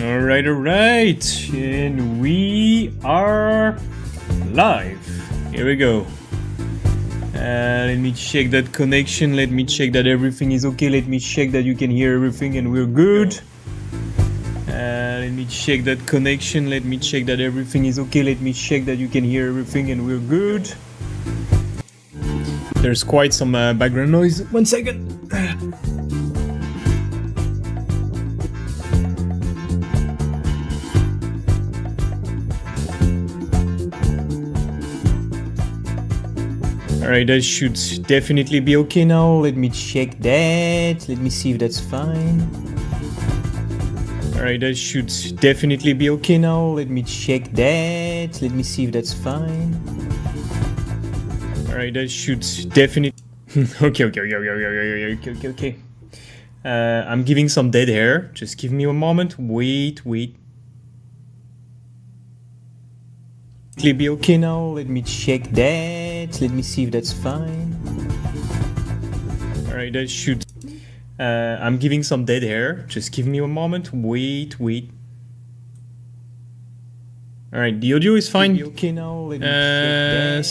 Alright, and we are live. Here we go. Let me check that connection, let me check that everything is okay, let me check that you can hear everything and we're good. Let me check that connection, let me check that everything is okay, let me check that you can hear everything and we're good. There's quite some background noise. 1 second. Alright, that should definitely be okay now. Let me check that. Let me see if that's fine. Alright, that should definitely be okay now. Let me check that. Let me see if that's fine. Alright, that should definitely... Okay. I'm giving some dead air. Just give me a moment. Wait. Be okay now. Let me check that. Let me see if that's fine. Alright, that should... I'm giving some dead air. Just give me a moment. Wait. Alright, the audio is fine. Be okay now. Let me check that.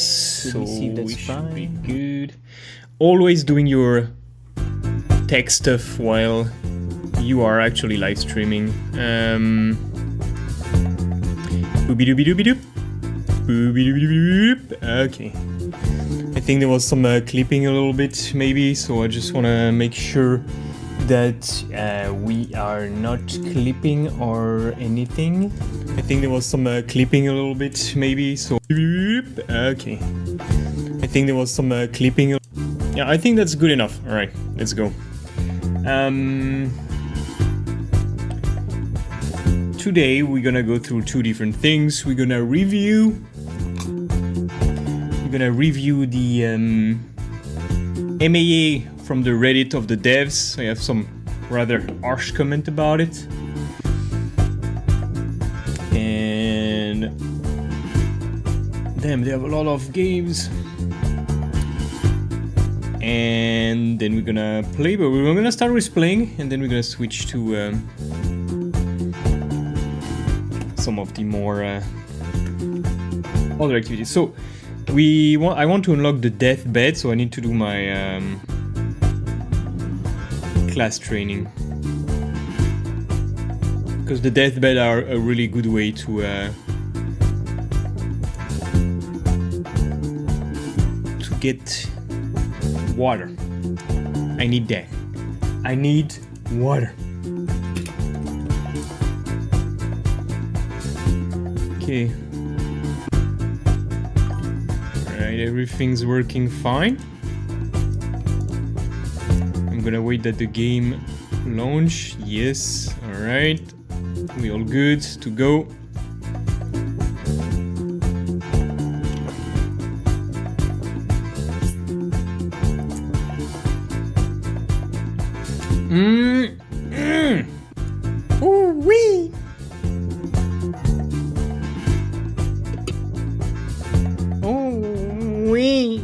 Let me see if that's fine. Be good. Always doing your tech stuff while you are actually live streaming. Boobie-doobie-doobie-doop. Okay. I think there was some clipping a little bit, maybe, so I just want to make sure that we are not clipping or anything. I think there was some clipping a little bit, maybe, so... Okay. I think there was some clipping... Yeah, I think that's good enough. Alright, let's go. Today we're gonna go through two different things. We're gonna review the MAA from the Reddit of the devs. I have some rather harsh comment about it. And damn, they have a lot of games. And then we're gonna play, but we're gonna start with playing, and then we're gonna switch to some of the more other activities. So I want to unlock the deathbed, so I need to do my class training, because the deathbed are a really good way to get water. I need that. I need water. Okay. Alright, everything's working fine. I'm gonna wait that the game launch. Yes. Alright. We all good to go. Ooh-wee. Ooh-wee.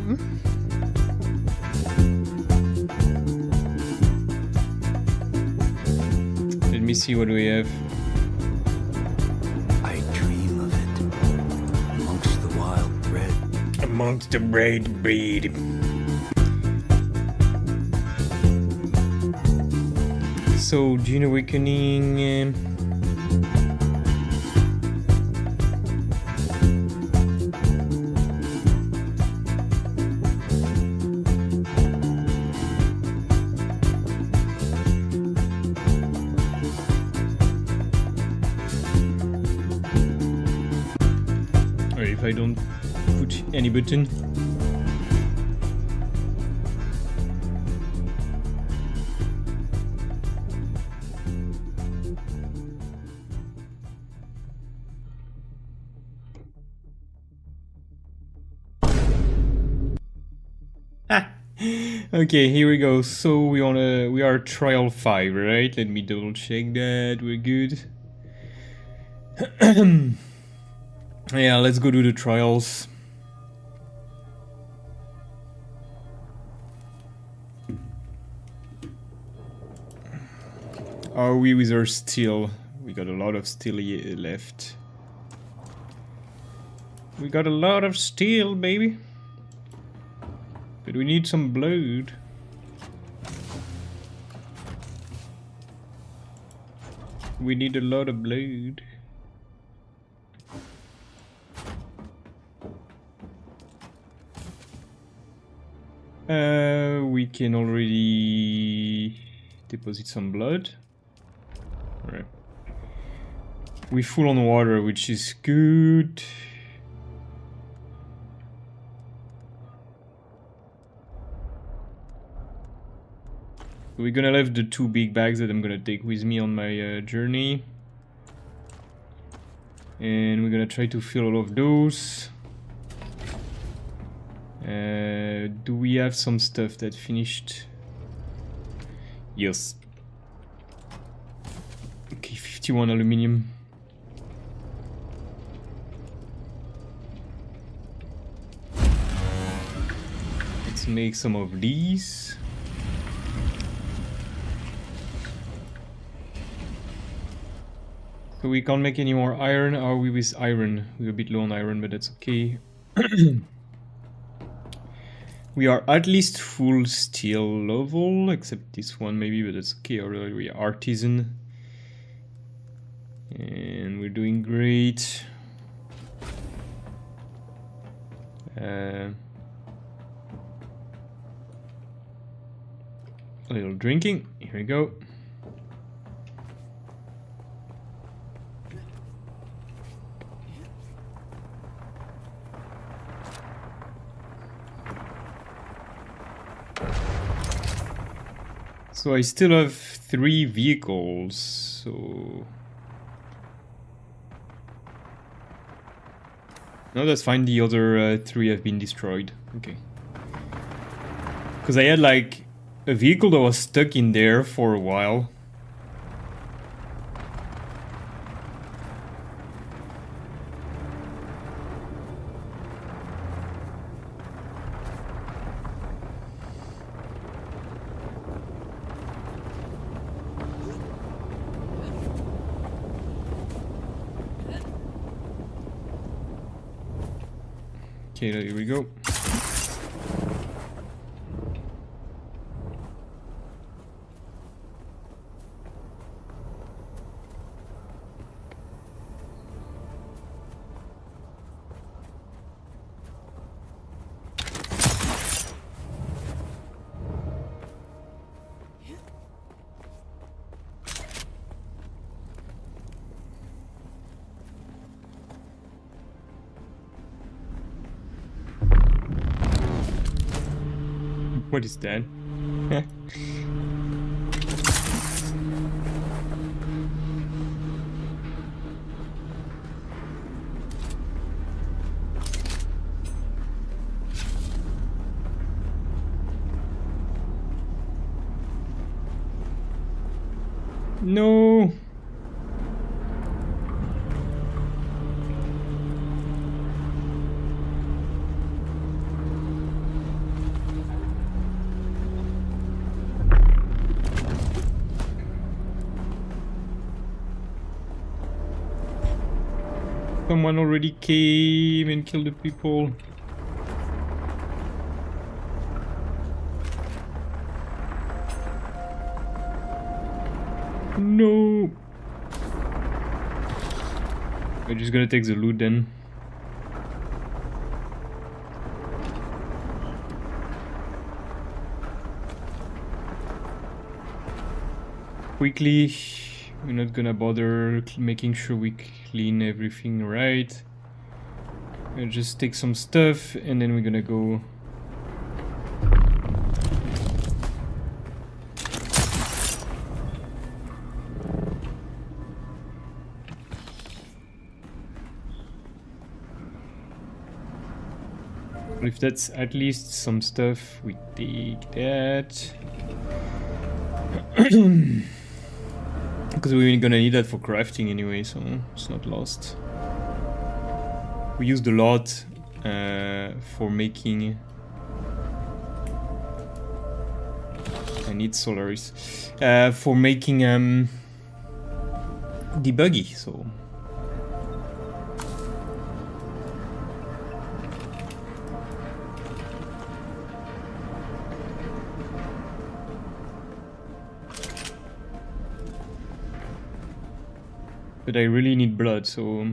Let me see what we have. I dream of it amongst the wild bread. Amongst the bread. So, Dune Awakening. Or if I don't put any button. Okay, here we go. So we are trial 5, right? Let me double check that. We're good. Yeah, let's go do the trials. Are we with our steel? We got a lot of steel left. We got a lot of steel, baby. But we need some blood. We need a lot of blood. We can already deposit some blood. Alright. We're full on water, which is good. We're gonna leave the 2 big bags that I'm gonna take with me on my journey. And we're gonna try to fill all of those. Do we have some stuff that finished? Yes. Okay, 51 aluminium. Let's make some of these. So we can't make any more iron. Are we with iron? We're a bit low on iron, but that's okay. We are at least full steel level, except this one maybe, but that's okay. Already we are artisan. And we're doing great. A little drinking. Here we go. So I still have 3 vehicles, so... No, that's fine, the other 3 have been destroyed. Okay. Because I had like a vehicle that was stuck in there for a while. Okay, here we go. What is that? No. Someone already came and killed the people. No. We're just gonna take the loot then. Quickly. We're not gonna bother making sure we clean everything right. We'll just take some stuff and then we're gonna go. If that's at least some stuff, we take that. Because we're gonna need that for crafting anyway, so it's not lost. We used a lot for making... I need Solaris. For making debuggy, so. But I really need blood, so.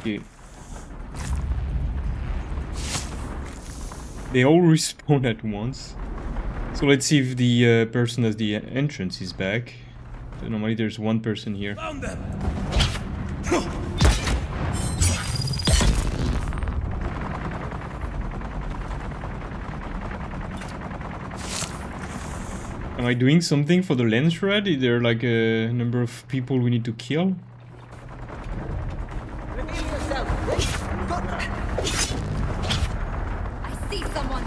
Okay. They all respawn at once. So let's see if the person at the entrance is back. So normally there's one person here. Found them. Am I doing something for the lens shred? Is there like a number of people we need to kill? Reveal yourself. I see someone.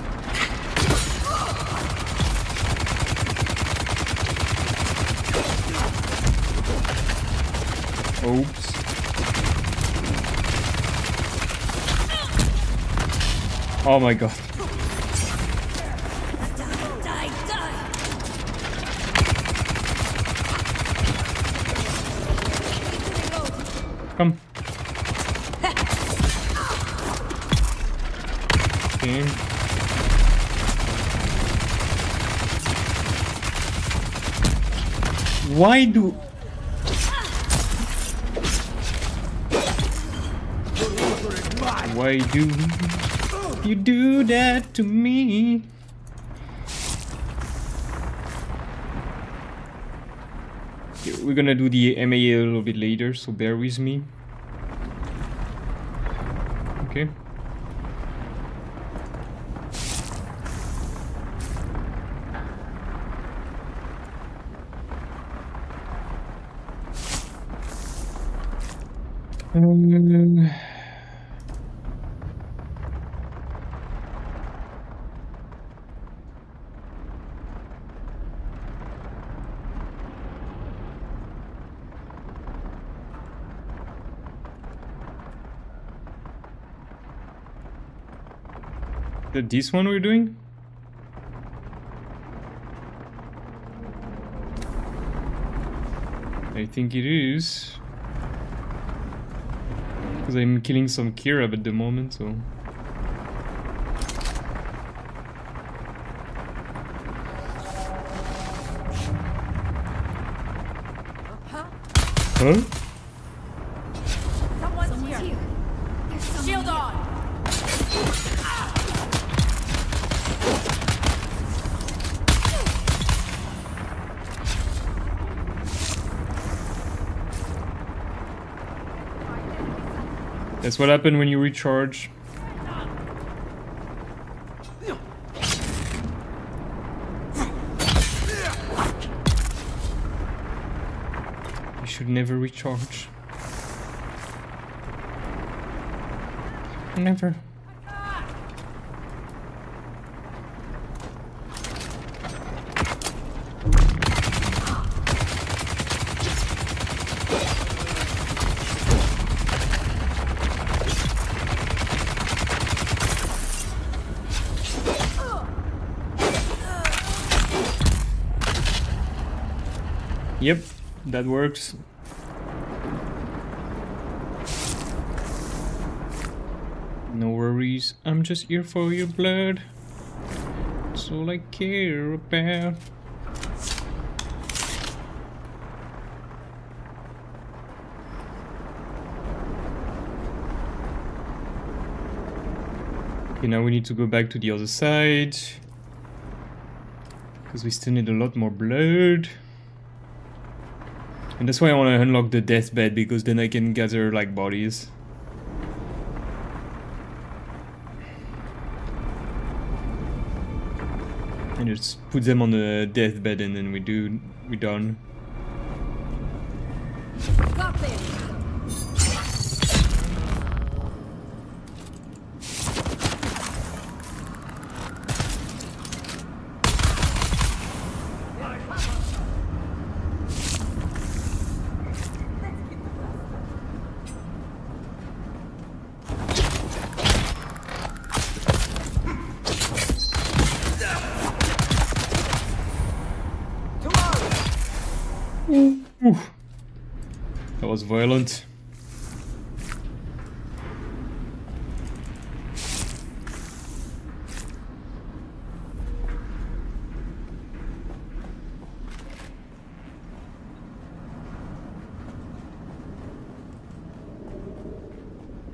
Oops. Oh my god. Die, die. Come. Okay. Why do... Why do you do that to me? Okay, we're gonna do the MA a little bit later, so bear with me. Okay. Is that this one we're doing? I think it is. Because I'm killing some Kirab at the moment, so... Huh? Someone's here. There's someone Shield here. on. That's what happened when you recharge. You should never recharge. Never. Yep, that works. No worries, I'm just here for your blood. That's all I care about. Okay, now we need to go back to the other side. Because we still need a lot more blood. And that's why I want to unlock the deathbed, because then I can gather like bodies. And just put them on the deathbed and then we're done. Got them. Whew. That was violent.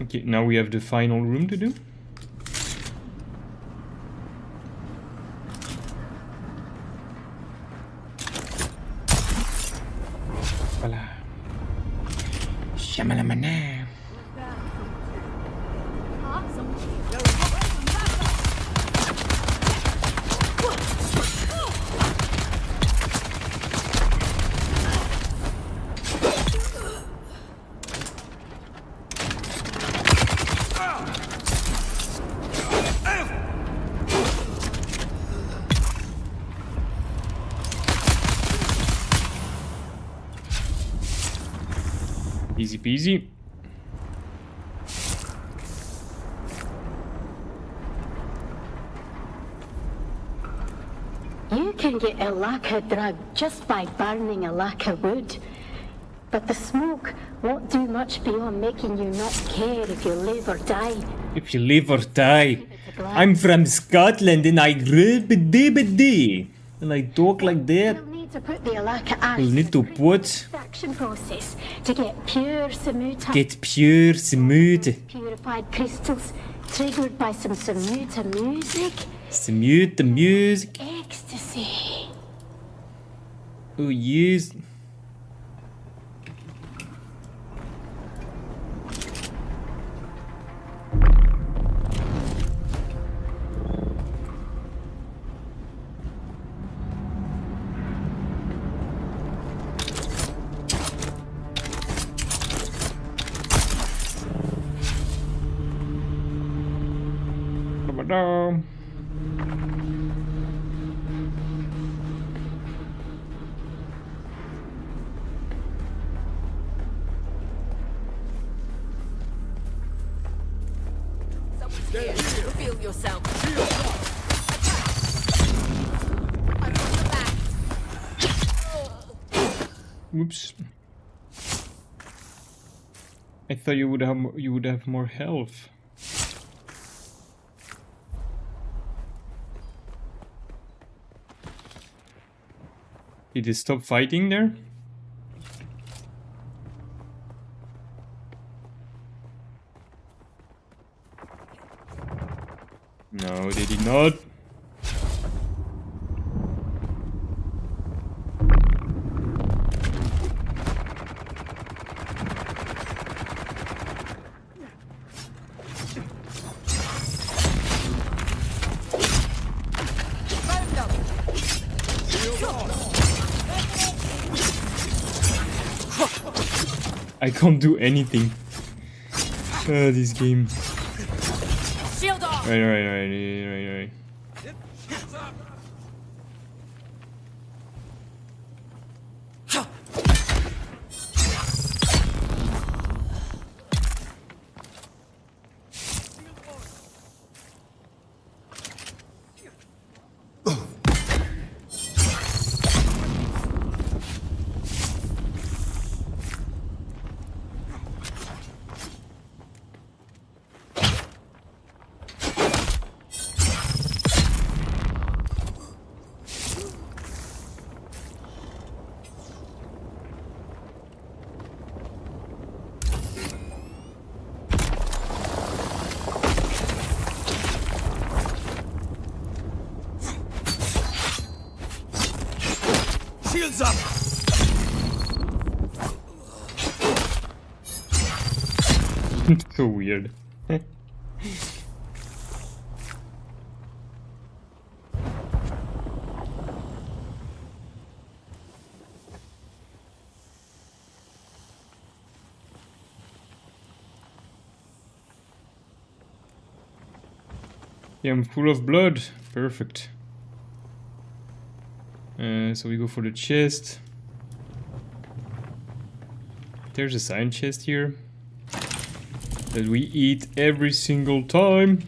Okay, now we have the final room to do. Voila. Shamalamana. Easy peasy. You can get a lacquer drug just by burning a lacquer wood. But the smoke won't do much beyond making you not care if you live or die. If you live or die. I'm from Scotland and I grew and I talk like that. You'll need to put the lacquer ash You'll need to in the put extraction process to get pure samuta. get pure smooth. Purified crystals triggered by some samuta music. Smooth the music. Ecstasy. Oh yes. Ba-ba-dum. Someone's here. Reveal yourself. I'm on the back. Whoops. I thought you would have more health. Did he stop fighting there? No, they did not. I can't do anything. This game. Shield off. Right. Shields up! So weird. Yeah, I'm full of blood. Perfect. So we go for the chest. There's a sign chest here that we eat every single time.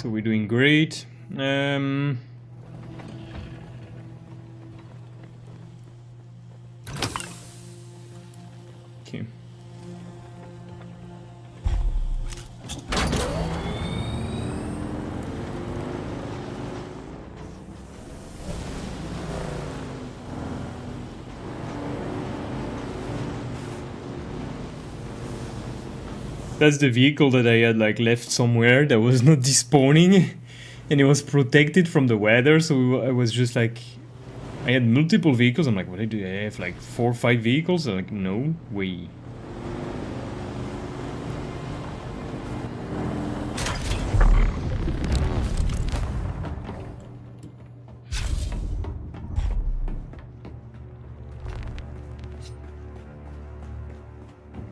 So we're doing great. Okay. That's the vehicle that I had like left somewhere that was not despawning, and it was protected from the weather. So I was just like, I had multiple vehicles. I'm like, what do I have? Like 4 or 5 vehicles? I'm like, no way.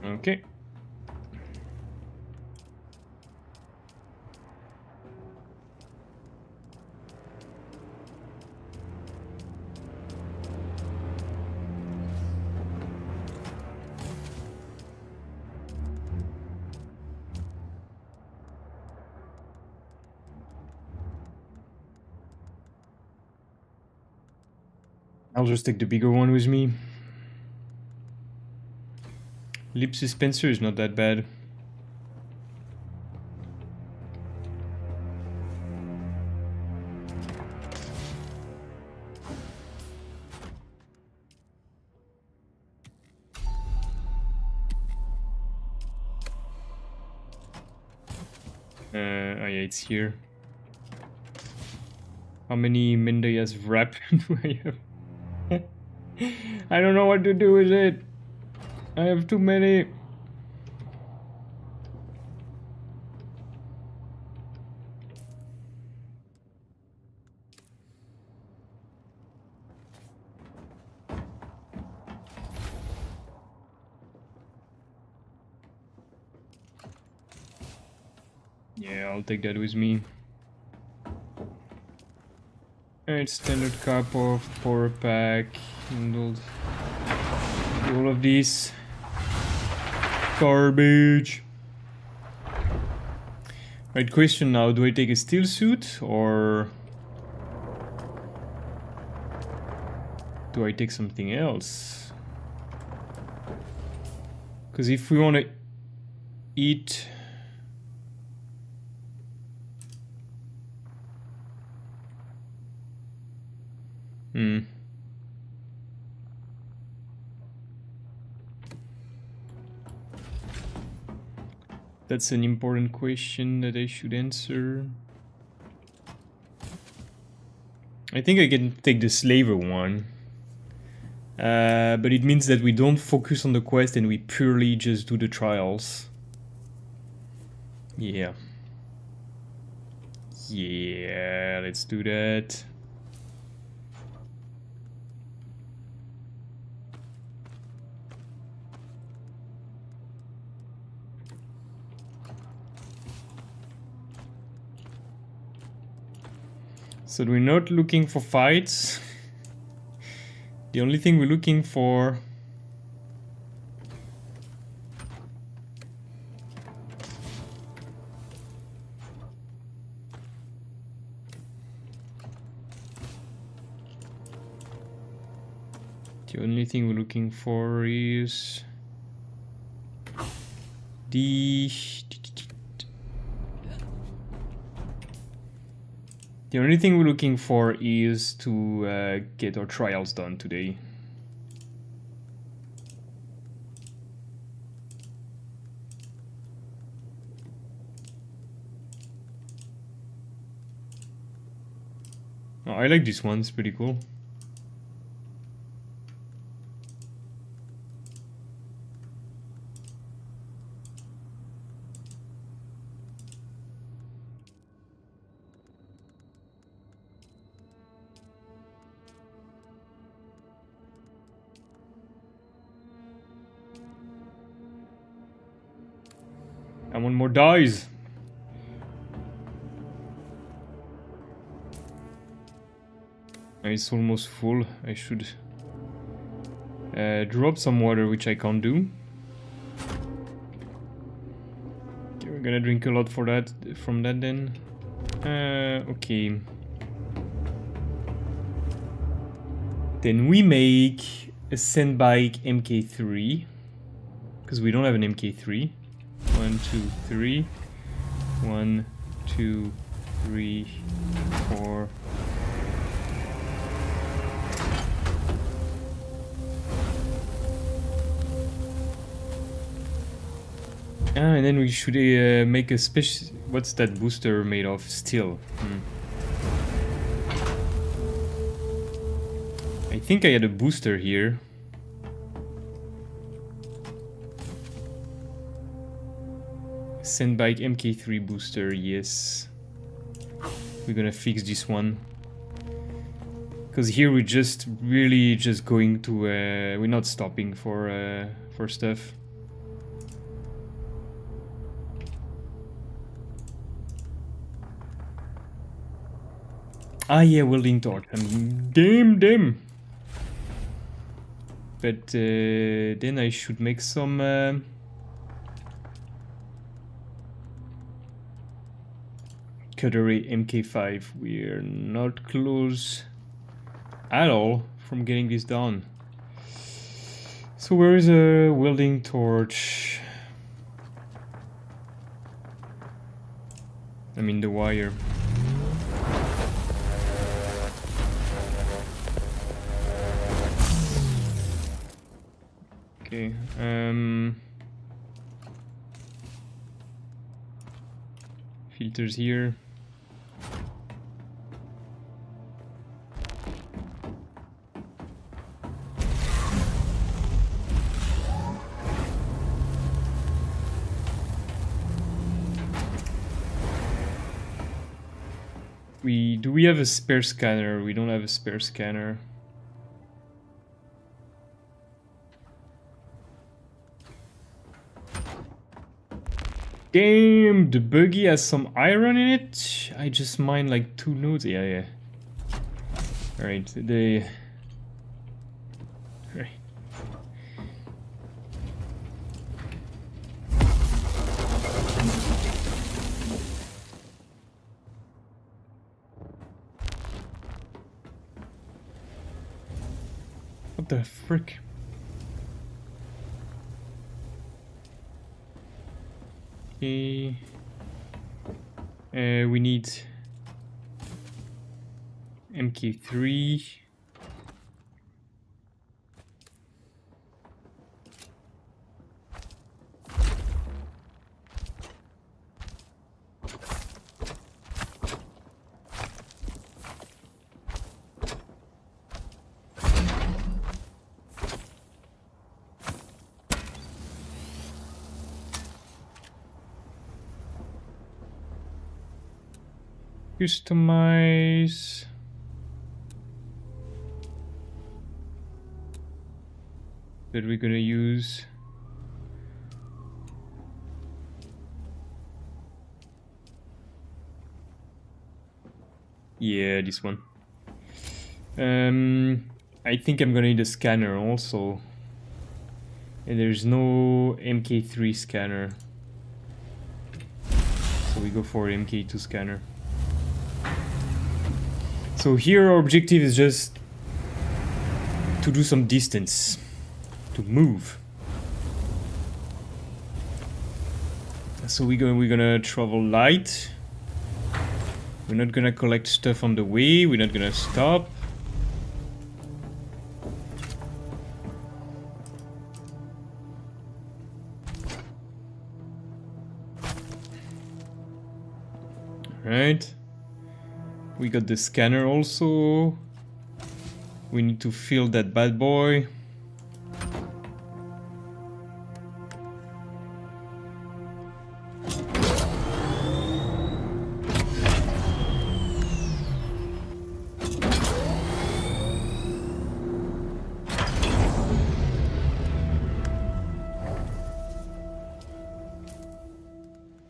Okay. I'll just take the bigger one with me. Lip dispenser is not that bad. Oh yeah, it's here. How many Mendeya's wrap do I have? I don't know what to do with it. I have too many. Yeah, I'll take that with me. Alright, standard cup of power pack, handled. All of these. Garbage. Right, question now, do I take a steel suit or do I take something else? Because if we want to eat... That's an important question that I should answer. I think I can take the slaver one. But it means that we don't focus on the quest and we purely just do the trials. Yeah. Yeah, let's do that. So we're not looking for fights. The only thing we're looking for... The only thing we're looking for is... The only thing we're looking for is to get our trials done today. Oh, I like this one, it's pretty cool. And one more dies. It's almost full. I should drop some water, which I can't do. Okay, we're gonna drink a lot for that. From that then. Okay. Then we make a Sandbike MK3. Because we don't have an MK3. 1, 2, 3. 1, 2, 3, 4. And then we should make a special. What's that booster made of? Steel. I think I had a booster here. Sandbike MK3 booster, yes. We're gonna fix this one. Because here we're just really just going to, we're not stopping for stuff. Ah yeah, welding torch. I mean, damn. But then I should make some... Cutlery MK5. We're not close at all from getting this done. So where is a welding torch? I mean the wire. Okay, filters here. Do we have a spare scanner? We don't have a spare scanner. Damn, the buggy has some iron in it. I just mined like 2 nodes. Yeah. Alright, Alright. What the frick? Okay. We need MK3. Customize. That we're gonna use. Yeah, this one. I think I'm gonna need a scanner also. And there's no MK3 scanner. So we go for MK2 scanner. So here our objective is just to do some distance, to move. So we're gonna travel light. We're not gonna collect stuff on the way. We're not gonna stop. All right. We got the scanner also. We need to fill that bad boy.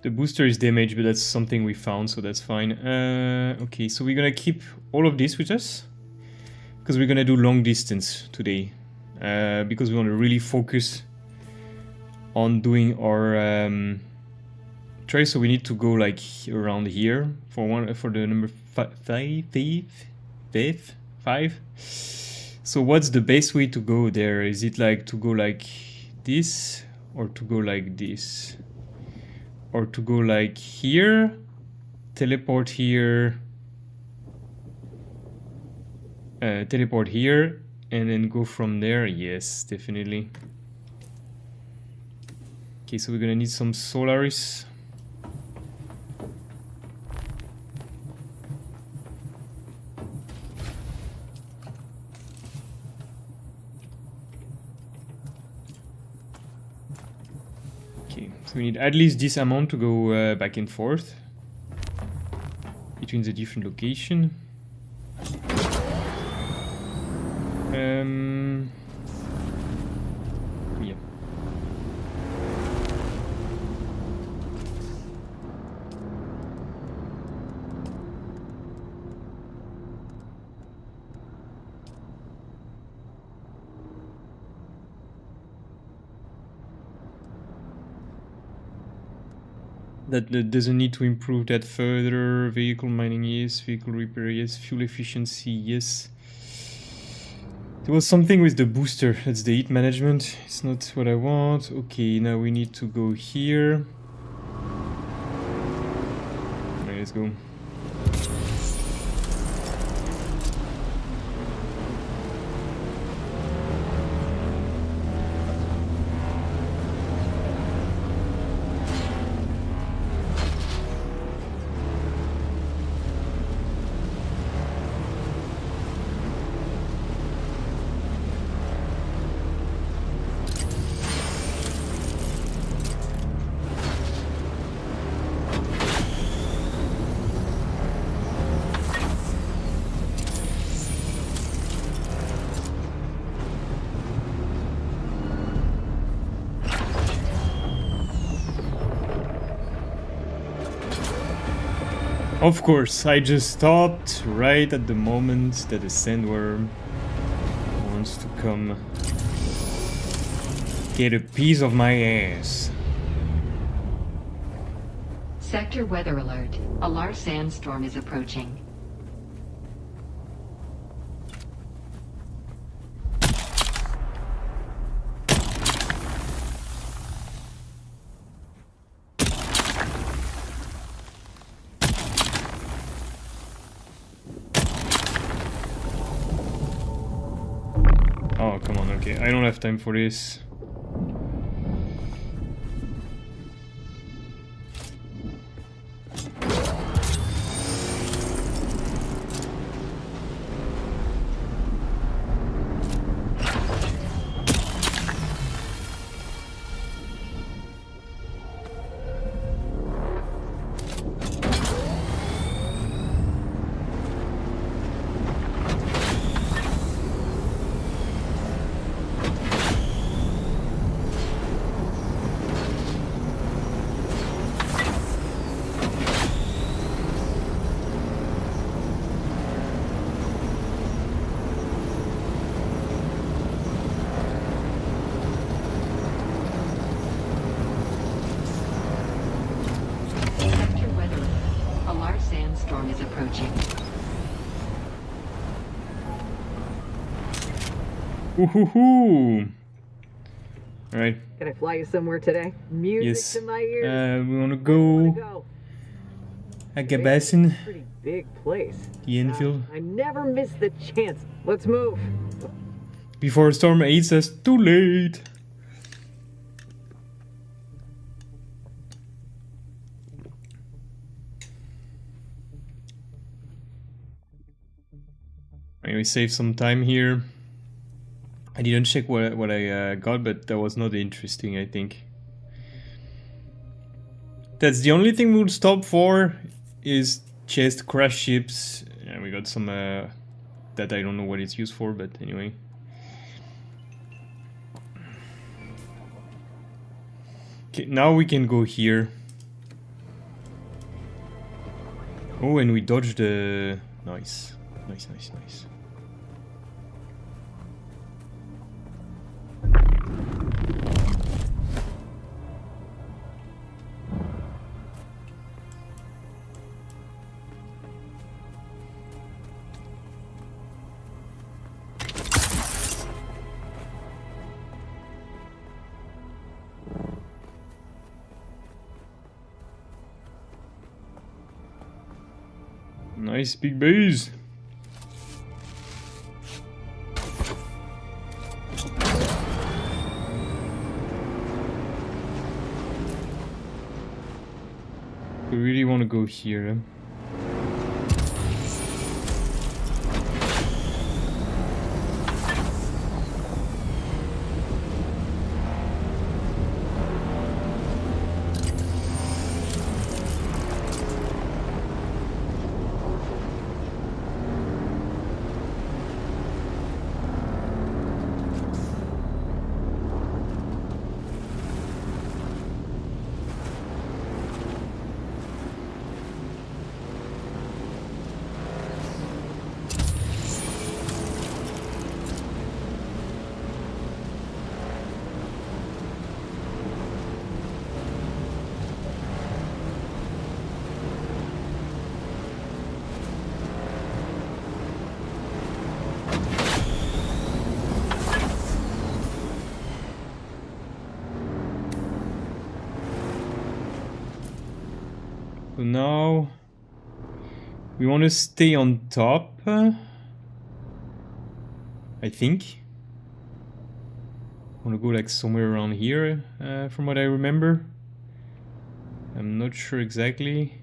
The booster is damaged, but that's something we found, so that's fine. Okay, so we're gonna keep all of this with us, because we're gonna do long distance today. Because we want to really focus on doing our try. So we need to go like around here for the number five. So what's the best way to go there? Is it like to go like this, or to go like this, or to go like here, teleport here, teleport here, and then go from there? Yes, definitely. Okay, so we're gonna need some Solaris. Okay, so we need at least this amount to go back and forth between the different location. Yeah. That doesn't need to improve that further. Vehicle mining, yes. Vehicle repair, yes. Fuel efficiency, yes. There was something with the booster. That's the heat management. It's not what I want. Okay, now we need to go here. Alright, let's go. Of course, I just stopped right at the moment that the sandworm wants to come get a piece of my ass. Sector weather alert. A large sandstorm is approaching. Oh, come on, okay. I don't have time for this. Woohoo! Alright. Can I fly you somewhere today? Music Yes. to my ears. We wanna Wanna go go. Agabasin, Pretty big place. the Enfield. I never miss the chance. Let's move. Before Storm 8 says too late. Anyway, save some time here. I didn't check what I got, but that was not interesting, I think. That's the only thing we'll stop for, is chest crash ships. And we got some that I don't know what it's used for, but anyway. Okay, now we can go here. Oh, and we dodged the... Nice. Nice, nice, nice. Nice big base. We really want to go here. So now we want to stay on top, I think. I want to go like somewhere around here, from what I remember. I'm not sure exactly.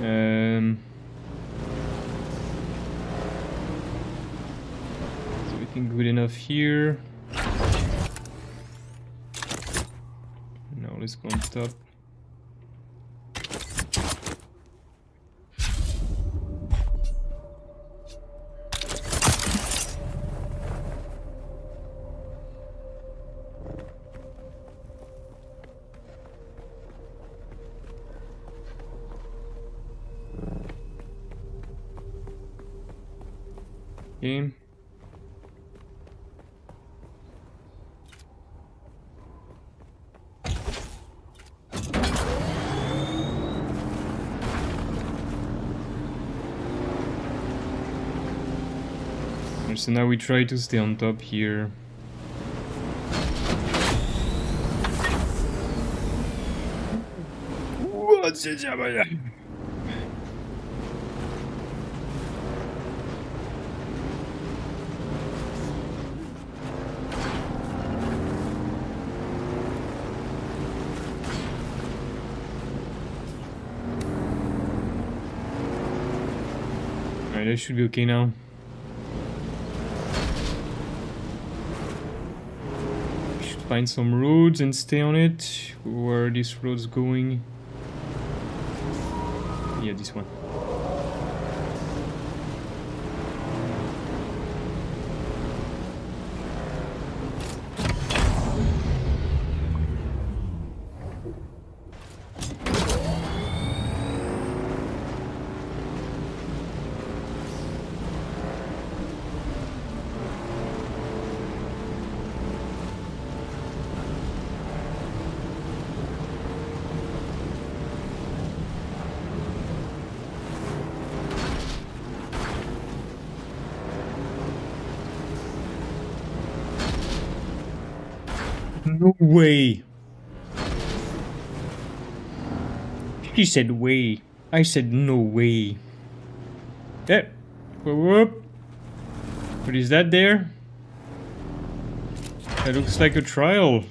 So we think good enough here. Now let's go on top. Okay. So now we try to stay on top here. What's it? Alright, that should be okay now. Should find some roads and stay on it. Where are these roads going? Yeah, this one. No way. She said way. I said no way. Yeah. Whoop. What is that there? That looks like a trial.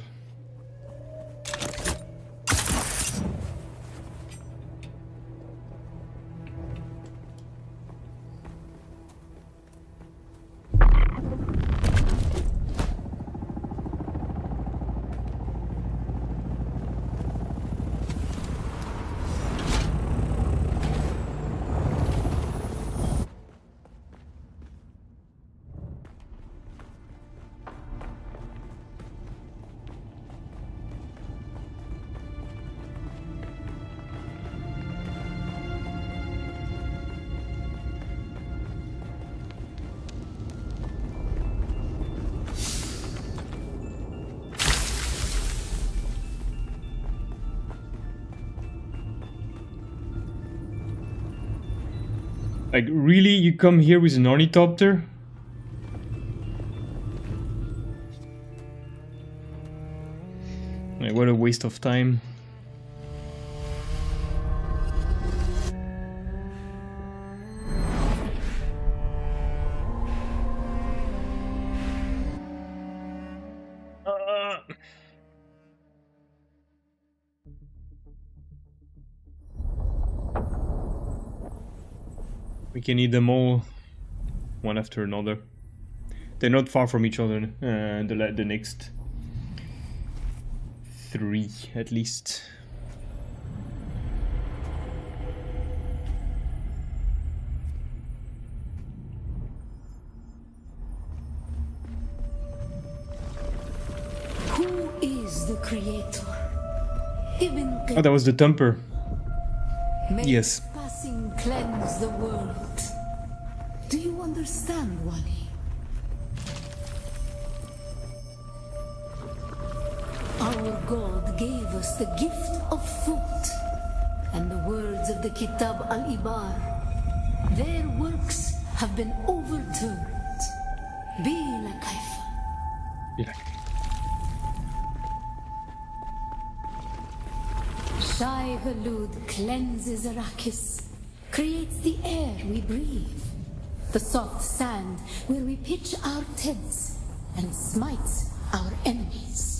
Like, really? You come here with an ornithopter? Like, what a waste of time. We can eat them all, one after another. They're not far from each other. The next 3, at least. Who is the creator? Oh, that was the Thumper. May Yes. passing cleanse the world. Do you understand, Wally? Our God gave us the gift of thought, and the words of the Kitab al-Ibar. Their works have been overturned. Bila kaifa. Shai Hulud cleanses Arrakis, creates the air we breathe, the soft sand where we pitch our tents, and smites our enemies.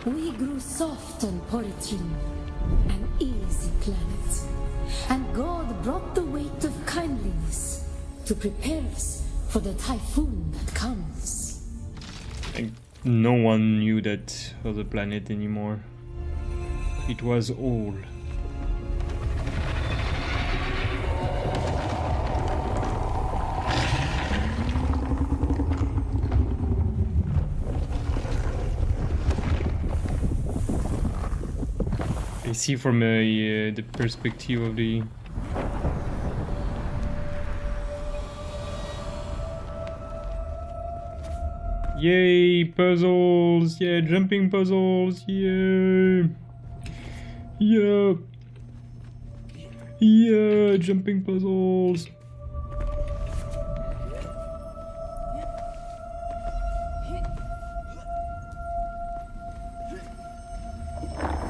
We grew soft on Poritrin, an easy planet, and God brought the weight of kindliness to prepare us for the typhoon that comes. Like, no one knew that other planet anymore. It was all. I see from the perspective of the... Yay, puzzles! Yeah, jumping puzzles! Yeah! Yeah! Yeah, jumping puzzles!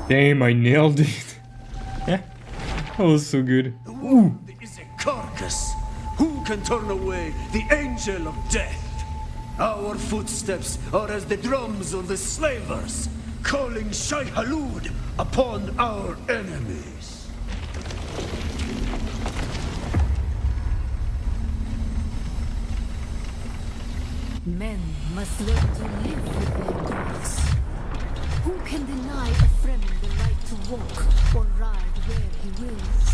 Damn, I nailed it! Yeah, that was so good. The world is a carcass. Who can turn away the angel of death? Our footsteps are as the drums of the slavers, calling Shai Hulud upon our enemies. Men must learn to live with their gods. Who can deny a friend the right to walk or ride where he wills?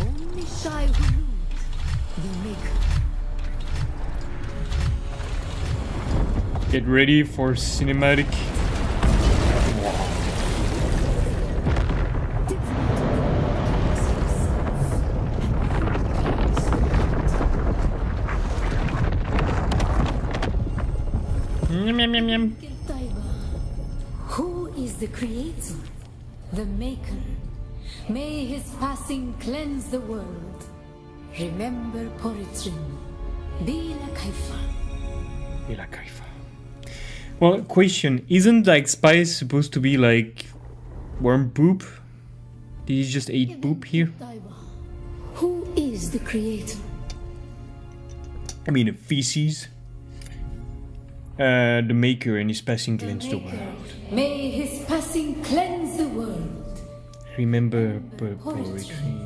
Only Shai Hulud, the maker. Get ready for cinematic. Who is the creator, the maker? May his passing cleanse the world. Remember Poritrin. Bila Kaifa. Bila Kaifa. Well, question. Isn't like spice supposed to be like worm poop? Did he just eat poop here? Who is the creator? I mean, feces. The maker and his passing cleanse the world. May his passing cleanse the world. Remember poetry.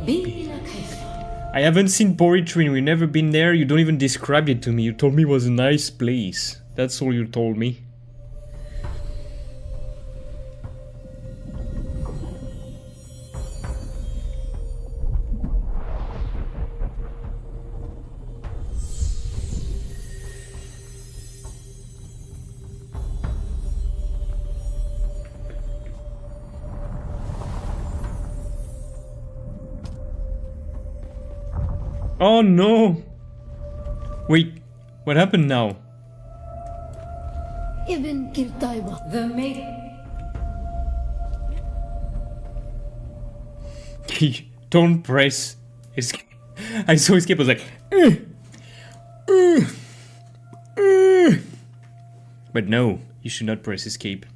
Bila Kaifa. I haven't seen Poetry, we've never been there, you don't even describe it to me. You told me it was a nice place. That's all you told me. Oh no! Wait, What happened now? Ibn Kirtaiba. The mate. Don't press escape. I saw escape, I was like, but no, you should not press escape.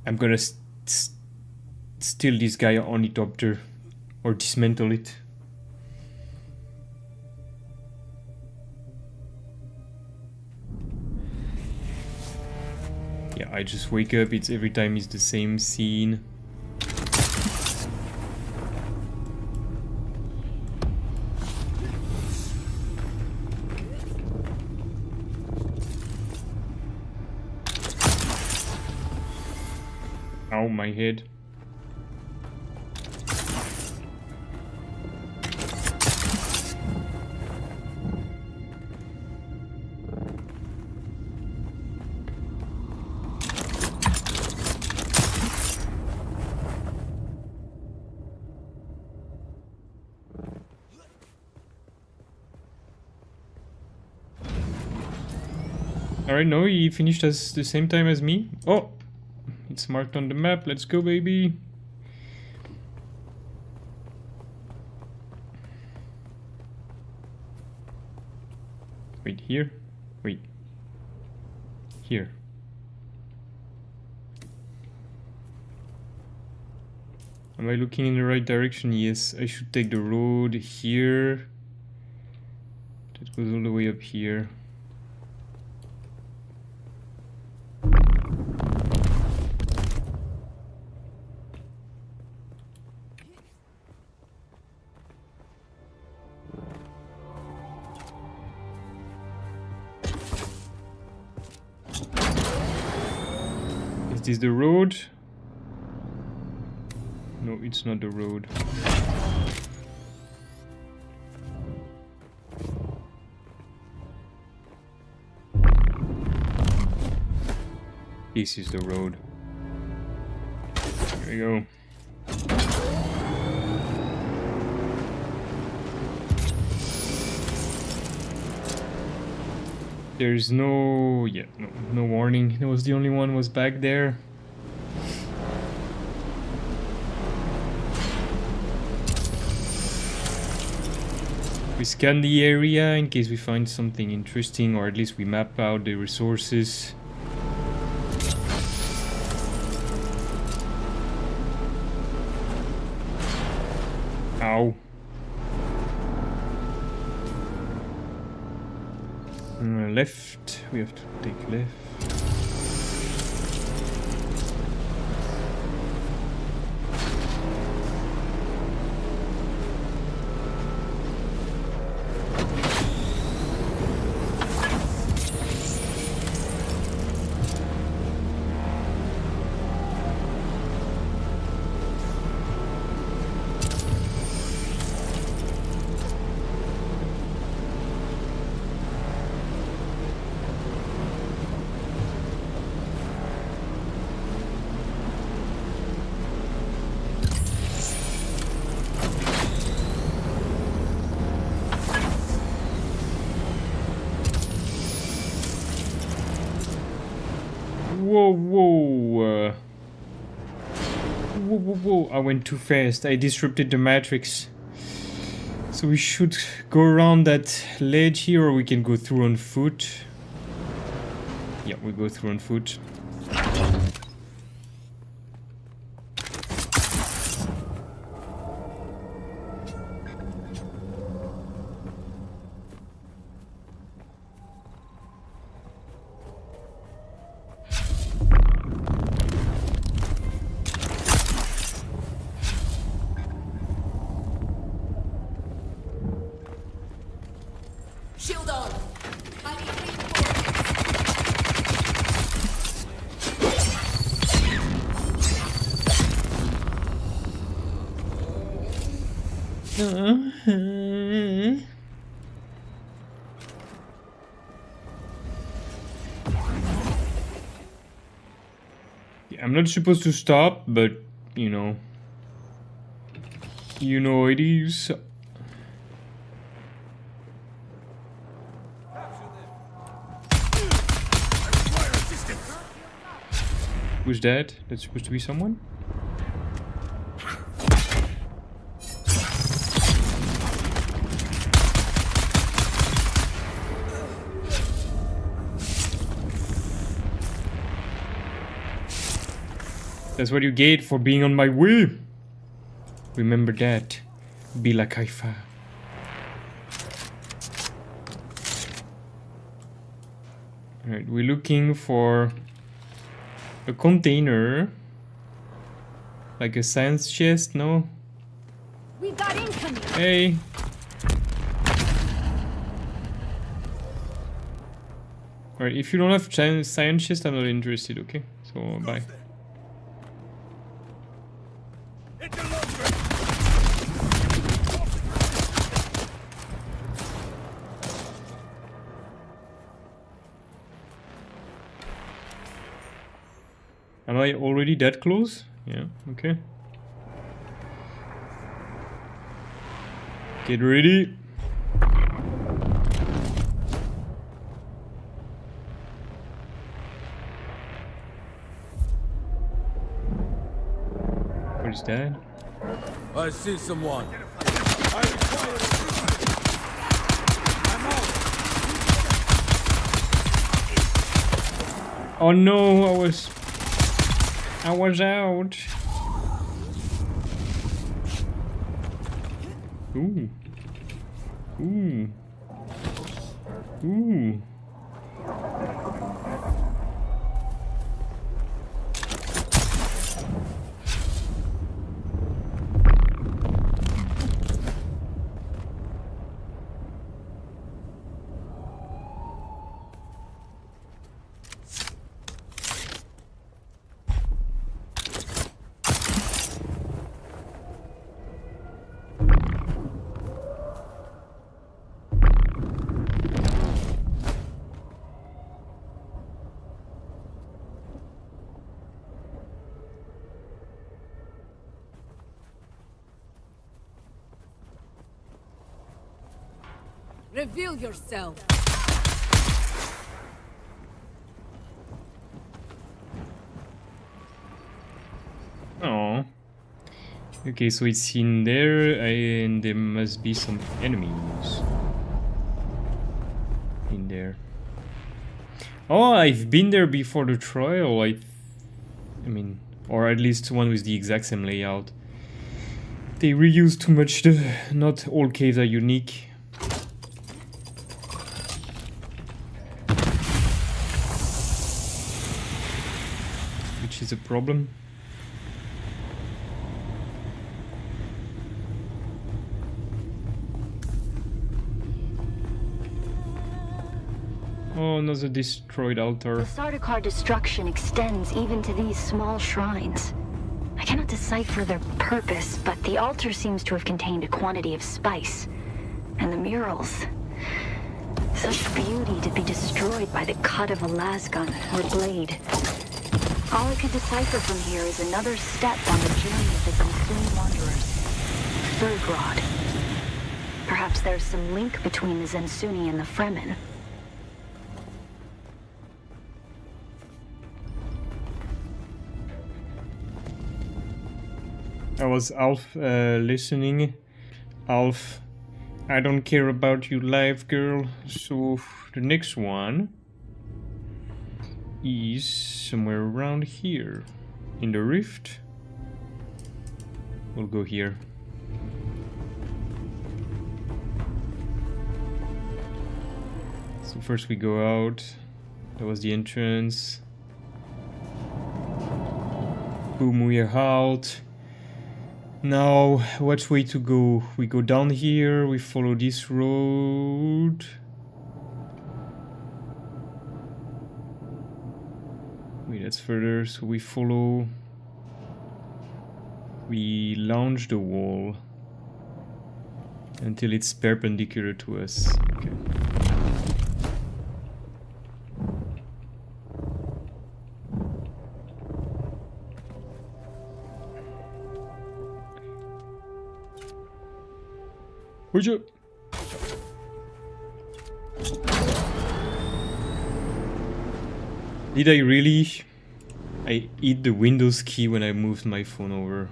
I'm gonna steal this guy ornithopter or dismantle it. Yeah, I just wake up, it's every time it's the same scene. Ow, my head. Alright, no, he finished at the same time as me. Oh! It's marked on the map. Let's go, baby. Wait, here? Wait. Here. Am I looking in the right direction? Yes, I should take the road here. That goes all the way up here. Is this the road? No, it's not the road. This is the road. There we go. There's no... yeah, no warning. That was the only one was back there. We scan the area in case we find something interesting, or at least we map out the resources. Ow. Left. We have to take left. Whoa, whoa. Whoa. I went too fast. I disrupted the matrix. So we should go around that ledge here, or we can go through on foot. Yeah, we go through on foot. Shield on. I need Yeah, I'm not supposed to stop, but you know it is. Who's that? That's supposed to be someone? That's what you get for being on my way. Remember that. Be like Haifa. Alright, we're looking for a container. Like a science chest, no? We got incoming. Hey! Alright, if you don't have science chest, I'm not interested, okay? So, bye. Am I already that close? Yeah, okay. Get ready. What is that? I see someone. Oh no, I was out. Ooh. Ooh. Ooh. Reveal yourself. Oh. Okay, so it's in there, and there must be some enemies in there. Oh, I've been there before the trial. I mean, or at least one with the exact same layout. They reuse too much. Not all caves are unique. Which is a problem. Oh, another destroyed altar. The Sardaukar destruction extends even to these small shrines. I cannot decipher their purpose, but the altar seems to have contained a quantity of spice. And the murals. Such beauty to be destroyed by the cut of a lasgun or blade. All I could decipher from here is another step on the journey of the consumed wanderers. Thirgrod. Perhaps there's some link between the Zensuni and the Fremen. I was Alf listening. Alf, I don't care about your life, girl. So the next one is somewhere around here. In the rift. We'll go here. So first we go out. That was the entrance. Boom, we are out. Now, which way to go? We go down here, we follow this road. Wait, that's further, so we follow. We launch the wall until it's perpendicular to us. Okay. Would you? Did I really? I hit the Windows key when I moved my phone over.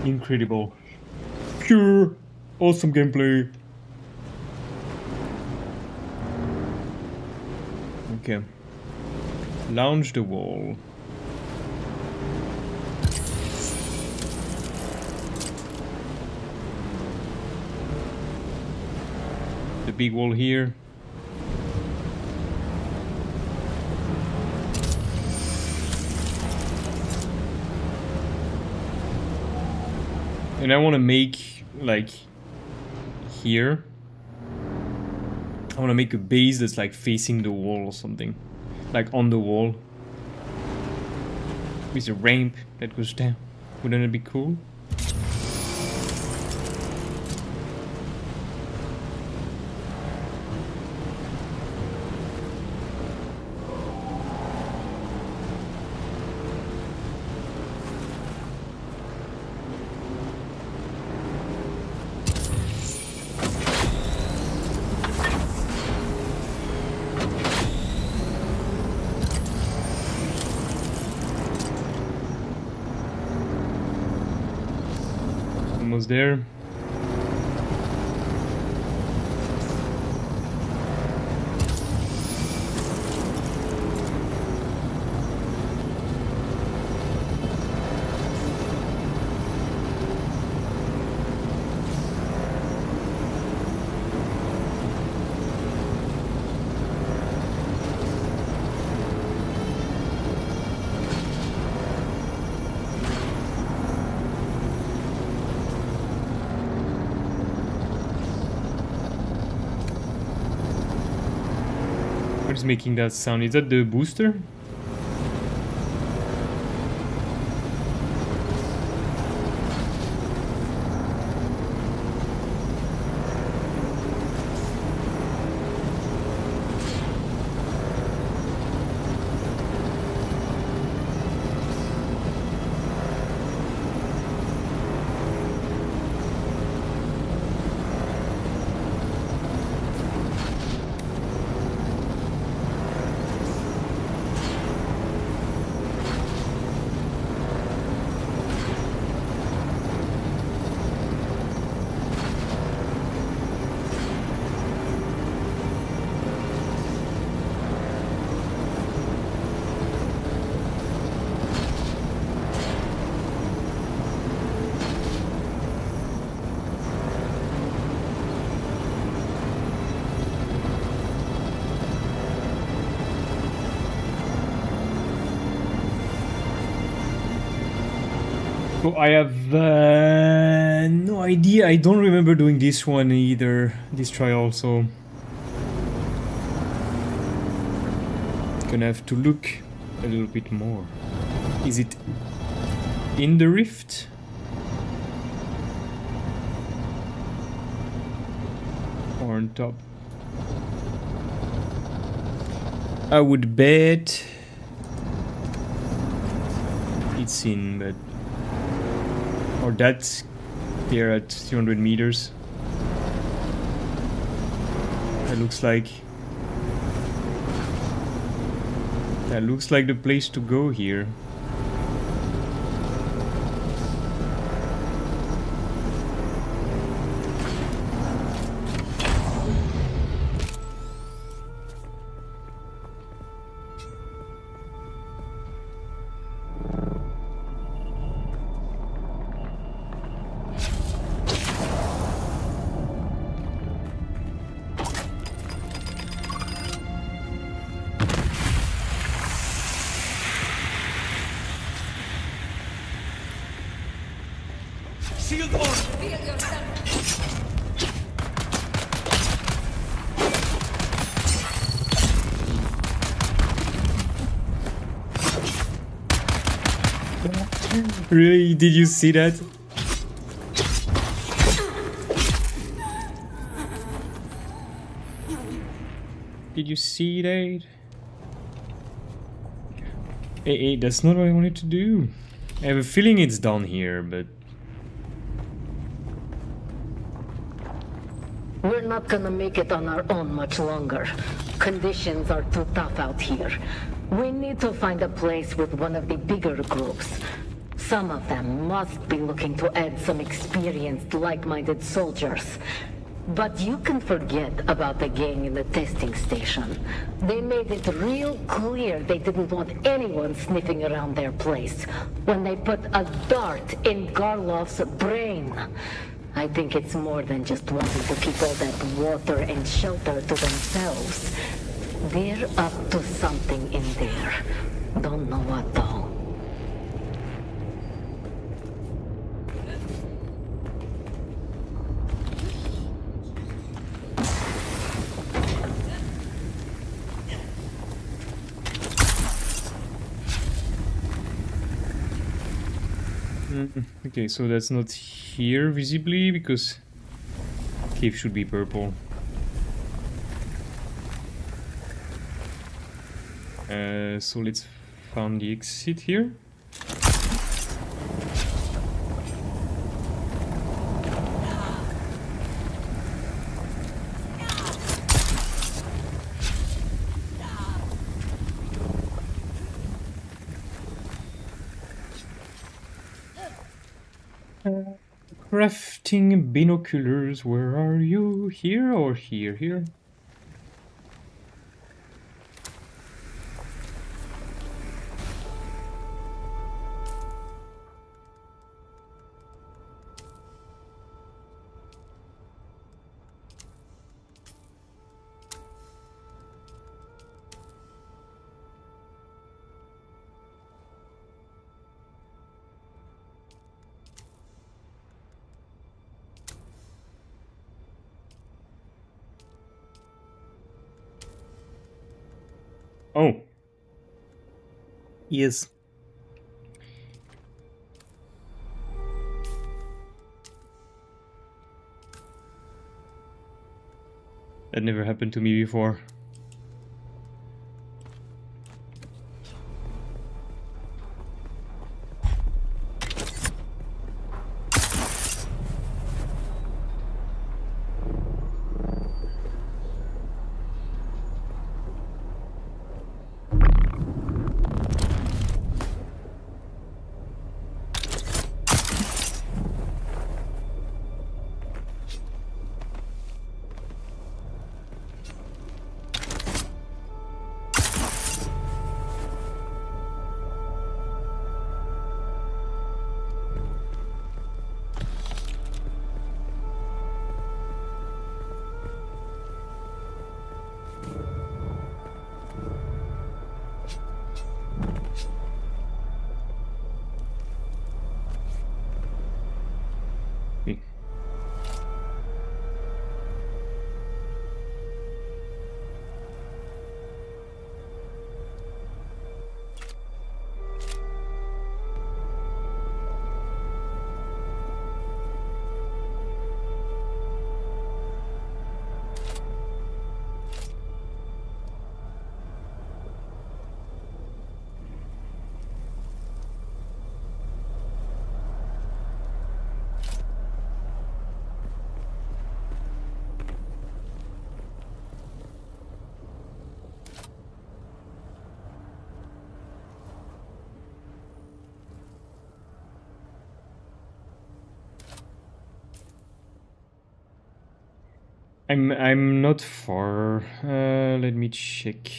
Incredible. Pure awesome gameplay. Okay. Launch the wall. The big wall here. And I want to make, like, here. I want to make a base that's like facing the wall or something. Like on the wall. With a ramp that goes down. Wouldn't it be cool? Almost there. What is making that sound? Is that the booster? Oh, I have no idea. I don't remember doing this one either. This trial, so gonna have to look a little bit more. Is it in the rift? Or on top? I would bet it's in, but or that's there at 300 meters. That looks like the place to go here. Shield on! Feel yourself. Really? Did you see that? Did you see that? Hey, that's not what I wanted to do. I have a feeling it's down here, but We're not gonna make it on our own much longer. Conditions are too tough out here. We need to find a place with one of the bigger groups. Some of them must be looking to add some experienced, like-minded soldiers. But you can forget about the gang in the testing station. They made it real clear they didn't want anyone sniffing around their place when they put a dart in Garloff's brain. I think it's more than just wanting to keep all that water and shelter to themselves. They're up to something in there. Don't know what though. Okay, so that's not here visibly because cave should be purple. So let's find the exit here. Crafting binoculars, where are you? Here or here? Here? Oh. Yes. That never happened to me before. I'm not far. Let me check.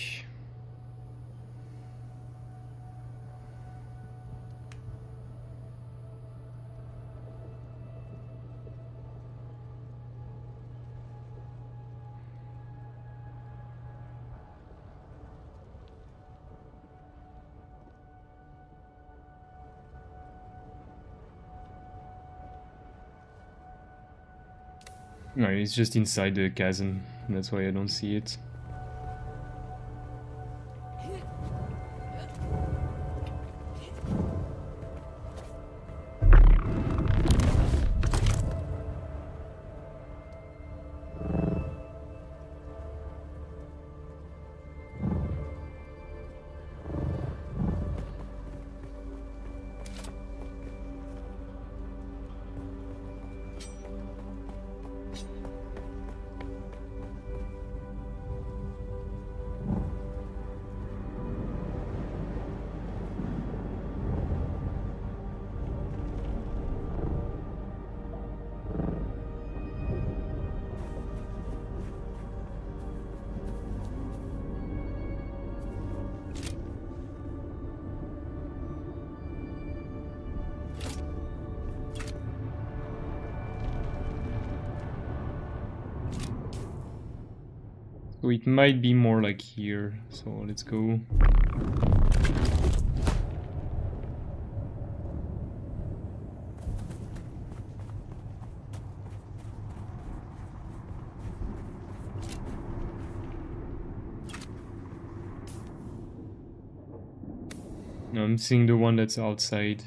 No, it's just inside the chasm. That's why I don't see it. So it might be more like here. So let's go. No, I'm seeing the one that's outside.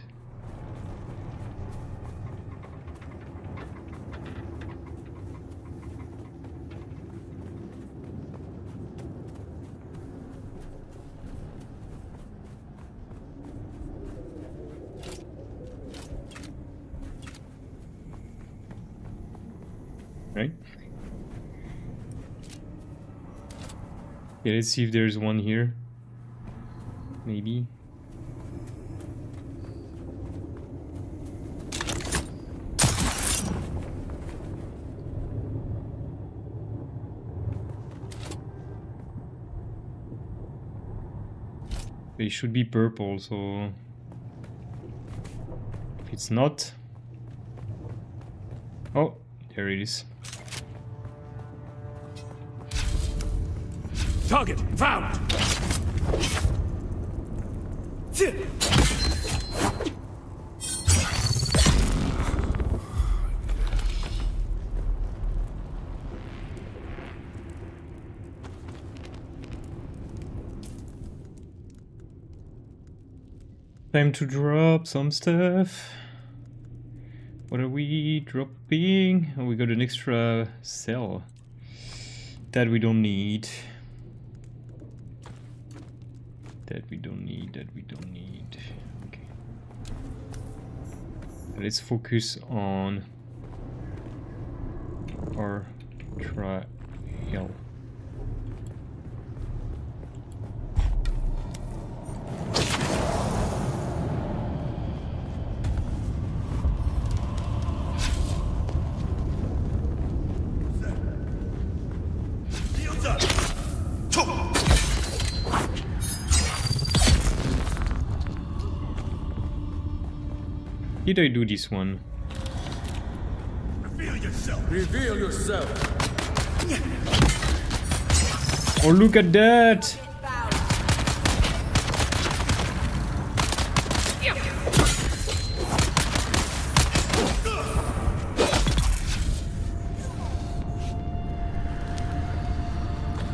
Right? Okay, let's see if there's one here. Maybe. They should be purple, so if it's not... Oh, there it is. Target found! Time to drop some stuff. What are we dropping? Oh, we got an extra cell. That we don't need. That we don't need. Okay. Let's focus on our trial. Did I do this one? Reveal yourself! Reveal yourself. Oh, look at that!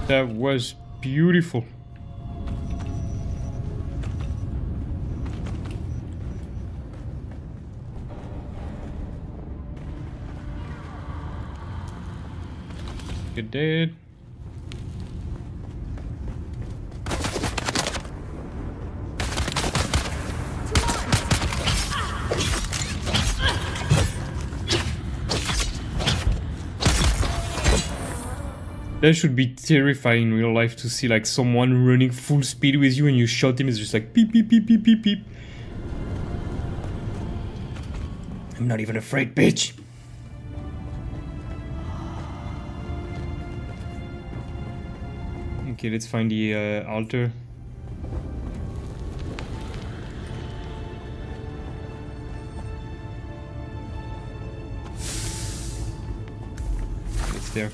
That was beautiful. You're dead. That should be terrifying in real life to see like someone running full speed with you and you shot him. It's just like beep beep beep beep beep beep. I'm not even afraid, bitch. Okay, let's find the altar. It's there.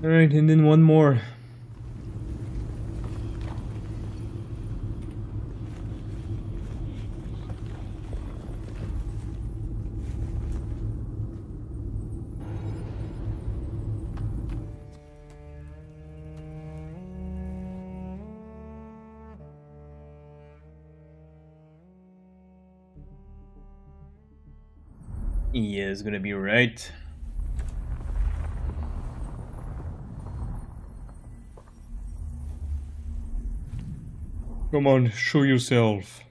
Alright, and then one more. Yeah, it's gonna be right. Come on, show yourself.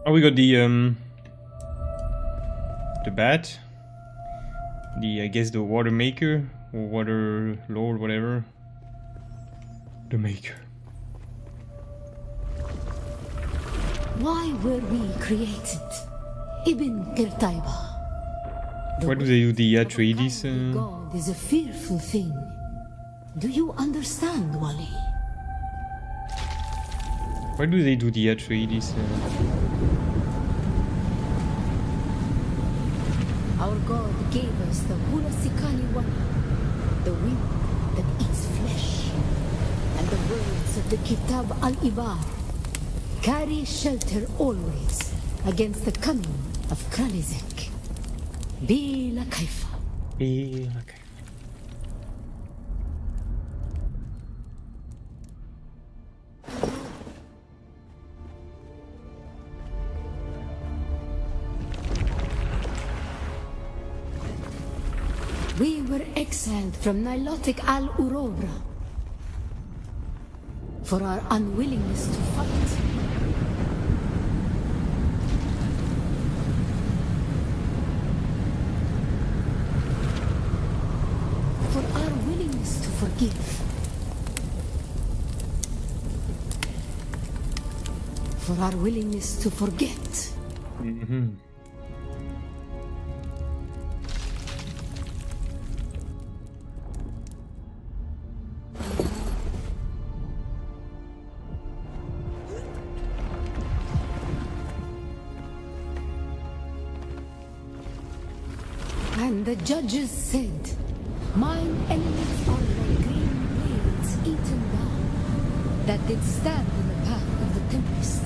Oh, we got the the bat. I guess the water maker or water lord, whatever. The maker. Why were we created? Ibn Kirtaiba. Why do they do the Atreides? God is a fearful thing. Do you understand, Wally? Why do they do the Atreides? Our God gave us the Hulasikani Wana, the wind that eats flesh, and the words of the Kitab al-Ibar. Carry shelter always against the coming of Kralizek. Bila Kaifa. Bila Kaifa. We were exiled from Nilotic al-Urobra for our unwillingness to fight. For our willingness to forgive. For our willingness to forget. And the judges said, mine enemies are like green blades eaten down, that did stand in the path of the tempest.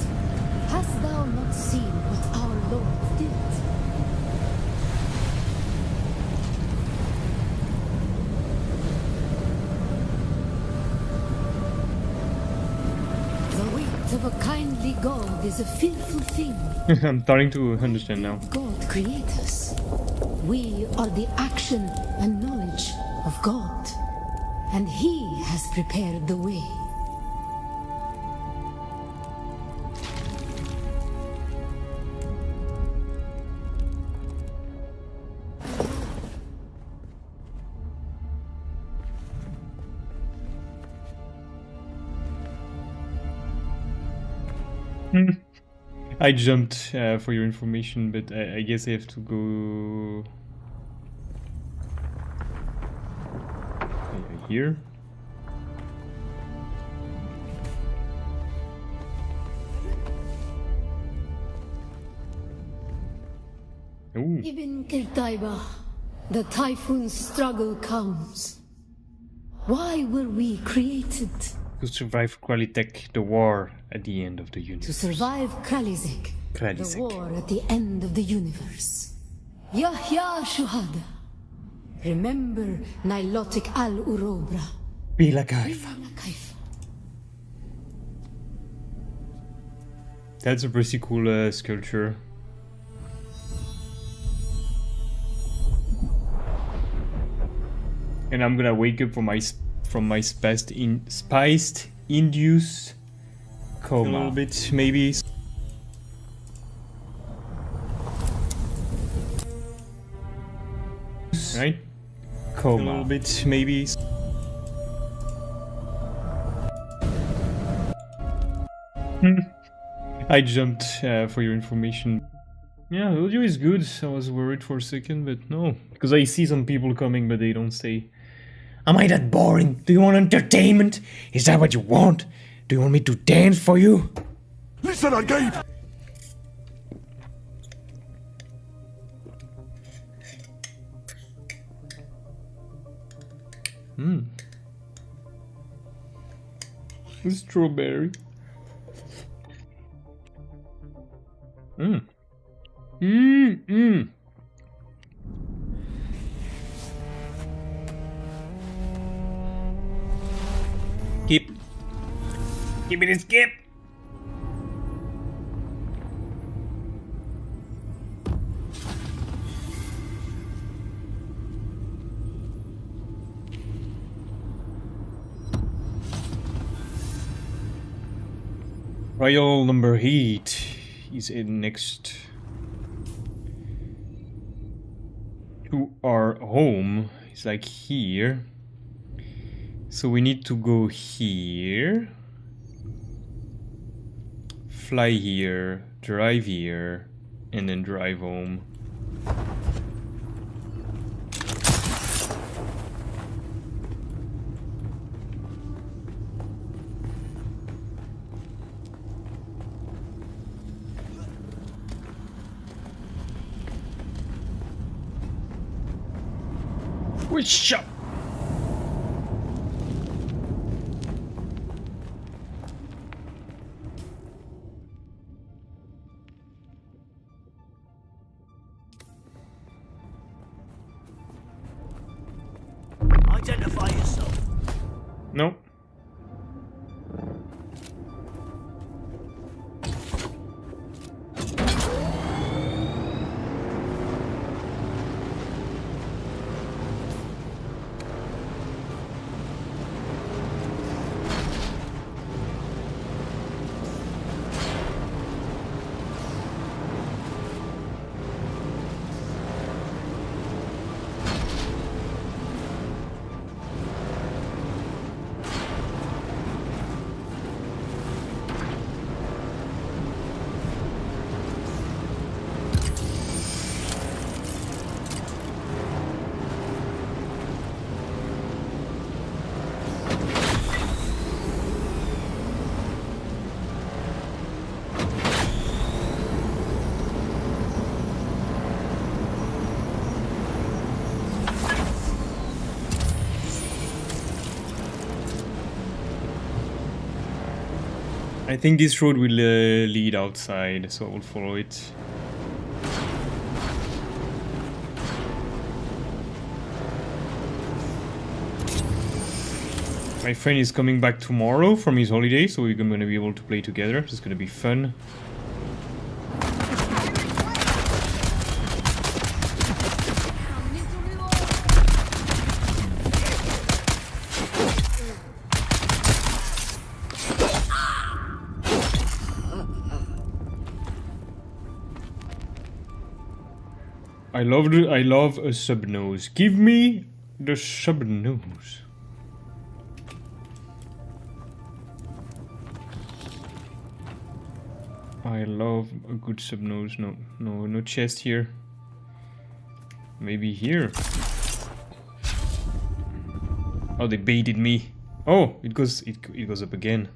Hast thou not seen what our Lord did? The weight of a kindly God is a fearful thing. I'm starting to understand now. God create us. We are the action and knowledge of God, and He has prepared the way. I jumped for your information, but I guess I have to go here. Ooh. Ibn Kirtaiba, the typhoon's struggle comes. Why were we created? To survive Kralitek, the war at the end of the universe. To survive Kralizek, the war at the end of the universe. Yahya Shuhada. Remember Nilotic al-Urobra. Bila Kaifa. That's a pretty cool sculpture. And I'm gonna wake up from my spiced induced coma. A little bit, maybe. Right? Coma. A little bit, maybe. I jumped for your information. Yeah, audio is good. I was worried for a second, but no. Because I see some people coming, but they don't say. Am I that boring? Do you want entertainment? Is that what you want? Do you want me to dance for you? Listen, Gabe! Strawberry. Give me the skip. Royal number 8 is in next. to our home. It's like here. So we need to go here. Fly here, drive here, and then drive home. Which shot? Identify yourself. No. I think this road will lead outside, so I will follow it. My friend is coming back tomorrow from his holiday, so we're gonna be able to play together. It's gonna be fun. I love a sub nose. Give me the sub nose. I love a good sub nose. No chest here. Maybe here. Oh, they baited me. Oh, it goes up again.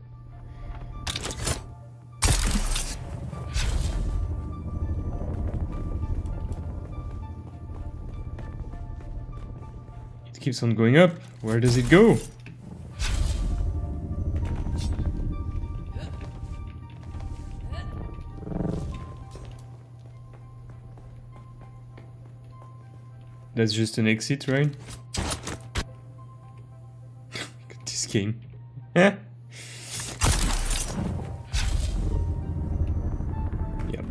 Keeps on going up. Where does it go? That's just an exit, right? This game. Yeah,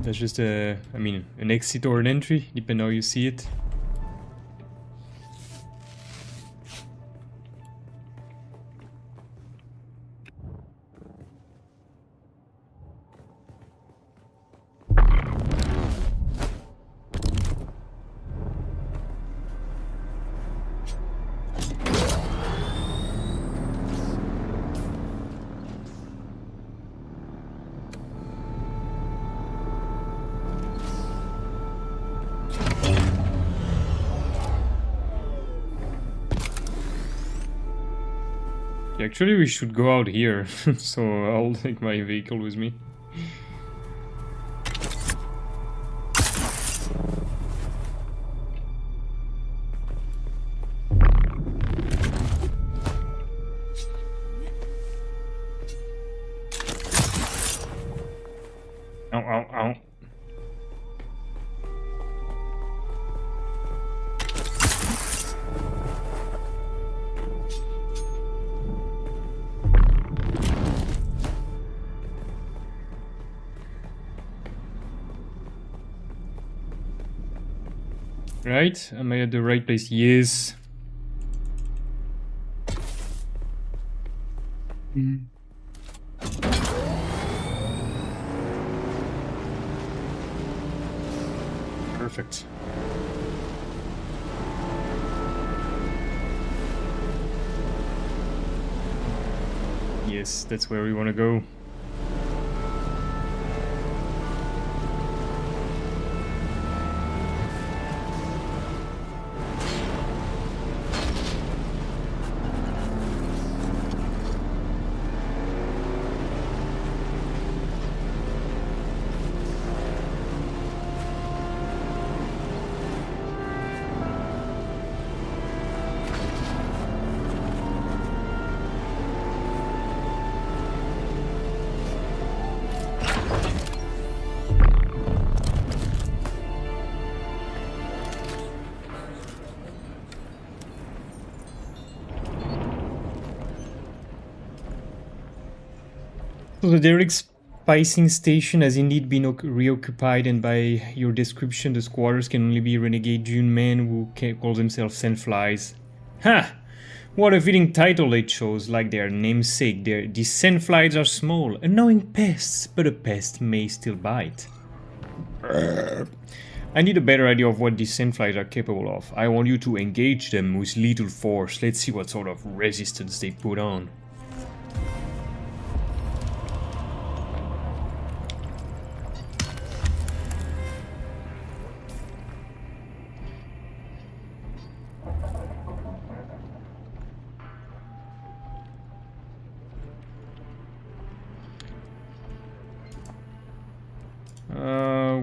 that's just an exit or an entry, depending on how you see it. Actually, we should go out here, so I'll take my vehicle with me. Ow, ow, ow. Right? Am I at the right place? Yes. Perfect. guess that's where we want to go. So the Derrick spicing station has indeed been reoccupied, and by your description, the squatters can only be renegade Dune men who call themselves sandflies. Ha! What a fitting title they chose, like their namesake. These sandflies are small, annoying pests, but a pest may still bite. I need a better idea of what these sandflies are capable of. I want you to engage them with lethal force. Let's see what sort of resistance they put on.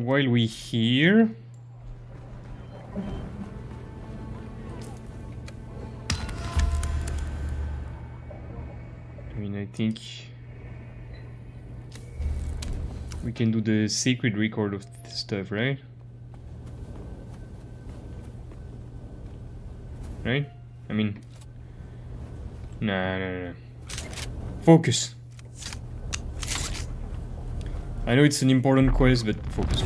While we here, I mean, I think we can do the sacred record of stuff, right? Right? I mean, nah. Focus. I know it's an important quest, but focus.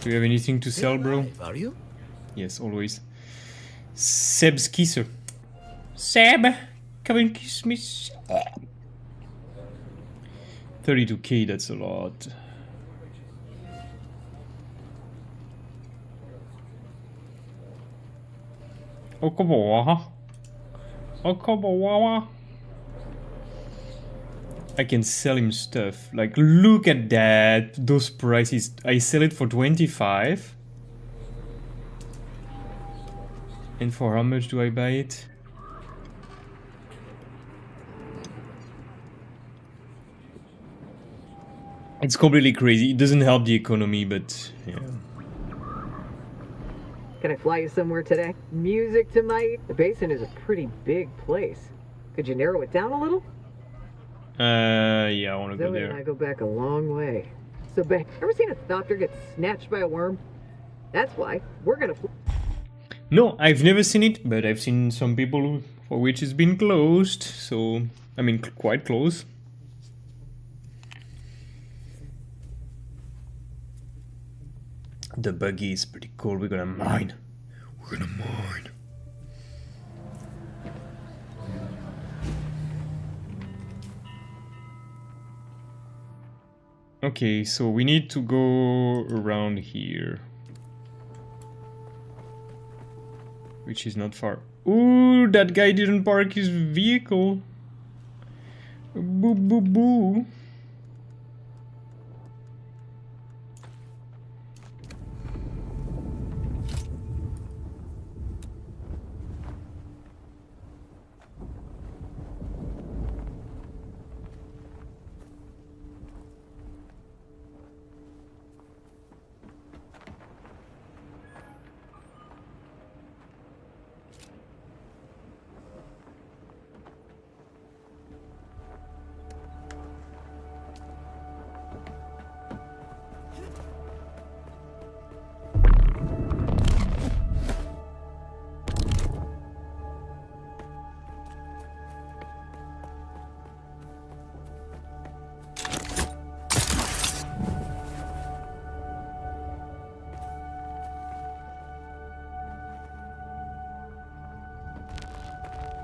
Do you have anything to sell, bro? Are you? Yes, always. Seb's kisser. Seb, come and kiss me. 32k, that's a lot. Oh, come on. Oh, come on. I can sell him stuff. Like, look at that. Those prices. I sell it for 25. And for how much do I buy it? It's completely crazy. It doesn't help the economy, but yeah. Can I fly you somewhere today? Music to my... The basin is a pretty big place. Could you narrow it down a little? Yeah, I want to go Zoe there. and I go back a long way. So, babe, ever seen a thopter get snatched by a worm? That's why we're gonna... No, I've never seen it, but I've seen some people for which it's been closed. So, I mean, quite close. The buggy is pretty cool. We're gonna mine. Okay, so we need to go around here. Which is not far. Ooh, that guy didn't park his vehicle. Boo, boo, boo.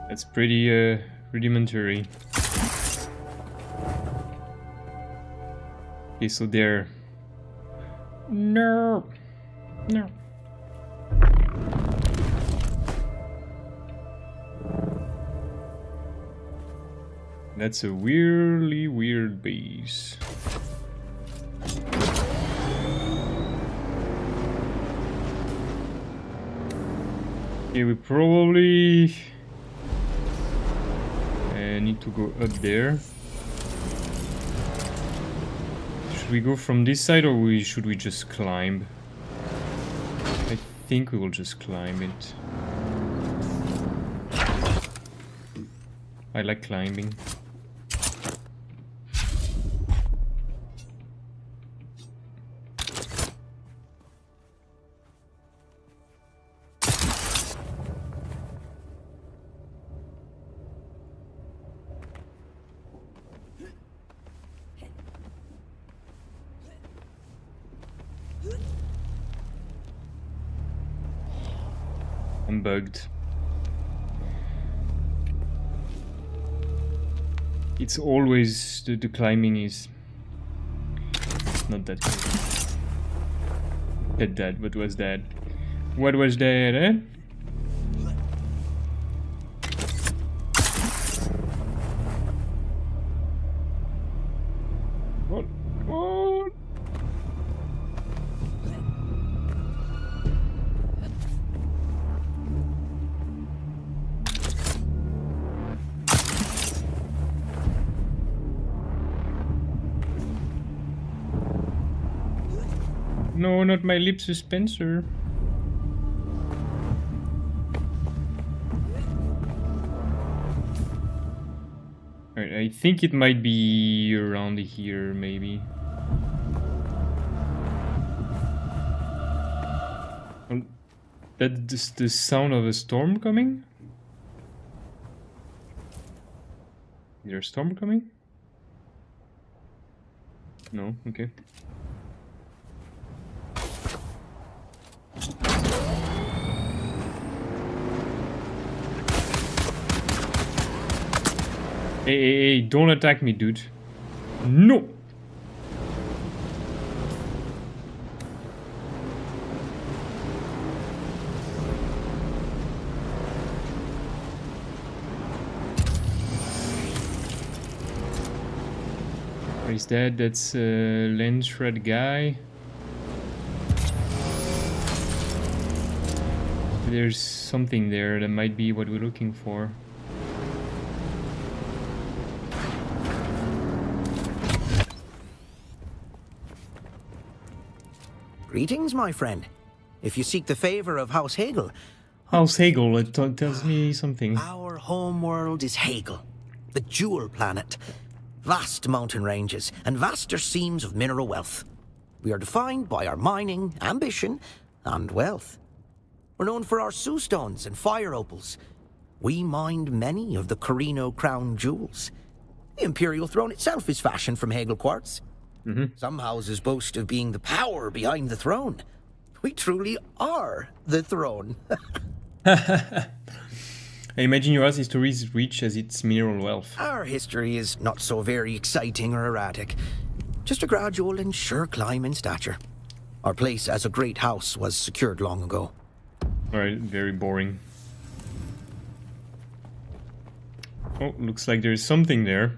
That's pretty rudimentary. Okay, so there. No. That's a weirdly weird base. Okay, we probably need to go up there. Should we go from this side or should we just climb? I think we will just climb it. I like climbing. I'm bugged. It's always the climbing is not that good. Said that, what was that? What was that, eh? What? What? No, not my lip suspensor. Alright, I think it might be around here, maybe. Well, that's the sound of a storm coming? Is there a storm coming? No, okay. Hey, don't attack me, dude. No! What is that? That's a lens shred guy. There's something there that might be what we're looking for. Greetings, my friend. If you seek the favor of House Hegel... House Hegel, it tells me something. Our home world is Hegel, the jewel planet. Vast mountain ranges and vaster seams of mineral wealth. We are defined by our mining, ambition, and wealth. We're known for our stones and fire opals. We mined many of the Carino crown jewels. The Imperial throne itself is fashioned from Hegel quartz. Some houses boast of being the power behind the throne. We truly are the throne. I imagine your history is rich as its mineral wealth. Our history is not so very exciting or erratic. Just a gradual and sure climb in stature. Our place as a great house was secured long ago. Alright, very boring. Oh, looks like there's something there.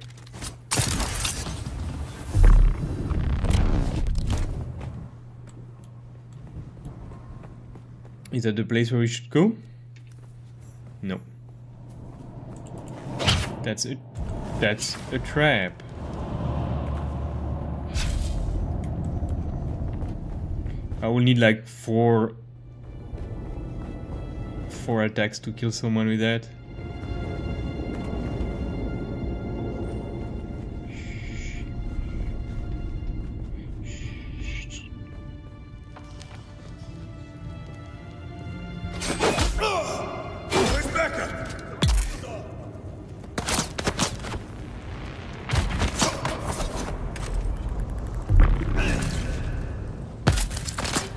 Is that the place where we should go? No. That's a trap. I will need like four attacks to kill someone with that.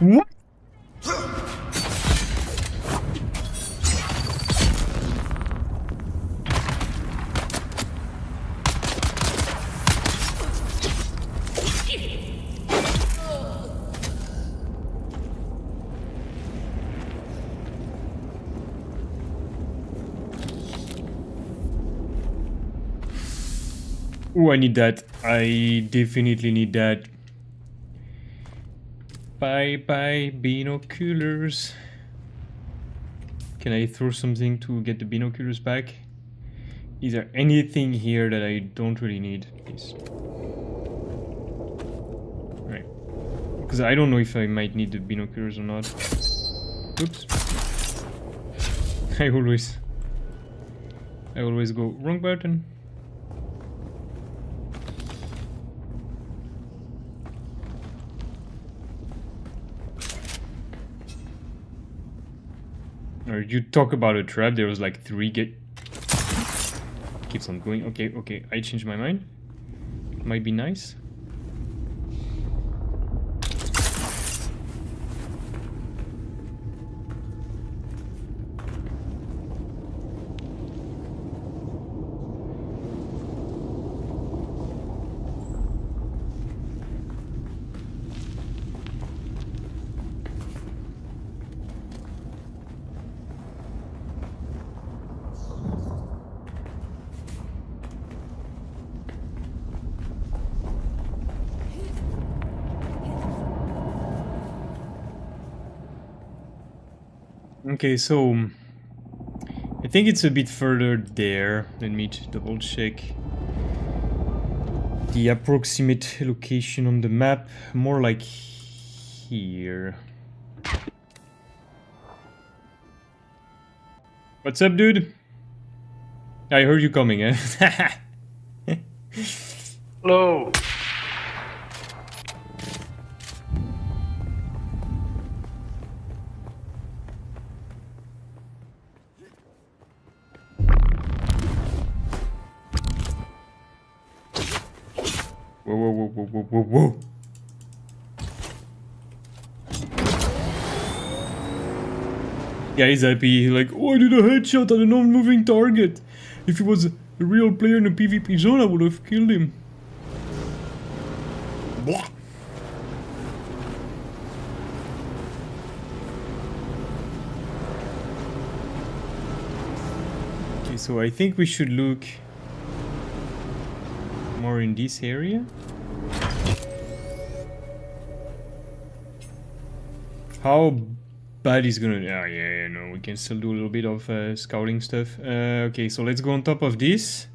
What? Oh, I need that. I definitely need that. Bye bye binoculars. Can I throw something to get the binoculars back? Is there anything here that I don't really need? Please. Right. Because I don't know if I might need the binoculars or not. Oops. I always go wrong button. Or you talk about a trap, there was like 3 keeps on going. Okay, I changed my mind. Might be nice. Okay, so I think it's a bit further there. Let me double check the approximate location on the map. More like here. What's up, dude? I heard you coming, eh? Hello. Whoa. Yeah, he's happy. Like, oh, I did a headshot at a non-moving target. If he was a real player in a PvP zone, I would have killed him. Blah. Okay, so I think we should look more in this area. How bad is gonna... Oh, yeah, no, we can still do a little bit of scouting stuff. Okay, so let's go on top of this.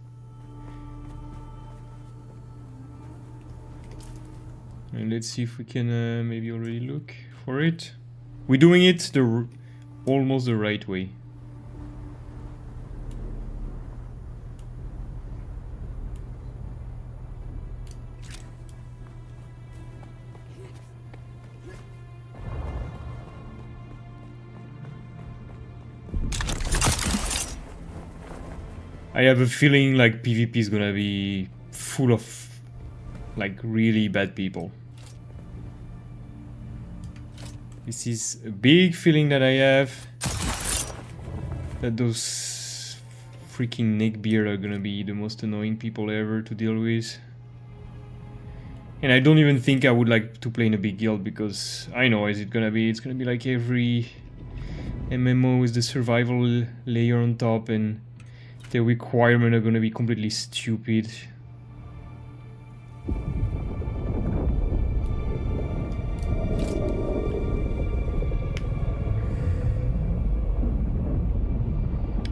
And let's see if we can maybe already look for it. We're doing it almost the right way. I have a feeling like PvP is gonna be full of like really bad people. This is a big feeling that I have, that those freaking neckbeard are gonna be the most annoying people ever to deal with. And I don't even think I would like to play in a big guild, because I know it's gonna be like every MMO with the survival layer on top, and the requirements are gonna be completely stupid.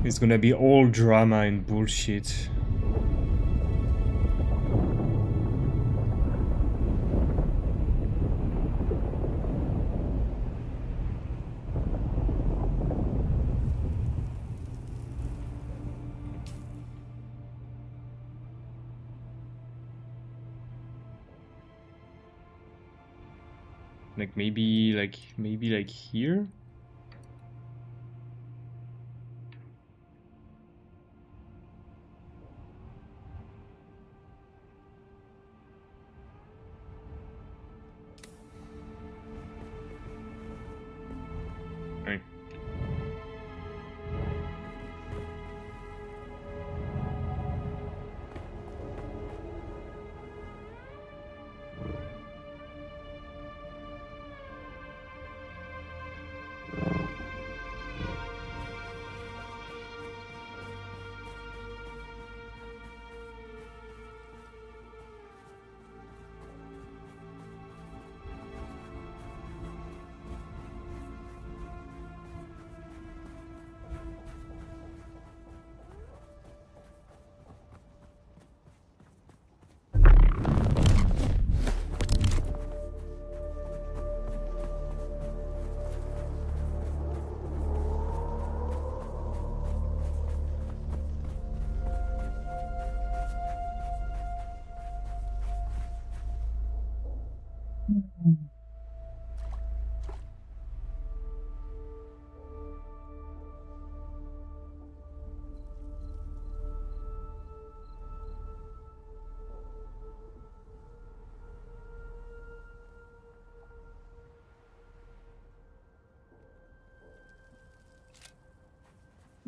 It's gonna be all drama and bullshit. Like maybe like here? Right.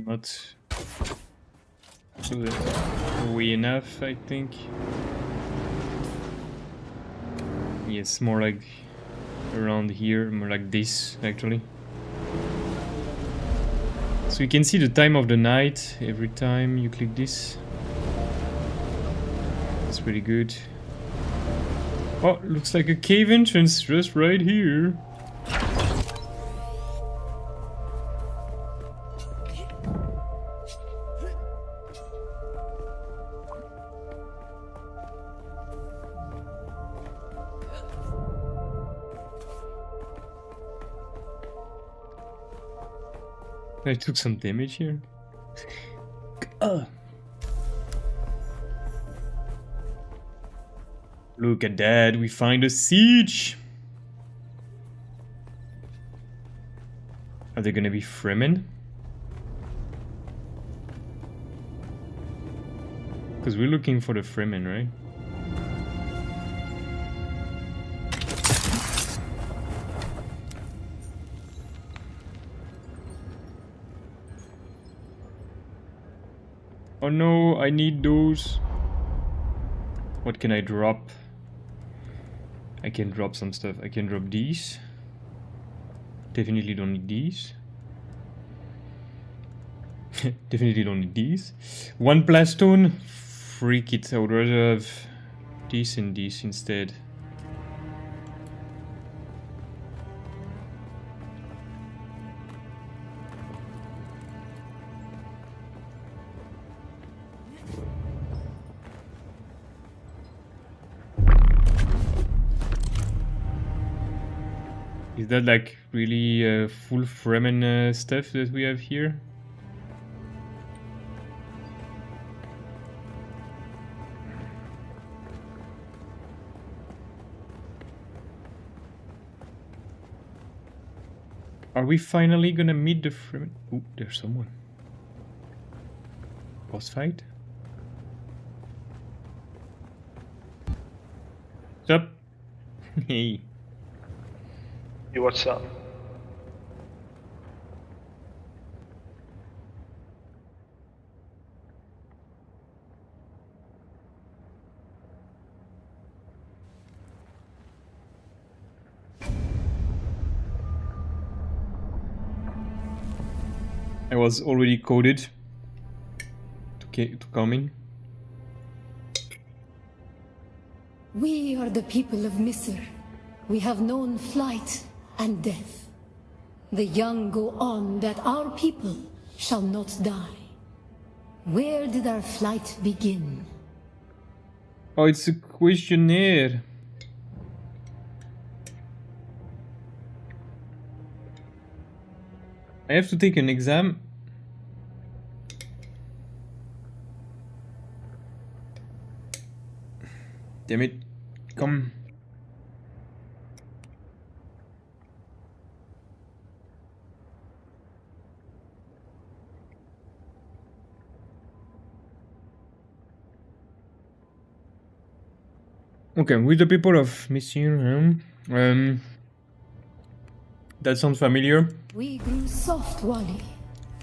Not way enough, I think. Yes, more like around here, more like this, actually. So you can see the time of the night every time you click this. That's pretty good. Oh, looks like a cave entrance just right here. I took some damage here. Look at that, we find a siege! Are they gonna be Fremen? Because we're looking for the Fremen, right? Oh no, I need those. What can I drop? I can drop some stuff. I can drop these. Definitely don't need these. Definitely don't need these. One plastone? Freak it. I would rather have this and this instead. Is that like really full Fremen stuff that we have here? Are we finally gonna meet the Fremen? Ooh, there's someone. Boss fight? What's up? Hey. Hey, what's up? I was already coded to come in. We are the people of Misr. We have known flight and death. The young go on that our people shall not die. Where did our flight begin? Oh, it's a questionnaire. I have to take an exam. Damn it. Come. Okay, with the people of Misr, that sounds familiar. We grew soft, Wali.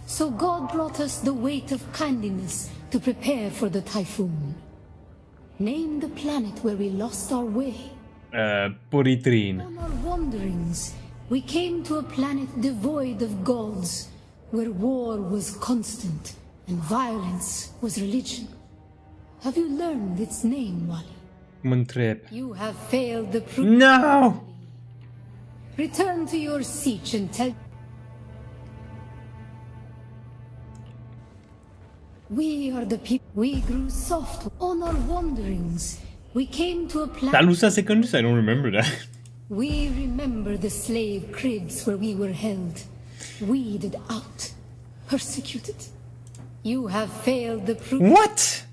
So God brought us the weight of kindness to prepare for the typhoon. Name the planet where we lost our way. Poritrin. On our wanderings, we came to a planet devoid of gods, where war was constant and violence was religion. Have you learned its name, Wali? Montrep. You have failed the proof. No! Return to your siege and tell... We are the people. We grew soft on our wanderings. We came to a planet. Talusa seconds? I don't remember that. We remember the slave cribs where we were held, weeded out, persecuted. You have failed the proof. What?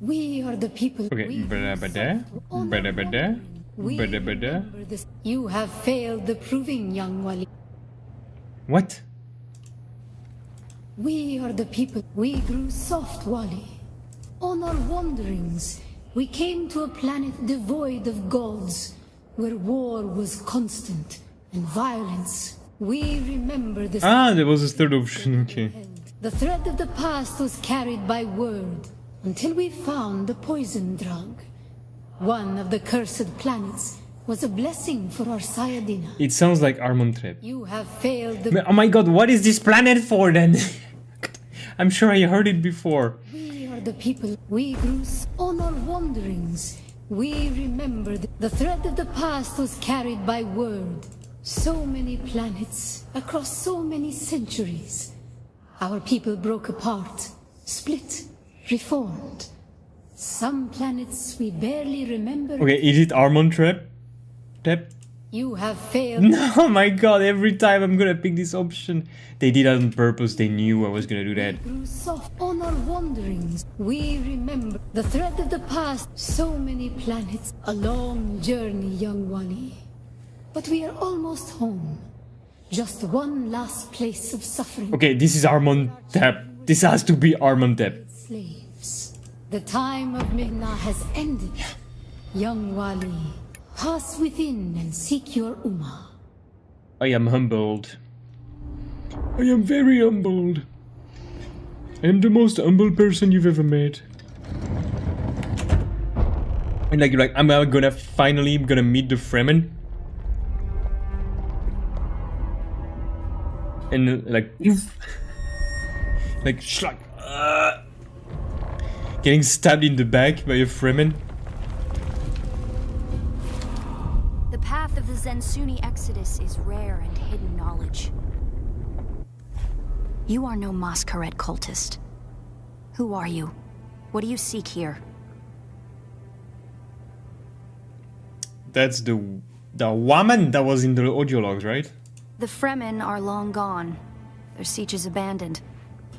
We are the people. Okay, We bada bada, honor bada bada, wandering. We bada bada. remember this. You have failed the proving, young Wali. What? We are the people. We grew soft, Wali. On our wanderings, we came to a planet devoid of gods, where war was constant and violence. We remember this. Ah, there was a third option. Okay. The thread of the past was carried by word until we found the poison drug. One of the cursed planets was a blessing for our Sayadina. It sounds like Armontrep. You have failed the... Oh my god, what is this planet for then? I'm sure I heard it before. We are the people. We grew on our wanderings. We remember the thread of the past was carried by word. So many planets across so many centuries. Our people broke apart, split, reformed. Some planets we barely remember. Okay, is it Armontrep? Tep? You have failed. No, my god, every time I'm gonna pick this option. They did it on purpose, they knew I was gonna do that. We grew soft on our wanderings. We remember the thread of the past. So many planets. A long journey, young Wali. But we are almost home. Just one last place of suffering. Okay, this is Armontep. This has to be Armontep. Slaves. The time of Mihna has ended. Young Wali, pass within and seek your Ummah. I am humbled. I am very humbled. I am the most humble person you've ever met. And like I'm gonna finally meet the Fremen. And like schlag. Getting stabbed in the back by a Fremen. The path of the Zensuni Exodus is rare and hidden knowledge. You are no Masquerade cultist. Who are you? What do you seek here? That's the woman that was in the audio logs, right? The Fremen are long gone. Their siege is abandoned.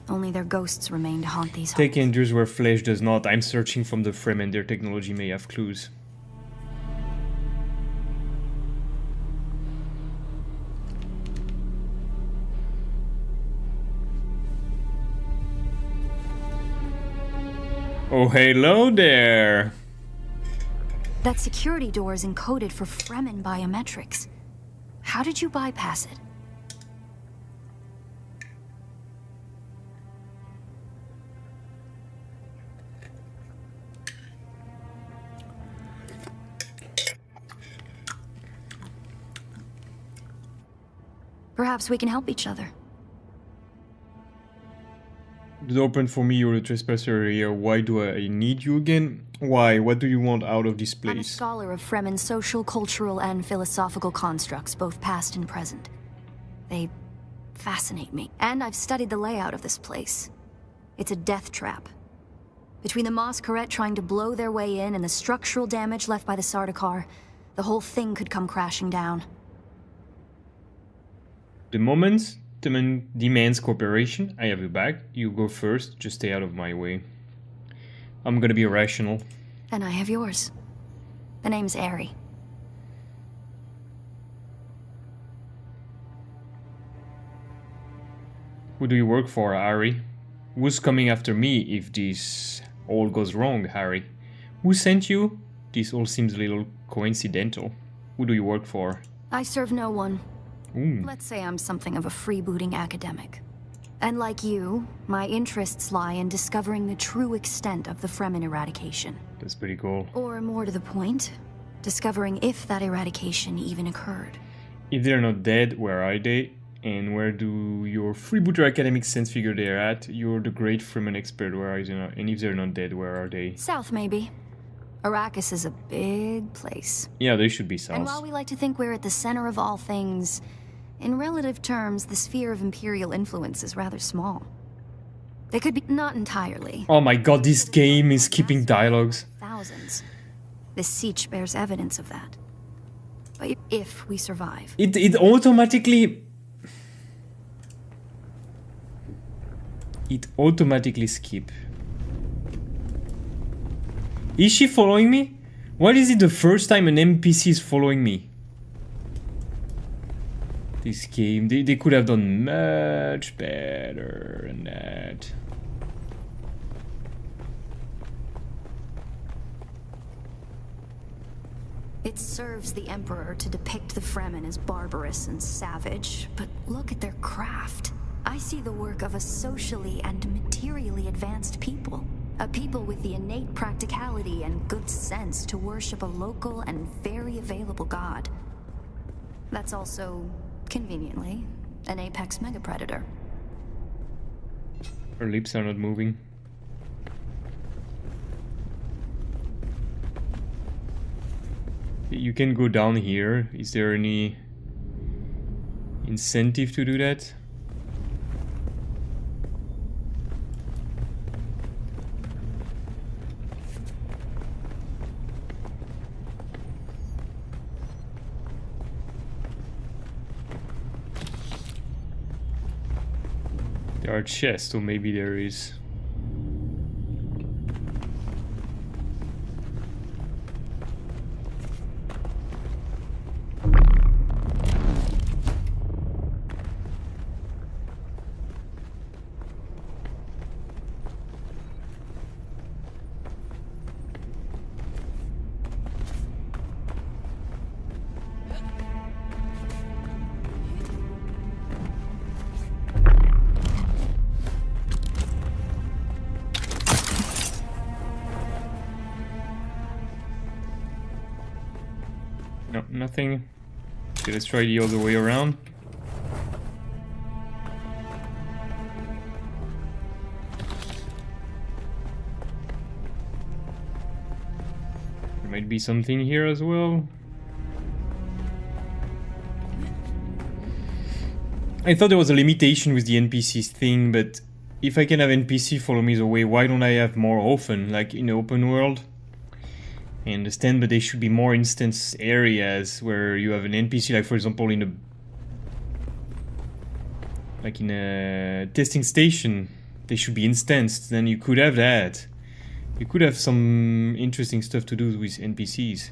Only their ghosts remain to haunt these Take halls. endures where flesh does not. I'm searching from the Fremen. Their technology may have clues. Oh, hello there. That security door is encoded for Fremen biometrics. How did you bypass it? Perhaps we can help each other. It's open for me, you're a trespasser here. Why do I need you again? Why? What do you want out of this I'm a place? scholar of Fremen's social, cultural, and philosophical constructs, both past and present. They fascinate me. And I've studied the layout of this place. It's a death trap. Between the Masquerade trying to blow their way in and the structural damage left by the Sardaukar, the whole thing could come crashing down. The moment demands cooperation. I have your back. You go first. Just stay out of my way. I'm gonna be rational. And I have yours. The name's Ari. Who do you work for, Harry? Who's coming after me if this all goes wrong, Harry? Who sent you? This all seems a little coincidental. Who do you work for? I serve no one. Ooh. Let's say I'm something of a freebooting academic. And like you, my interests lie in discovering the true extent of the Fremen eradication. That's pretty cool. Or more to the point, discovering if that eradication even occurred. If they're not dead, where are they? And where do your freebooter academic sense figure they're at? You're the great Fremen expert, where are they not? And if they're not dead, where are they? South, maybe. Arrakis is a big place. Yeah, they should be south. And while we like to think we're at the center of all things, in relative terms, the sphere of Imperial influence is rather small. They could be not entirely. Oh my god, this game is skipping dialogues. Thousands. This siege bears evidence of that. But if we survive. It automatically... It automatically skip. Is she following me? Why is it the first time an NPC is following me? This game, they could have done much better than that. It serves the Emperor to depict the Fremen as barbarous and savage, but look at their craft. I see the work of a socially and materially advanced people. A people with the innate practicality and good sense to worship a local and very available god. That's also, conveniently, an apex megapredator. Her lips are not moving. You can go down here. Is there any incentive to do that? There are chests, or maybe there is. No, nothing. Okay, let's try the other way around. There might be something here as well. I thought there was a limitation with the NPCs thing, but if I can have NPC follow me the way, why don't I have more often, like in the open world? I understand, but they should be more instance areas where you have an NPC, like for example in a testing station, they should be instanced. Then you could have that. You could have some interesting stuff to do with NPCs.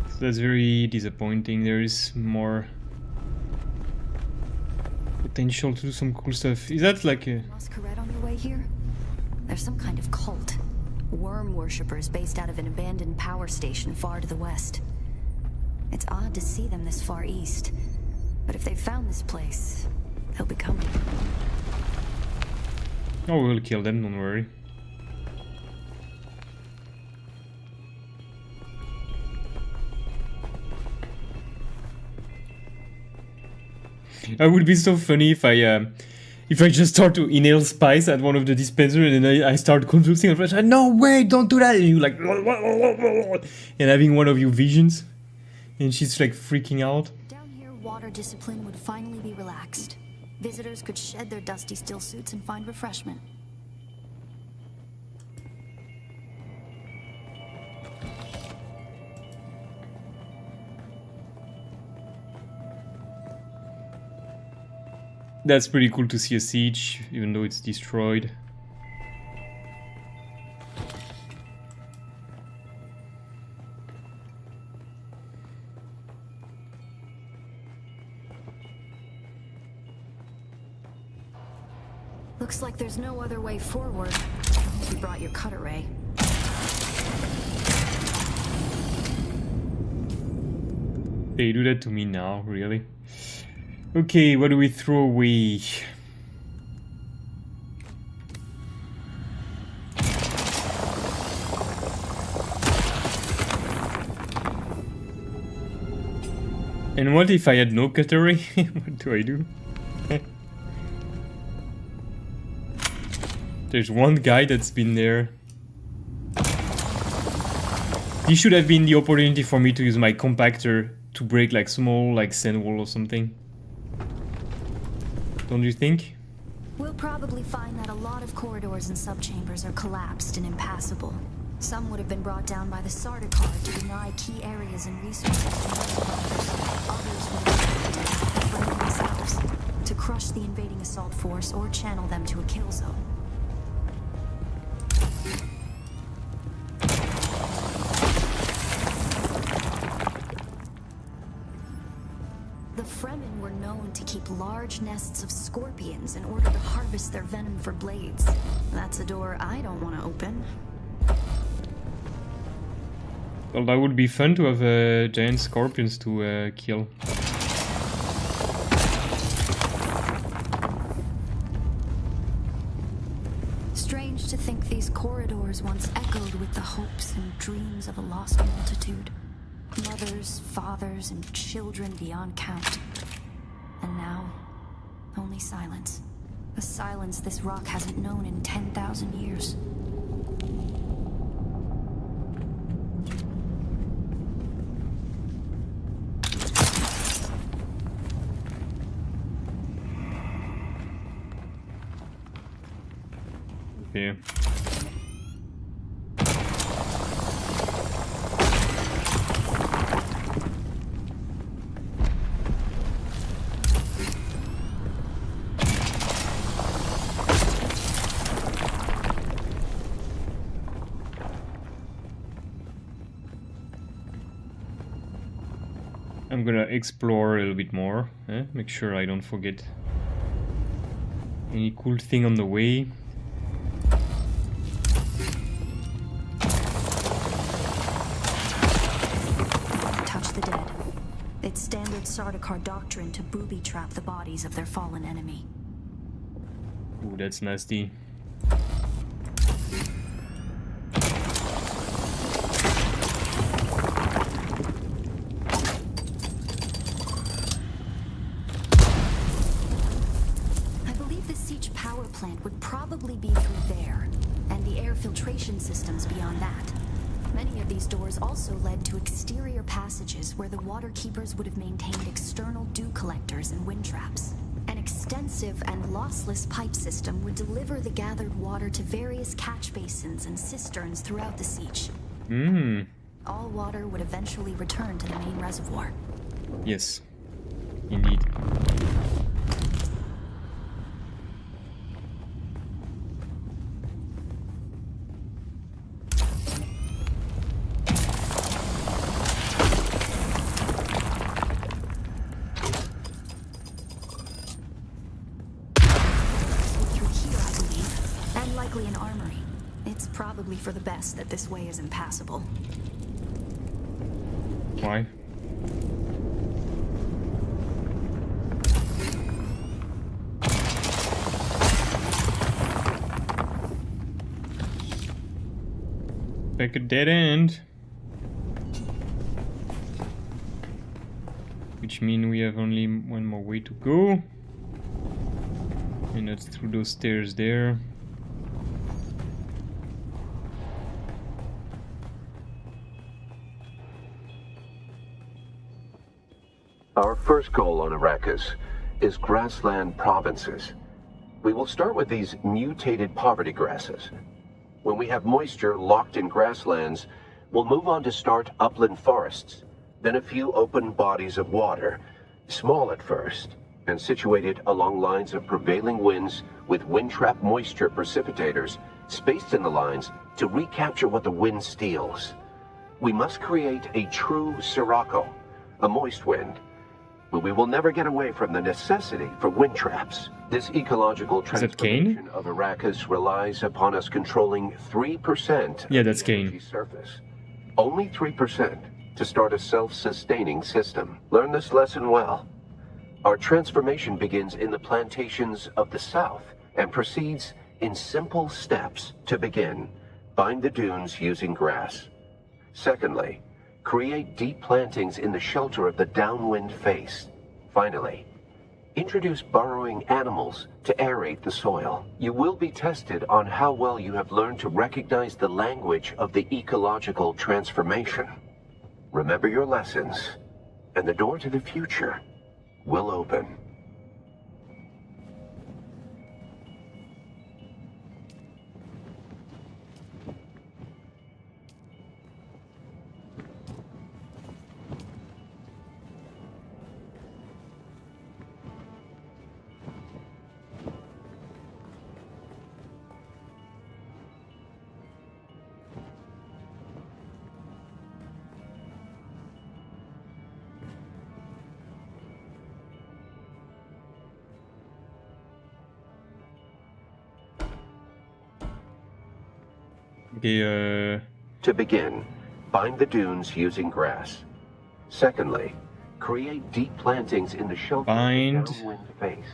So that's very disappointing. There is more potential to do some cool stuff. Is that like a... Masquerade on your way here? There's some kind of cult. Worm worshippers based out of an abandoned power station far to the west. It's odd to see them this far east. But if they've found this place, they'll be coming. Oh, we'll kill them, don't worry. It would be so funny if I just start to inhale spice at one of the dispensers and then I start convulsing and I'm like, no way, don't do that, and you like and having one of your visions and she's like freaking out. Down here, water discipline would finally be relaxed. Visitors could shed their dusty still suits and find refreshment. That's pretty cool to see a siege, even though it's destroyed. Looks like there's no other way forward. You brought your cutter ray. They do that to me now, really? Okay, what do we throw away? And what if I had no cutlery? What do I do? There's one guy that's been there. This should have been the opportunity for me to use my compactor to break like small like sand wall or something. Don't you think? We'll probably find that a lot of corridors and subchambers are collapsed and impassable. Some would have been brought down by the Sardaukar to deny key areas and resources to others. Others would have been fighting themselves to crush the invading assault force or channel them to a kill zone. The Fremen were known to keep large nests of scorpions in order to harvest their venom for blades. That's a door I don't want to open. Well, that would be fun to have giant scorpions to kill. Strange to think these corridors once echoed with the hopes and dreams of a lost multitude. Mothers, fathers, and children beyond count. And now, only silence. A silence this rock hasn't known in 10,000 years. Okay. I'm gonna explore a little bit more, make sure I don't forget any cool thing on the way. Touch the dead. It's standard Sardaukar doctrine to booby-trap the bodies of their fallen enemy. Ooh, that's nasty. Plant would probably be through there, and the air filtration systems beyond that. Many of these doors also led to exterior passages where the water keepers would have maintained external dew collectors and wind traps. An extensive and lossless pipe system would deliver the gathered water to various catch basins and cisterns throughout the siege. All water would eventually return to the main reservoir. Yes, indeed. An armory. It's probably for the best that this way is impassable. Why? Like a dead end. Which means we have only one more way to go. And that's through those stairs there. Our first goal on Arrakis is grassland provinces. We will start with these mutated poverty grasses. When we have moisture locked in grasslands, we'll move on to start upland forests, then a few open bodies of water, small at first, and situated along lines of prevailing winds with wind-trap moisture precipitators spaced in the lines to recapture what the wind steals. We must create a true sirocco, a moist wind, but we will never get away from the necessity for wind traps. This ecological transformation of Arrakis relies upon us controlling 3% of the energy surface. Only 3% to start a self-sustaining system. Learn this lesson well. Our transformation begins in the plantations of the south and proceeds in simple steps to begin. Bind the dunes using grass. Secondly, create deep plantings in the shelter of the downwind face. Finally, introduce burrowing animals to aerate the soil. You will be tested on how well you have learned to recognize the language of the ecological transformation. Remember your lessons, and the door to the future will open. Okay, To begin, bind the dunes using grass. Secondly, create deep plantings in the shelter Bind. of the downwind face.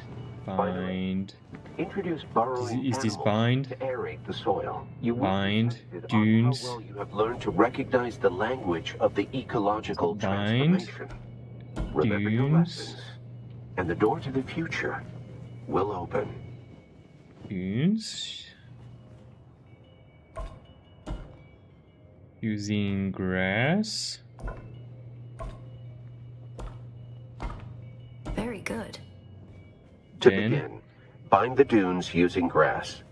Finally, bind, introduce burrowing is this animals bind? to aerate the soil. You will Bind, be tested dunes. on how well you have learned to recognize the language of the ecological Bind, transformation. Remember your dunes. lessons, and the door to the future will open. Dunes. Using grass. Very good. To Then- begin, bind the dunes using grass.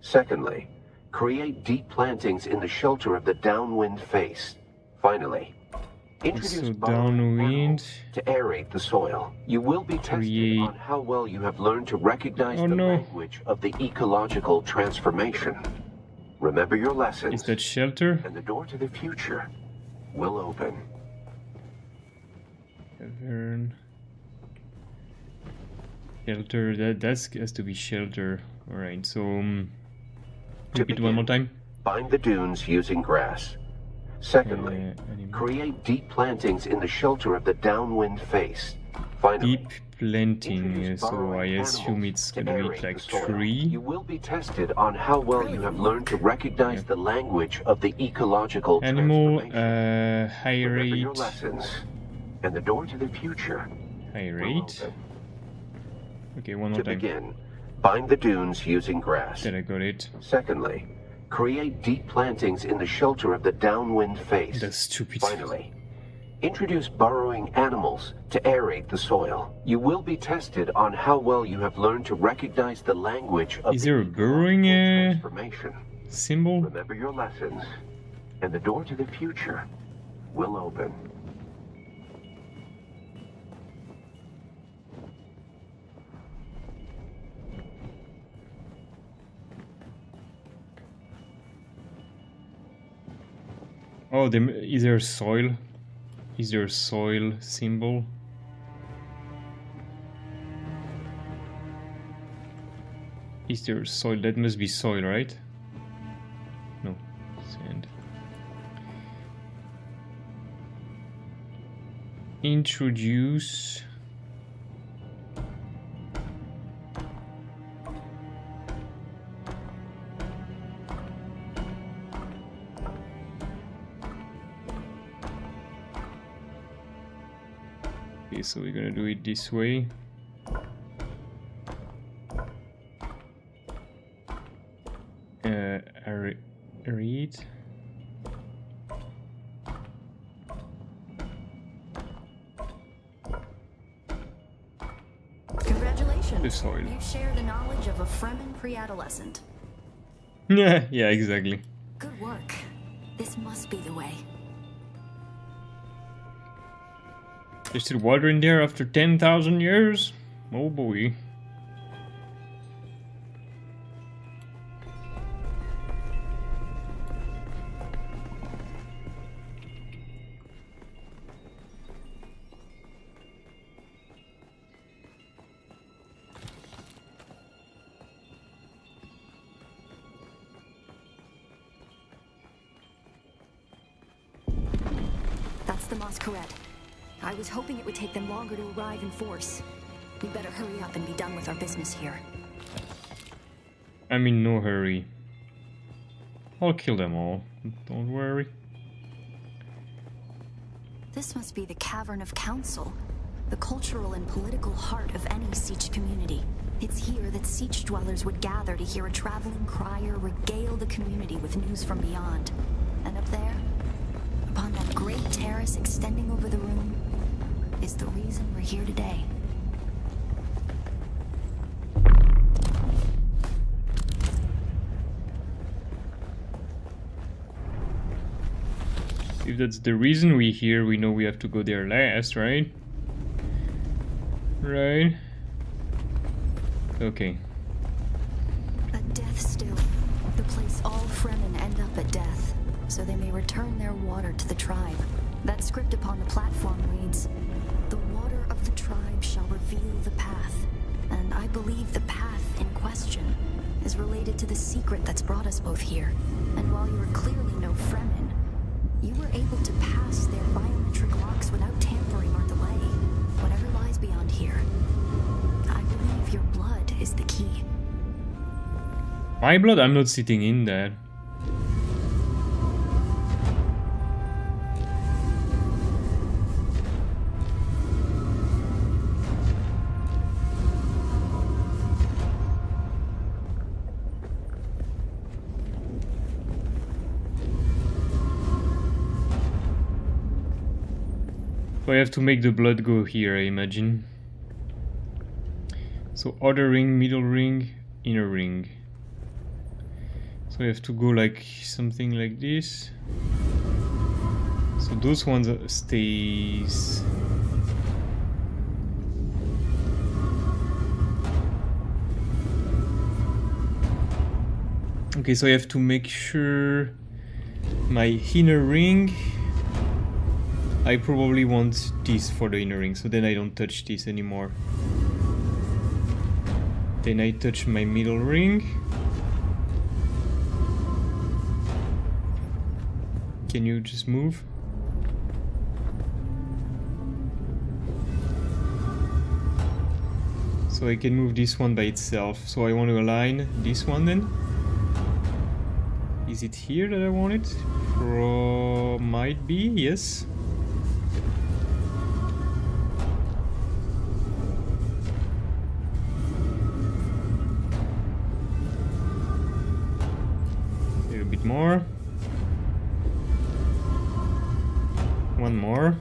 Secondly, create deep plantings in the shelter of the downwind face. Finally, introduce So burrowing downwind. animals to aerate the soil. You will be tested Create- on how well you have learned to recognize Oh, the no. language of the ecological transformation. Remember your lessons, Is that shelter? and the door to the future will open. Cavern. Shelter. That has to be shelter. All right. So To repeat one more time. Bind the dunes using grass. Secondly, Animal. create deep plantings in the shelter of the downwind face. Finally, Deep planting. introduce So I burrowing assume animals it's to gonna be aerate like the soil. tree. You will be tested on how well you have learned to recognize the language of the ecological Animal. transformation. High Remember your rate. lessons, and the door to the future High will rate. open. Okay, one more To time. begin, bind the dunes using grass. Then I got it. Secondly, create deep plantings in the shelter of the downwind face. That's stupid. Finally, introduce burrowing animals to aerate the soil. You will be tested on how well you have learned to recognize the language of Is the there a burrowing ecological transformation. symbol? Remember your lessons, and the door to the future will open. Oh, is there soil? Is there a soil symbol? Is there soil? That must be soil, right? No, sand. Introduce. Okay, so we're gonna do it this way. Read. Congratulations. The soil. You share the knowledge of a Fremen pre-adolescent. Yeah, yeah, exactly. Good work. This must be the way. There's still water in there after 10,000 years? Oh boy. That's the Masquerade. I was hoping it would take them longer to arrive in force. We better hurry up and be done with our business here. I'm in no hurry. I'll kill them all. Don't worry. This must be the Cavern of Council, the cultural and political heart of any Siege community. It's here that Siege dwellers would gather to hear a traveling crier regale the community with news from beyond. And up there, upon that great terrace extending over the room, is the reason we're here today. If that's the reason we're here, we know we have to go there last, right? Right? Okay. A death still. The place all Fremen end up at death, so they may return their water to the tribe. That script upon the platform reads, "The water of the tribe shall reveal the path." And I believe the path in question is related to the secret that's brought us both here. And while you were clearly no Fremen, you were able to pass their biometric locks without tampering or delay. Whatever lies beyond here, I believe your blood is the key. My blood? I'm not sitting in there. So I have to make the blood go here, I imagine. So outer ring, middle ring, inner ring. So I have to go like something like this. So those ones stays. Okay, so I have to make sure my inner ring. I probably want this for the inner ring, so then I don't touch this anymore. Then I touch my middle ring. Can you just move? So I can move this one by itself. So I want to align this one then. Is it here that I want it? Might be, yes. A little bit more. One more.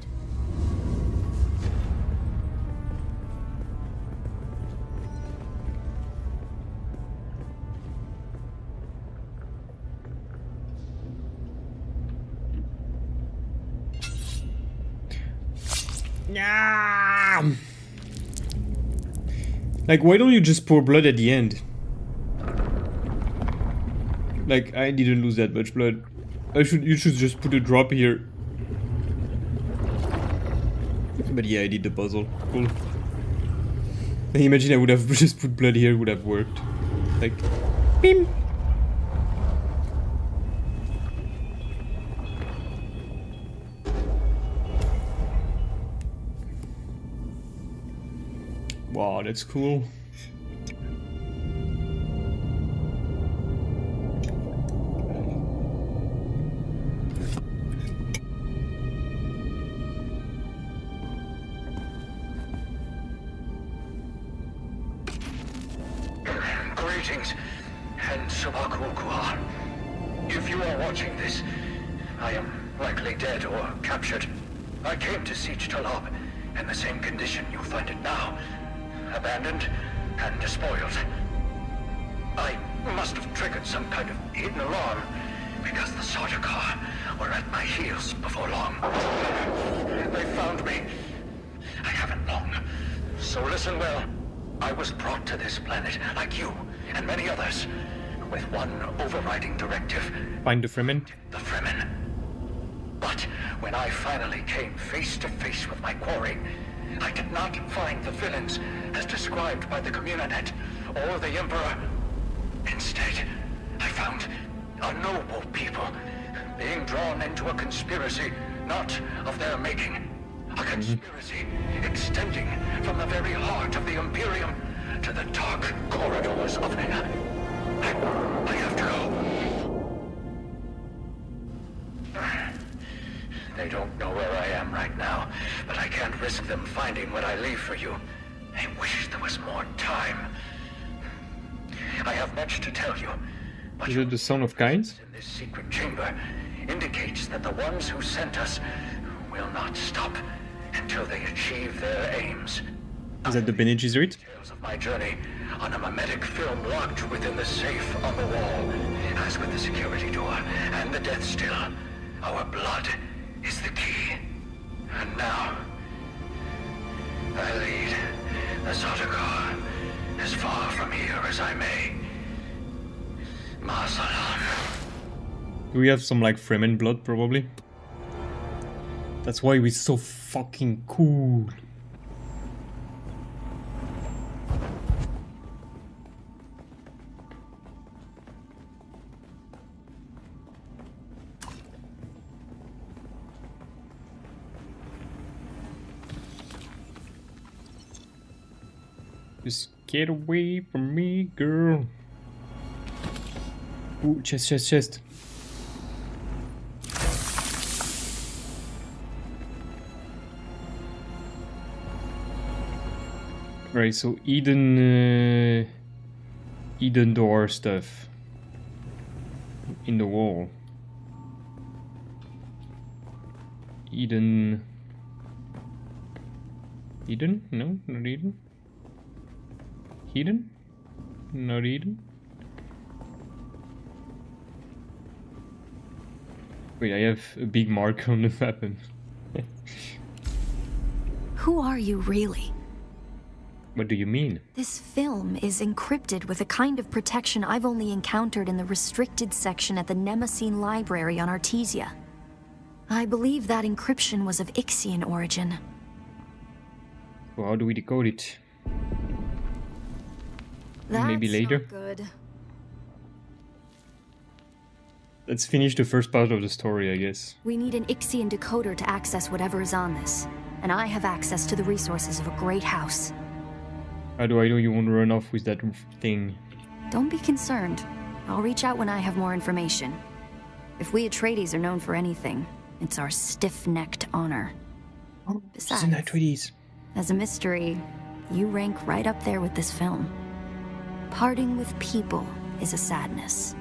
Yeah. Like, why don't you just pour blood at the end? Like, I didn't lose that much blood. You should just put a drop here. But yeah, I did the puzzle. Cool. I imagine I would have just put blood here, would have worked. Like, beam. Wow, that's cool. Greetings, and Sabakul. If you are watching this, I am likely dead or captured. I came to Siege Talab in the same condition you'll find it now. Abandoned and despoiled. I must have triggered some kind of hidden alarm, because the Sardaukar were at my heels before long. They found me. I haven't long. So listen well. I was brought to this planet, like you and many others, with one overriding directive. Find the Fremen. The Fremen. But when I finally came face to face with my quarry, I did not find the villains as described by the Communinet or the Emperor. Instead, I found a noble people being drawn into a conspiracy not of their making. A conspiracy extending from the very heart of the Imperium to the dark corridors of Hell. I have to go. They don't know where I am right now, but I can't risk them finding what I leave for you. I wish there was more time. I have much to tell you. But is it the Son of Kinds? In this secret chamber indicates that the ones who sent us will not stop until they achieve their aims. Is that the Bene Gesserit? Tales of my journey on a mimetic film locked within the safe on the wall. As with the security door and the death still, our blood is the key. And now, I lead the Sardaukar as far from here as I may. Ma salam. Do we have some like Fremen blood probably? That's why we're so fucking cool. Just get away from me, girl. Ooh, chest. Right, so Eden door stuff in the wall. Eden? No, not Eden. Eden? Not Eden. Wait, I have a big mark on the weapon. Who are you really? What do you mean? This film is encrypted with a kind of protection I've only encountered in the restricted section at the Nemesine Library on Artesia. I believe that encryption was of Ixian origin. Well, how do we decode it? That's maybe later? not good. Let's finish the first part of the story, I guess. We need an Ixian decoder to access whatever is on this. And I have access to the resources of a great house. How do I know you won't run off with that thing? Don't be concerned. I'll reach out when I have more information. If we Atreides are known for anything, it's our stiff-necked honor. Besides, Isn't that Atreides? As a mystery, you rank right up there with this film. Parting with people is a sadness.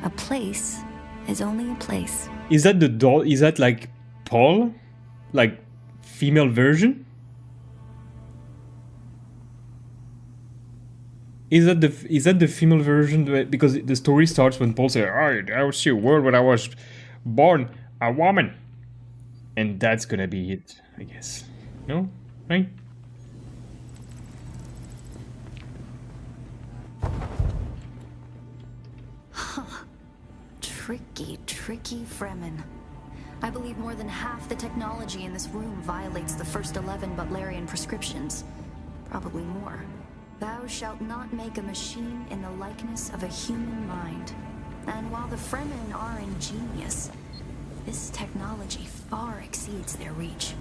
A place is only a place. Is that the doll? Is that like Paul? Like female version? Is that the female version? Because the story starts when Paul says, I will see a world when I was born a woman. And that's gonna be it, I guess. No? Right? Tricky Fremen. I believe more than half the technology in this room violates the first 11 Butlerian prescriptions. Probably more. Thou shalt not make a machine in the likeness of a human mind. And while the Fremen are ingenious, this technology far exceeds their reach.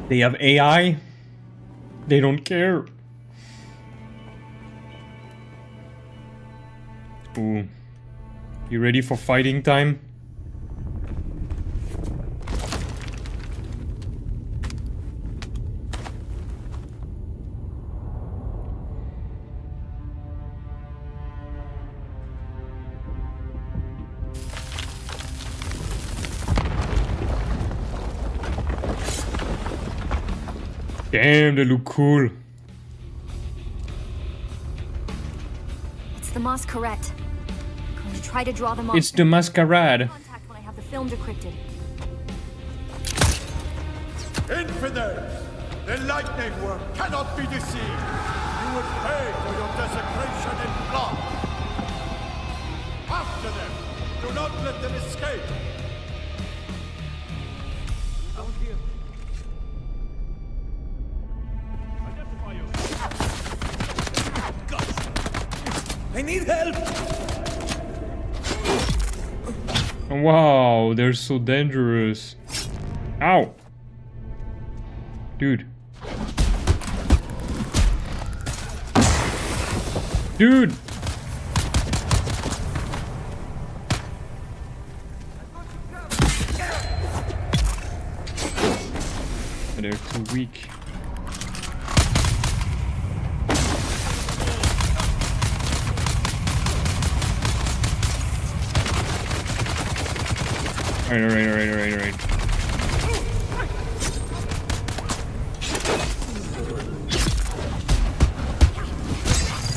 They have AI. They don't care. Ooh. You ready for fighting time? Damn, they look cool. It's the Masquerade. I'm going to try to draw them off. It's the masquerade. Contact when I have the film decrypted. Infidels! The lightning worm cannot be deceived! You will pay for your desecration in blood! After them! Do not let them escape! I need help! Wow, they're so dangerous. Ow! Dude. Dude! They're too weak. Alright.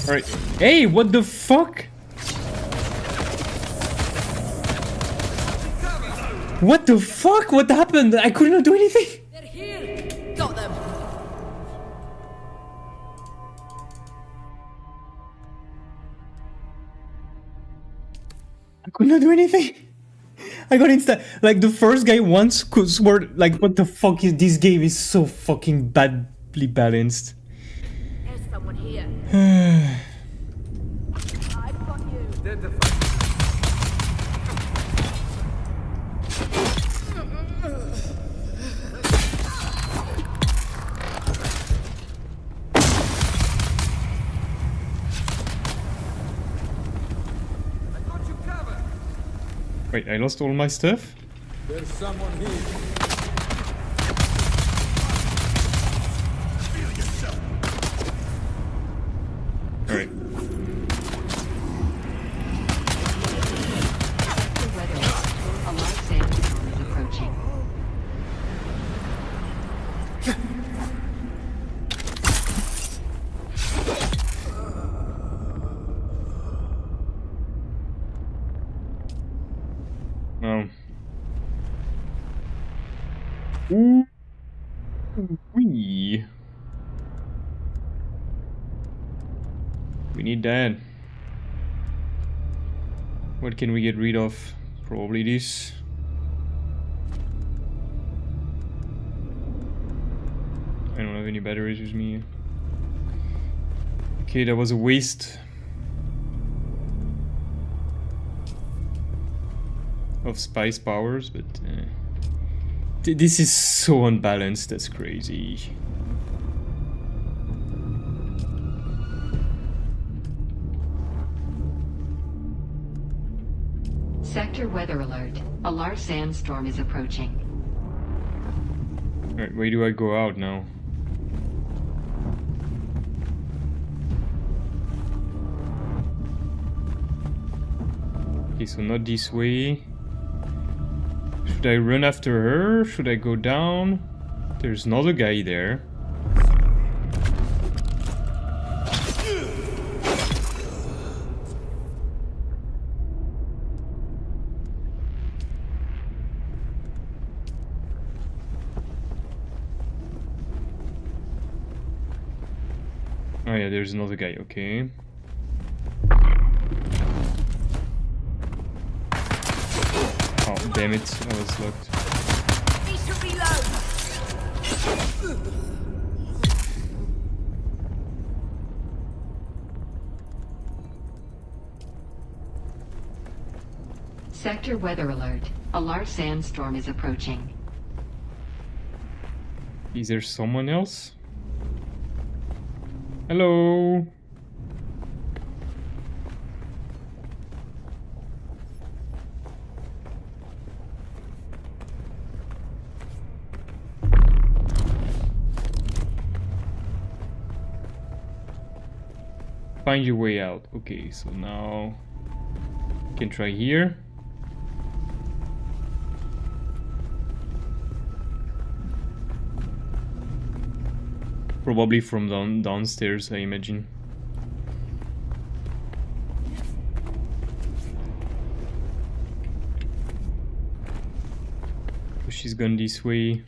Alright. Hey, what the fuck? What the fuck? What happened? I could not do anything. They're here! Got them! I could not do anything. I got insta like the first guy once could swear like what the fuck is this game is so fucking badly balanced. There's someone here. I've got you. Wait, I lost all my stuff? There's someone here. Alright. A large sandstorm is approaching. Oh. Ooh. Wee. We need that. What can we get rid of? Probably this. I don't have any batteries with me. Okay, that was a waste of spice powers, but this is so unbalanced, that's crazy. Sector weather alert. A large sandstorm is approaching. Alright, where do I go out now? Okay, so not this way. Should I run after her? Should I go down? There's another guy there. Oh yeah, there's another guy, okay. Oh, damn it, I was locked. Need to reload. Sector weather alert. A large sandstorm is approaching. Is there someone else? Hello? Find your way out. Okay, so now you can try here. Probably from downstairs, I imagine. So she's gone this way.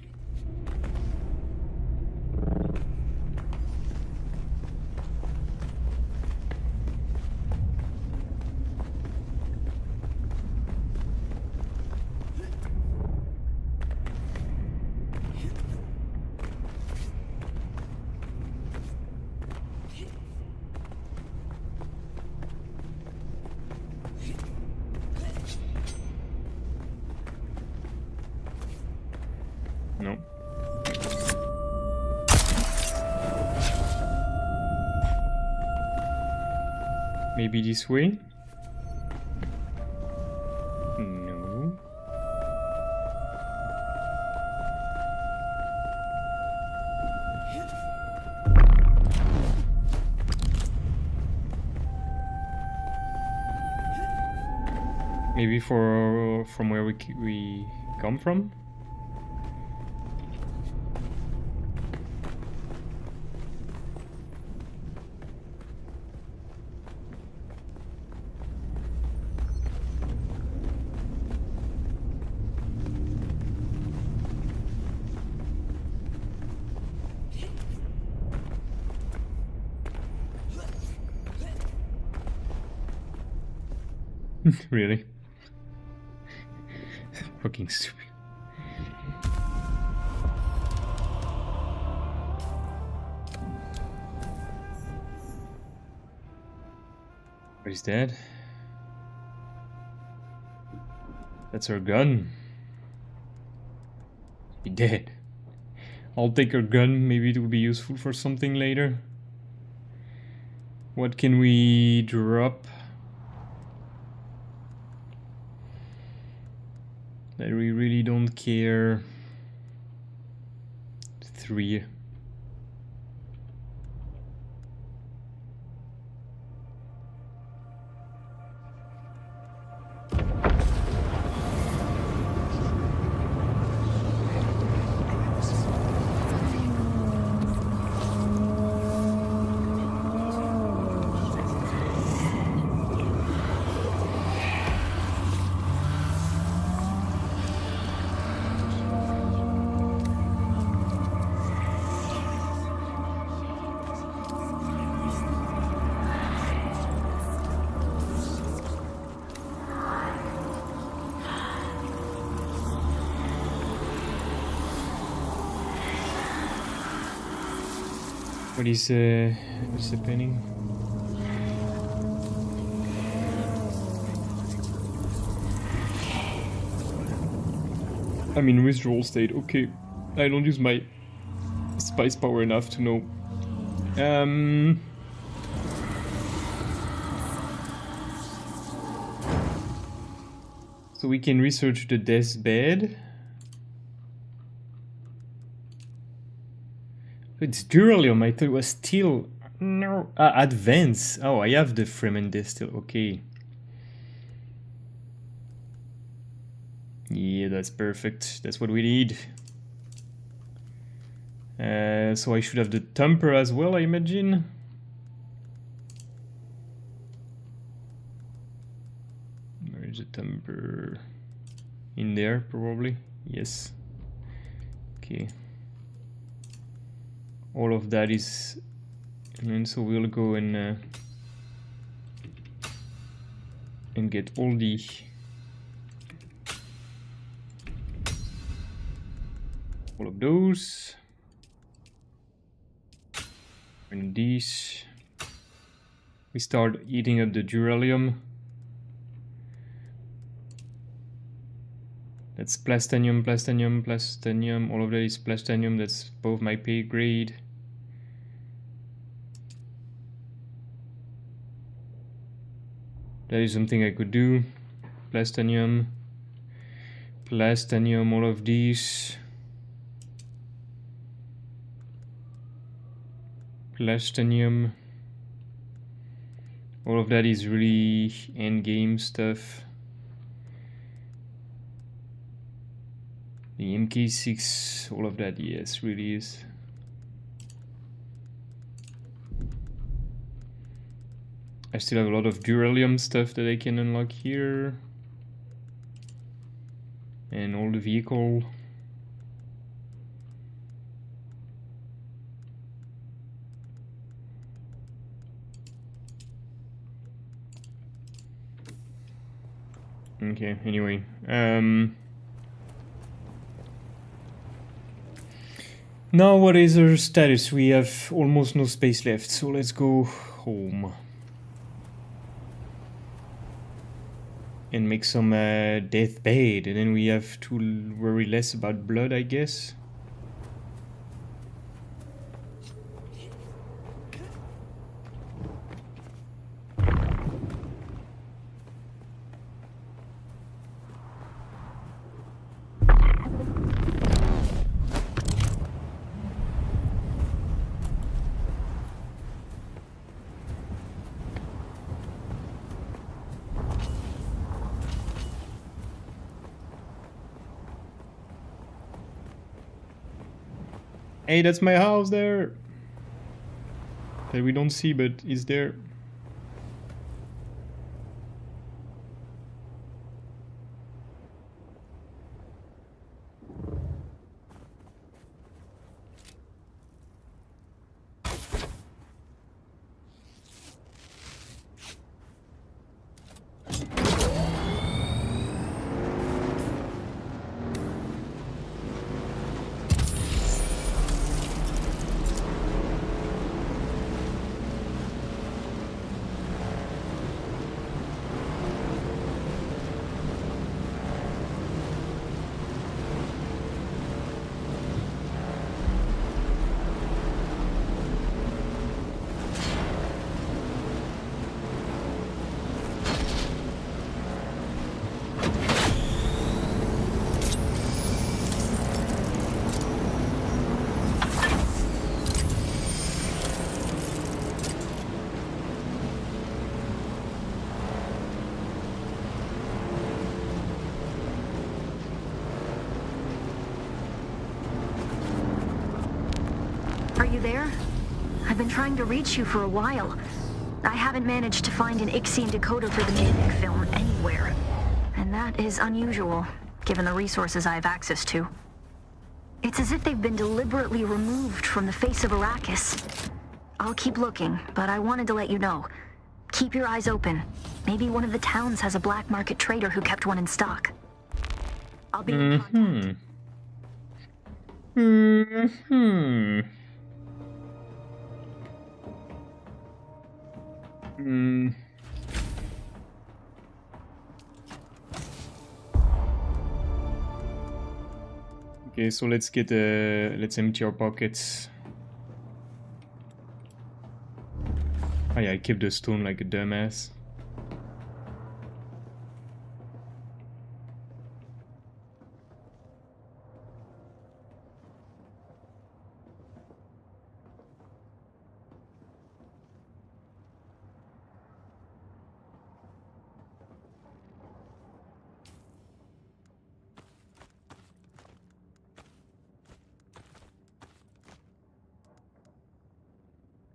No. Maybe this way? No. Maybe from where we come from? Really? Fucking stupid. What is that? That's her gun. Be dead. I'll take her gun, maybe it will be useful for something later. What can we drop? that we really don't care. 3. What's happening? I'm in withdrawal state. Okay, I don't use my spice power enough to know. So we can research the deathbed. It's duralium. I thought it was steel. No. Advance. Oh, I have the Fremen distill. Okay. Yeah, that's perfect. That's what we need. So I should have the Thumper as well, I imagine. Where is the Thumper? In there, probably. Yes. Okay. All of that is, and so we'll go and get all the all of those and these. We start eating up the duralium. That's plastanium, plastanium, plastanium. All of that is plastanium. That's both my pay grade. That is something I could do. Plastanium, plastanium, all of these. Plastanium. All of that is really end game stuff. The MK6, all of that, yes, really is. I still have a lot of duralium stuff that I can unlock here. And all the vehicle. Okay, anyway. Now what is our status? We have almost no space left, so let's go home. And make some deathbed, and then we have to worry less about blood, I guess. Hey, that's my house there! That we don't see, but it's there. you there? I've been trying to reach you for a while. I haven't managed to find an Ixian decoder for the Mimic film anywhere. And that is unusual, given the resources I have access to. It's as if they've been deliberately removed from the face of Arrakis. I'll keep looking, but I wanted to let you know. Keep your eyes open. Maybe one of the towns has a black market trader who kept one in stock. I'll be in contact. Okay, so let's empty our pockets. Oh yeah, I kept the stone like a dumbass.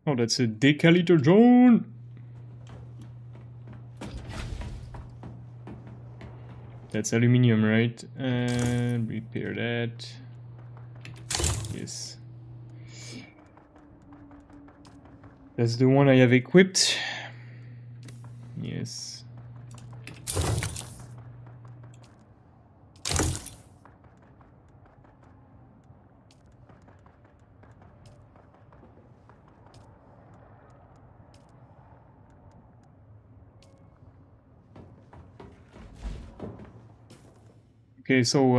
Oh, that's a decaliter drone! That's aluminium, right? Repair that. Yes. That's the one I have equipped. Yes. Okay, so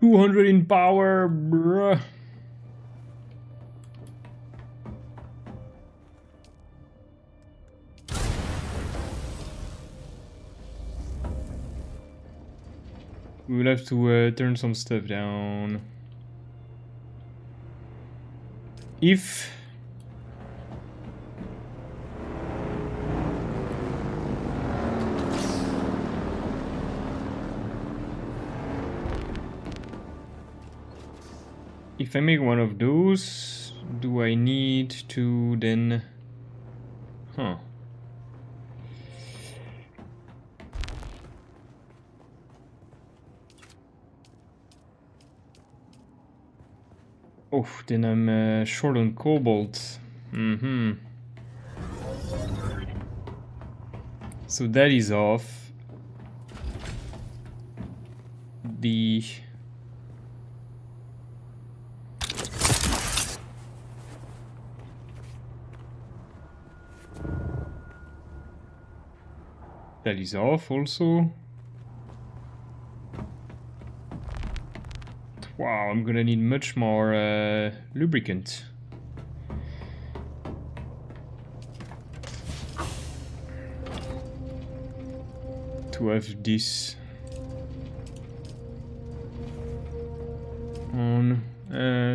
$200 in power, bruh. We will have to turn some stuff down. If I make one of those, do I need to then... Huh. Oh, then I'm short on cobalt. So that is off. The... That is off also. Wow, I'm gonna need much more lubricant. To have this on.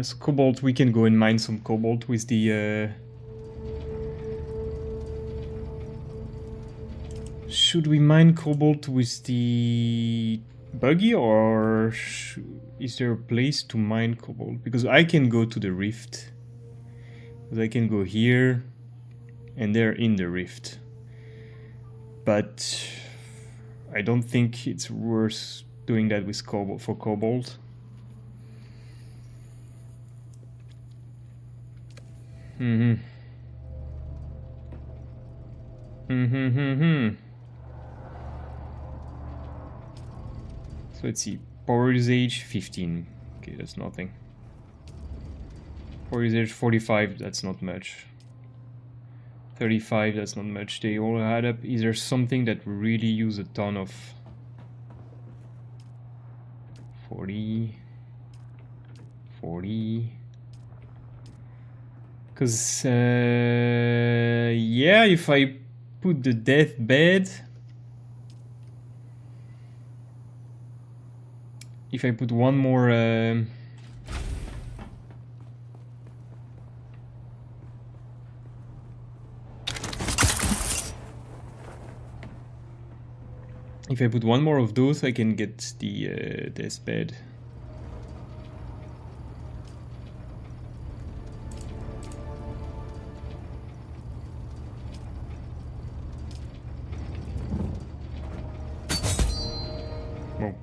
So cobalt, we can go and mine some cobalt with the... Should we mine cobalt with the buggy, or is there a place to mine cobalt? Because I can go to the rift. Because I can go here, and they're in the rift. But I don't think it's worth doing that with cobalt for cobalt. So let's see, power usage 15. Okay, that's nothing. Power usage 45, that's not much. 35, that's not much. They all add up. Is there something that really use a ton of? 40. 40. Because, yeah, if I put the deathbed, if I put one more, if I put one more of those, I can get the deathbed. Whoa.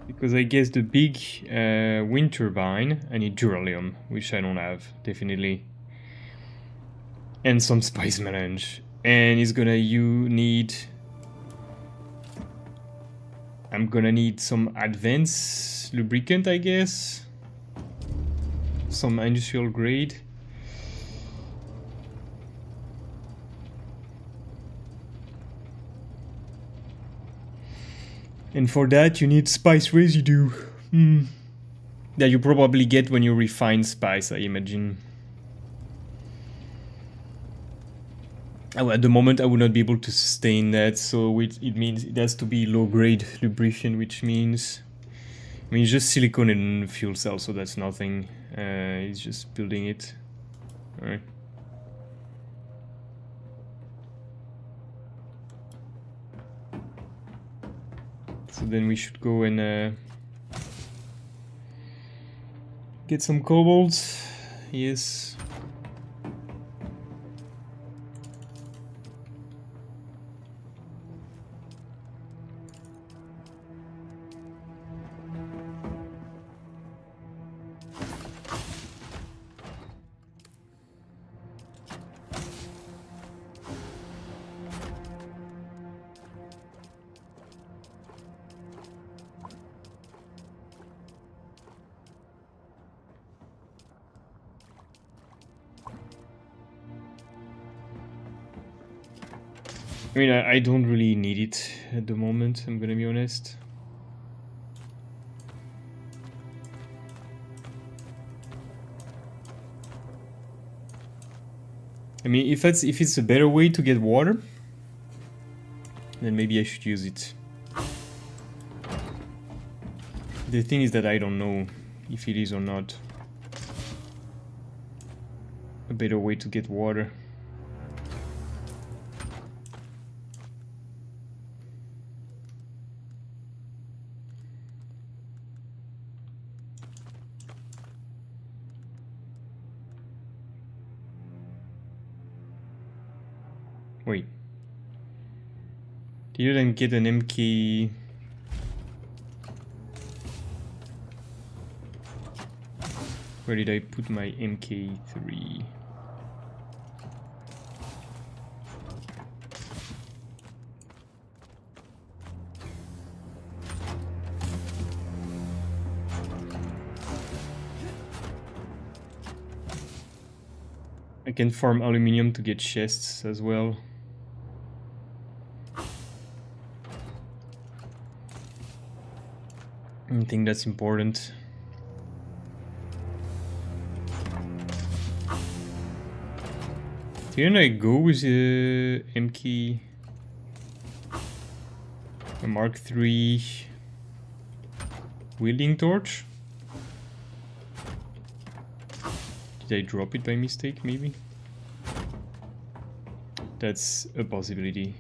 Because I guess the big wind turbine, I need duralium, which I don't have, definitely. And some spice melange. And it's gonna need... I'm gonna need some advanced lubricant, I guess. Some industrial grade. And for that you need spice residue. That you probably get when you refine spice, I imagine. At the moment I would not be able to sustain that, so it means it has to be low grade lubrication, which means... I mean, it's just silicone and fuel cell, so that's nothing. It's just building it. Alright. So then we should go and get some cobalt. Yes. I mean, I don't really need it at the moment, I'm gonna be honest. I mean, if it's a better way to get water, then maybe I should use it. The thing is that I don't know if it is or not a better way to get water. Wait. Didn't get an MK... Where did I put my MK3? I can farm aluminium to get chests as well. I think that's important. Didn't I go with the MK, a Mark III wielding torch? Did I drop it by mistake, maybe? That's a possibility.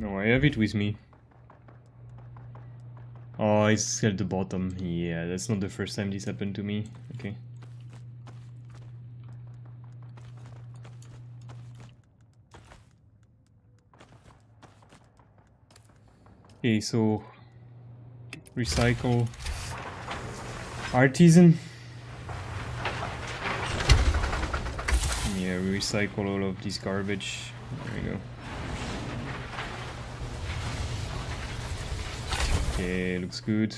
No, I have it with me. Oh, it's at the bottom. Yeah, that's not the first time this happened to me. Okay. Okay, so recycle artisan. Yeah, we recycle all of this garbage. There we go. Okay, looks good.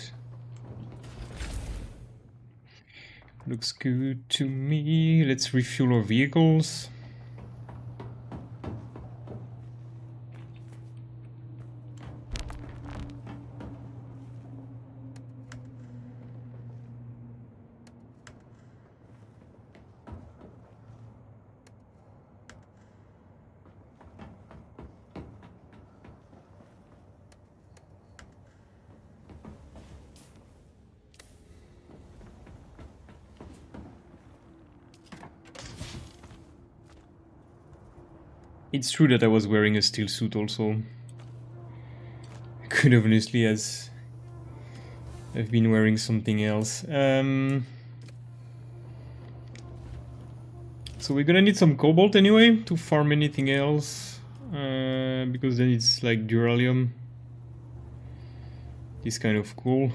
Looks good to me. Let's refuel our vehicles. It's true that I was wearing a steel suit also. I could have honestly as I've been wearing something else. So we're gonna need some cobalt anyway to farm anything else. Because then it's like duralium. It's kind of cool.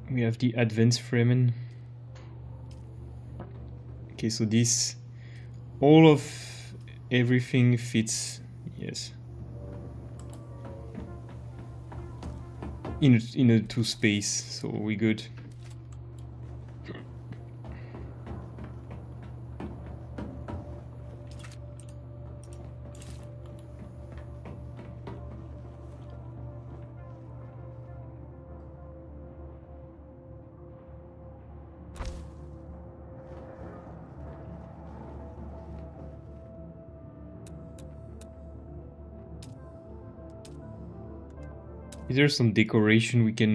We have the advanced Fremen. Okay, so this, all of everything fits, yes. In a two space, so we good. Is there some decoration we can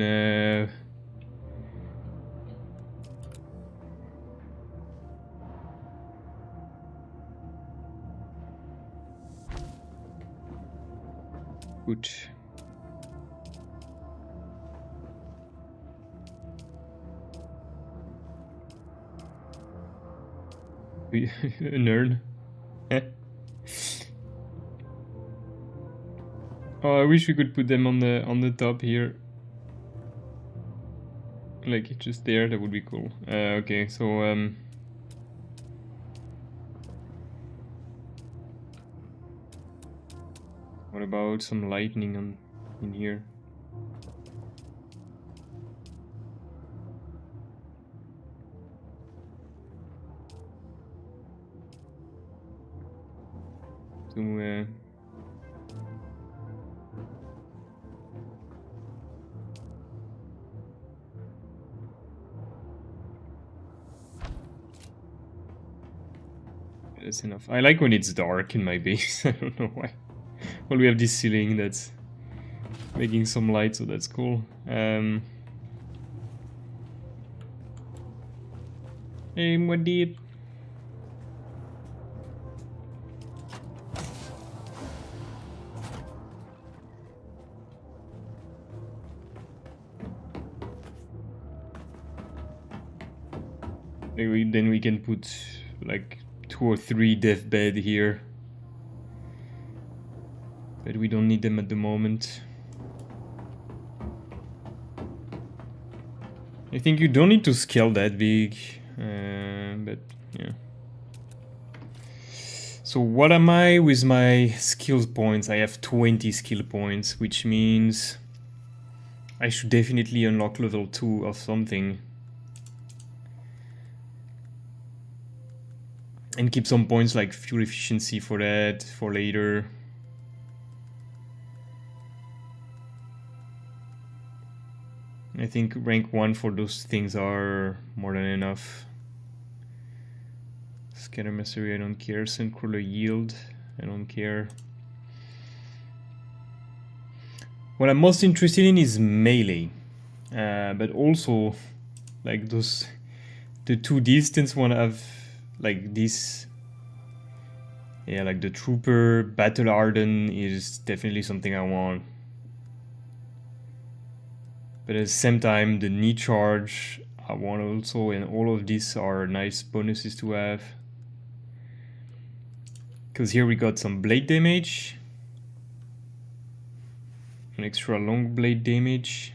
good. An urn. Oh, I wish we could put them on the top here. Like just there, that would be cool. Okay, so what about some lightning in here? So that's enough. I like when it's dark in my base. I don't know why. Well, we have this ceiling that's making some light, so that's cool. Hey, what did? Maybe then we can put like 2 or 3 deathbed here, but we don't need them at the moment. I think you don't need to scale that big, but yeah. So what am I with my skill points? I have 20 skill points, which means I should definitely unlock level 2 of something. And keep some points like fuel efficiency for that, for later. I think rank 1 for those things are more than enough. Scatter mastery, I don't care. Sandcrawler yield, I don't care. What I'm most interested in is melee. But also, like those the two distance one have like this. Yeah, like the trooper battle harden is definitely something I want. But at the same time, the knee charge I want also, and all of these are nice bonuses to have. Because here we got some blade damage, an extra long blade damage,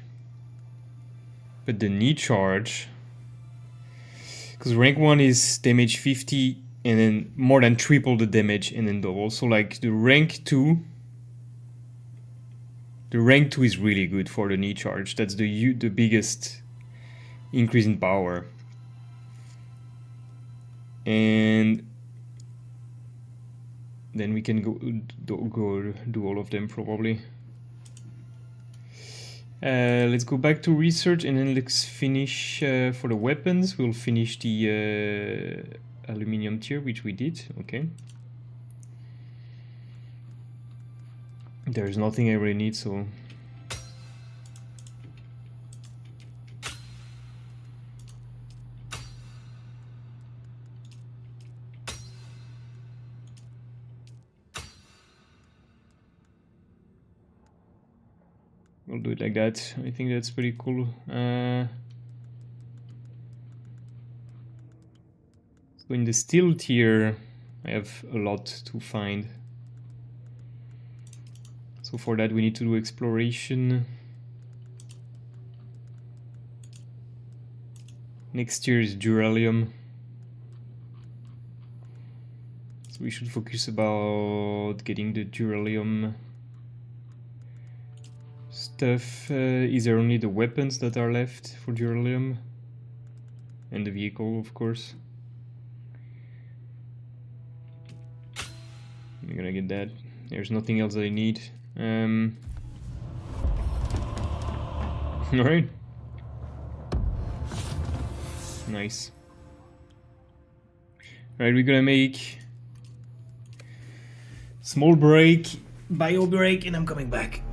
but the knee charge, because rank 1 is damage 50 and then more than triple the damage, and then also like the rank 2. The rank 2 is really good for the knee charge. That's the biggest increase in power. And then we can go do all of them probably. Let's go back to research and then let's finish for the weapons. We'll finish the aluminium tier, which we did. Okay. There's nothing I really need, so we'll do it like that. I think that's pretty cool. So in the steel tier, I have a lot to find. So for that we need to do exploration. Next tier is duralium. So we should focus about getting the duralium stuff. Is there only the weapons that are left for duralium? And the vehicle, of course. I'm gonna get that. There's nothing else I need. Alright. Nice. Alright, we're gonna make small break, bio break, and I'm coming back.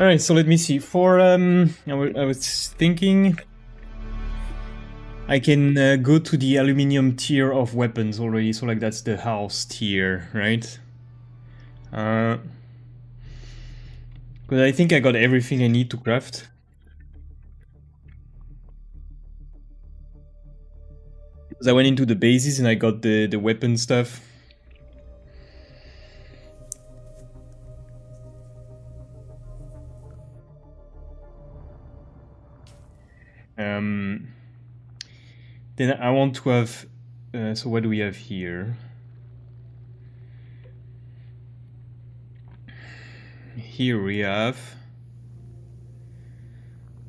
Alright, so let me see. For I was thinking I can go to the aluminium tier of weapons already, so like that's the house tier, right? Because I think I got everything I need to craft. Because I went into the bases and I got the weapon stuff. Then I want to have, so what do we have here? Here we have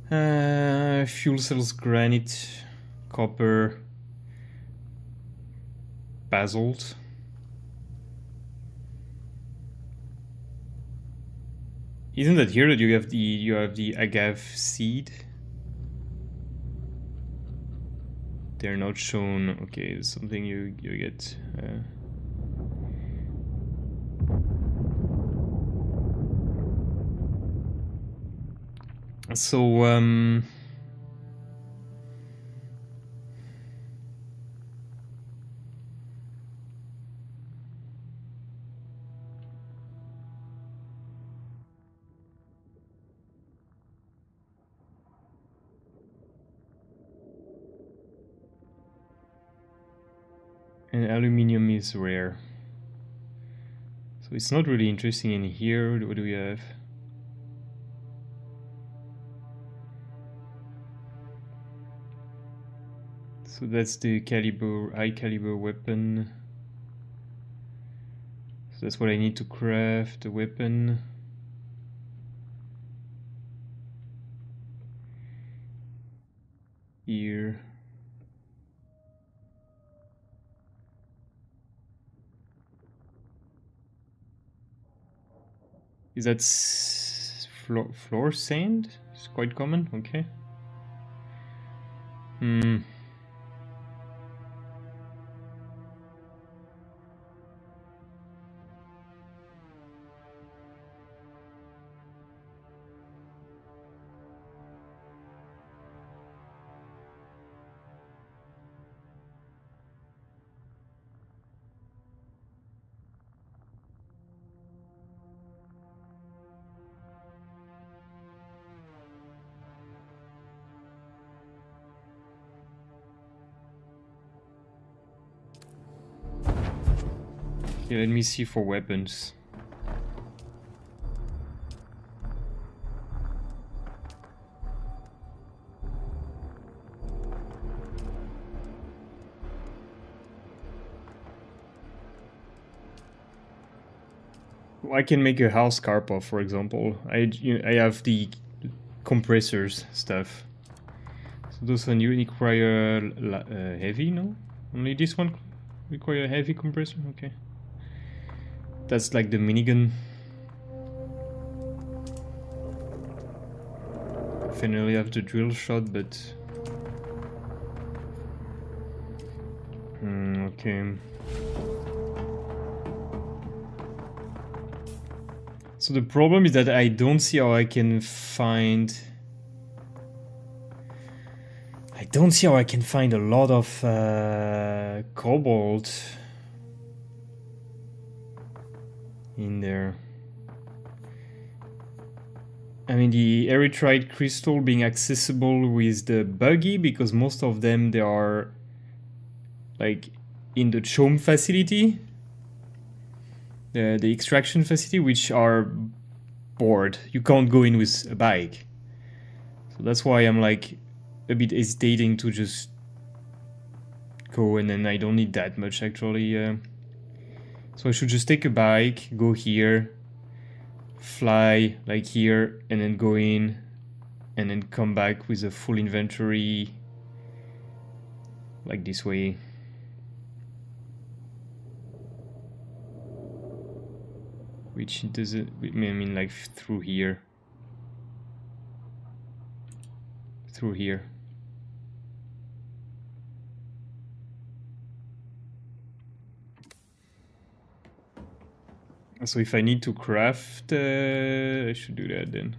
fuel cells, granite, copper, basalt. Isn't that here that you have the agave seed? They're not shown. Okay, it's something you get. So and aluminium is rare. So it's not really interesting in here. What do we have? So that's the high caliber weapon. So that's what I need to craft, the weapon. Here. Is that floor sand? It's quite common, okay. Okay, let me see for weapons. I can make a house carpa, for example. I have the compressors stuff. So those one you require heavy, no? Only this one require a heavy compressor? Okay. That's like the minigun. Finally have the drill shot, but... okay. So the problem is that I don't see how I can find... I don't see how I can find a lot of cobalt in there. I mean, the erythrite crystal being accessible with the buggy, because most of them, they are like in the chome facility, the extraction facility, which are bored. You can't go in with a bike. So that's why I'm like a bit hesitating to just go, and then I don't need that much actually. So I should just take a bike, go here, fly like here, and then go in, and then come back with a full inventory like this way. Which doesn't, I mean like through here. Through here. So if I need to craft, I should do that then.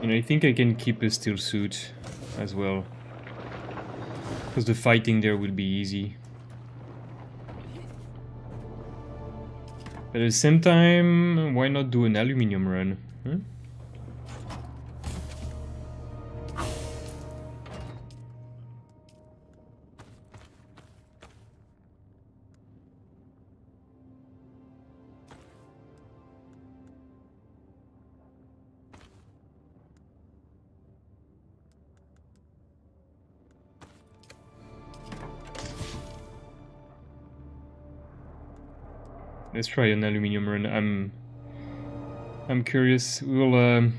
And I think I can keep a steel suit as well, because the fighting there will be easy. But at the same time, why not do an aluminium run? Huh? Let's try an aluminium run. I'm curious. We'll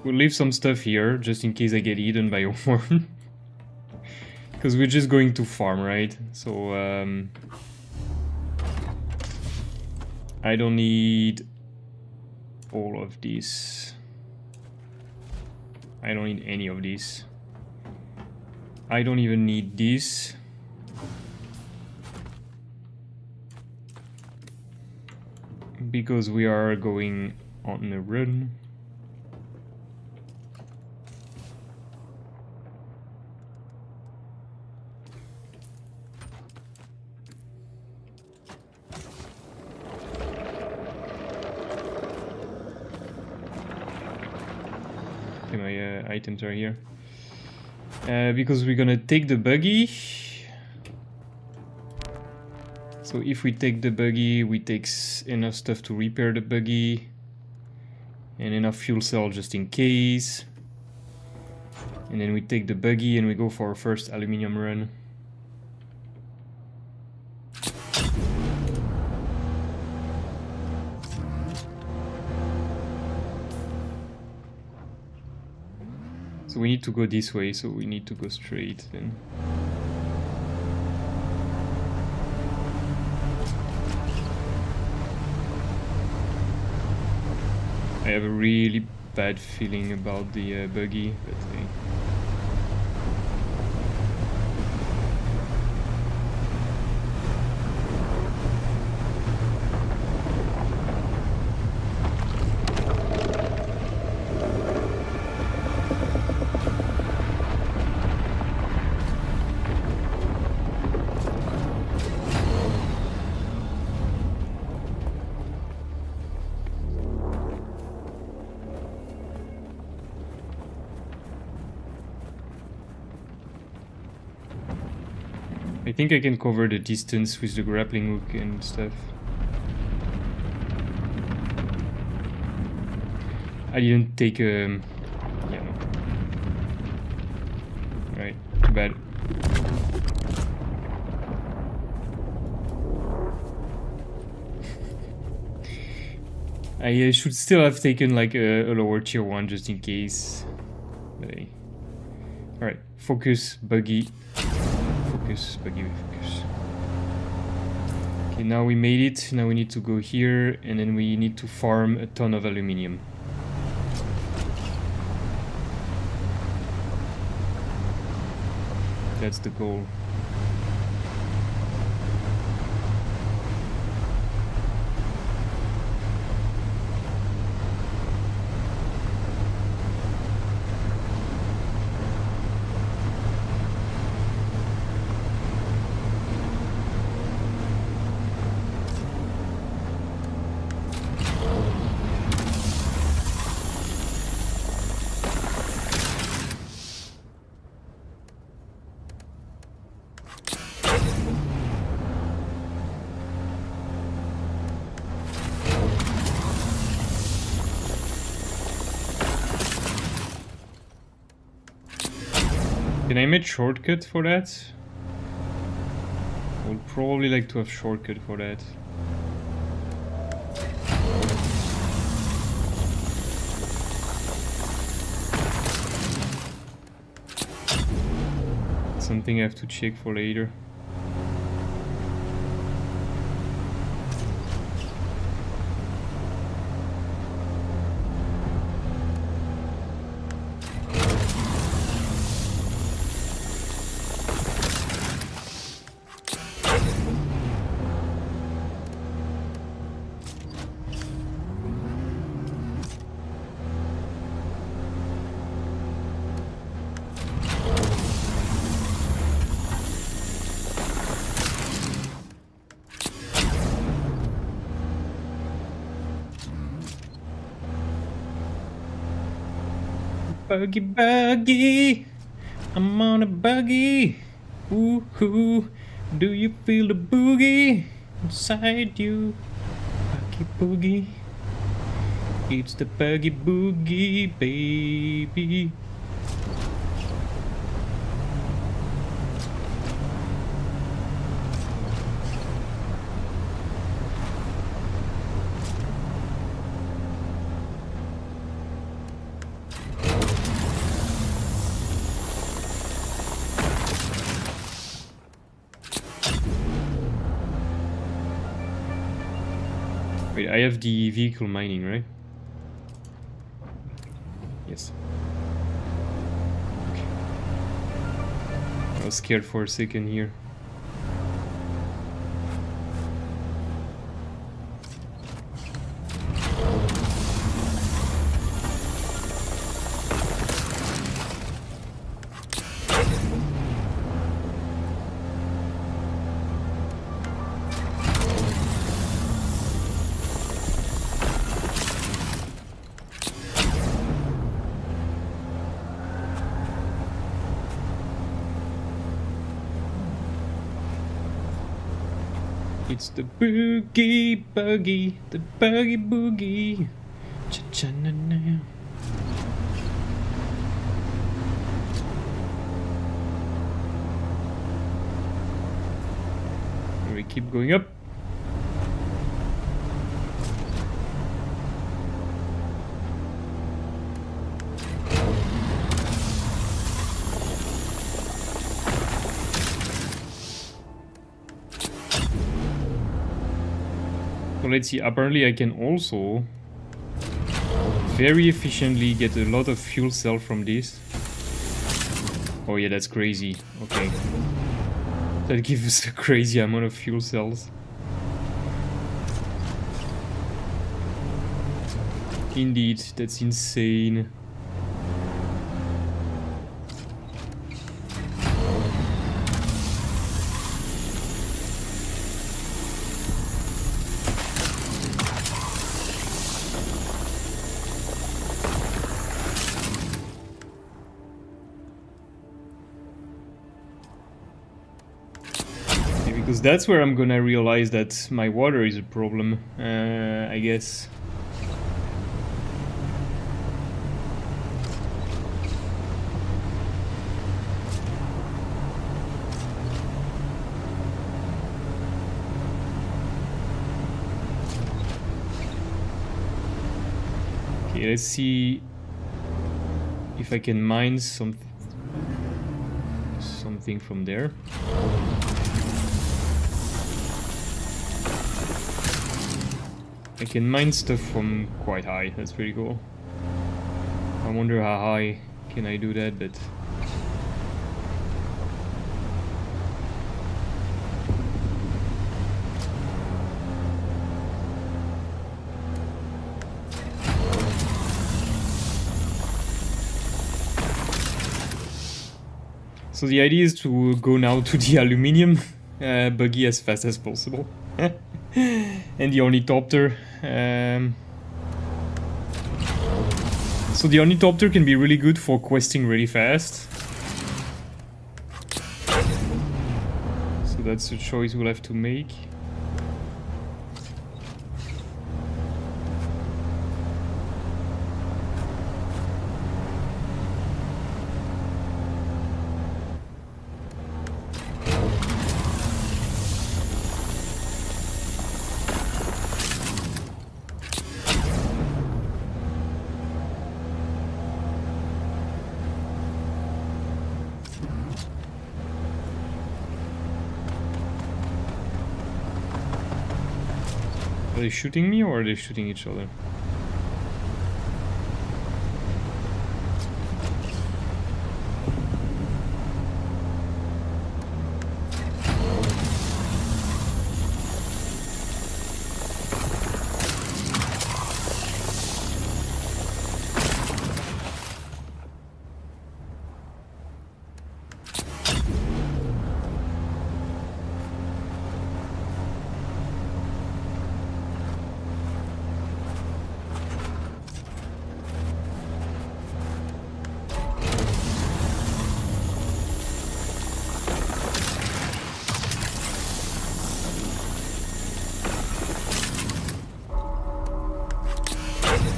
leave some stuff here just in case I get eaten by a worm. Because we're just going to farm, right? So I don't need all of these. I don't need any of these. I don't even need this. Because we are going on a run. items are here. Because we're gonna take the buggy. So if we take the buggy, we take enough stuff to repair the buggy. And enough fuel cell just in case. And then we take the buggy and we go for our first aluminium run. So we need to go this way, so we need to go straight then. I have a really bad feeling about the buggy, but hey. I think I can cover the distance with the grappling hook and stuff. I didn't take yeah, no. Right, too bad. I should still have taken like a lower tier 1 just in case. But hey. Alright, focus, buggy. Focus, buggy, focus. Okay, now we made it. Now we need to go here and then we need to farm a ton of aluminium. That's the goal. Can I make shortcut for that? I would probably like to have shortcut for that. Something I have to check for later. Buggy, buggy, I'm on a buggy. Ooh, ooh, do you feel the boogie inside you? Buggy, boogie, it's the buggy boogie, baby. Wait, I have the vehicle mining, right? Yes. Okay. I was scared for a second here. It's the boogie boogie, the boogie boogie. Cha-cha-na-na. We keep going up. So let's see, apparently I can also very efficiently get a lot of fuel cell from this. Oh yeah, that's crazy. Okay. That gives a crazy amount of fuel cells. Indeed, that's insane. Because that's where I'm gonna realize that my water is a problem, I guess. Okay, let's see if I can mine something from there. I can mine stuff from quite high, that's pretty cool. I wonder how high can I do that, but... So the idea is to go now to the aluminium buggy as fast as possible. And the ornithopter. So the ornithopter can be really good for questing really fast. So that's a choice we'll have to make. Are they shooting me or are they shooting each other?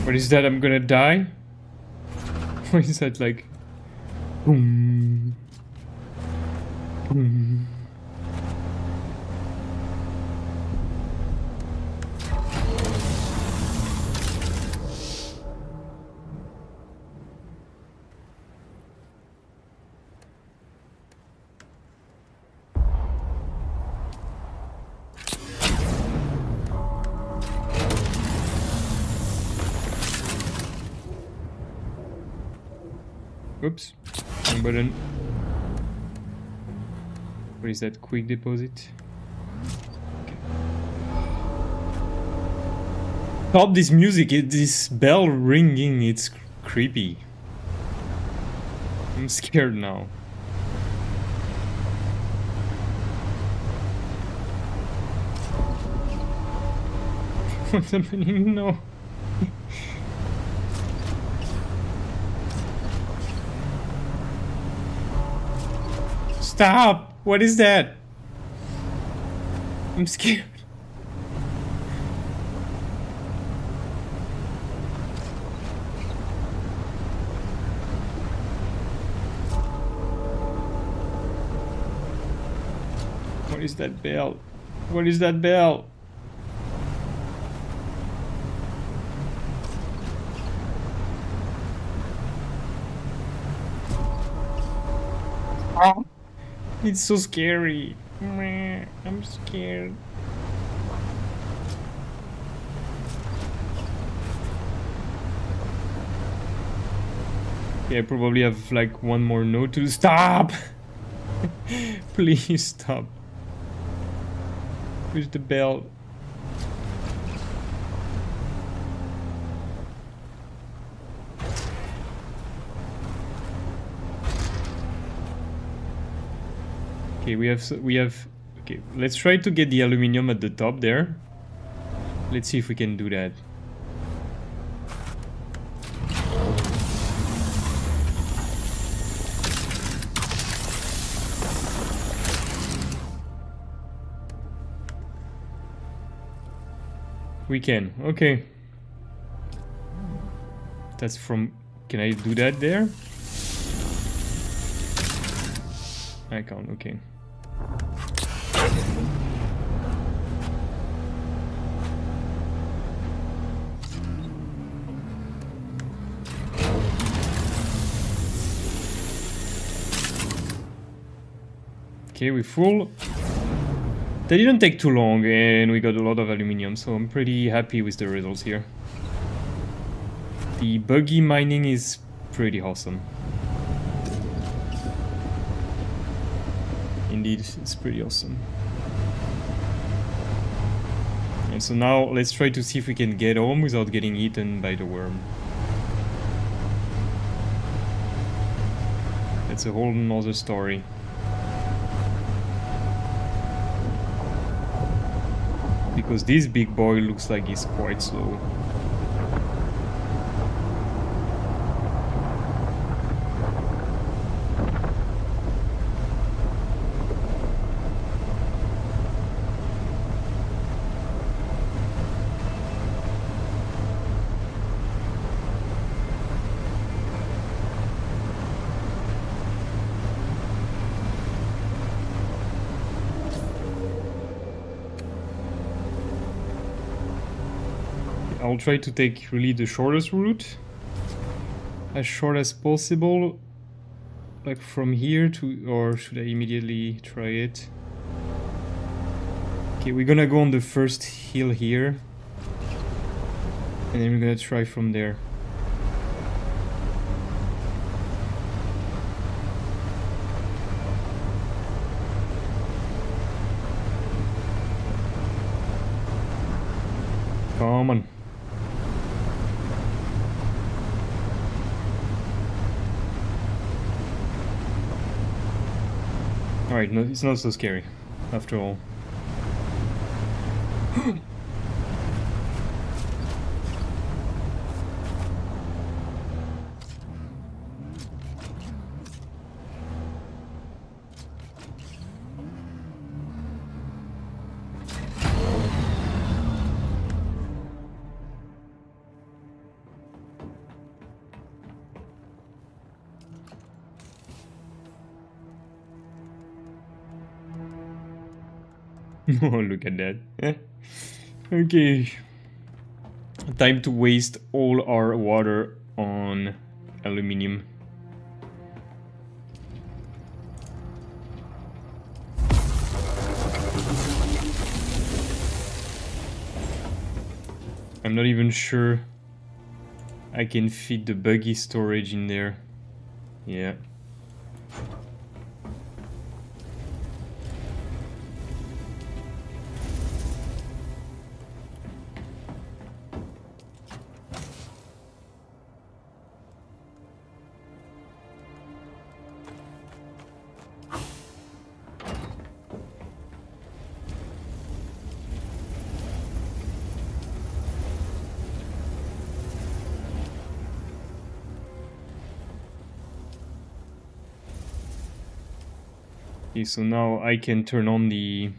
What is that? I'm gonna die? What is that like? Boom. Boom. Oops, wrong button. What is that? Quick deposit? Okay. Stop this music, this bell ringing, it's creepy. I'm scared now. What's happening? No. Stop! What is that? I'm scared. is that bell? What is that bell? Oh, it's so scary. I'm scared. Yeah, I probably have like one more note to stop. Please stop. Where's the bell? Okay, we have. Okay, let's try to get the aluminium at the top there. Let's see if we can do that. We can. Okay. That's from... Can I do that there? I can't. Okay. Okay, we're full. That didn't take too long and we got a lot of aluminium, so I'm pretty happy with the results here. The buggy mining is pretty awesome. Indeed, it's pretty awesome. And so now let's try to see if we can get home without getting eaten by the worm. That's a whole nother story. Because this big boy looks like he's quite slow. I'll try to take really the shortest route, as short as possible, like from here to, or should I immediately try it? Okay, we're gonna go on the first hill here, and then we're gonna try from there. Come on. Alright, no, it's not so scary, after all. Oh, look at that. Okay. Time to waste all our water on aluminium. I'm not even sure I can fit the buggy storage in there. Yeah. Okay, so now I can turn on the...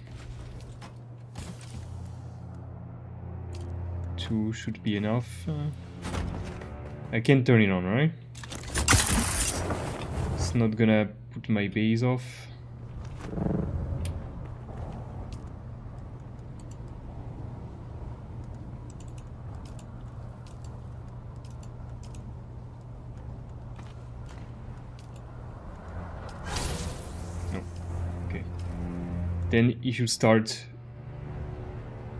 2 should be enough. I can turn it on, right? It's not gonna put my base off. then it should start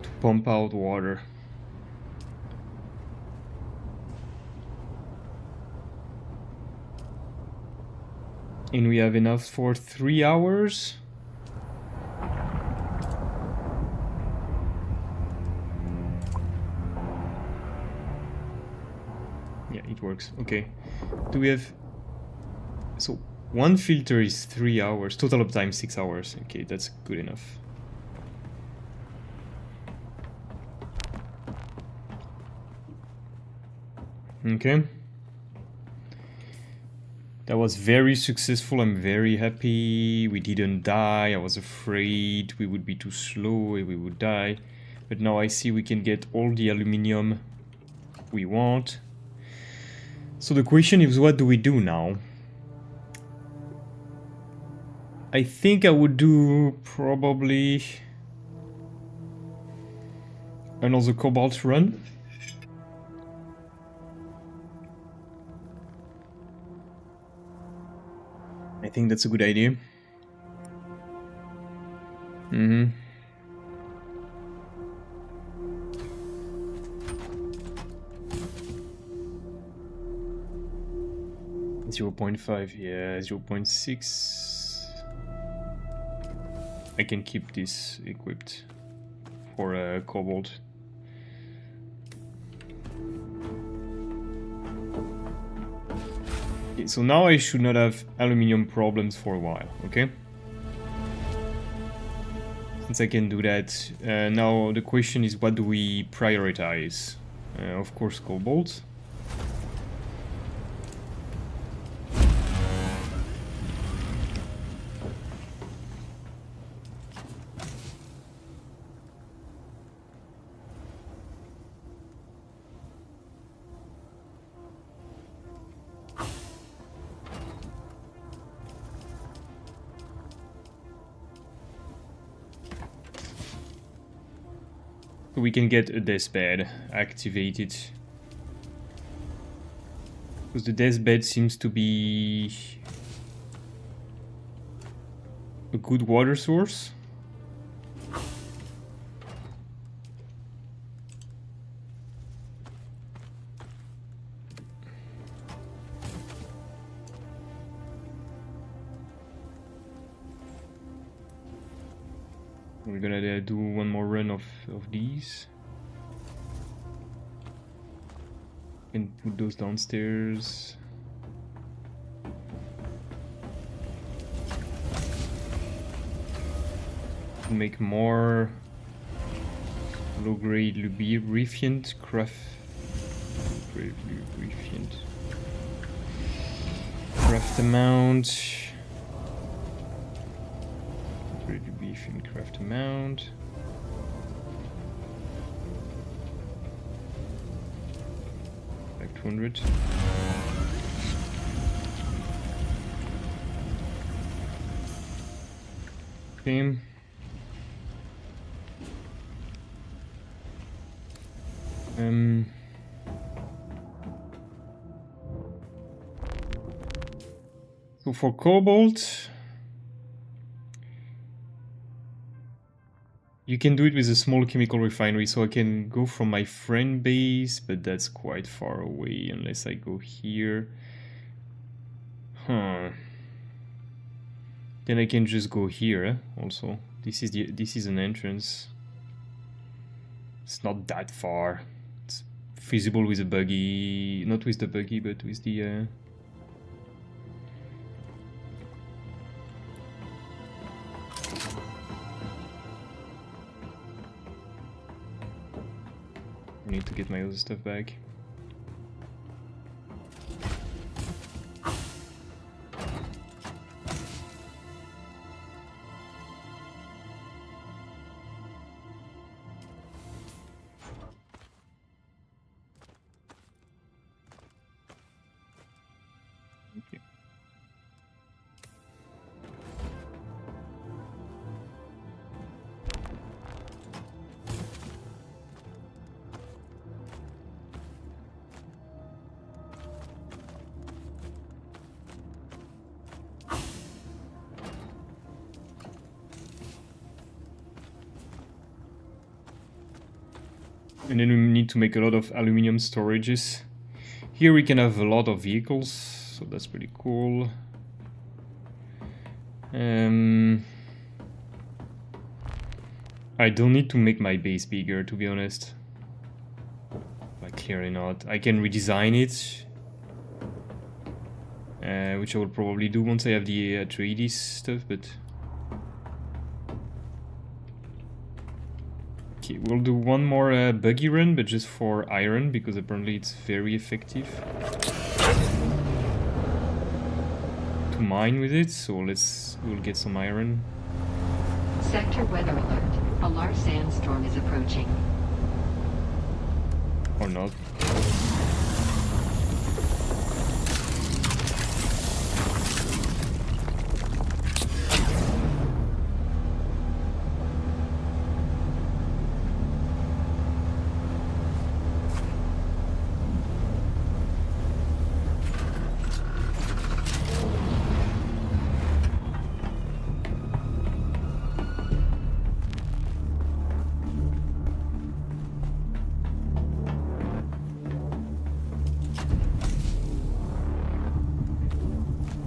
to pump out water. And we have enough for 3 hours. Yeah, it works. Okay. Do we have... So, one filter is 3 hours. Total uptime 6 hours. Okay, that's good enough. Okay. That was very successful. I'm very happy. We didn't die. I was afraid we would be too slow and we would die. But now I see we can get all the aluminium we want. So the question is, what do we do now? I think I would do probably another cobalt run. I think that's a good idea. Mm-hmm. .5, yeah, 0.6. I can keep this equipped for cobalt. Okay, so now I should not have aluminium problems for a while, okay? Since I can do that, now the question is, what do we prioritize? Of course, cobalt. We can get a deathbed activated. Because the deathbed seems to be a good water source. We're gonna do one more run of these. And put those downstairs. Make more low-grade lubrifiant craft. Lubrifiant. Craft amount. Lubrifiant craft amount. Like 200. Okay. So for cobalt, you can do it with a small chemical refinery, so I can go from my friend base, but that's quite far away unless I go here. Huh. Then I can just go here also. This is an entrance. It's not that far. It's feasible with a buggy, not with the buggy, but with the I need to get my other stuff back. Okay. And then we need to make a lot of aluminium storages. Here we can have a lot of vehicles, so that's pretty cool. I don't need to make my base bigger, to be honest. Like, clearly not. I can redesign it. Which I will probably do once I have the Atreides stuff, but... Okay, we'll do one more buggy run, but just for iron, because apparently it's very effective to mine with it, so we'll get some iron. Sector weather alert. A large sandstorm is approaching. Or not.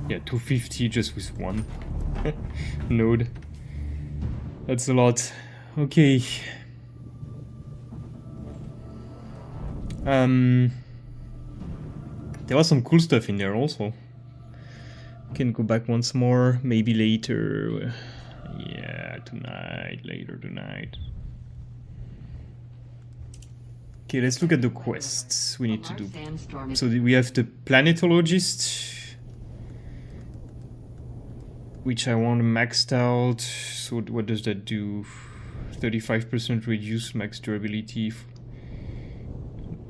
Yeah, 250 just with one node. That's a lot. Okay. There was some cool stuff in there also. Can go back once more, maybe later. Yeah, later tonight. Okay, let's look at the quests we need to do. So we have the planetologist, which I want maxed out. So what does that do? 35% reduced max durability.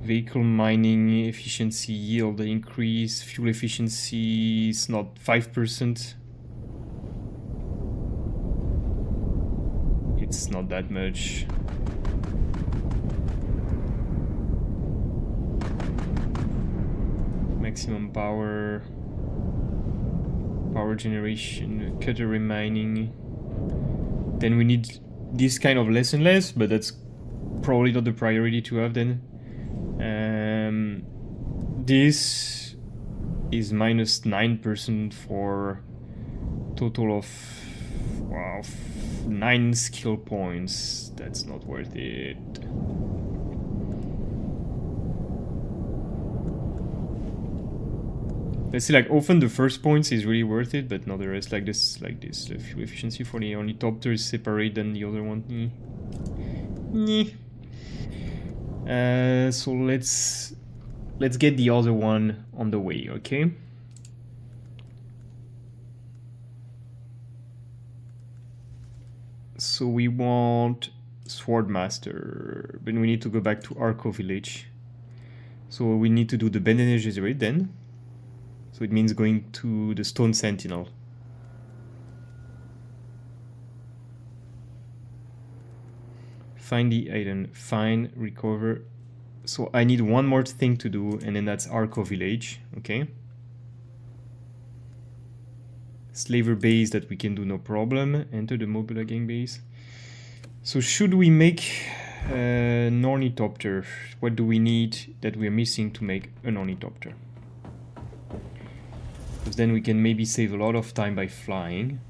Vehicle mining efficiency, yield increase. Fuel efficiency is not 5%. It's not that much. Maximum power. Power generation, cutter mining. Then we need this kind of less and less, but that's probably not the priority to have then. This is minus 9% for total of, wow, 9 skill points. That's not worth it. Let's see, like, often the first points is really worth it, but not the rest. Like this, the fuel efficiency for the ornithopter is separate than the other one. So let's get the other one on the way, okay? So we want Swordmaster, but we need to go back to Arco Village. So we need to do the Bene Gesserit then. So it means going to the Stone Sentinel. Find the item, find, recover. So I need one more thing to do, and then that's Arco Village, okay? Slaver base that we can do no problem. Enter the Mobula gang base. So should we make an ornithopter? What do we need that we are missing to make an ornithopter? Because then we can maybe save a lot of time by flying.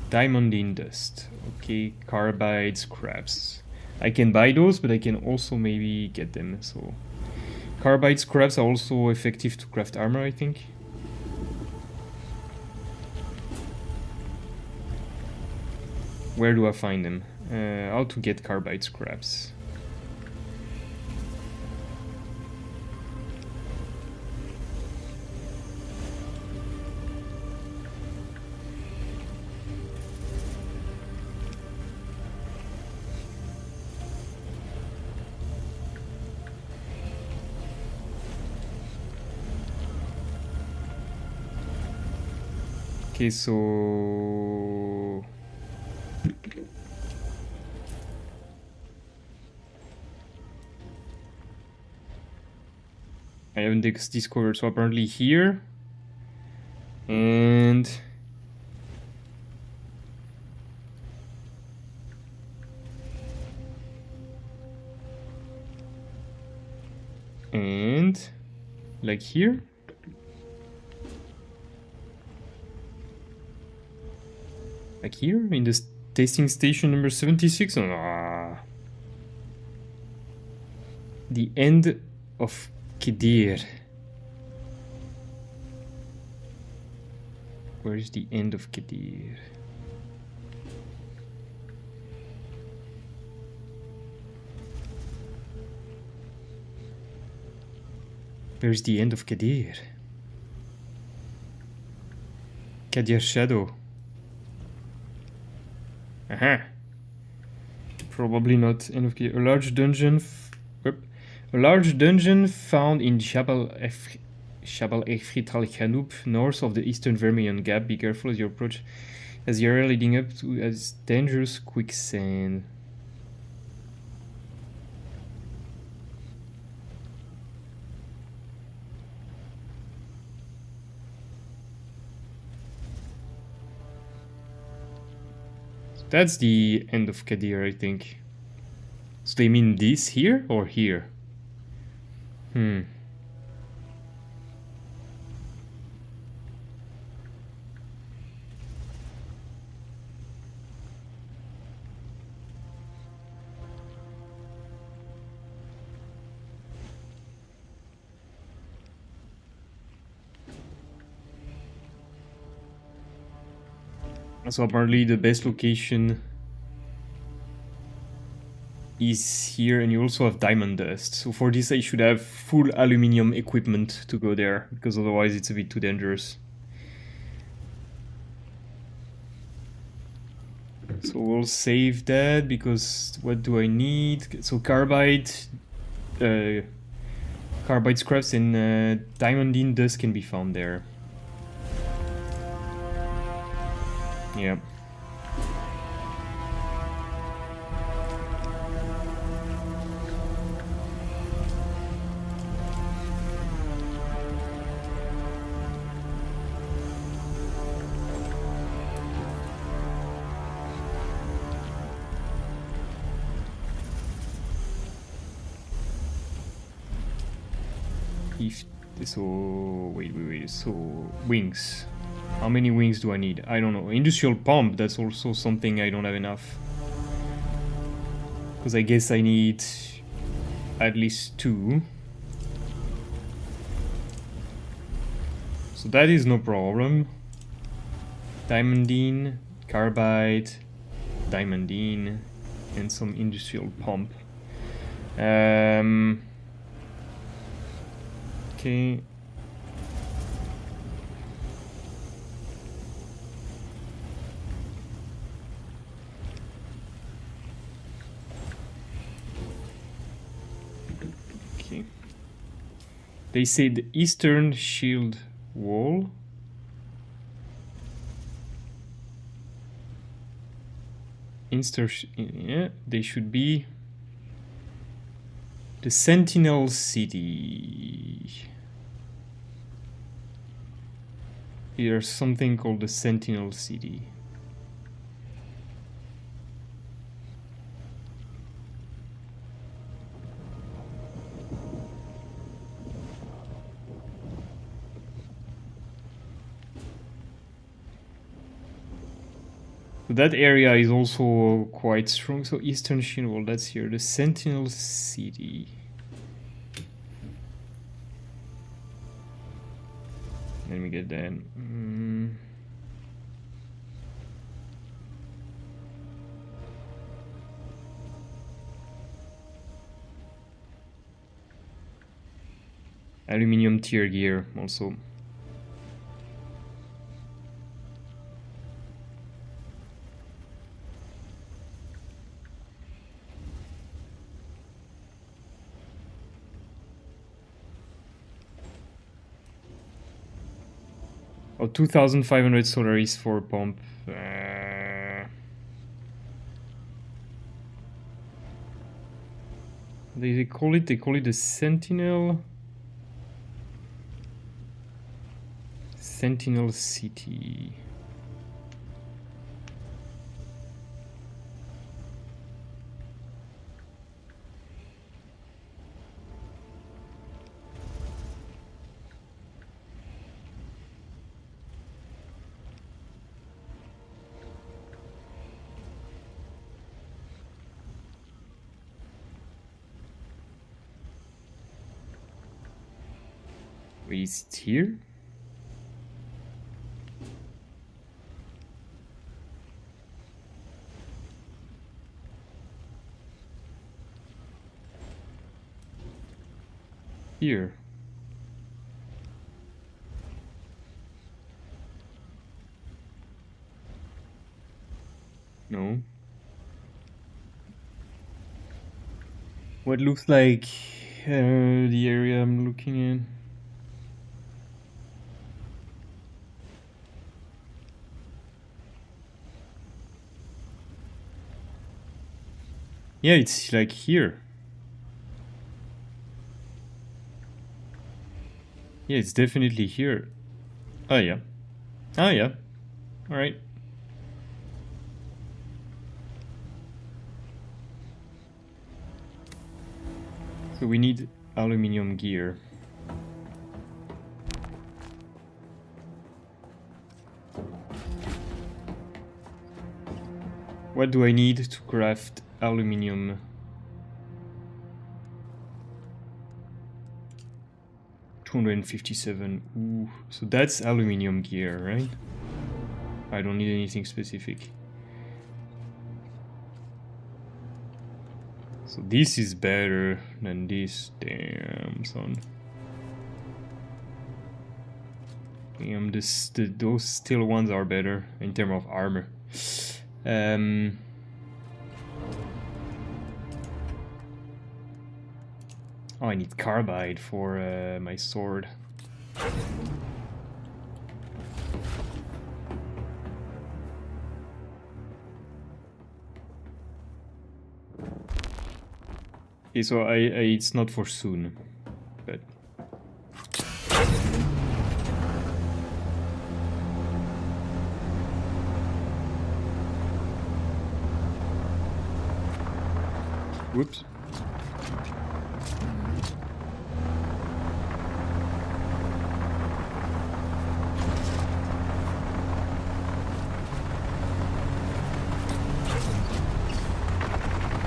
Diamond in dust. Okay, carbide scraps. I can buy those, but I can also maybe get them. So carbide scraps are also effective to craft armor, I think. Where do I find them? How to get carbide scraps? Okay, so I haven't discovered, so apparently here and And like here. Like here in this tasting station number 76. Ah. The end of Kedir. Where is the end of Kedir? Where's the end of Kedir? Kedir Shadow. Aha. Probably not end of Kedir. A large dungeon. A large dungeon found in Jabal Efrit al Khanoub, north of the eastern Vermilion Gap. Be careful as you approach, as the area leading up to as dangerous quicksand. That's the end of Kadir, I think. So they mean this here or here? So apparently the best location is here, and you also have diamond dust. So for this I should have full aluminium equipment to go there, because otherwise it's a bit too dangerous. So we'll save that, because what do I need? So carbide scraps and diamondine dust can be found there. Yeah. So wait, so wings. How many wings do I need? I don't know. Industrial pump, that's also something I don't have enough. Because I guess I need at least 2. So that is no problem. Diamondine, carbide, diamondine, and some industrial pump. Okay. Okay. They say the eastern shield wall. Yeah, they should be the Sentinel City. There's something called the Sentinel City. So that area is also quite strong. So Eastern Shield Wall, that's here. The Sentinel City. Let me get that. Aluminium tier gear also. Oh, 2,500 Solaris for pump. They call it the Sentinel City. Is it here? Here. No. What looks like the area I'm looking at? Yeah, it's like here. Yeah, it's definitely here. Oh yeah. Oh yeah. Alright. So we need aluminium gear. What do I need to craft aluminium? $257. Ooh, so that's aluminium gear, right? I don't need anything specific. So this is better than this. Damn, son. Damn, those steel ones are better in terms of armor. Oh, I need carbide for my sword. Okay, so it's not for soon, but whoops.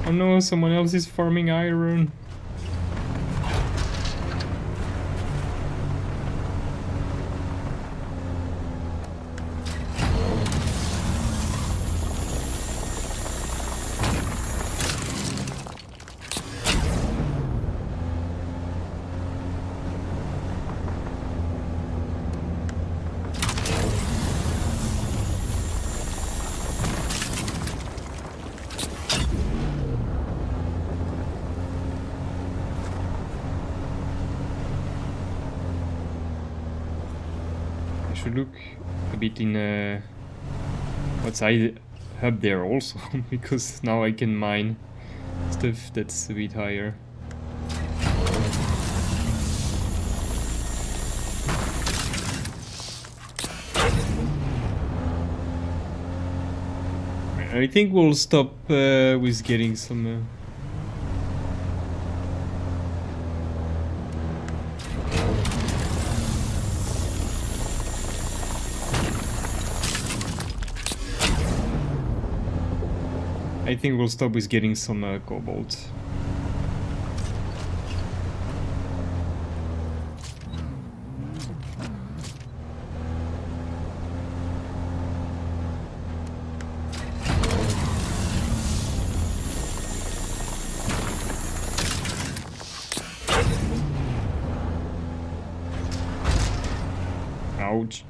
Oh no, someone else is farming iron. Should look a bit in what's up there also, because now I can mine stuff that's a bit higher. I think we'll stop with getting some I think we'll stop with getting some cobalt. Ouch.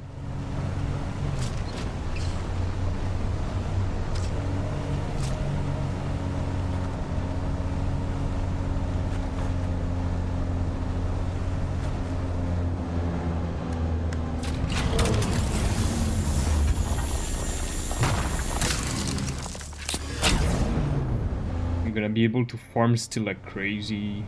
I'm gonna be able to farm still like crazy.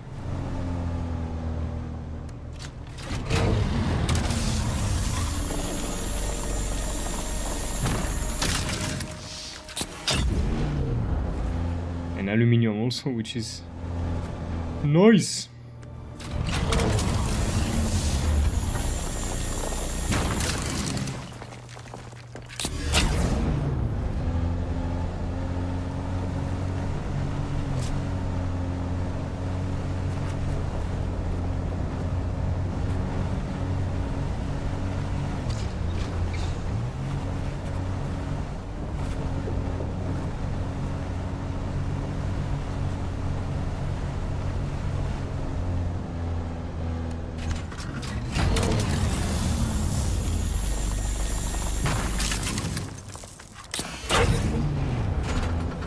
And aluminium also, which is nice.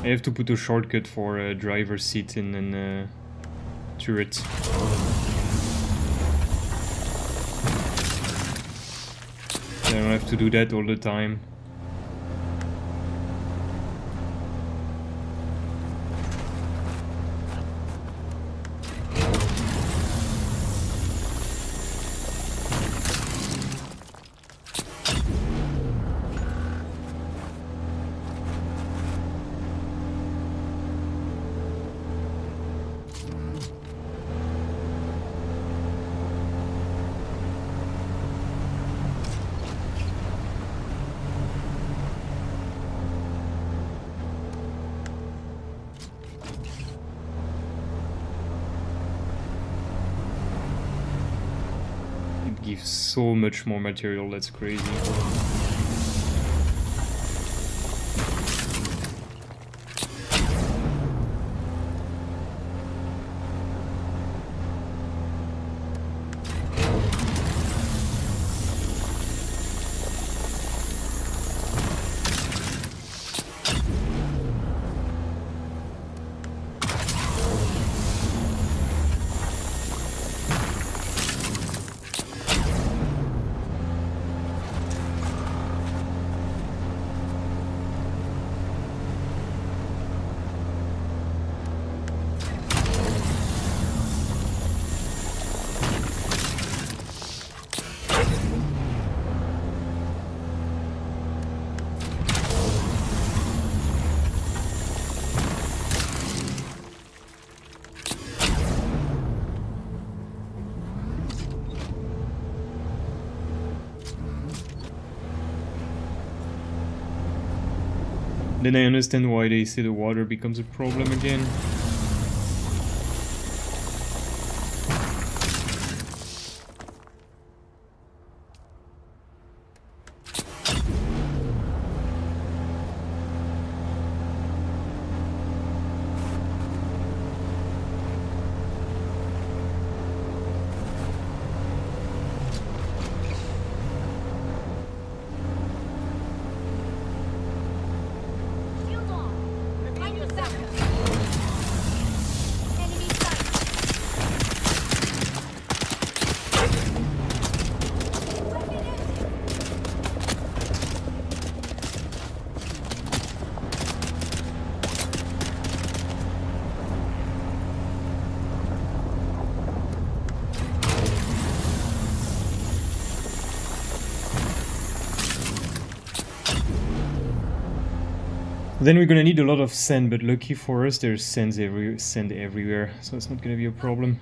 I have to put a shortcut for a driver's seat in an turret. I don't have to do that all the time. Gives so much more material, that's crazy. Then I understand why they say the water becomes a problem again. Then we're gonna need a lot of sand, but lucky for us there's sand everywhere, so it's not gonna be a problem.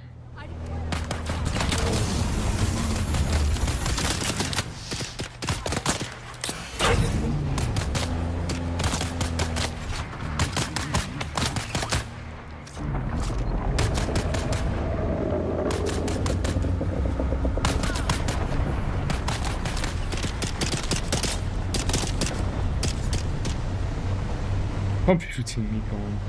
Stop shooting me, come on.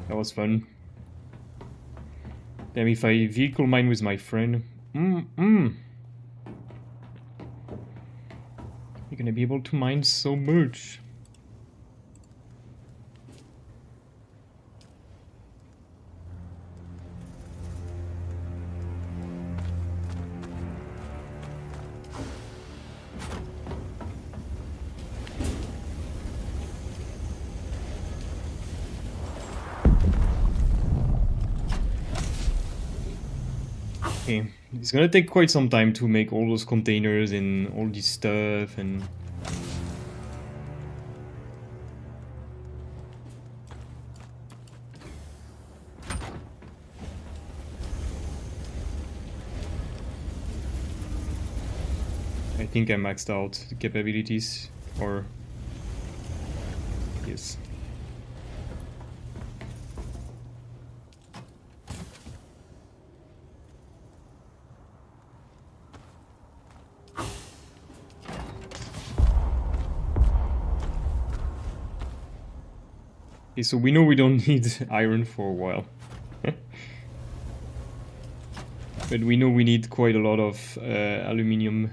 That was fun. Damn, if I vehicle mine with my friend. You're gonna be able to mine so much. Okay, it's gonna take quite some time to make all those containers and all this stuff, and I think I maxed out the capabilities, or... yes. Okay, so we know we don't need iron for a while. But we know we need quite a lot of aluminium.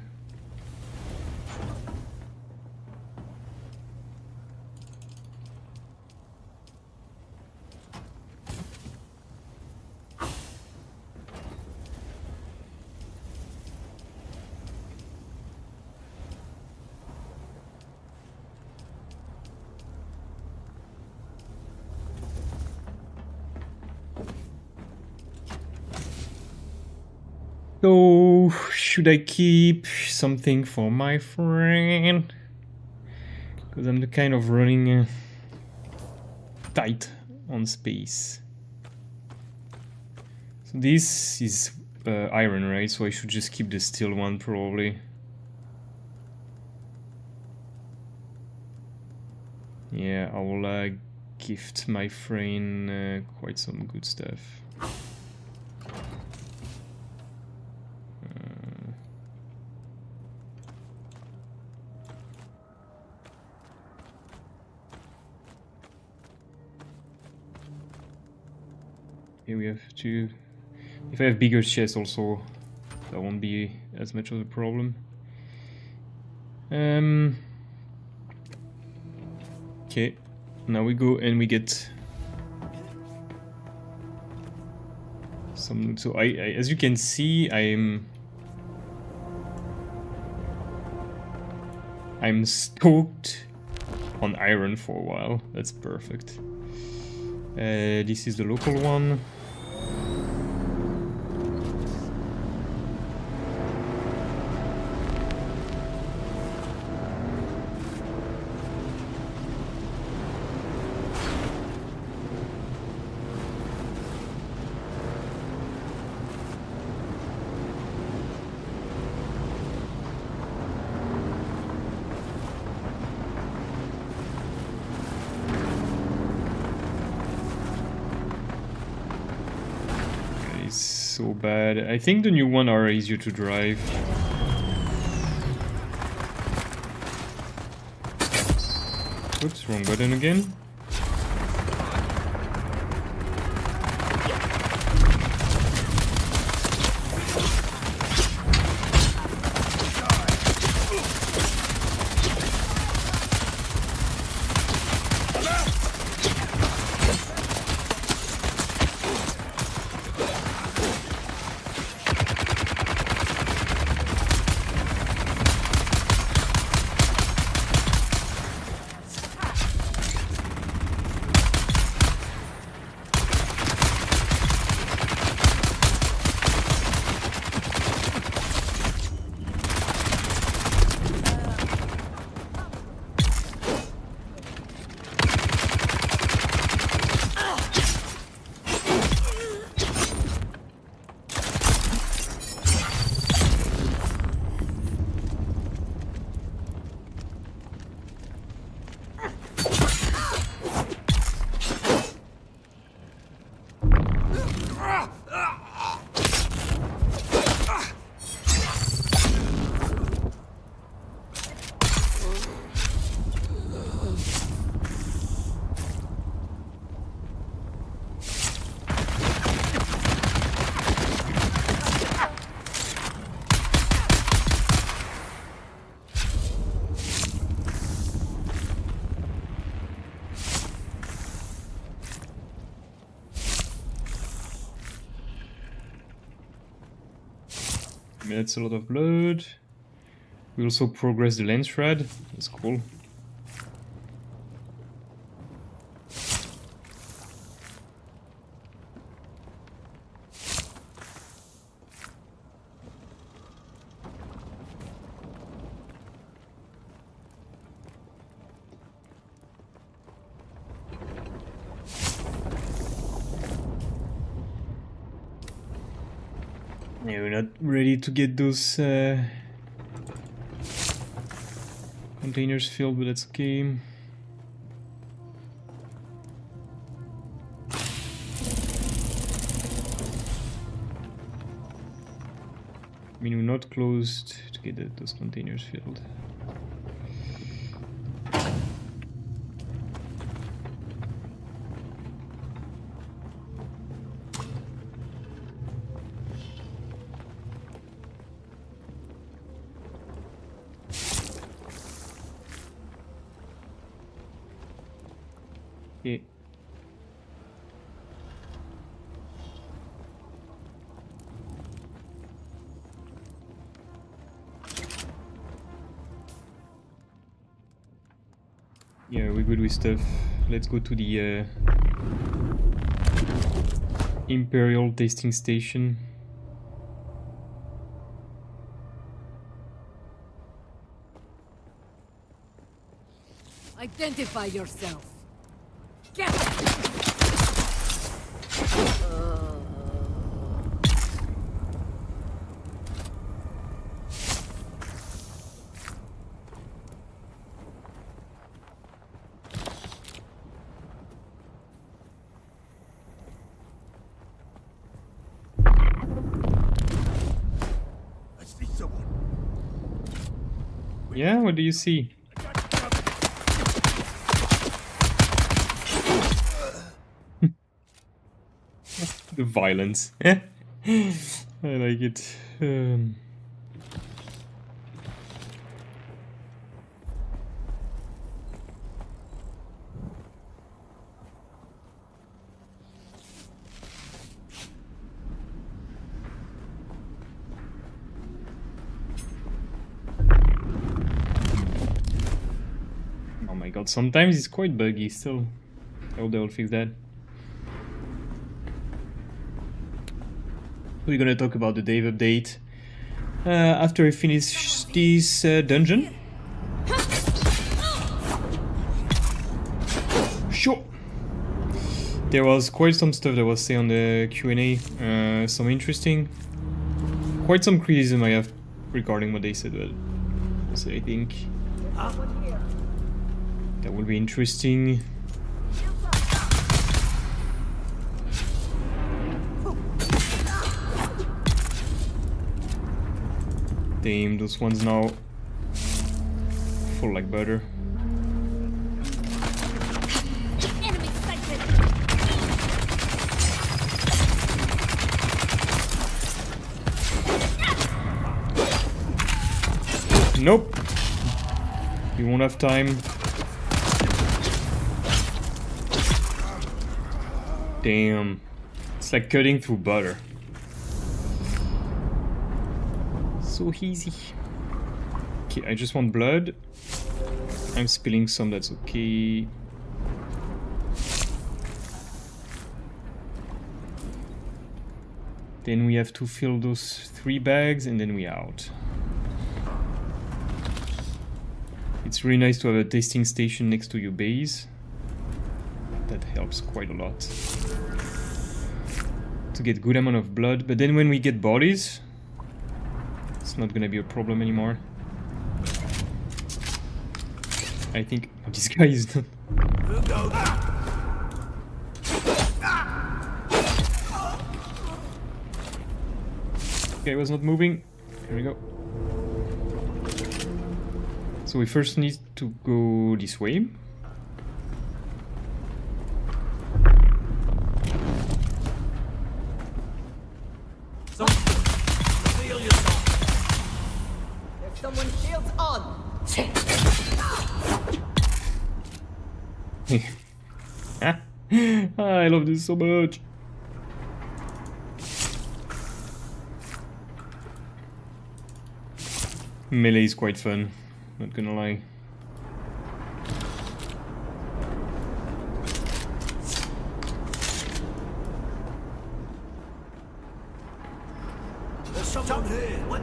So, should I keep something for my friend? Because I'm kind of running tight on space. So this is iron, right? So I should just keep the steel one probably. Yeah, I will gift my friend quite some good stuff. Okay, we have to... if I have bigger chests also, that won't be as much of a problem. Okay, now we go and we get some... so I as you can see, I'm stoked on iron for a while. That's perfect. This is the local one. So bad. I think the new one are easier to drive. Oops, wrong button again. That's a lot of blood. We also progress the lens shred. That's cool. Yeah, we're not ready to get those Containers filled, but that's okay. I mean, we're not closed to get those containers filled. Okay. Yeah, we're good with stuff. Let's go to the Imperial tasting station. Identify yourself. Get I see someone. Yeah, what do you see? The violence. I like it. Oh my god, sometimes it's quite buggy still. I hope they'll fix that. We're gonna talk about the Dave update after I finish this dungeon. Sure. There was quite some stuff that was said on the Q&A, some interesting, quite some criticism I have regarding what they said, but so I think that will be interesting. Damn, those ones now full like butter. enemy sighted. Nope. We won't have time. Damn. It's like cutting through butter. So easy. Okay, I just want blood. I'm spilling some, that's okay. Then we have to fill those 3 bags and then we're out. It's really nice to have a tasting station next to your base. That helps quite a lot. To get good amount of blood, but then when we get bodies, it's not gonna be a problem anymore. I think this guy is not. Okay, I was not moving. Here we go. So we first need to go this way. Someone shields on. I love this so much. Melee is quite fun, not gonna lie. There's someone here. What?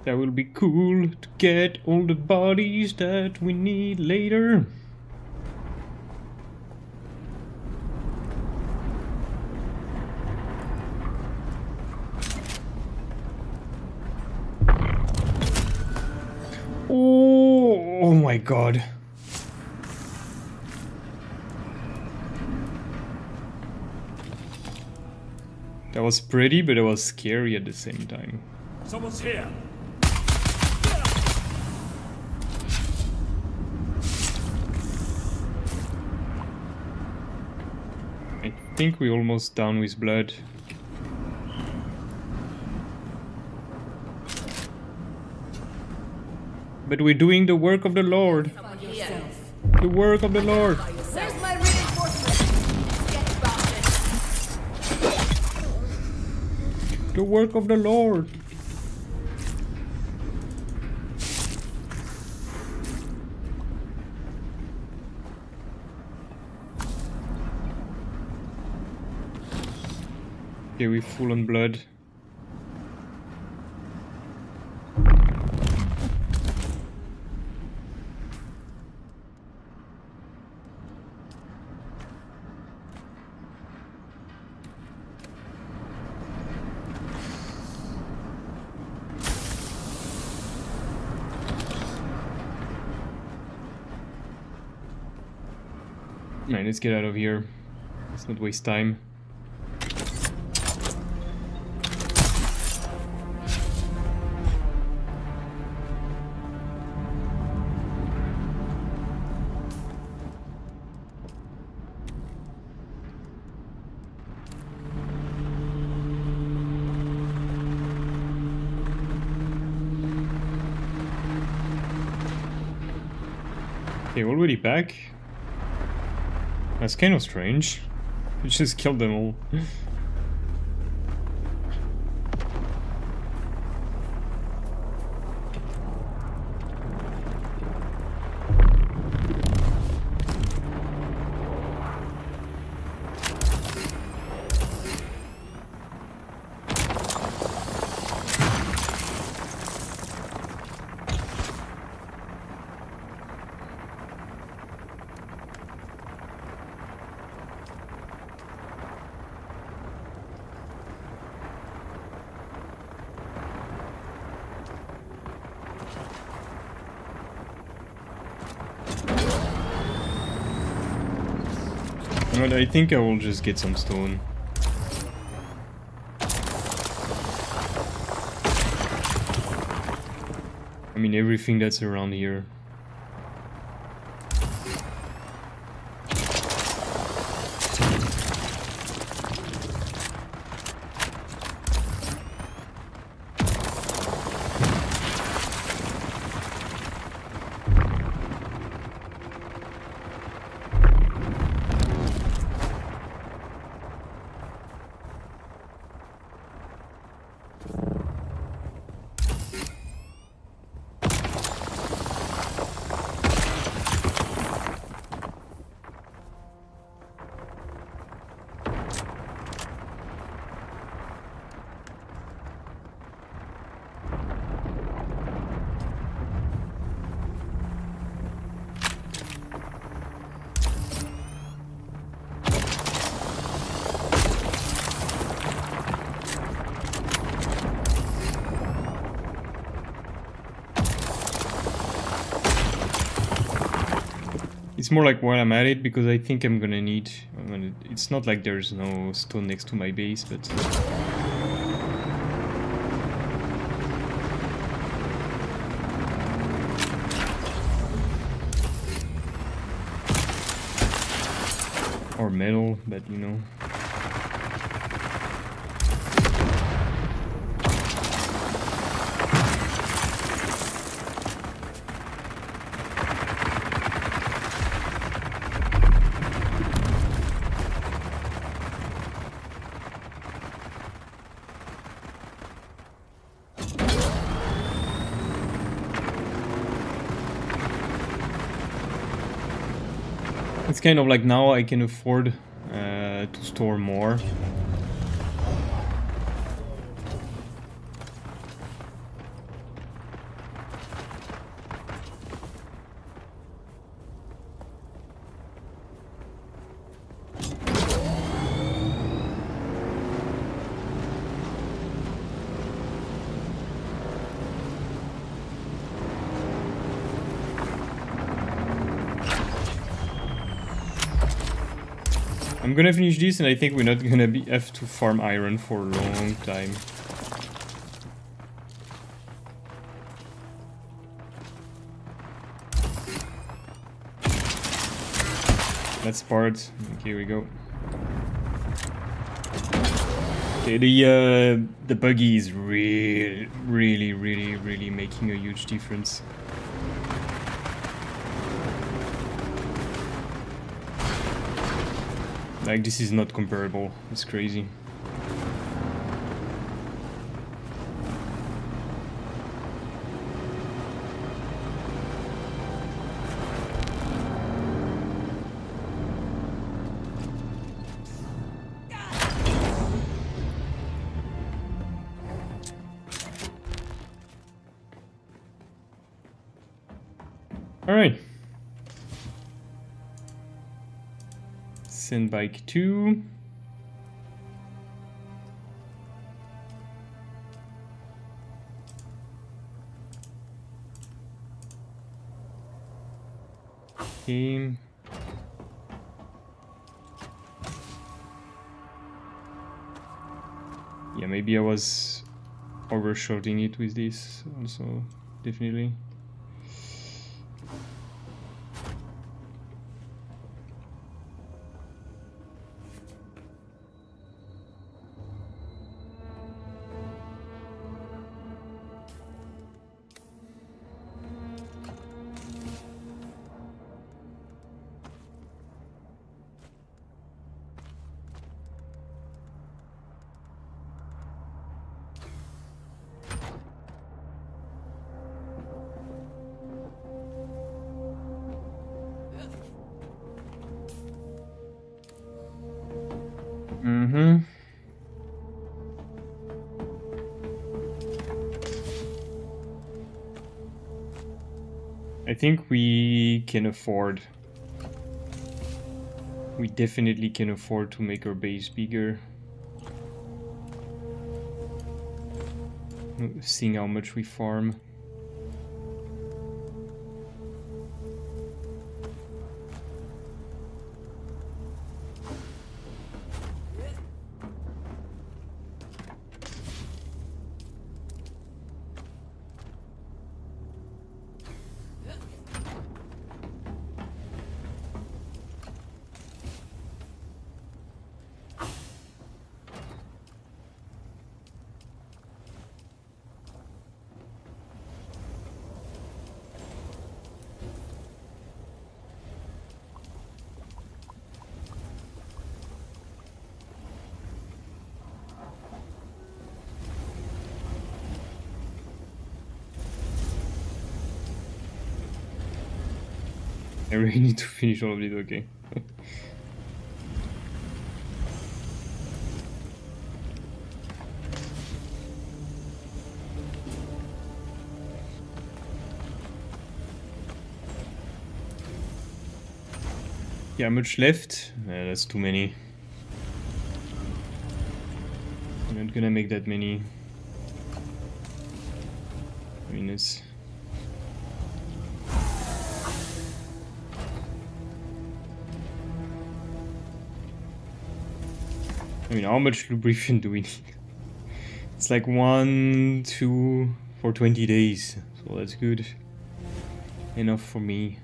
That will be cool to get all the bodies that we need later. Oh my god. That was pretty, but it was scary at the same time. Someone's here. I think we're almost done with blood. But we're doing the work of the Lord. The work of the Lord. Where's my reinforcements? Get about it. The work of the Lord. Okay, we're full on blood. Alright, let's get out of here. Let's not waste time. Okay, already back? That's kind of strange. We just killed them all. But I think I will just get some stone. I mean everything that's around here. It's more like while I'm at it, because I think I'm gonna need... it's not like there's no stone next to my base, but... or metal, but you know... It's kind of like now I can afford to store more. I'm gonna finish this, and I think we're not gonna have to farm iron for a long time. That's part. Okay, here we go. Okay, the buggy is really making a huge difference. Like, this is not comparable. It's crazy. All right. Send bike 2. Okay. Yeah, maybe I was overshooting it with this also, definitely. Mm-hmm. I think we can afford. We definitely can afford to make our base bigger. Seeing how much we farm. I really need to finish all of it, okay. Yeah, how much left? That's too many. I'm not gonna make that many. I mean, it's... I mean, how much lubrication do we need? It's like 1, 2 for 20 days, so that's good. Enough for me.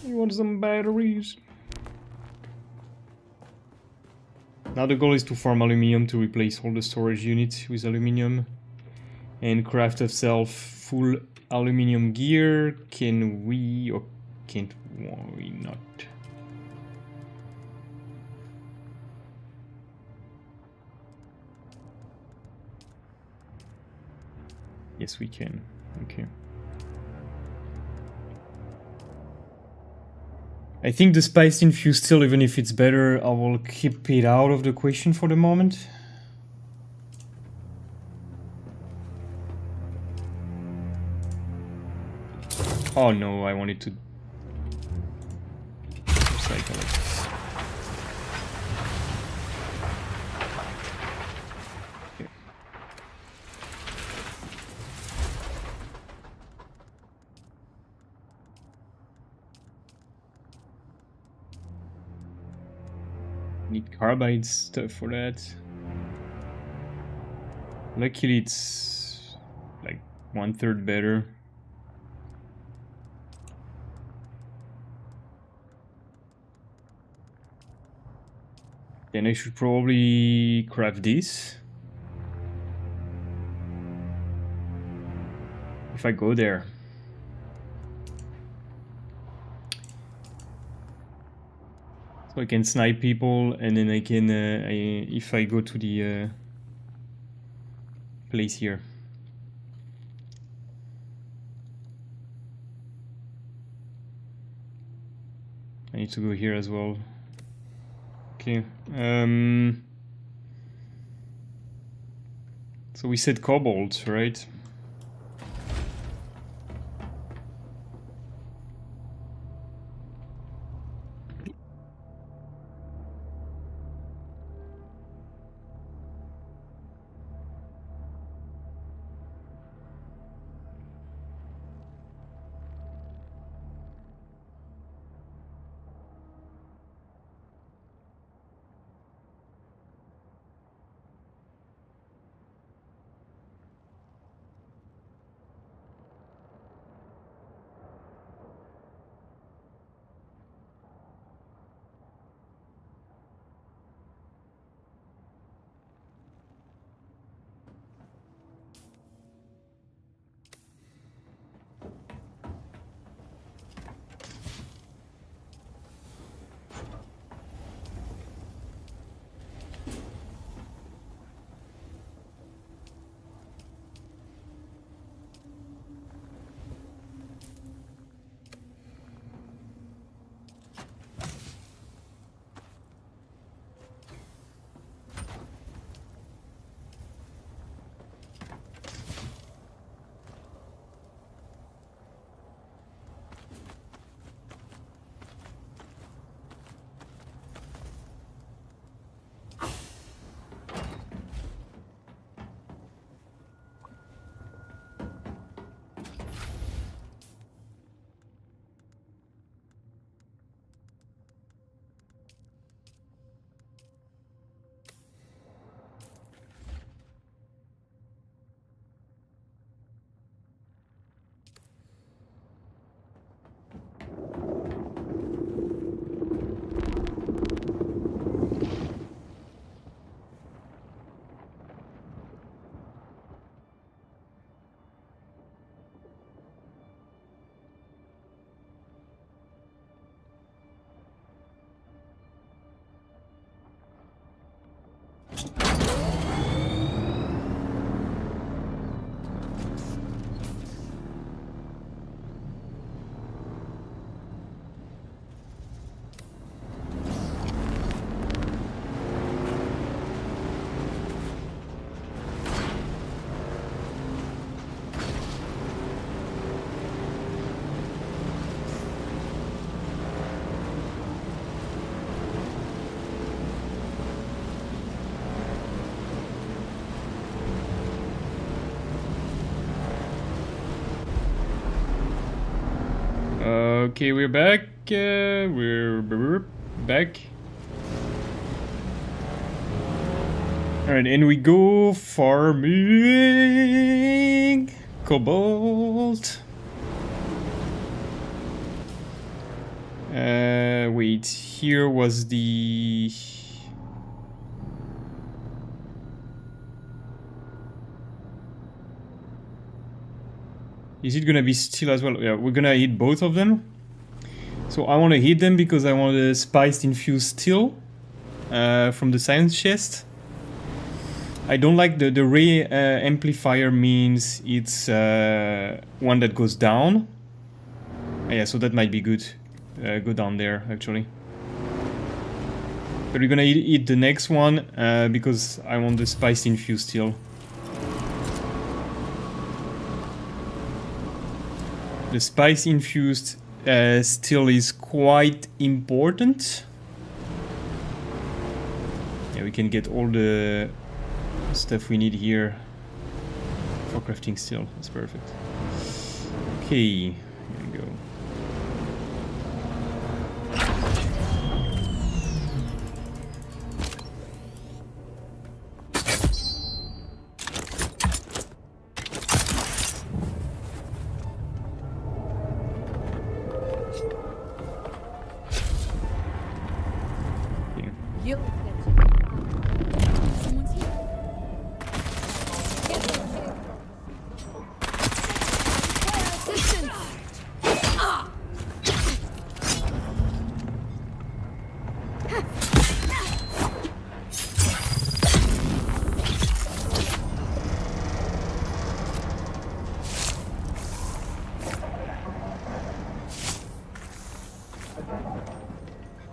You want some batteries? Now the goal is to farm aluminium to replace all the storage units with aluminium and craft ourselves full aluminium gear. Can we or can't we not? Yes, we can. Okay. I think the spice infused still, even if it's better, I will keep it out of the equation for the moment. Oh no, I wanted to recycle it. carbide stuff for that. Luckily it's like 1/3 better. Then I should probably craft this. If I go there. So I can snipe people, and then I can, if I go to the place here. I need to go here as well. Okay. So we said cobalt, right? Okay, we're back. We're back. Alright, and we go farming cobalt. Wait, here was the... Is it gonna be steel as well? Yeah, we're gonna hit both of them. So I want to hit them because I want a spiced infused steel from the science chest. I don't like the ray amplifier means it's one that goes down. Yeah, so that might be good. Go down there actually. But we're gonna hit the next one because I want the spiced infused steel. The spice infused steel is quite important. Yeah, we can get all the stuff we need here for crafting steel. That's perfect. Okay, here we go.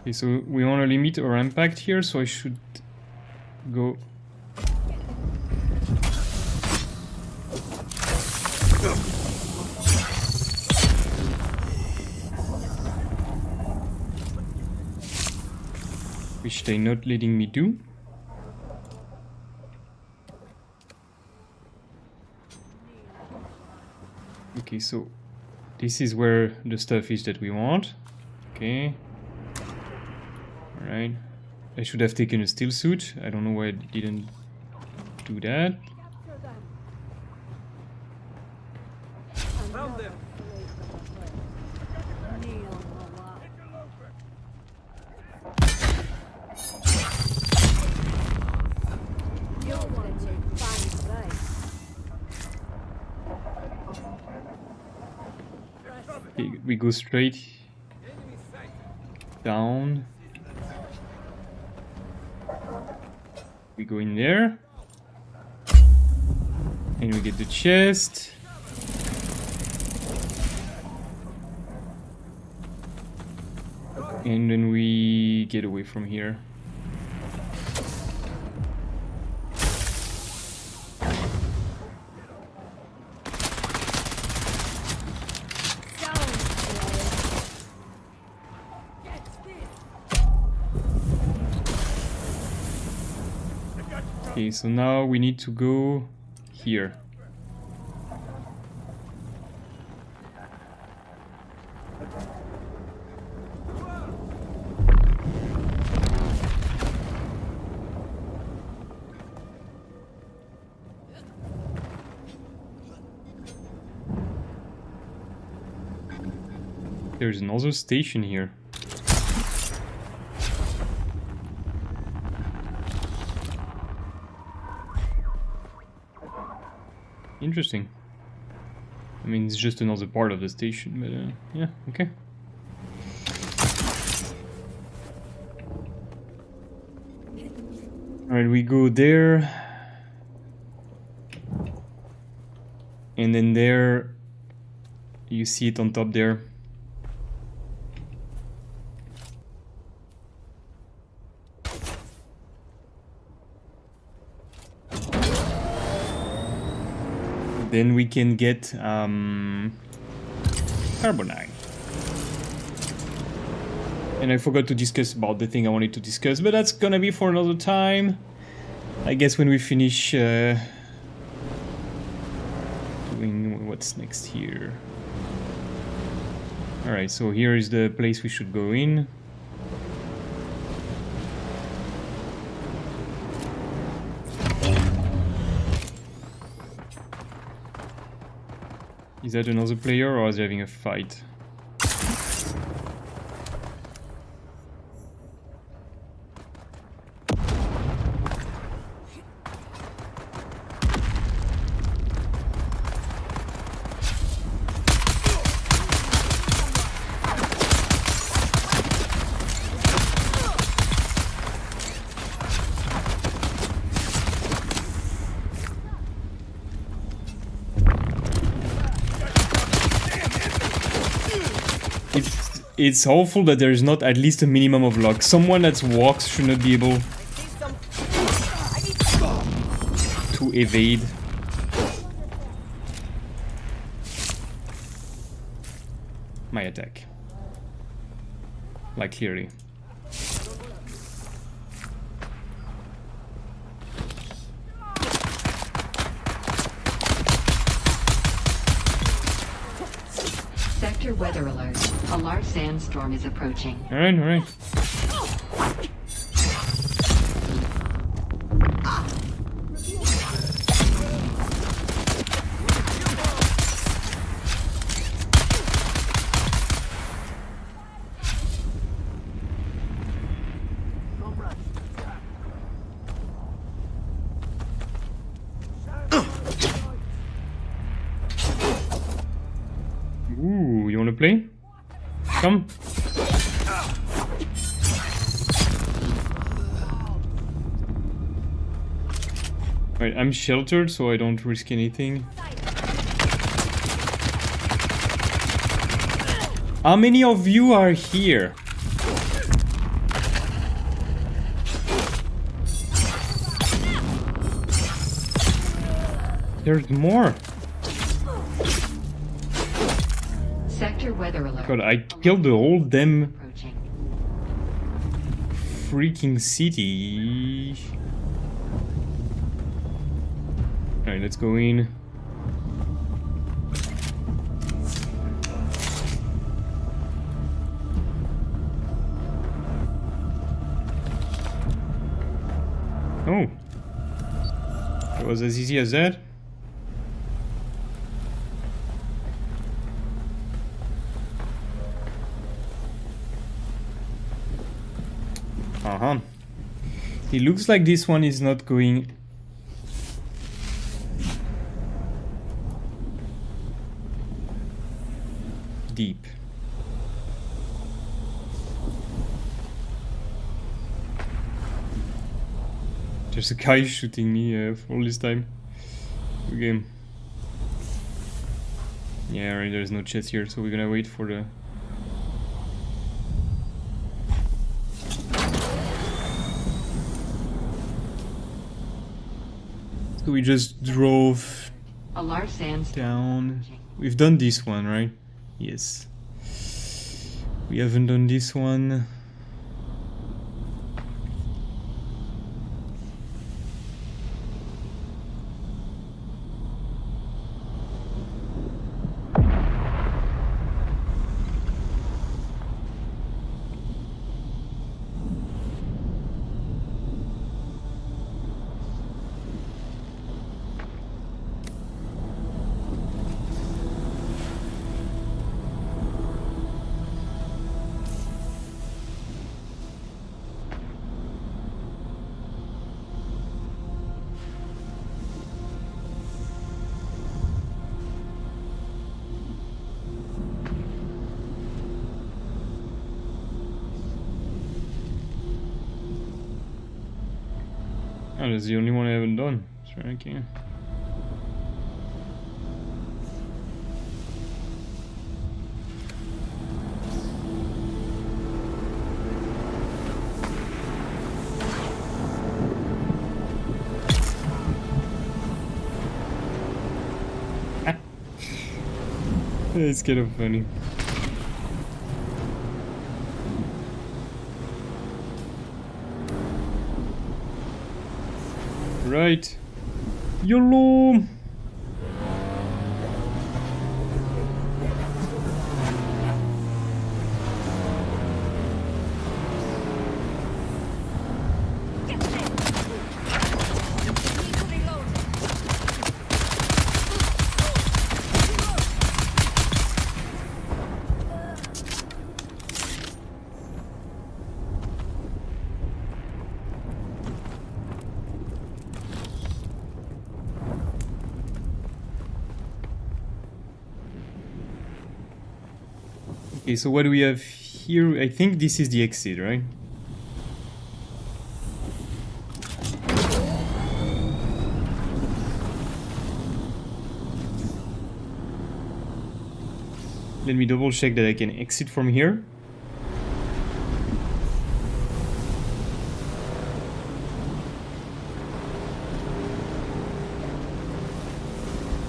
Okay, so we want to limit our impact here, so I should go... Which they're not letting me do. Okay, so this is where the stuff is that we want. Okay. Alright. I should have taken a steel suit. I don't know why I didn't do that. Okay, we go straight down. We go in there. And we get the chest. And then we get away from here. Okay, so now we need to go here. There's another station here. Interesting. I mean, it's just another part of the station, but yeah, okay. Alright, we go there. And then there, you see it on top there. Then we can get carbonite. And I forgot to discuss about the thing I wanted to discuss, but that's gonna be for another time. I guess when we finish doing what's next here. Alright, so here is the place we should go in. Is that another player or is he having a fight? It's awful that there is not at least a minimum of luck. Someone that walks should not be able to evade. My attack. Like clearly. Sector weather alert. A large sandstorm is approaching. Alright, alright. Ooh, you wanna play? Come. Alright, I'm sheltered, so I don't risk anything. How many of you are here? There's more. Sector weather alert. God, I killed the whole damn Approaching. freaking city. Alright, let's go in. Oh. It was as easy as that? Uh-huh. It looks like this one is not going deep. There's a guy shooting me for all this time. Good game. Yeah, right, there's no chest here, so we're gonna wait for the... So we just drove A large sandstorm. down. We've done this one, right? Yes. We haven't done this one. Oh, that's the only one I haven't done. Sure, I can. It's kind of funny. Right. YOLO! Okay, so what do we have here? I think this is the exit, right? Let me double check that I can exit from here.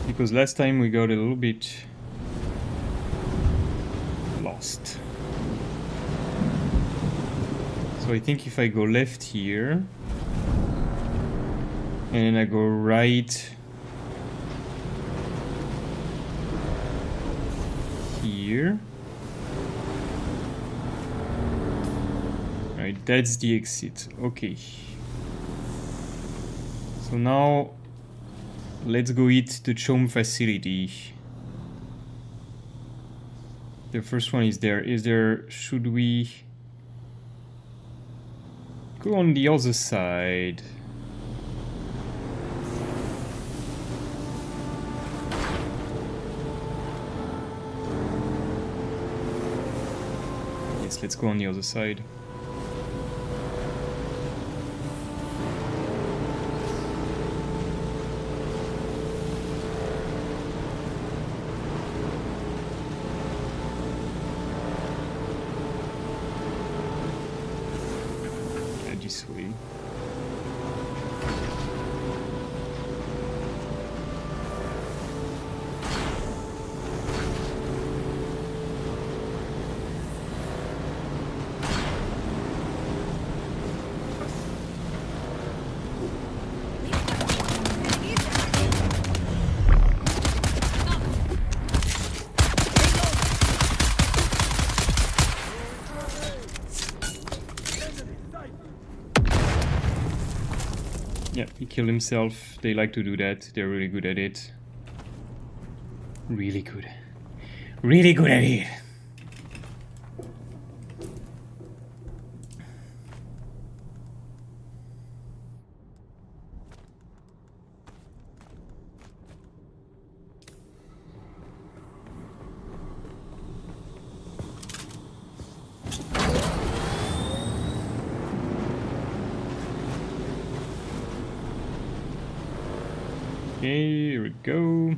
Because last time we got a little bit lost. So I think if I go left here and then I go right here, right, that's the exit. Okay, so now let's go eat the Chom facility. The first one is there. Should we go on the other side? Yes, let's go on the other side. This way. Yeah, he killed himself. They like to do that. They're really good at it. Really good. Really good at it. Okay, here we go.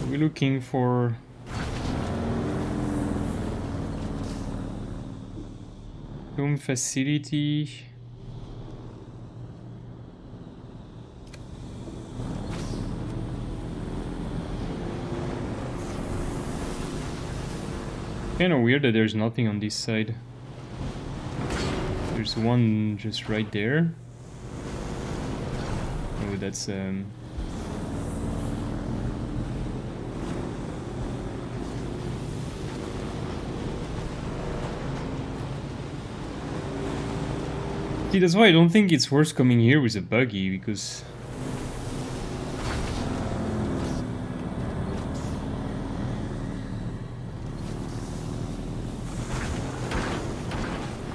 We're looking for home facility. Kind of weird that there's nothing on this side. There's one just right there. Oh, that's See, that's why I don't think it's worth coming here with a buggy, because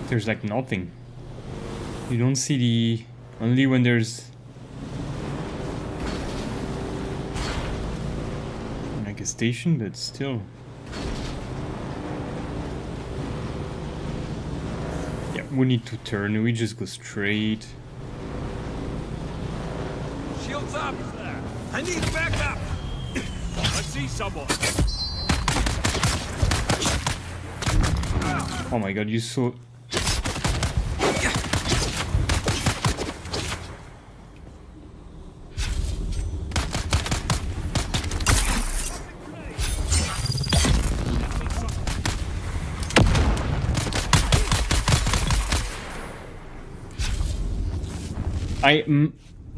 there's like nothing. You don't see the... only when there's like a station, but still. Yeah, we need to turn, we just go straight. Shields up! I need backup! I see someone! Oh my god, you saw...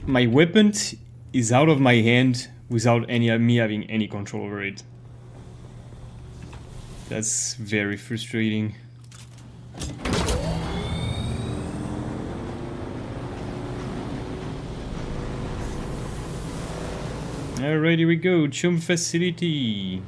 my weapon is out of my hand without me having any control over it. That's very frustrating. Alright, here we go. Chum facility.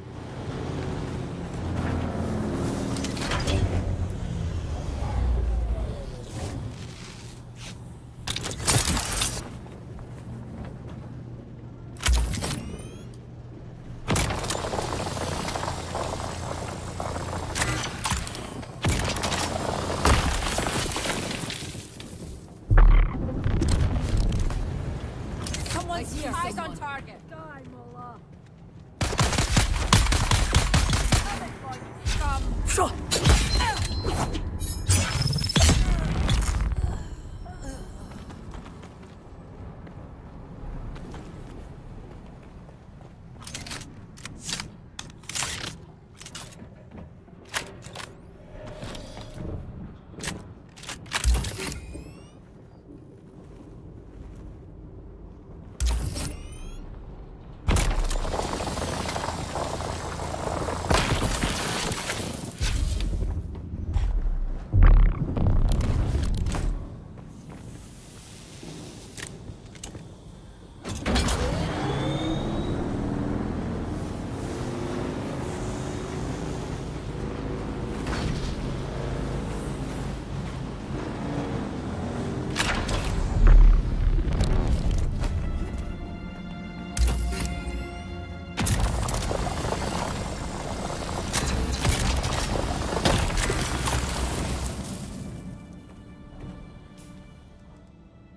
Someone's here. Eyes on target. Die, Mullah. Coming for you, scum.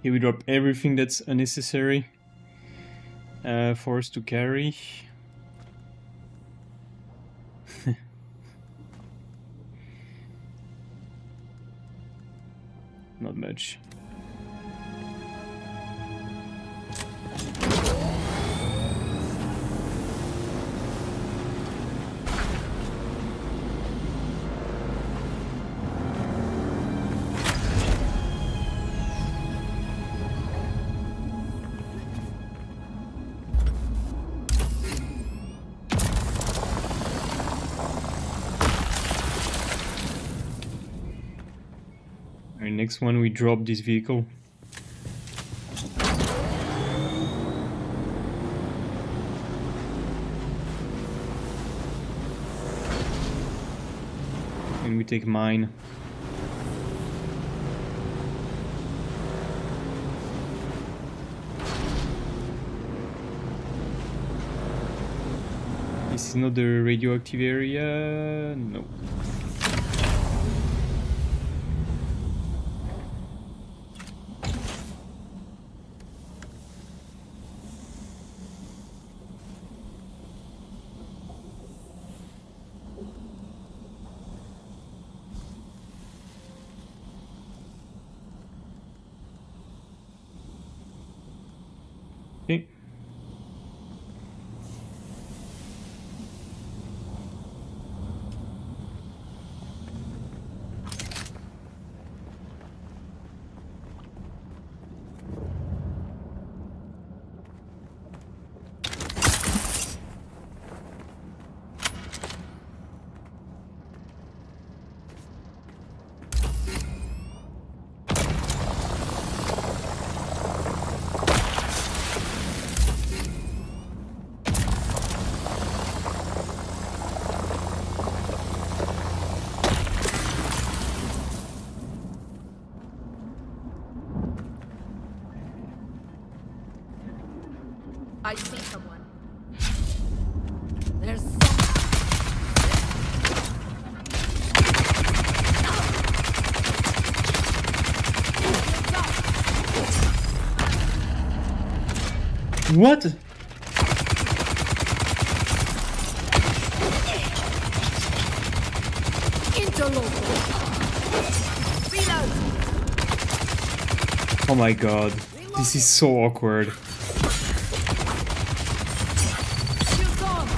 Here we drop everything that's unnecessary for us to carry. Not much. Alright, next one we drop this vehicle. And we take mine. This is not the radioactive area. No. Okay. I see someone. There's What? interloper. Reload. Oh my god. This is so awkward. Shields on.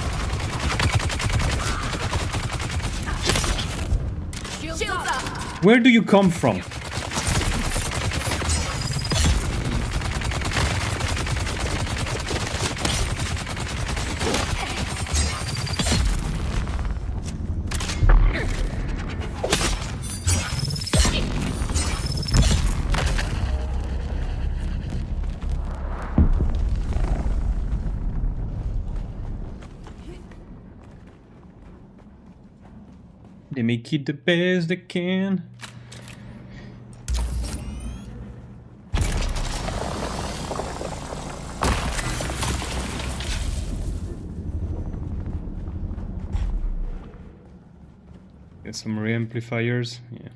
Shields up. Where do you come from? They make it the best they can. Get some reamplifiers. Yeah.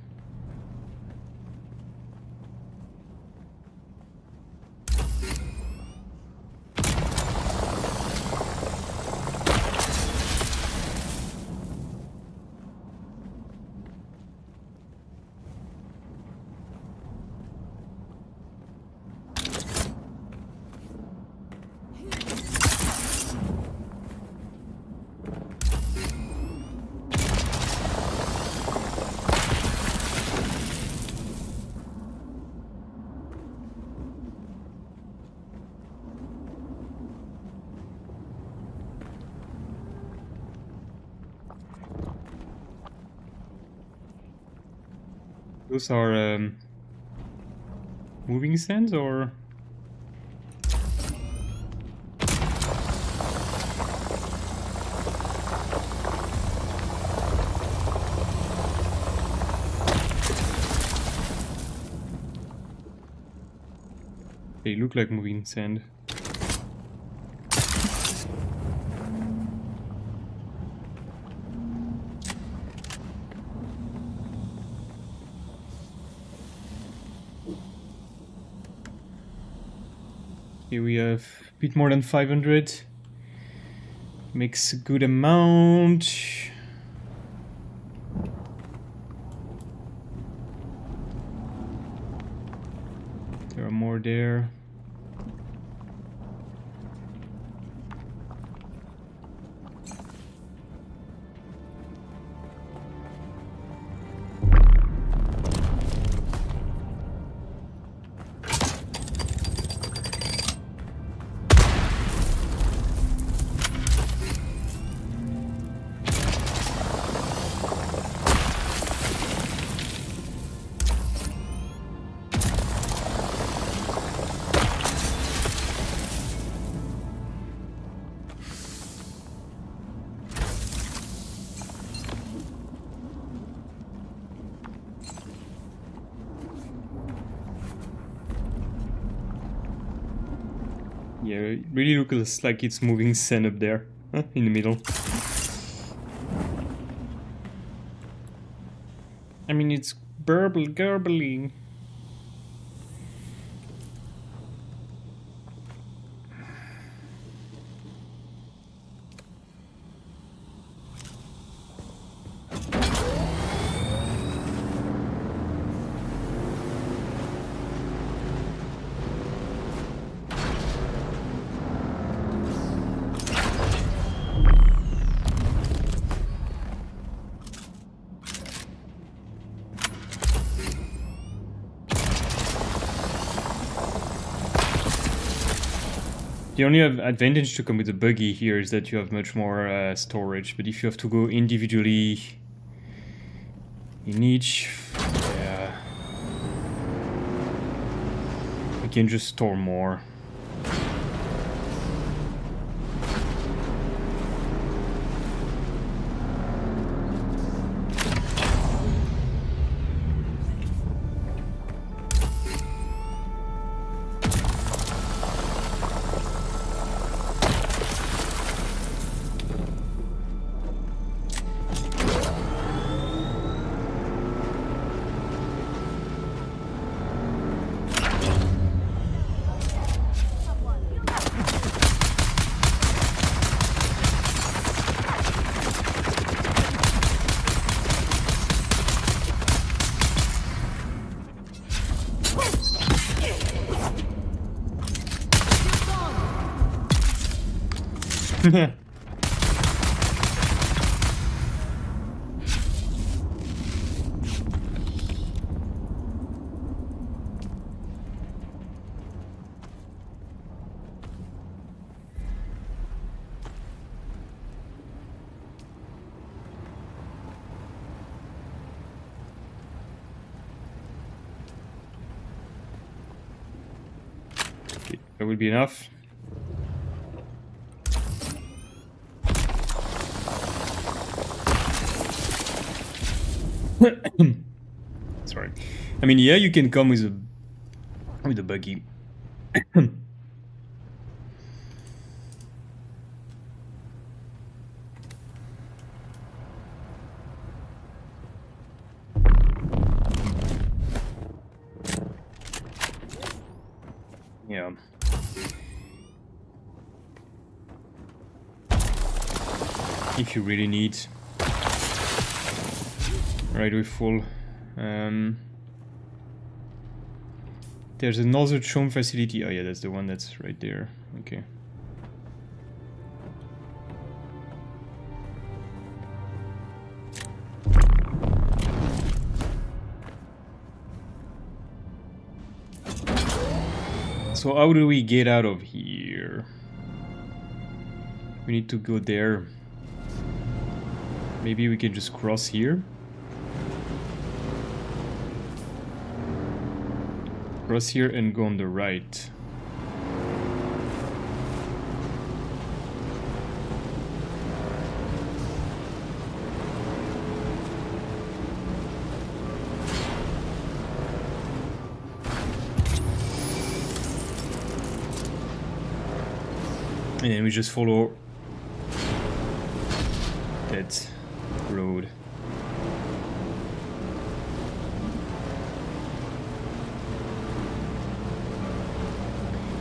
Those are moving sands or? They look like moving sand. Here we have a bit more than 500. Makes a good amount. There are more there. Yeah, it really looks like it's moving sand up there, in the middle. I mean, it's gurgling. The only advantage to come with the buggy here is that you have much more storage, but if you have to go individually in each, yeah, we can just store more. That will be enough. Sorry. I mean, yeah, you can come with a buggy. Yeah. If you really need. Right, we're full. There's another chome facility. Oh yeah, that's the one that's right there. Okay. So how do we get out of here? We need to go there. Maybe we can just cross here. Cross here and go on the right. And then we just follow that road.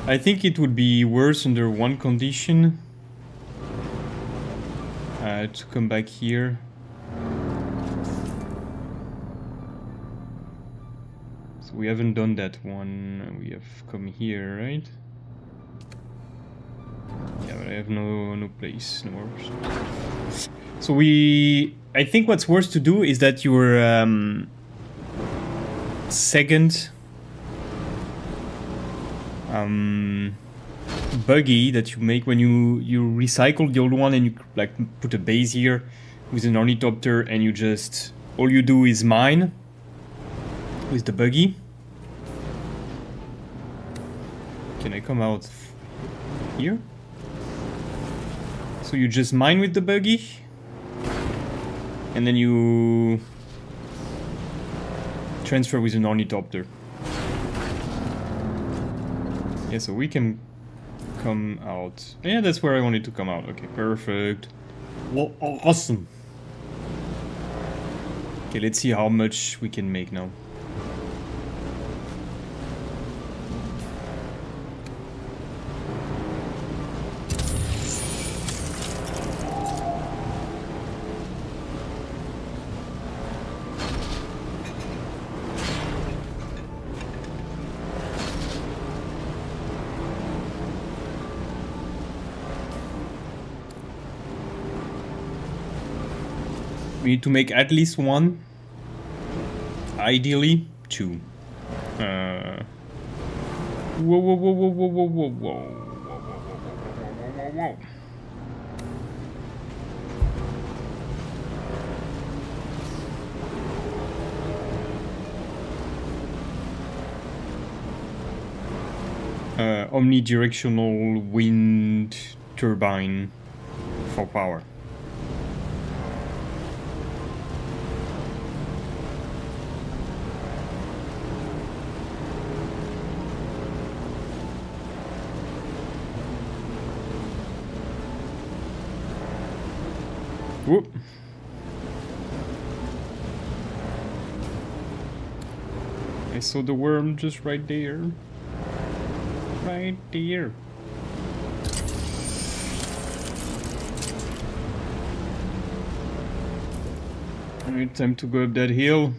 I think it would be worse under one condition to come back here. So we haven't done that one. We have come here, right? Yeah, but I have no place, no more. So I think what's worse to do is that your second buggy that you make when you recycle the old one and you like put a base here with an ornithopter and you just all you do is mine with the buggy. Can I come out here? So you just mine with the buggy and then you transfer with an ornithopter. Yeah, so we can come out? Yeah, that's where I wanted to come out. Okay, perfect. Well, awesome. Okay, let's see how much we can make now. We need to make at least one. Ideally, two. Whoa, whoa, whoa, whoa, whoa, whoa, whoa, whoa, whoa. Omnidirectional wind turbine for power. Whoop. I saw the worm just right there. Right there. Alright, time to go up that hill.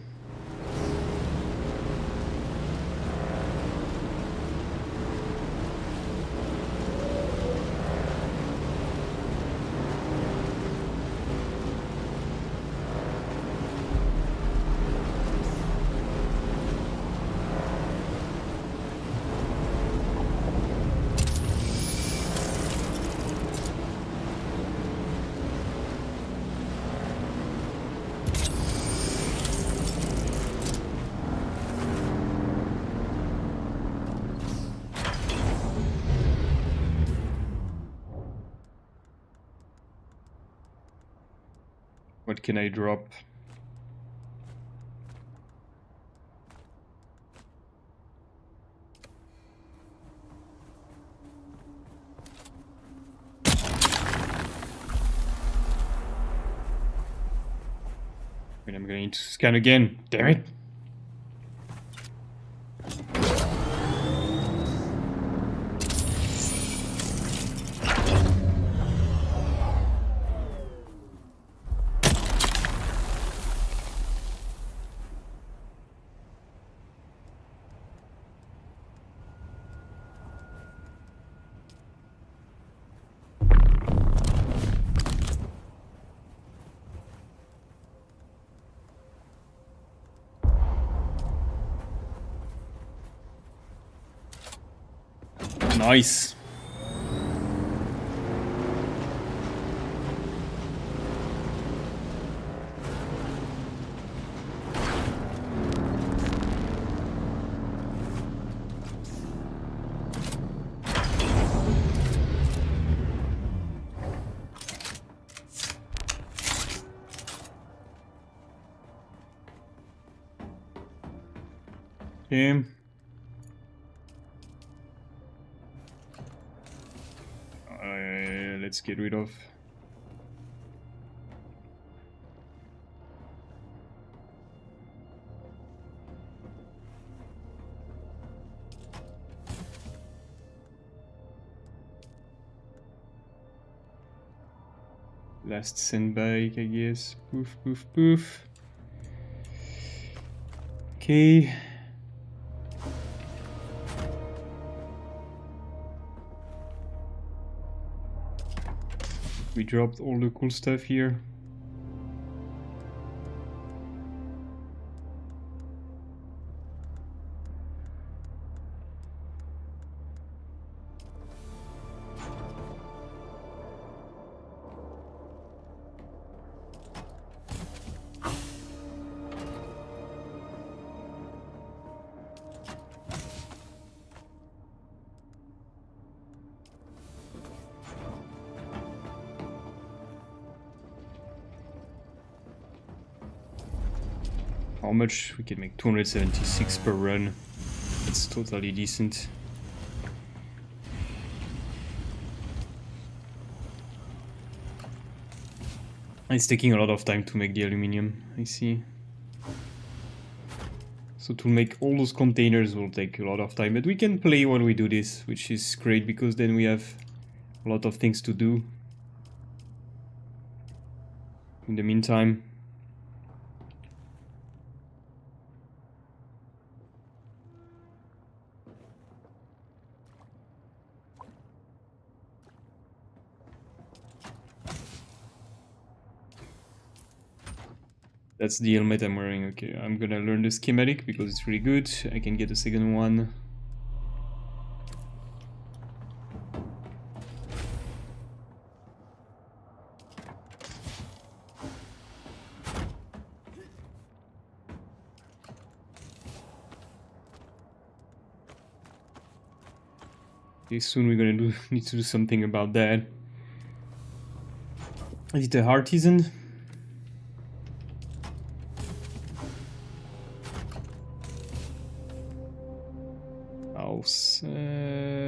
What can I drop? And I'm going to scan again. Damn it. Nice. Okay. Let's get rid of. Last sandbag, I guess. Poof, poof, poof. Okay. We dropped all the cool stuff here. How much? We can make 276 per run. That's totally decent. It's taking a lot of time to make the aluminium, I see. So to make all those containers will take a lot of time, but we can play while we do this, which is great because then we have a lot of things to do in the meantime. That's the helmet I'm wearing. Okay, I'm gonna learn the schematic because it's really good. I can get a second one. Okay, soon we're gonna need to do something about that. Is it a artisan?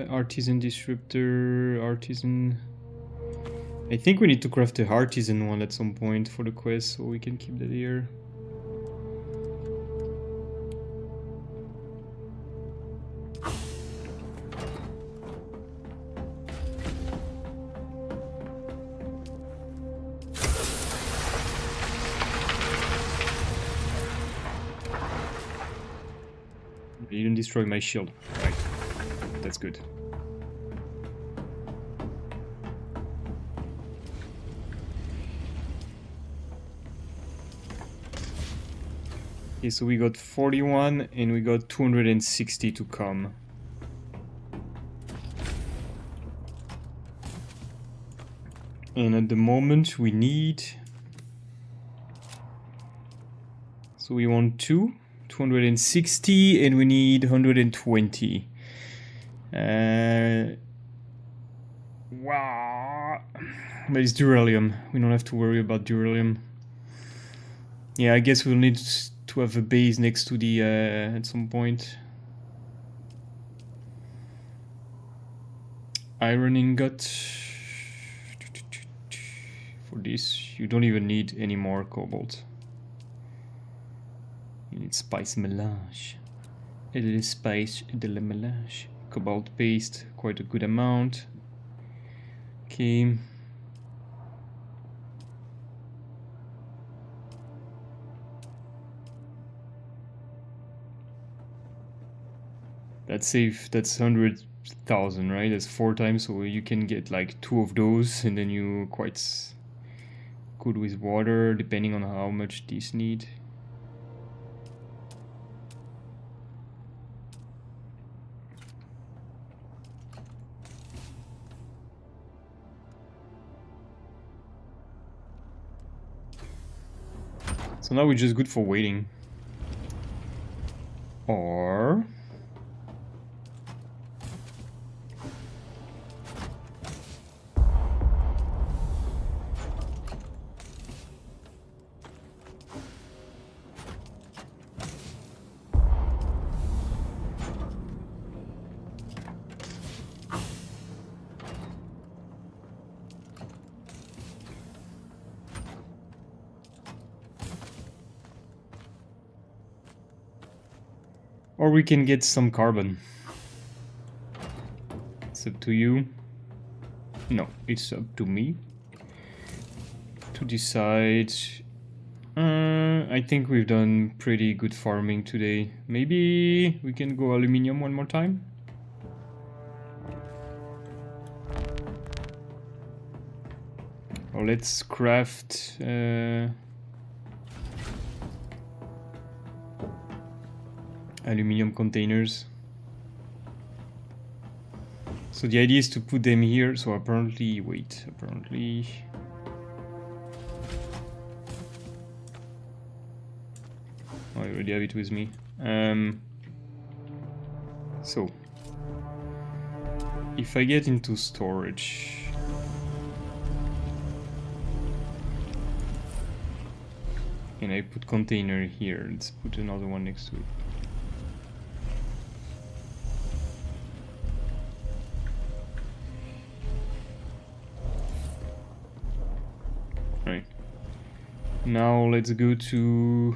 Artisan disruptor, artisan. I think we need to craft a artisan one at some point for the quest, so we can keep that here. You didn't destroy my shield. Right. That's good. Okay, so we got 41 and we got 260 to come. And at the moment we need... So we want 260 and we need 120. Wow. But it's duralium. We don't have to worry about duralium. Yeah, I guess we'll need to have a base next to the at some point. Iron ingot. For this, you don't even need any more cobalt. You need spice melange. A little spice de la melange. Cobalt paste, quite a good amount. Okay. That's safe. That's 100,000, right? That's 4 times, so you can get like 2 of those, and then you quite good with water, depending on how much these need. So now we're just good for waiting. Or... or we can get some carbon. It's up to you. No, it's up to me to decide. I think we've done pretty good farming today. Maybe we can go aluminium one more time. Or let's craft... aluminium containers. So the idea is to put them here. So apparently, wait, apparently... Oh, I already have it with me. So, if I get into storage... and I put container here, let's put another one next to it. Now let's go to...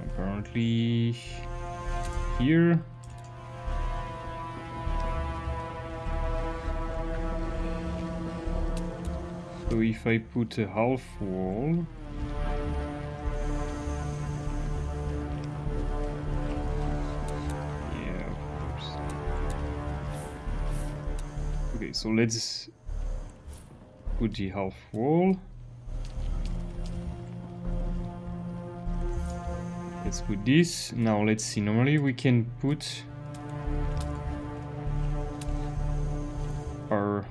apparently here. So if I put a half wall, yeah, of course. Okay, so let's put the half wall. Let's put this. Now let's see. Normally we can put our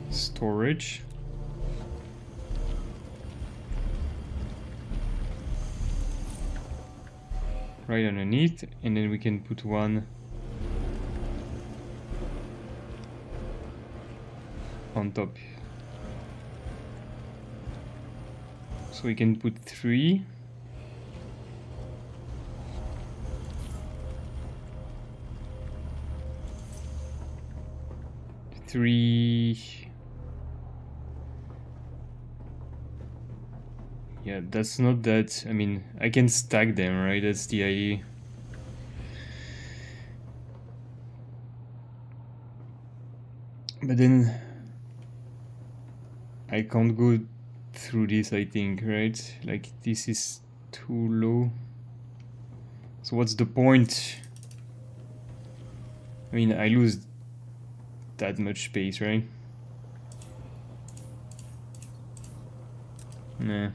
storage. Right underneath, and then we can put one on top. So we can put 3. Yeah, that's not that. I mean, I can stack them, right? That's the idea. But then I can't go through this, I think, right? Like, this is too low. So what's the point? I mean, I lose that much space, right? Nah,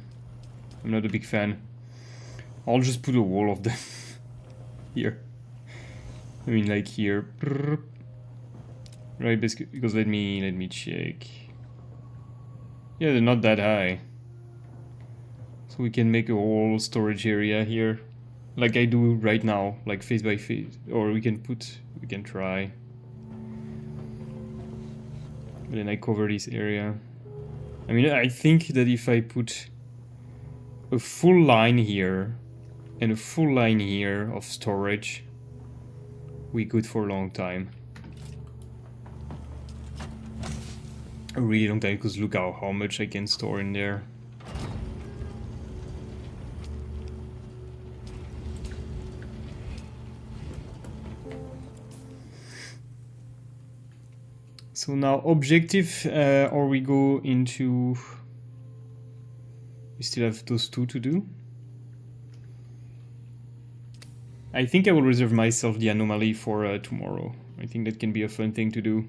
I'm not a big fan. I'll just put a wall of them here. I mean, like here, right? Because let me check. Yeah, they're not that high, so we can make a whole storage area here, like I do right now, like face by face. Or we can try. But then I cover this area. I mean, I think that if I put a full line here and a full line here of storage, we good for a long time. A really long time, because look how much I can store in there. So now objective, or we go into... We still have those 2 to do. I think I will reserve myself the anomaly for tomorrow. I think that can be a fun thing to do.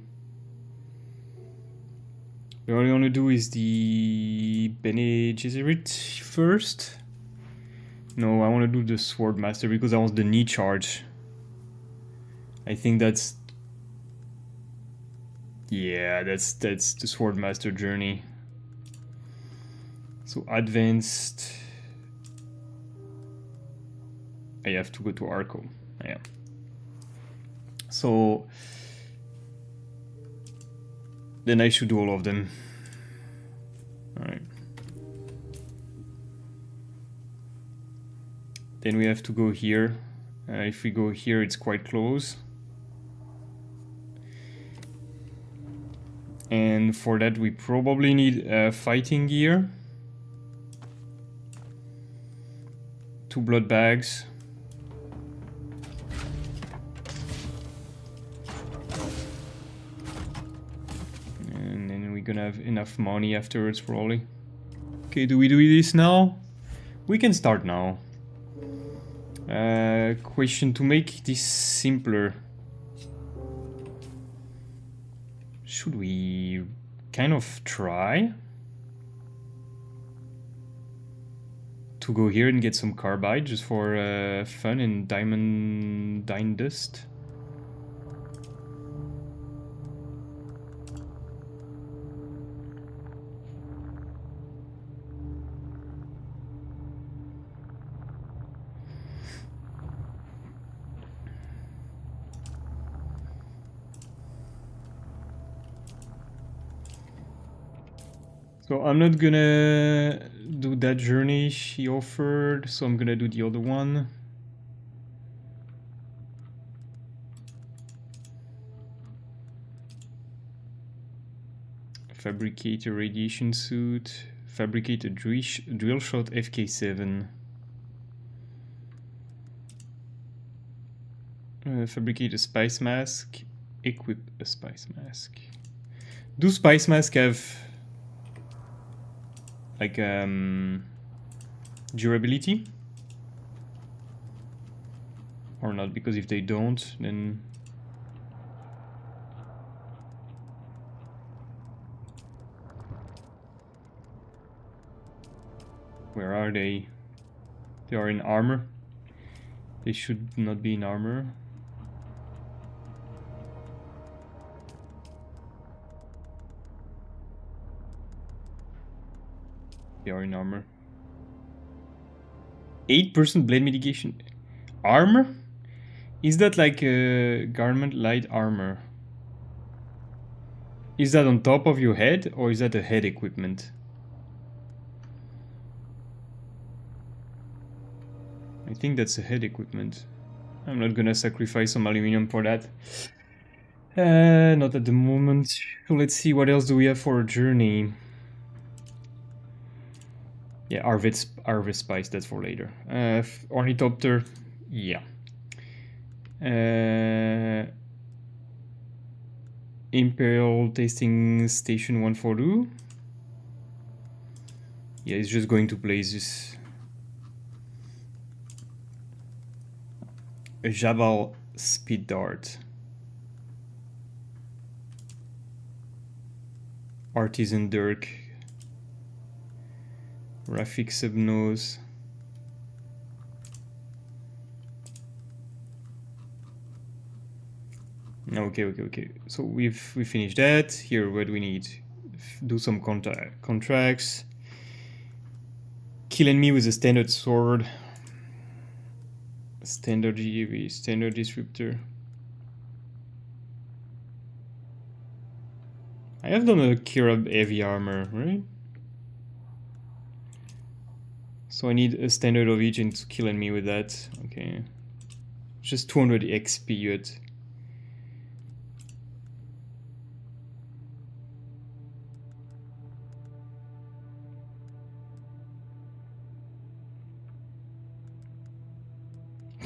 What I want to do is the Bene Gesserit first. No, I want to do the Sword Master because I want the knee charge. I think that's... yeah, that's the Sword Master journey. So advanced... I have to go to Arco. Yeah. So... then I should do all of them. Alright. Then we have to go here. If we go here, it's quite close. And for that, we probably need fighting gear. 2 blood bags. Gonna have enough money afterwards, probably. Okay, do we do this now? We can start now. Question: to make this simpler, should we kind of try to go here and get some carbide just for fun and diamond dust? So I'm not gonna do that journey she offered, so I'm gonna do the other one. Fabricate a radiation suit. Fabricate a drill shot FK7. Fabricate a spice mask. Equip a spice mask. Do spice masks have like durability? Or not? Because if they don't, then where are they? They are in armor. They should not be in armor. They are in armor. 8% blade mitigation. Armor? Is that like a garment light armor? Is that on top of your head or is that a head equipment? I think that's a head equipment. I'm not gonna sacrifice some aluminum for that. Not at the moment. So let's see, what else do we have for a journey? Yeah, Arvid Spice, that's for later. Ornithopter, yeah. Imperial Tasting Station 142. Yeah, it's just going to places. A Jabal Speed Dart. Artisan Dirk. Rafik Subnose. Okay. So we finished that. Here, what do we need? Do some contracts. Kill enemy with a standard sword. Standard GAV, standard disruptor. I have done a Kirab heavy armor, right? So I need a standard of each and to kill enemy with that. Okay. Just 200 XP yet.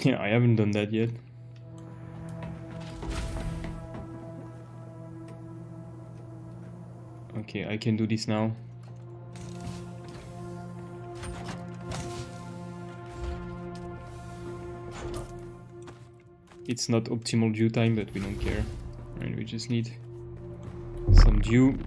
Yeah, I haven't done that yet. Okay, I can do this now. It's not optimal dew time, but we don't care. And we just need some dew.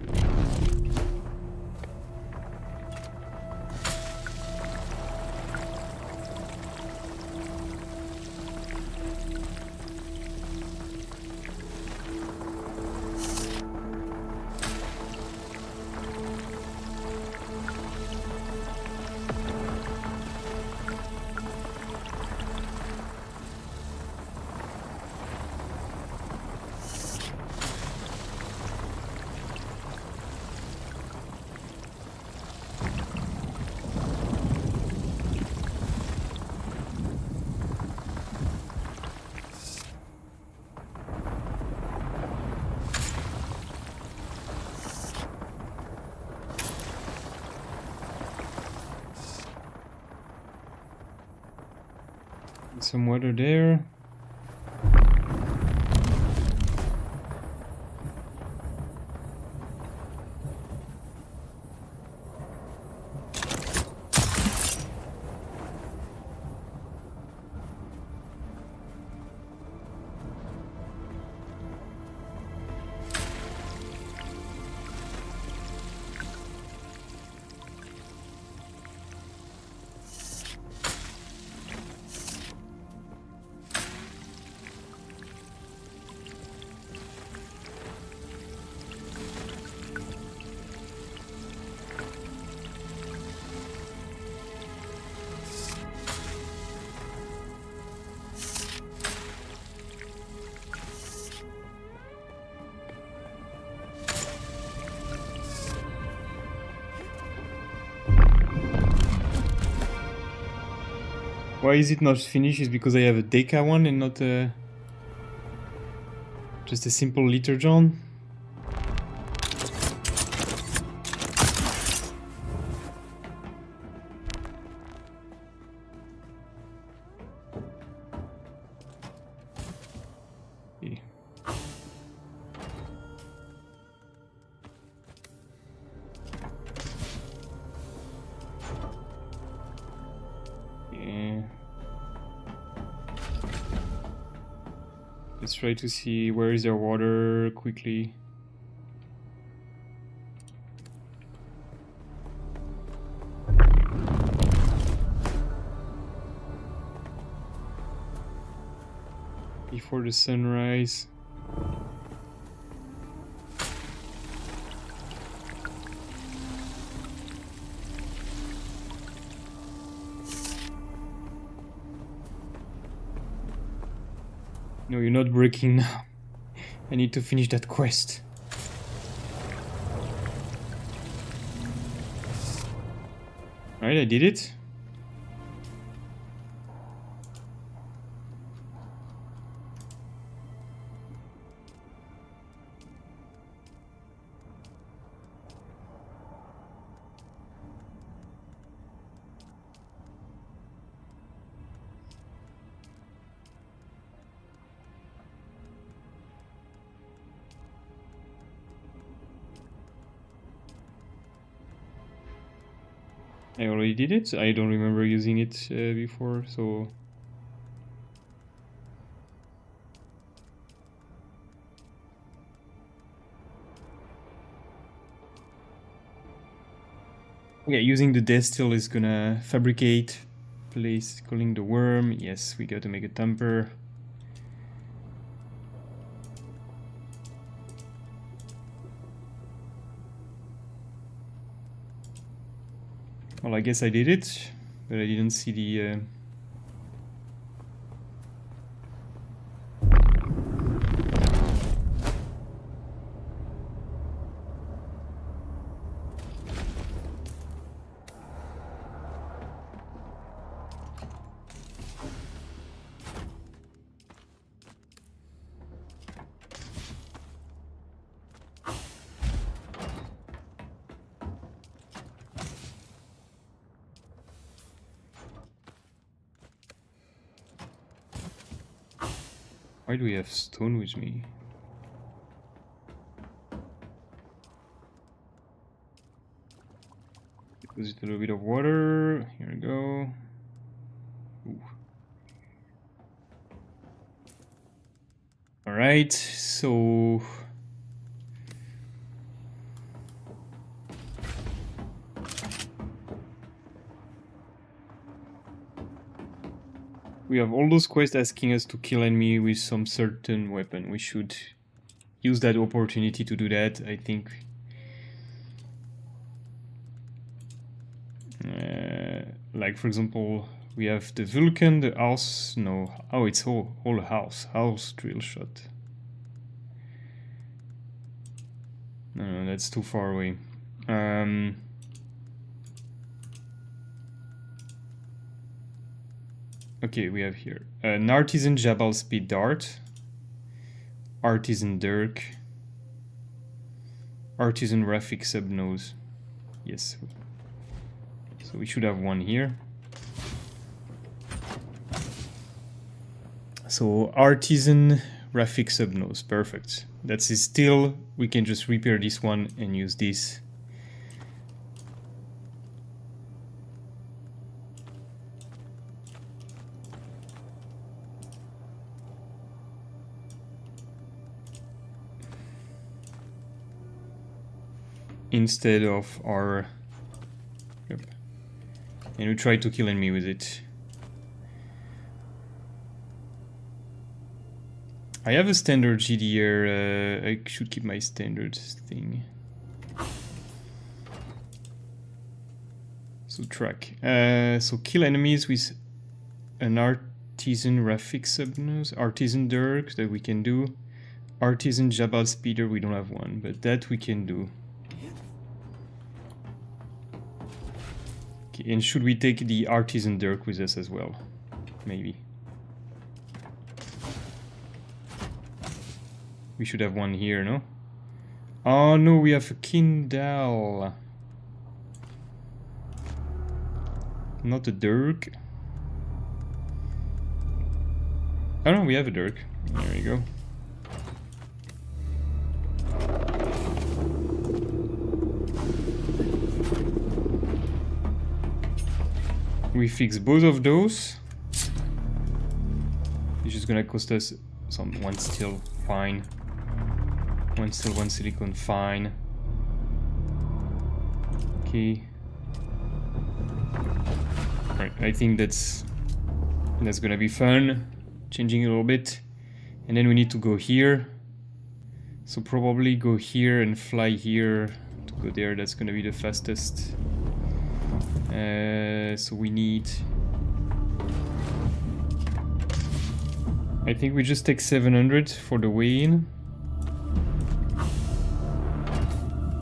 Some water there. Why is it not finished? Is because I have a Deca one and not just a simple Liter John? Let's try to see where is there water quickly. Before the sunrise. No, you're not breaking now. I need to finish that quest. Alright, I did it. I already did it. I don't remember using it before, so... Yeah, using the distill is gonna fabricate place, calling the worm. Yes, we got to make a tamper. Well, I guess I did it, but I didn't see the... Why do we have stone with me? Deposit a little bit of water. Here we go. Ooh. All right, so we have all those quests asking us to kill enemy with some certain weapon. We should use that opportunity to do that, I think. Like, for example, we have the Vulcan, the house... No, oh, it's whole house. House drill shot. No, that's too far away. Okay, we have here an artisan Jabal speed dart, artisan dirk, artisan Rafik sub nose. Yes, so we should have one here. So artisan Rafik sub nose, perfect. That's it. Still, we can just repair this one and use this. Instead of our... Yep. And we try to kill enemy with it. I have a standard GDR, I should keep my standard thing. So track. So kill enemies with an artisan Rafik subnose, artisan dirk that we can do. Artisan Jabal speeder, we don't have one, but that we can do. Okay, and should we take the artisan dirk with us as well? Maybe. We should have one here, no? Oh no, we have a Kindle. Not a dirk. Oh no, we have a dirk. There you go. We fix both of those. It's just gonna cost us One still, fine. One still, one silicon, fine. Okay. Right, I think that's gonna be fun. Changing a little bit. And then we need to go here. So probably go here and fly here to go there. That's gonna be the fastest. So we need... I think we just take 700 for the way in.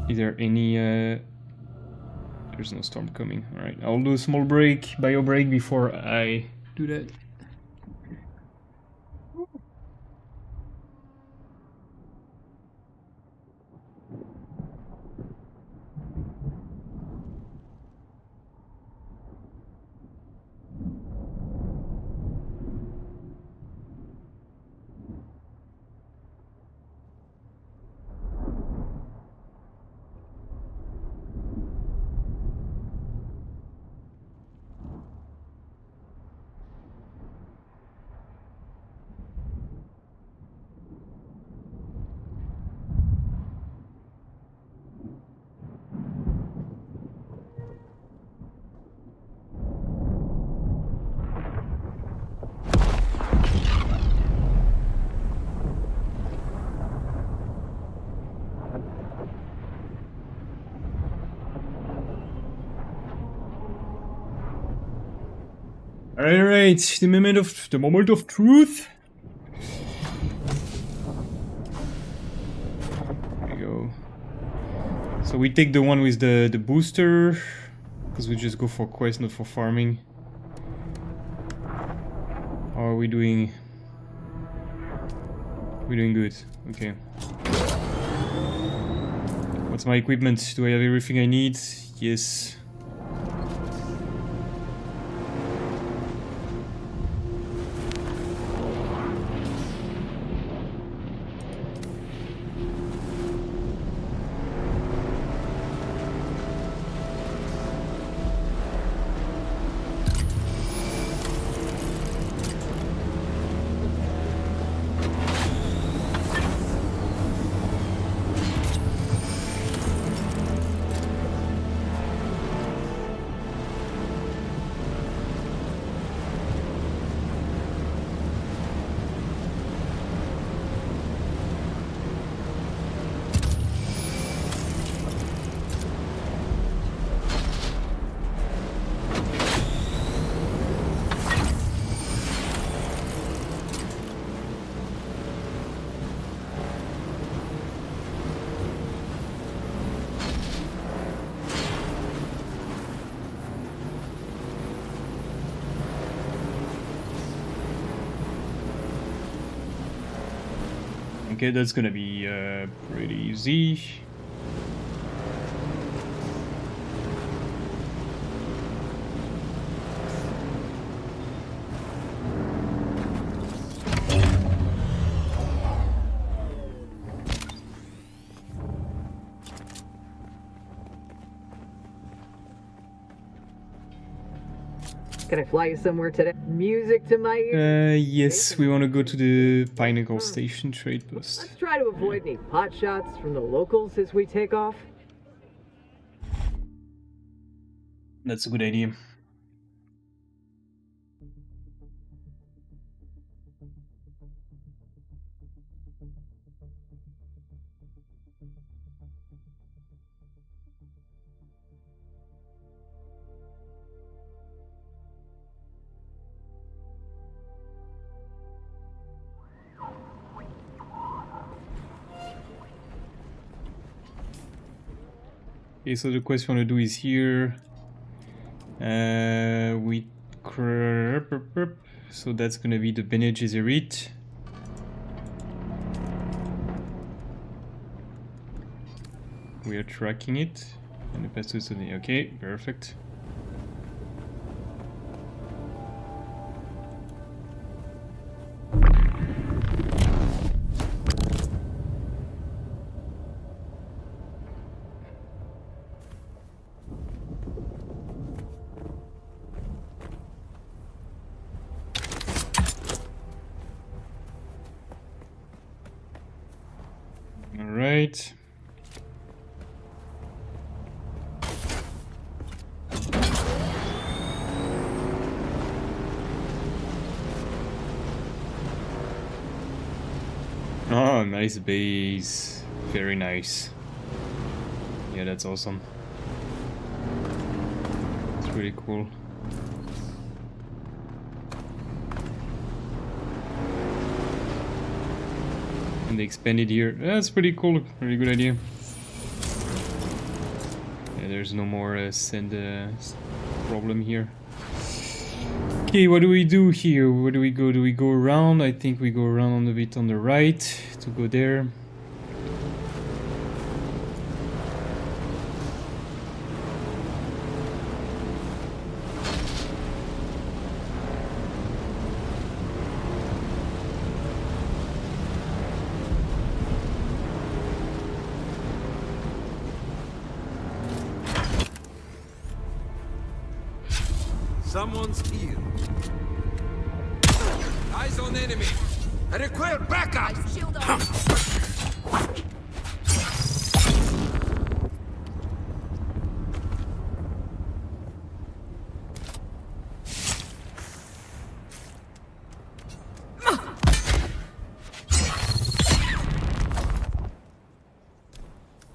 Is there any... There's no storm coming. Alright, I'll do a small break, bio break before I do that. Alright, the moment of truth. There we go. So we take the one with the booster, because we just go for quest, not for farming. Or are we doing... We're doing good, okay. What's my equipment? Do I have everything I need? Yes. Okay, that's gonna be pretty easy. Can I fly you somewhere today? Music to my ears? Yes, we want to go to the Pinnacle Station trade post. Let's try to avoid any pot shots from the locals as we take off. That's a good idea. Okay, so the quest we want to do is here. So that's gonna be the Bene Gesserit. We are tracking it. And the pass to the okay, perfect. Oh, nice base. Very nice. Yeah, that's awesome. It's really cool. And they expanded here. That's pretty cool. Really good idea. Yeah, there's no more sand problem here. Okay, what do we do here? Where do we go? Do we go around? I think we go around a bit on the right to go there. Someone's here. Eyes on enemy. I require backup. Shield on.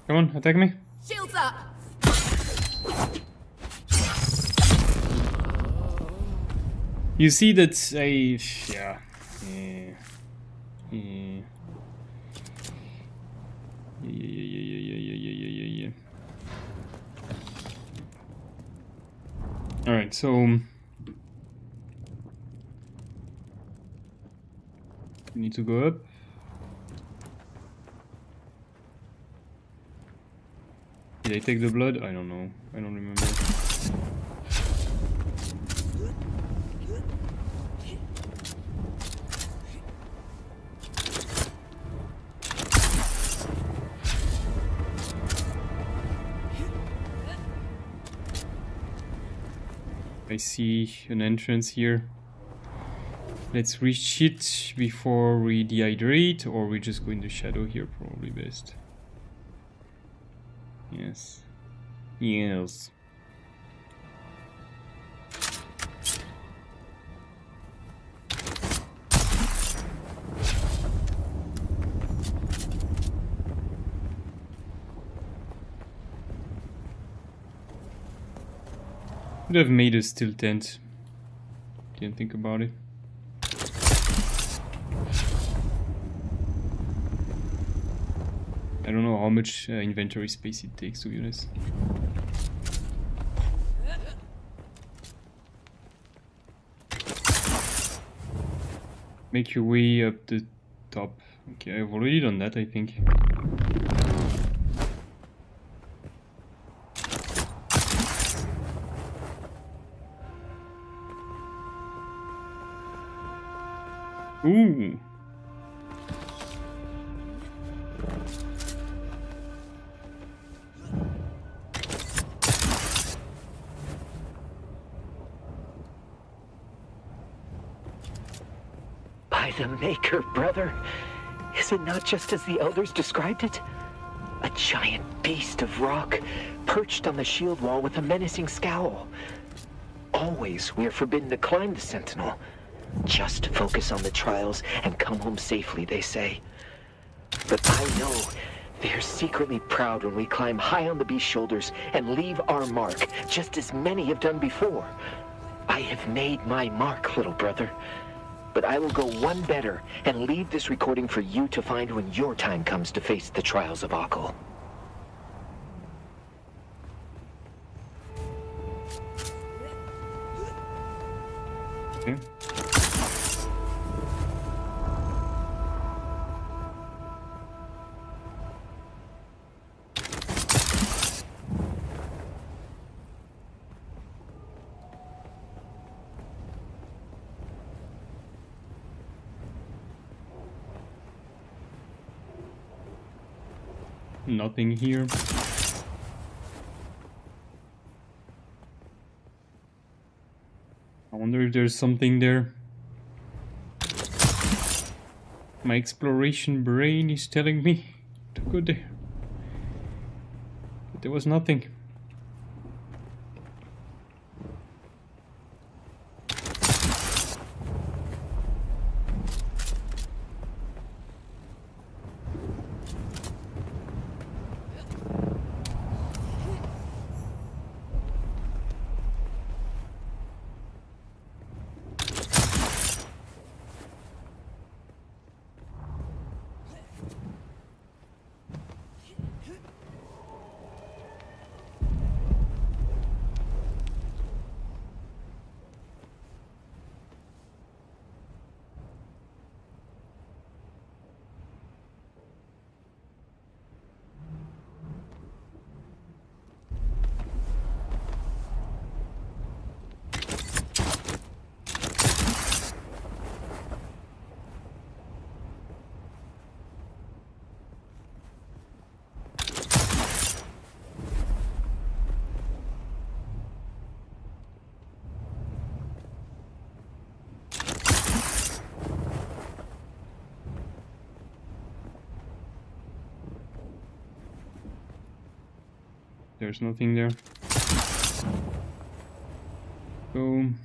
Come on, attack me. Shields up. You see that I... yeah. Yeah. Alright, so... we need to go up. Did I take the blood? I don't know. I don't remember. I see an entrance here. Let's reach it before we dehydrate, or we just go in the shadow here, probably best. Yes. Yes. Could have made a steel tent. Didn't think about it. I don't know how much inventory space it takes, to be honest. Make your way up the top. Okay, I've already done that, I think. Ooh. By the Maker, brother. Is it not just as the elders described it? A giant beast of rock, perched on the shield wall with a menacing scowl. Always we are forbidden to climb the Sentinel. Just focus on the trials and come home safely, they say. But I know they are secretly proud when we climb high on the beast's shoulders and leave our mark, just as many have done before. I have made my mark, little brother. But I will go one better and leave this recording for you to find when your time comes to face the trials of Akal. Okay. Nothing here. I wonder if there's something there. My exploration brain is telling me to go there. But there was nothing. There's nothing there. Boom.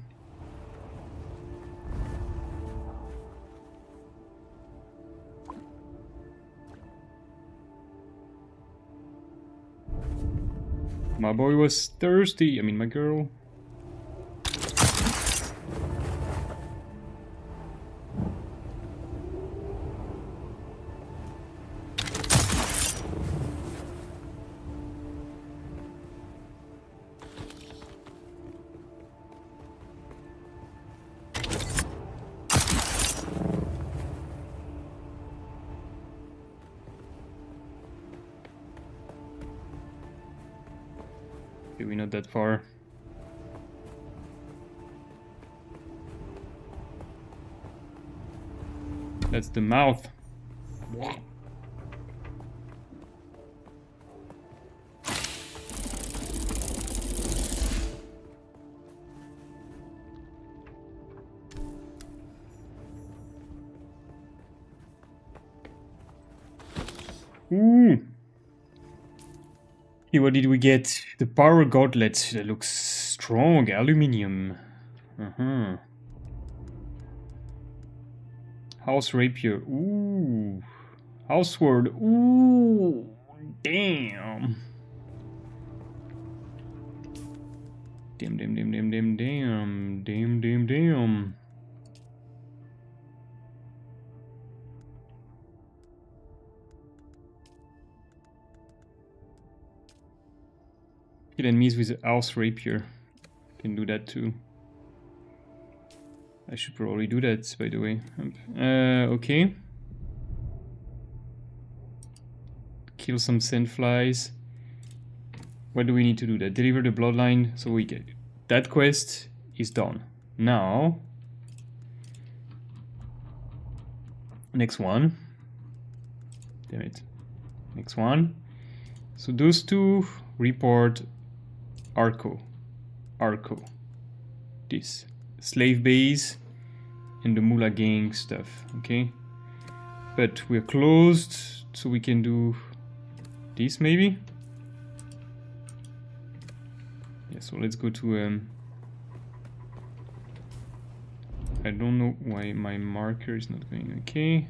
My boy was thirsty. I mean, my girl. Okay, we're not that far. That's the mouth. Ooh. Here, what did we get? The power gauntlet. That looks strong. Aluminium. House rapier. Ooh. House sword. Ooh. Damn. Damn. Kill enemies with a house rapier. Can do that too. I should probably do that, by the way. Okay. Kill some sandflies. Why do we need to do that? Deliver the bloodline. So we get that quest is done. Now, next one. Damn it. Next one. So those two report Arco. This. Slave base and the Mula gang stuff, okay? But we're closed, so we can do this maybe? Yeah, so let's go to I don't know why my marker is not going okay.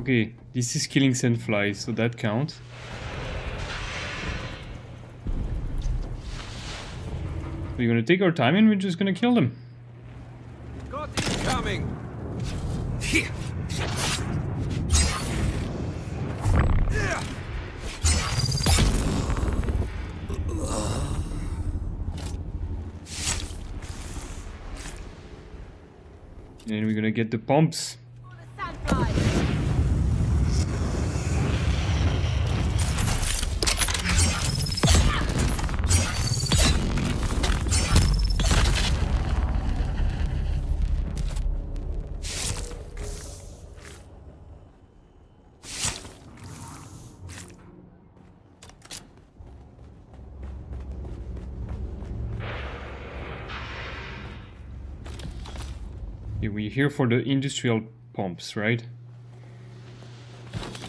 Okay, this is killing sandflies, so that counts. We're gonna take our time and we're just gonna kill them. Got it coming. Here. And we're gonna get the pumps. We're here for the industrial pumps, right?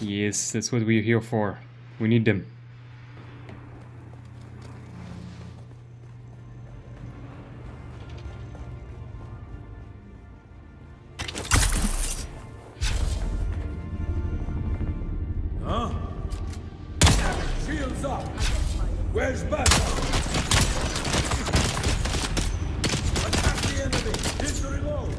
Yes, that's what we're here for. We need them. Huh? Shields up! Where's backup? Attack the enemy! Hit the reload!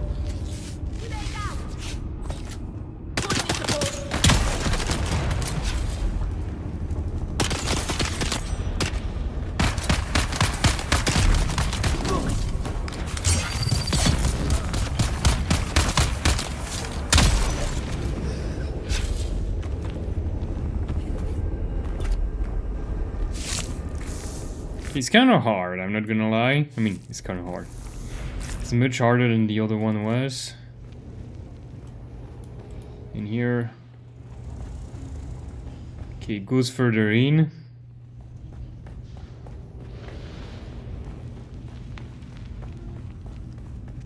It's kind of hard, I'm not gonna lie. I mean, it's kind of hard. It's much harder than the other one was. In here. Okay, it goes further in.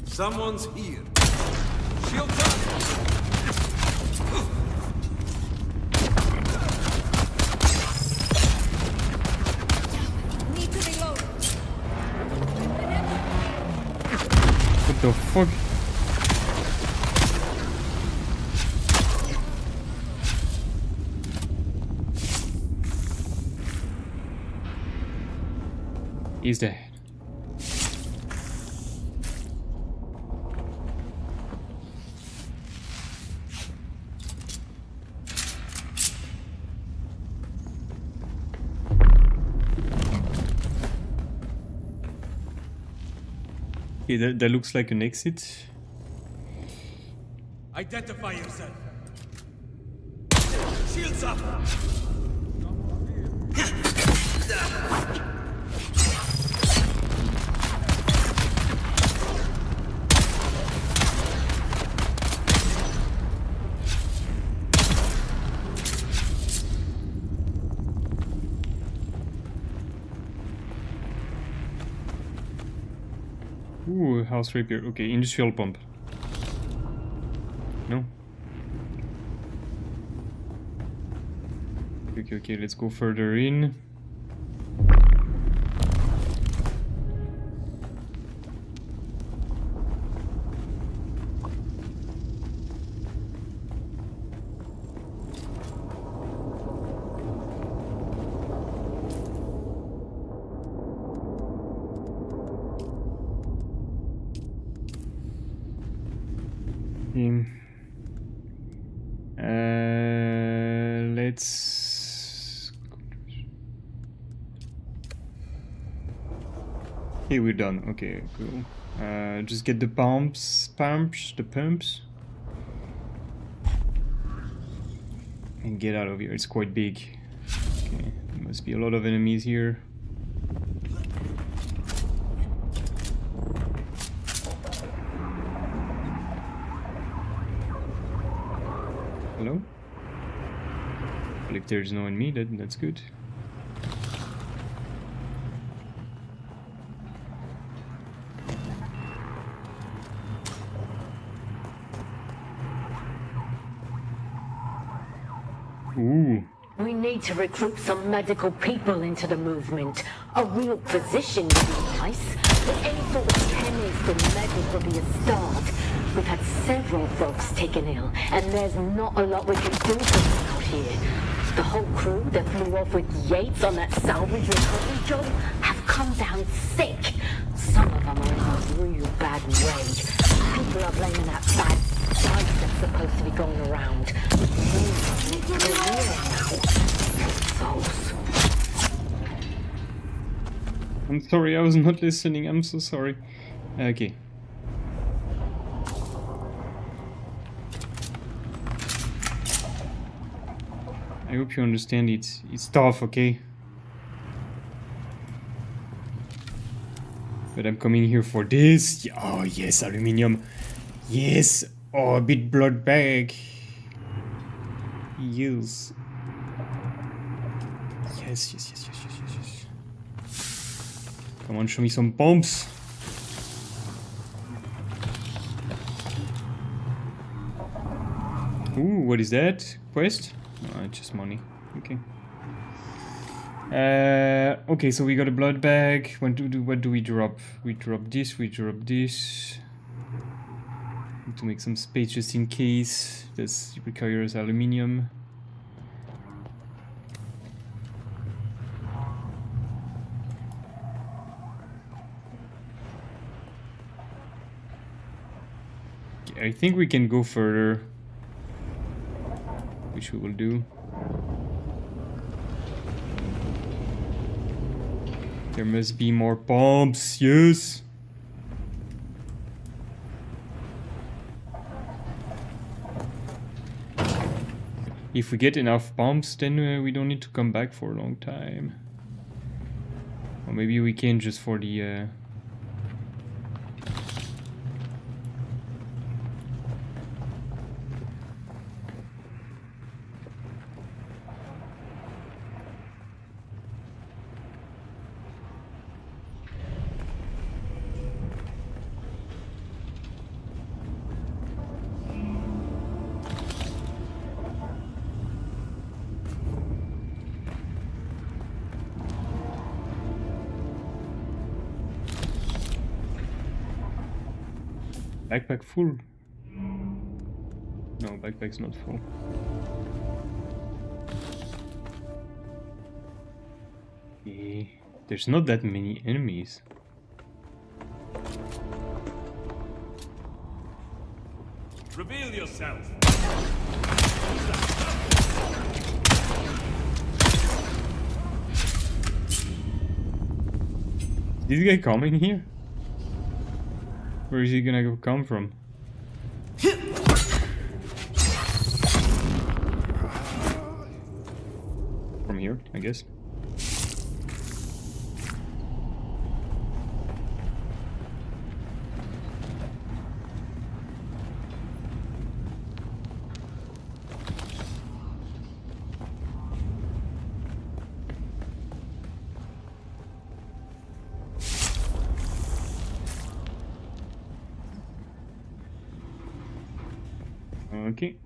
Someone's here. Shields up! Need to reload. What the fuck? He's dead. Okay, that looks like an exit. Identify yourself. Shields up! Ooh, house rapier. Okay, industrial pump. No? Okay, let's go further in. Let's... Okay, we're done. Okay, cool. Just get the pumps, and get out of here. It's quite big. Okay, there must be a lot of enemies here. Hello? Well, if there's no enemy, that's good. Ooh. We need to recruit some medical people into the movement. A real physician would be nice. But any sort of chemist or medic would be a start. We've had several folks taken ill, and there's not a lot we can do for them out here. The whole crew that flew off with Yates on that salvage recovery job have come down sick. Some of them are in a real bad way. People are blaming that bad spice that's supposed to be going around. I'm sorry, I was not listening. I'm so sorry. Okay. I hope you understand it's tough, okay? But I'm coming here for this. Oh yes, aluminium. Yes. Oh, a bit blood bag. Yes. Yes. Come on, show me some pumps. Ooh, what is that? Quest? No, it's just money. Okay. Okay, so we got a blood bag. What do we drop? We drop this. Need to make some space just in case. This requires aluminium. I think we can go further, which we will do. There must be more pumps, yes! If we get enough pumps, then we don't need to come back for a long time. Or Or maybe we can just for the... Backpack full? No, backpack's not full. Okay. There's not that many enemies. Reveal yourself. Is this guy coming here? Where is he gonna come from? From here, I guess. Okay.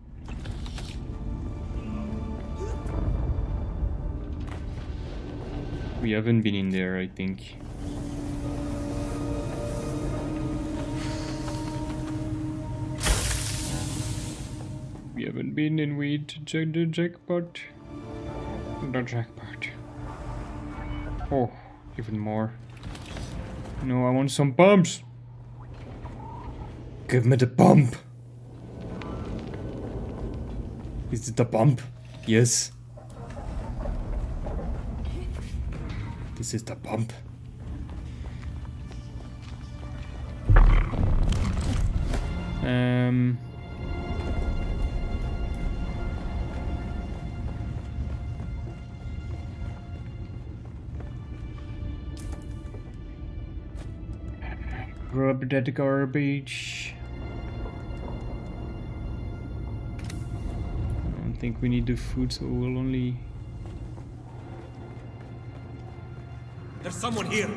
We haven't been in there, I think. We haven't been and we check the jackpot. The jackpot. Oh, even more. No, I want some pumps. Give me the pump. Is it a pump? Yes. This is the pump. Grab that garbage. I don't think we need the food, so we'll only... There's someone here.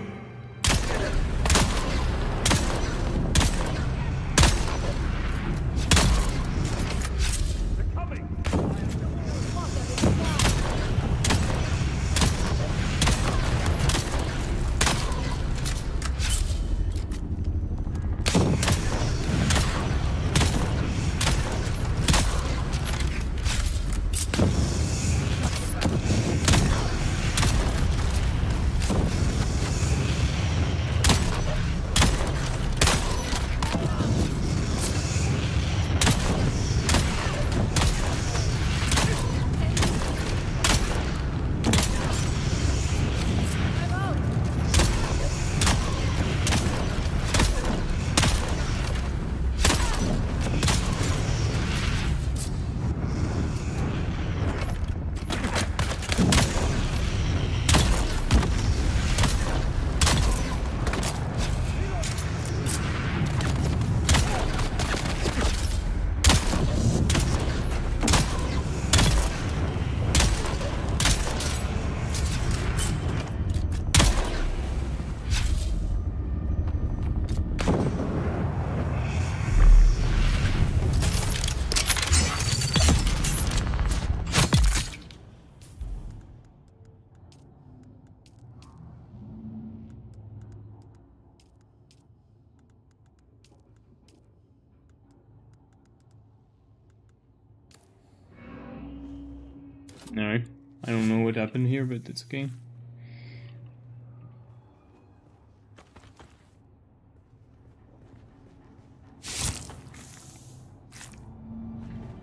Alright. I don't know what happened here, but it's okay.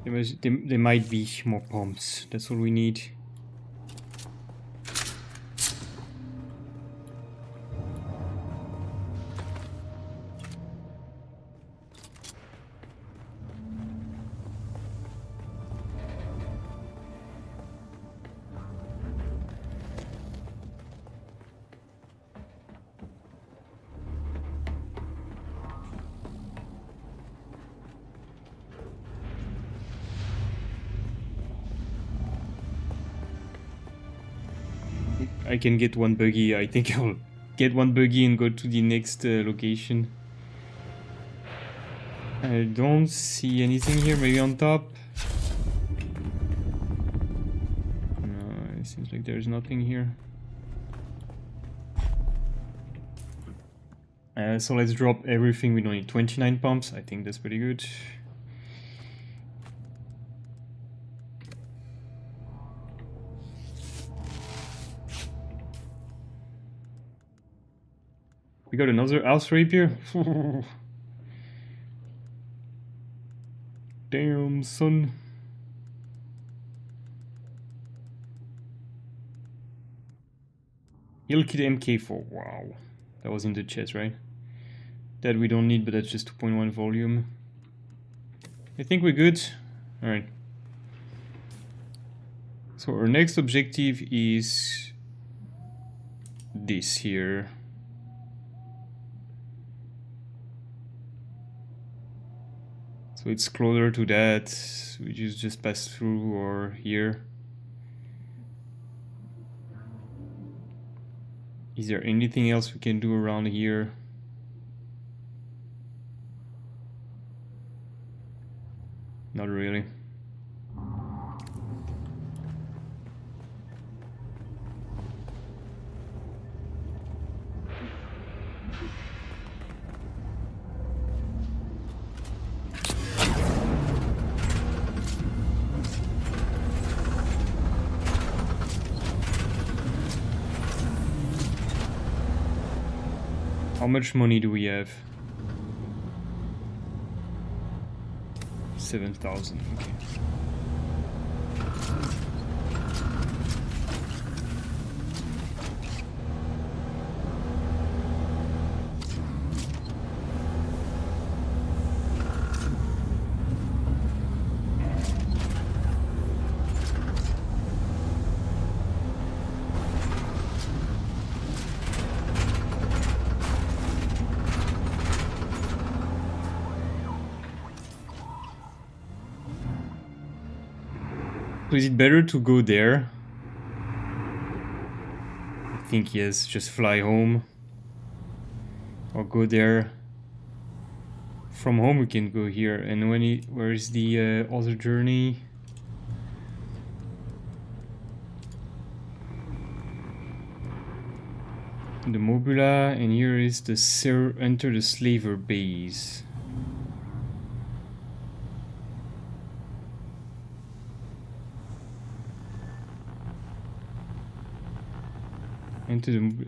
There might be more pumps. That's all we need. I can get one buggy, I think I'll get one buggy and go to the next location. I don't see anything here, maybe on top. No, it seems like there's nothing here. So let's drop everything. We don't need 29 pumps. I think that's pretty good. We got another house rapier. Damn, son. Heal kit MK4. Wow. That was in the chest, right? That we don't need, but that's just 2.1 volume. I think we're good. Alright. So our next objective is this here. So it's closer to that. We just pass through or here. Is there anything else we can do around here? Not really. How much money do we have? 7,000, okay. So is it better to go there? I think yes, just fly home. Or go there. From home we can go here. And where is the other journey? The Mobula, and here is the enter the slaver base.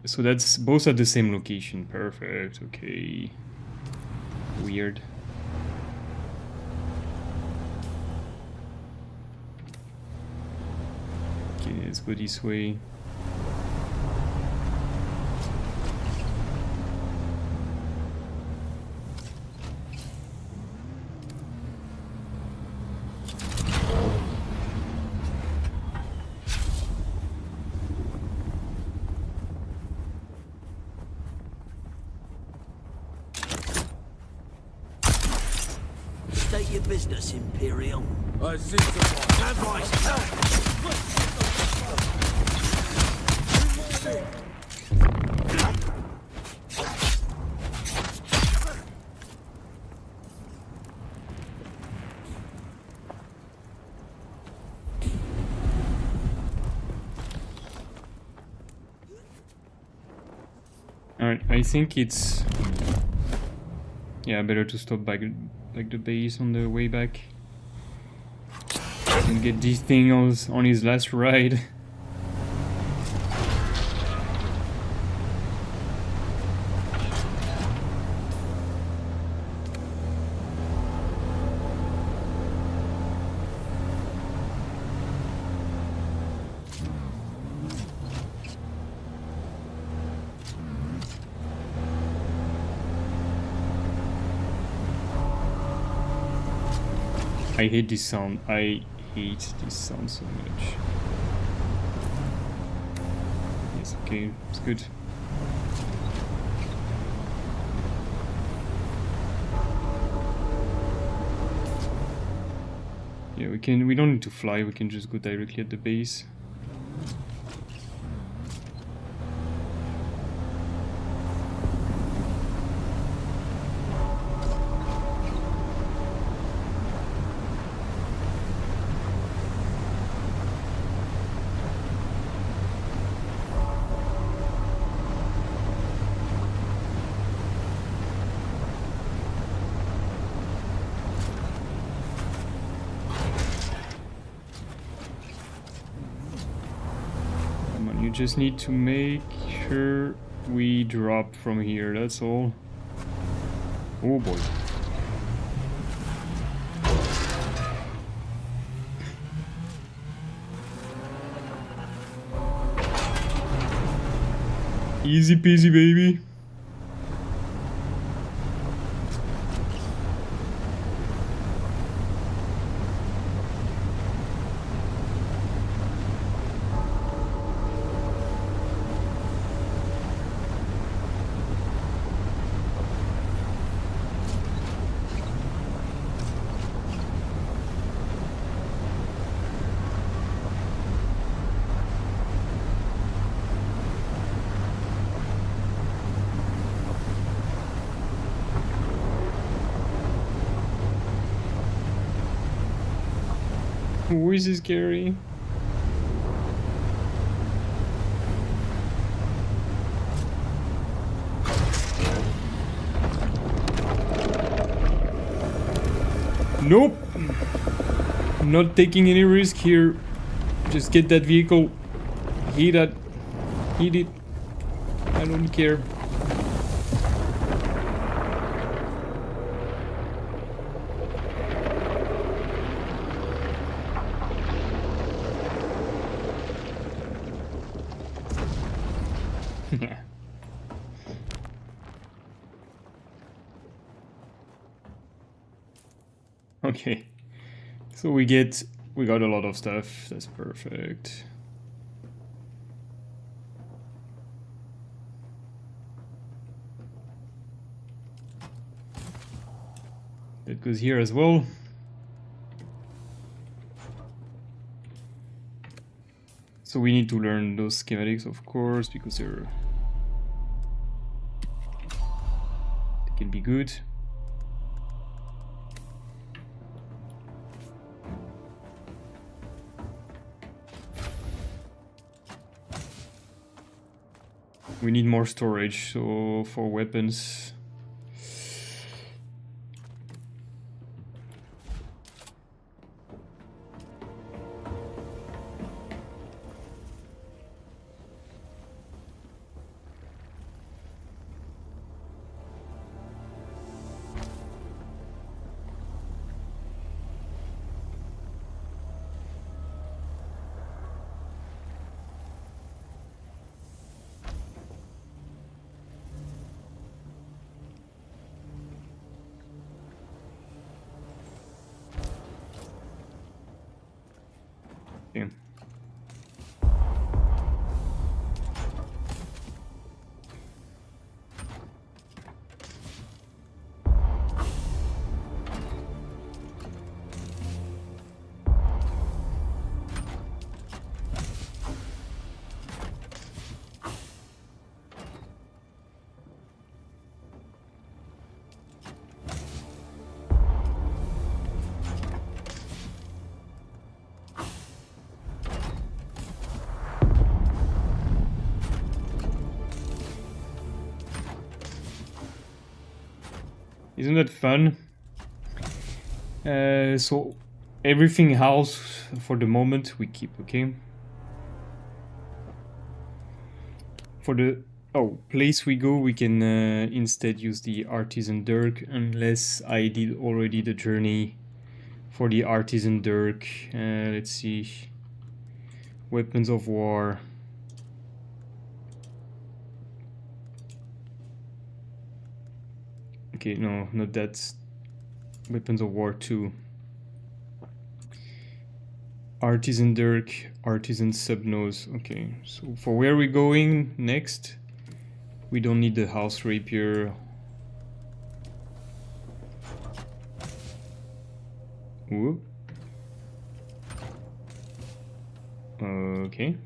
So that's both at the same location. Perfect. Okay. Weird. Okay, let's go this way. State your business, Imperial. I see someone. Advice. Alright, I think it's... yeah, better to stop back the base on the way back. And get this thing on his last ride. I hate this sound. I hate this sound so much. Yes, okay, it's good. Yeah, we don't need to fly, we can just go directly at the base. We just need to make sure we drop from here, that's all. Oh boy. Easy peasy, baby. Who is this Gary? Nope. I'm not taking any risk here. Just get that vehicle. Hit it. Hit it. I don't care. Okay, so we got a lot of stuff. That's perfect. That goes here as well. So we need to learn those schematics, of course, because they can be good. We need more storage, so for weapons. Yeah. Isn't that fun? So everything house for the moment we keep, okay? For the place we go, we can instead use the artisan dirk, unless I did already the journey for the artisan dirk. Let's see, weapons of war. Okay, no, not that. Weapons of war 2. Artisan dirk, artisan subnose. Okay, so for where we're going next, we don't need the house rapier. Whoop. Okay.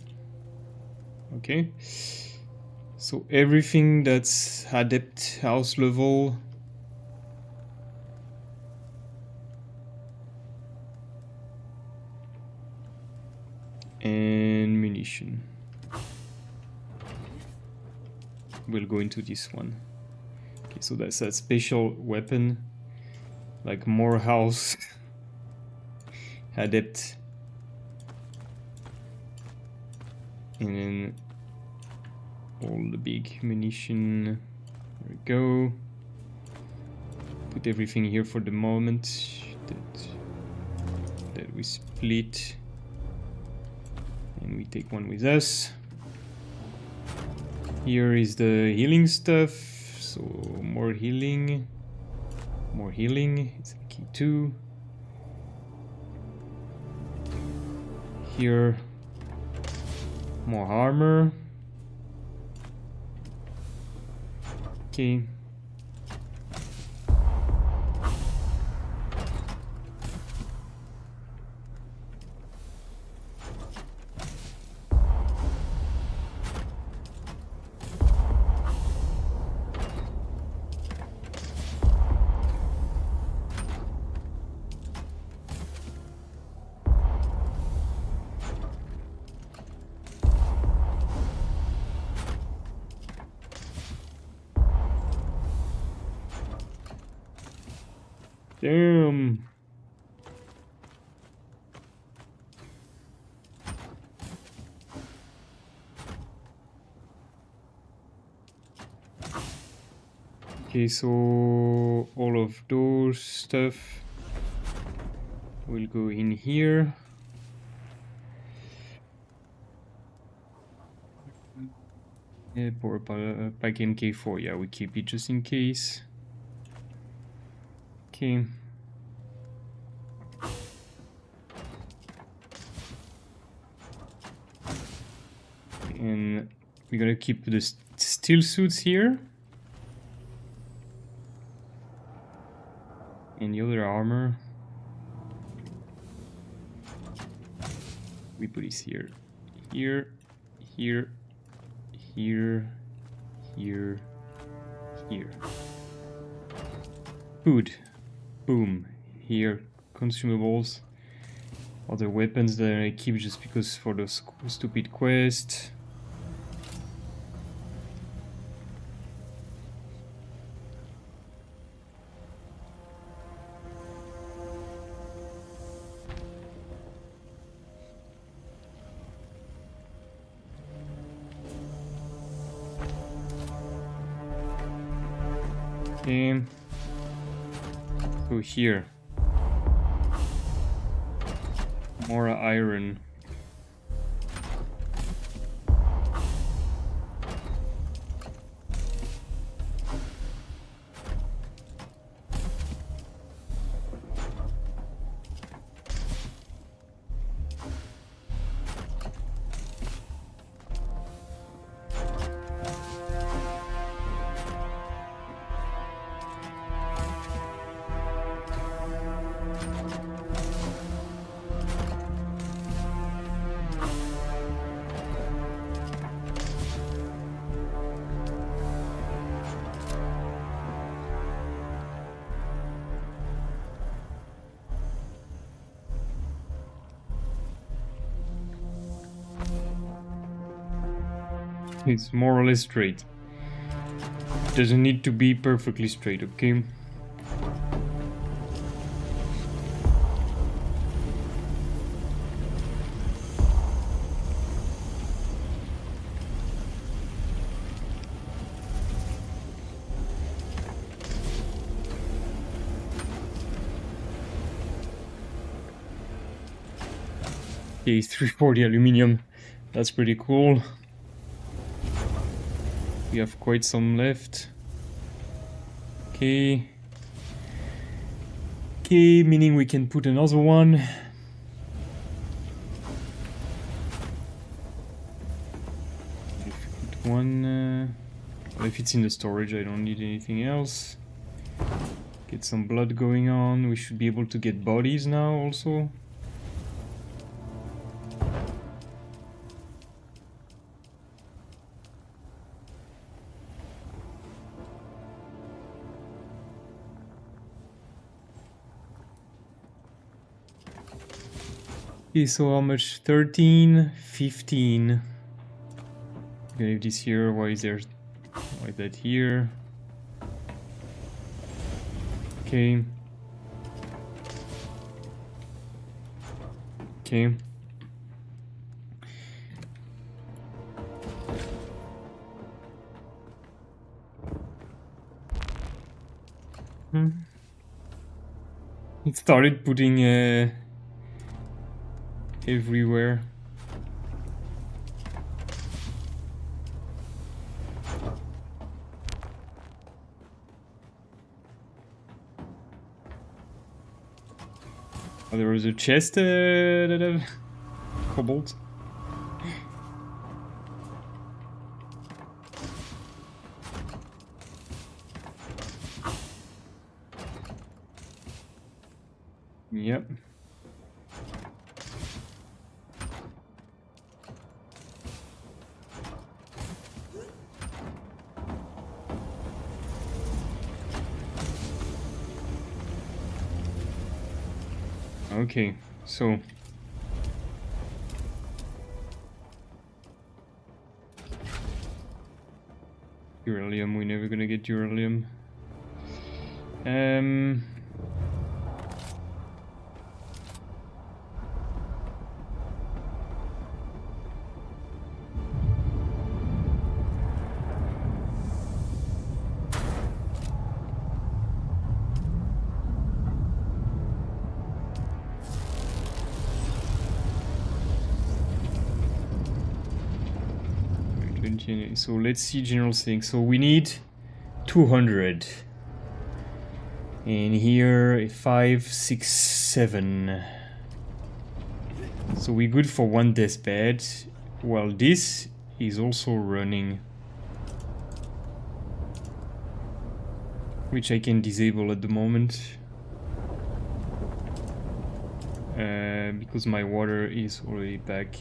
Okay. So everything that's adept house level. And munition. We'll go into this one. Okay, so that's a special weapon, like more house adept, and then all the big munition. There we go. Put everything here for the moment. That we split. And we take one with us. Here is the healing stuff. So more healing. More healing. It's the key too. Here. More armor. Okay. Damn. Okay, so all of those stuff will go in here. Yeah, power pack MK4, yeah, we keep it just in case. Okay. And we're gonna keep the steel suits here. And the other armor. We put this here. Here, here, here, here, here. Food. Boom. Here, consumables. Other weapons that I keep just because for the stupid quest. Okay. So here. More iron. It's more or less straight. Doesn't need to be perfectly straight, okay? Okay, 340 aluminum. That's pretty cool. We have quite some left. Okay. Okay, meaning we can put another one. Put one. Well, if it's in the storage, I don't need anything else. Get some blood going on. We should be able to get bodies now also. Okay, so how much? 13, 15. I'm gonna leave this here. Why is that here? Okay. Okay. started putting everywhere. Oh, there was a chest that I've cobbled. Yep. Okay, so uranium, we're never gonna get uranium. So let's see general things. So we need 200. And here 5, 6, 7. So we're good for one deathbed. Well, this is also running, which I can disable at the moment. Because my water is already back.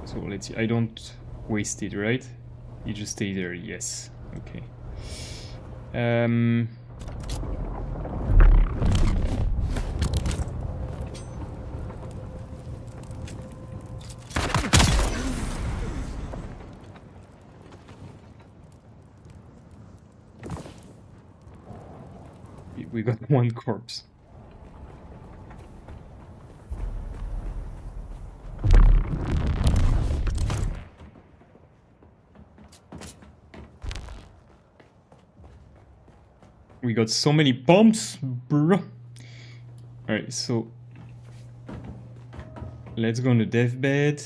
So let's see, I don't waste it, right? You just stay there, yes. Okay. We got one corpse. We got so many bombs, bro. Alright, so let's go on the deathbed.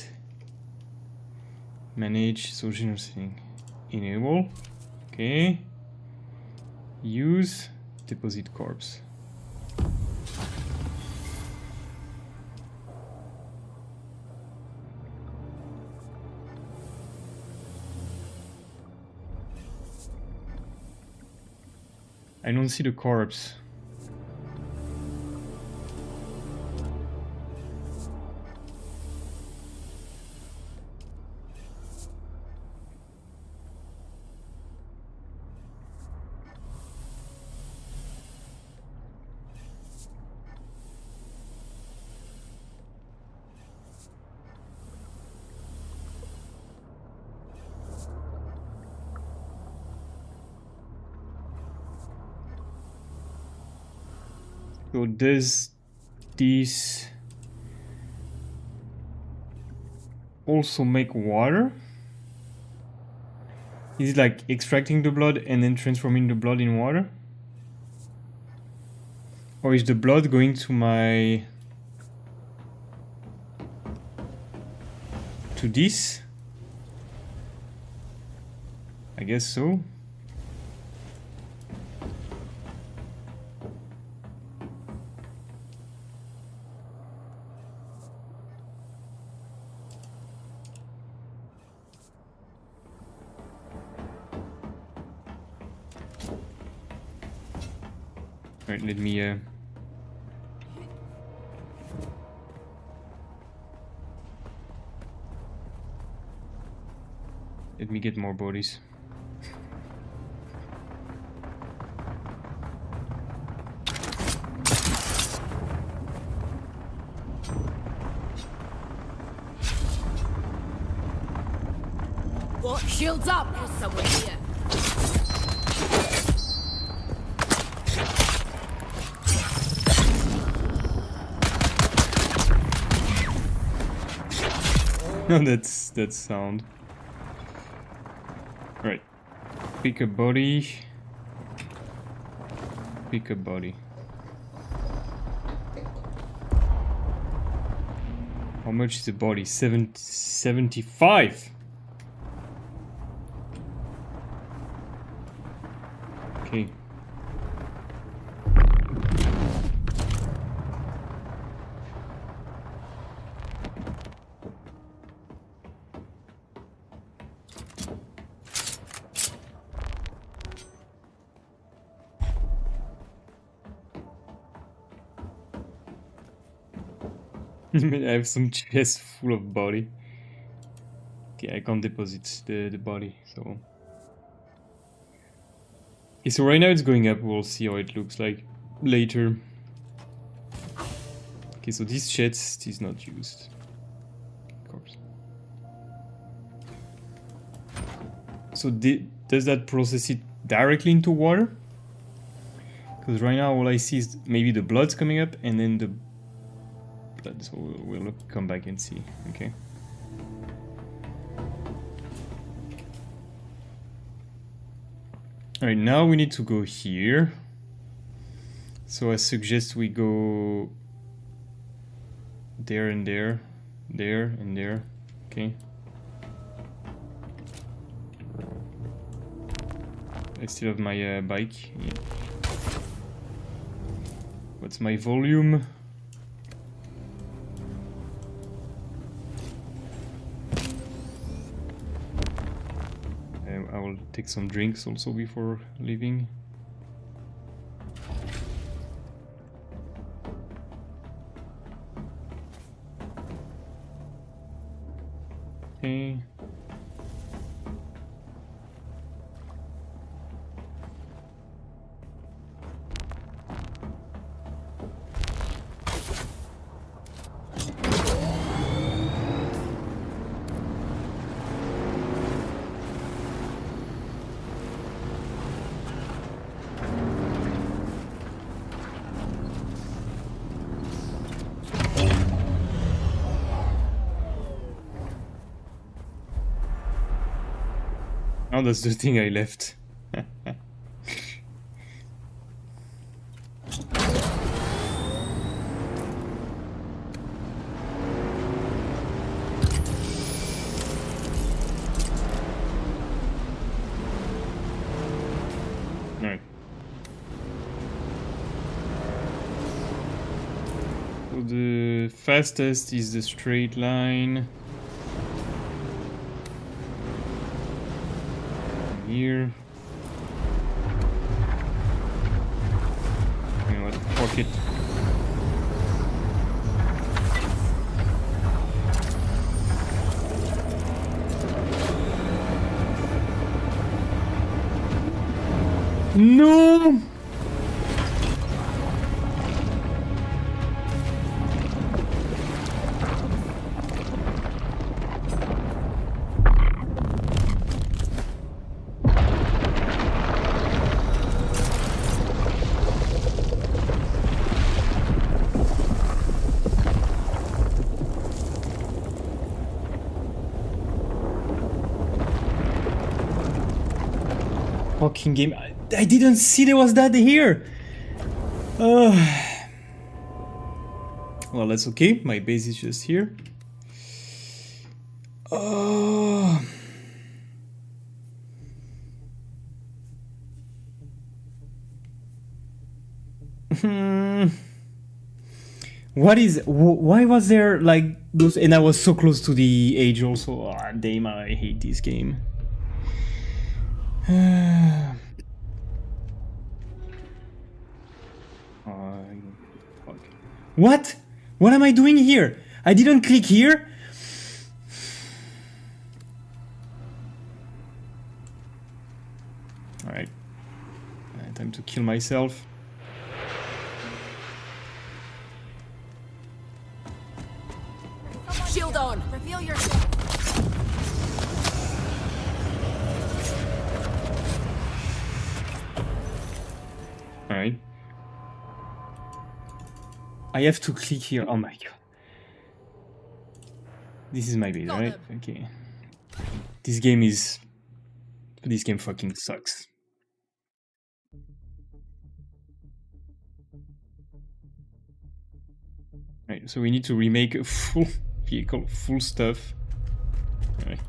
Manage social thing. Enable. Okay. Use. Deposit corpse. I don't see the corpse. So does this also make water? Is it like extracting the blood and then transforming the blood in water? Or is the blood going to my... to this? I guess so. Alright, let me get more bodies. What? Shields up! There's someone here. No, that's sound. Right. Pick a body. Pick a body. How much is the body? 75. Okay. I have some chest full of body. Okay, I can't deposit the body, so... Okay, so right now it's going up, we'll see how it looks like later. Okay, so this chest is not used. Of course. So does that process it directly into water? Because right now all I see is maybe the blood's coming up and then the blood, so we'll come back and see, okay? Alright, now we need to go here. So I suggest we go there and there, there and there, okay? I still have my bike. Yeah. What's my volume? I will take some drinks also before leaving. Okay. Oh, that's the thing I left. Alright. So the fastest is the straight line. Here. You know what? Fuck it. No! Fucking game. I didn't see there was that here. Well, that's okay. My base is just here. Oh. What is? Why was there like those? And I was so close to the edge also. Oh, damn! I hate this game. Fuck. What? What am I doing here? I didn't click here. Alright. Time to kill myself. Shield on! Reveal yourself! Alright. I have to click here. Oh my god. This is my base, right? Okay. This game fucking sucks. Right, so we need to remake a full Vehicle full stuff. Anyway.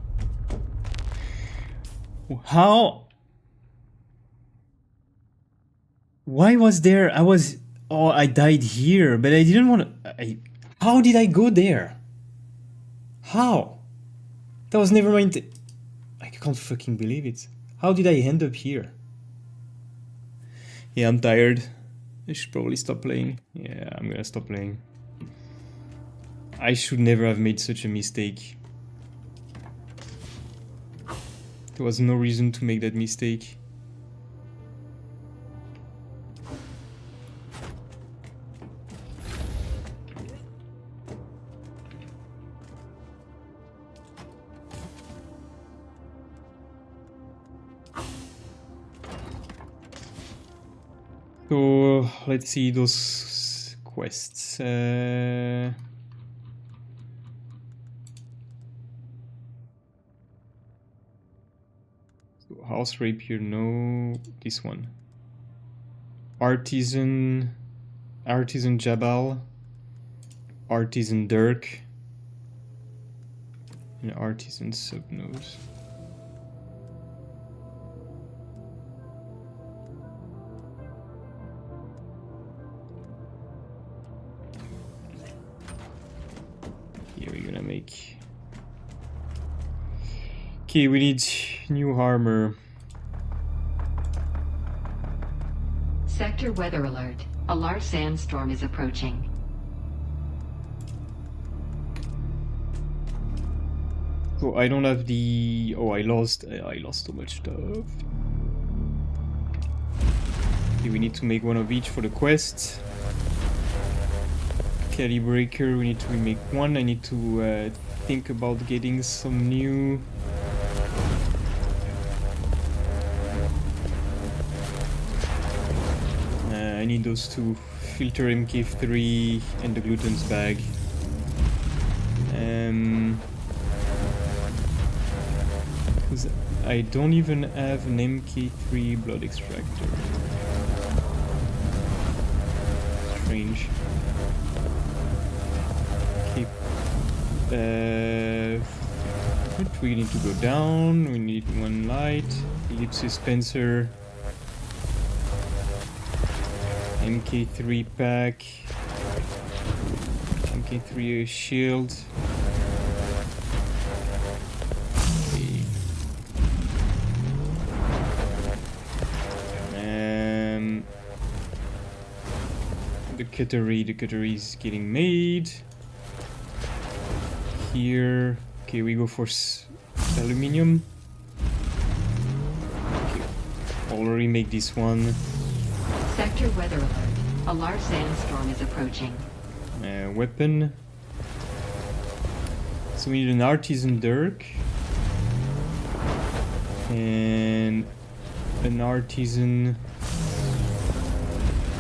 How? Why was there? Oh, I died here, but I didn't want to. How did I go there? How? That was never my I can't fucking believe it. How did I end up here? Yeah, I'm tired. I should probably stop playing. Yeah, I'm gonna stop playing. I should never have made such a mistake. There was no reason to make that mistake. So let's see those quests. So house rapier, no. This one. Artisan Jabal, Artisan Dirk, and Artisan Subnose. Here we're gonna make. Okay, we need new armor. Sector weather alert. A large sandstorm is approaching. So I don't have the. Oh, I lost so much stuff. Okay, we need to make one of each for the quest. Calibreaker, we need to remake one. I need to think about getting some new. I need those two. Filter MK3 and the gluten's bag. Because I don't even have an MK3 blood extractor. Strange. Okay. We need to go down. We need one light. Ellipse dispenser. MK3 pack. MK3 shield. Okay. The cutlery is getting made. Here. Okay, we go for aluminium. Okay, already make this one. Sector weather alert. A large sandstorm is approaching. Weapon. So we need an artisan dirk. And an artisan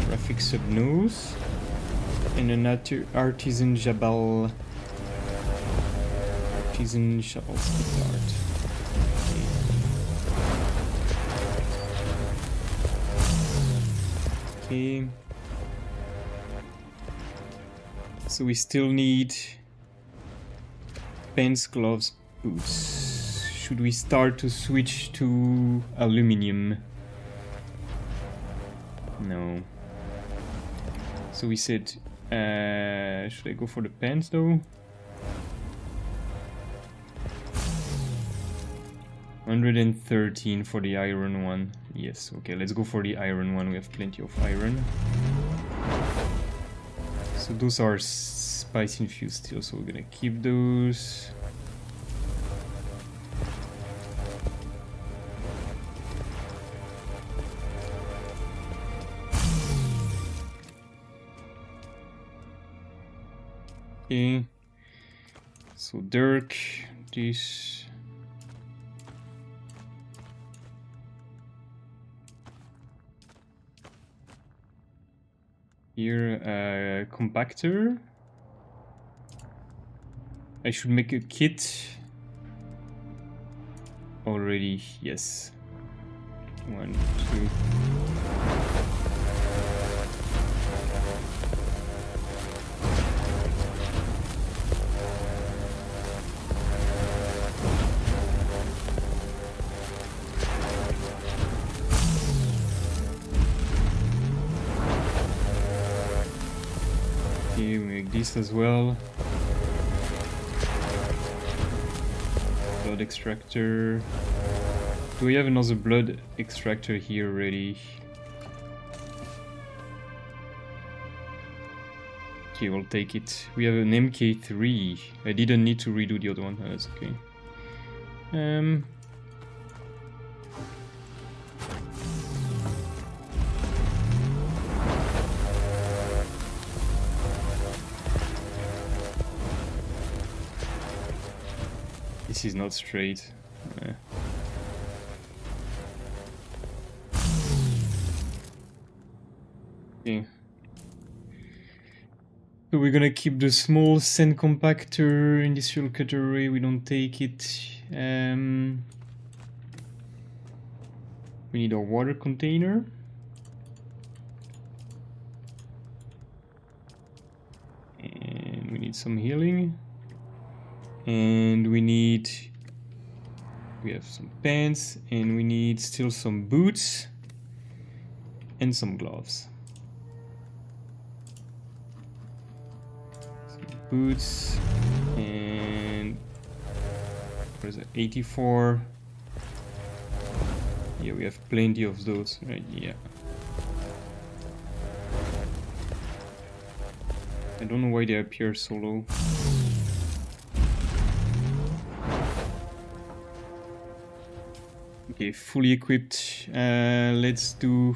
graphic subnose. And an artisan jabal. Artisan shovels start. Okay. So we still need pants, gloves, boots. Should we start to switch to aluminum? No. So we said, should I go for the pants though? 113 for the iron one. Yes, okay, let's go for the iron one. We have plenty of iron. So those are spice infused still, so we're gonna keep those. Okay. So Dirk, this. Here, compactor. I should make a kit already. Yes. 1, 2. this as well. Blood extractor. Do we have another blood extractor here already? Okay, we'll take it. We have an MK3. I didn't need to redo the other one. Oh, that's okay. This is not straight. Okay. So we're gonna keep the small sand compactor, industrial cutter array, we don't take it. We need a water container. And we need some healing. And we have some pants, and we need still some boots and some gloves. Boots and what is it, 84. Yeah, we have plenty of those, right? Yeah. I don't know why they appear so low. Okay, fully equipped. Let's do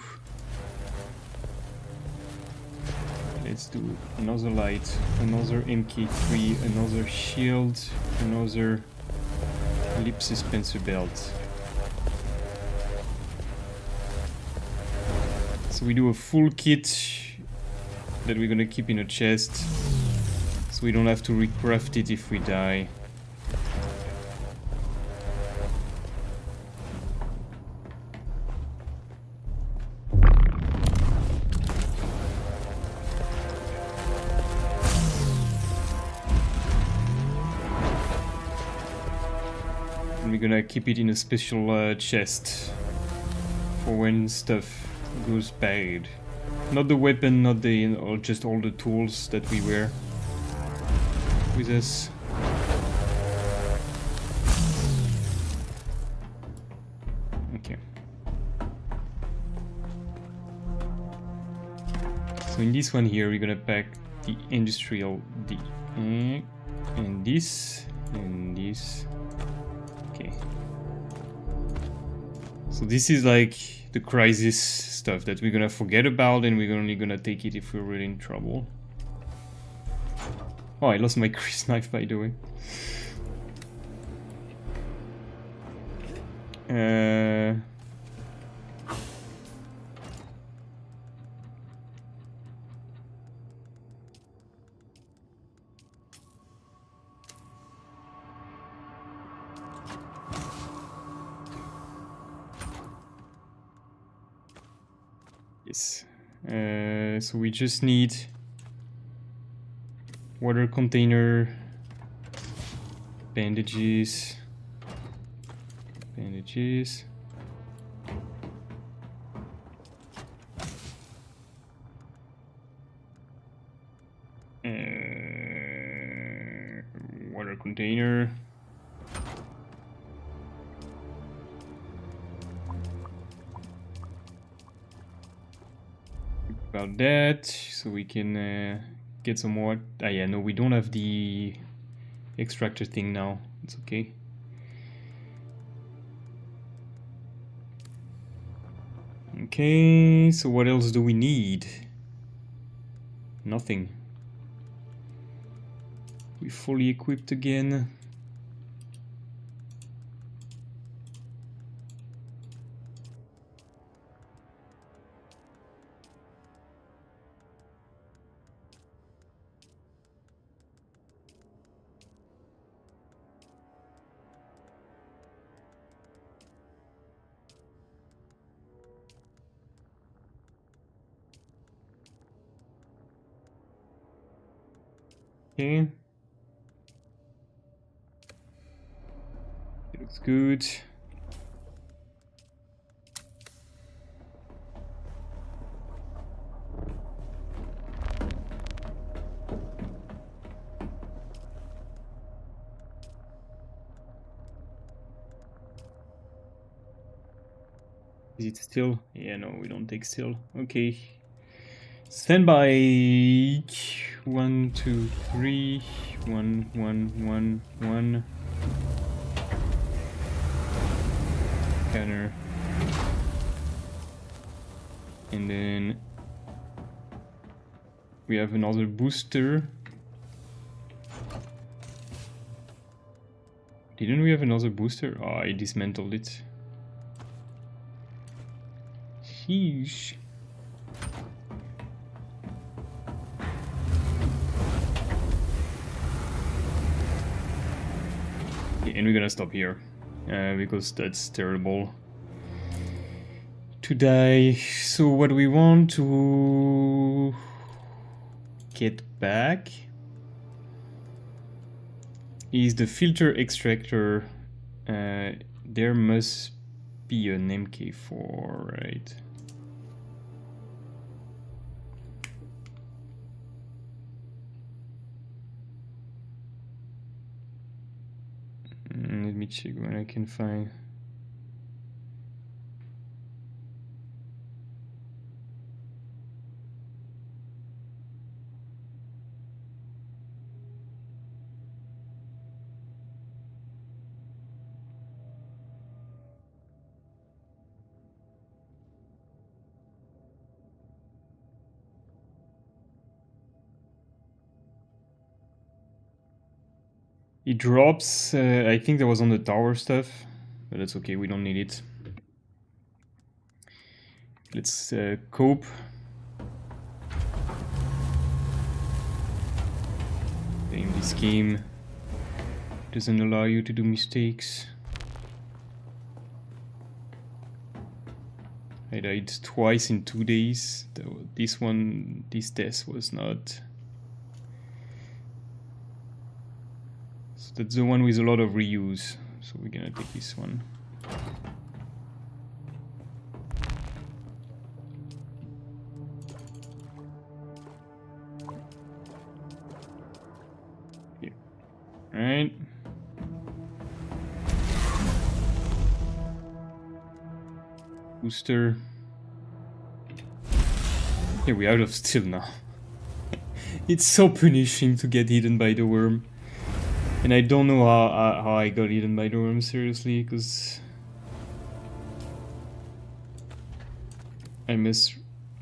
another light, another MK3, another shield, another lip suspensor belt. So we do a full kit that we're gonna keep in a chest, so we don't have to recraft it if we die. We're gonna keep it in a special chest for when stuff goes bad. Not the weapon, not the, or just all the tools that we wear with us. Okay. So in this one here, we're gonna pack the industrial D, and this, and this. Okay. So this is like the crisis stuff that we're gonna forget about, and we're only gonna take it if we're really in trouble. Oh, I lost my Chris knife, by the way. Yes. So we just need water container, bandages, water container. About that, so we can get some more. Ah, yeah, no, we don't have the extractor thing now. It's okay. Okay, so what else do we need? Nothing. We fully equipped again. Okay. It looks good. Is it still? Yeah, no, we don't take still. Okay. Stand by. 1, 2, 3. 1, 1, 1, 1. Scanner. And then we have another booster. Didn't we have another booster? Oh, I dismantled it. Sheesh. Okay, and we're gonna stop here because that's terrible to die. So what we want to get back is the filter extractor. There must be an MK4, right? Let me check what I can find. It drops, I think that was on the tower stuff, but that's okay, we don't need it. Let's cope. Damn, this game doesn't allow you to do mistakes. I died twice in 2 days. This test was not. So that's the one with a lot of reuse. So we're gonna take this one. Yeah. Alright. Booster. Yeah, we're out of steel now. It's so punishing to get eaten by the worm. And I don't know how I got eaten by the worm, seriously, because I must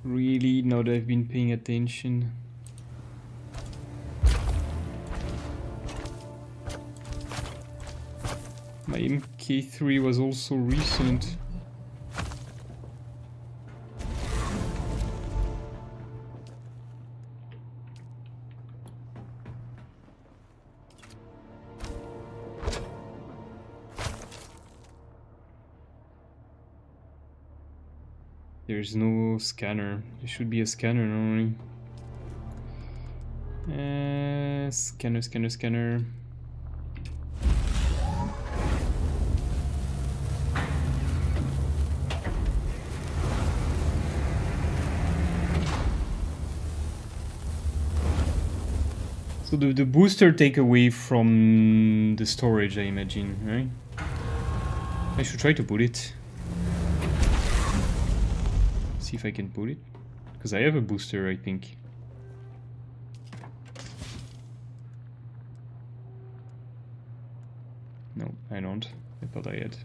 really not have been paying attention. My MK3 was also recent. There's no scanner. There should be a scanner normally. Scanner. So the booster take away from the storage, I imagine, right? I should try to put it. See if I can put it, because I have a booster, I think. No, I don't. I thought I had.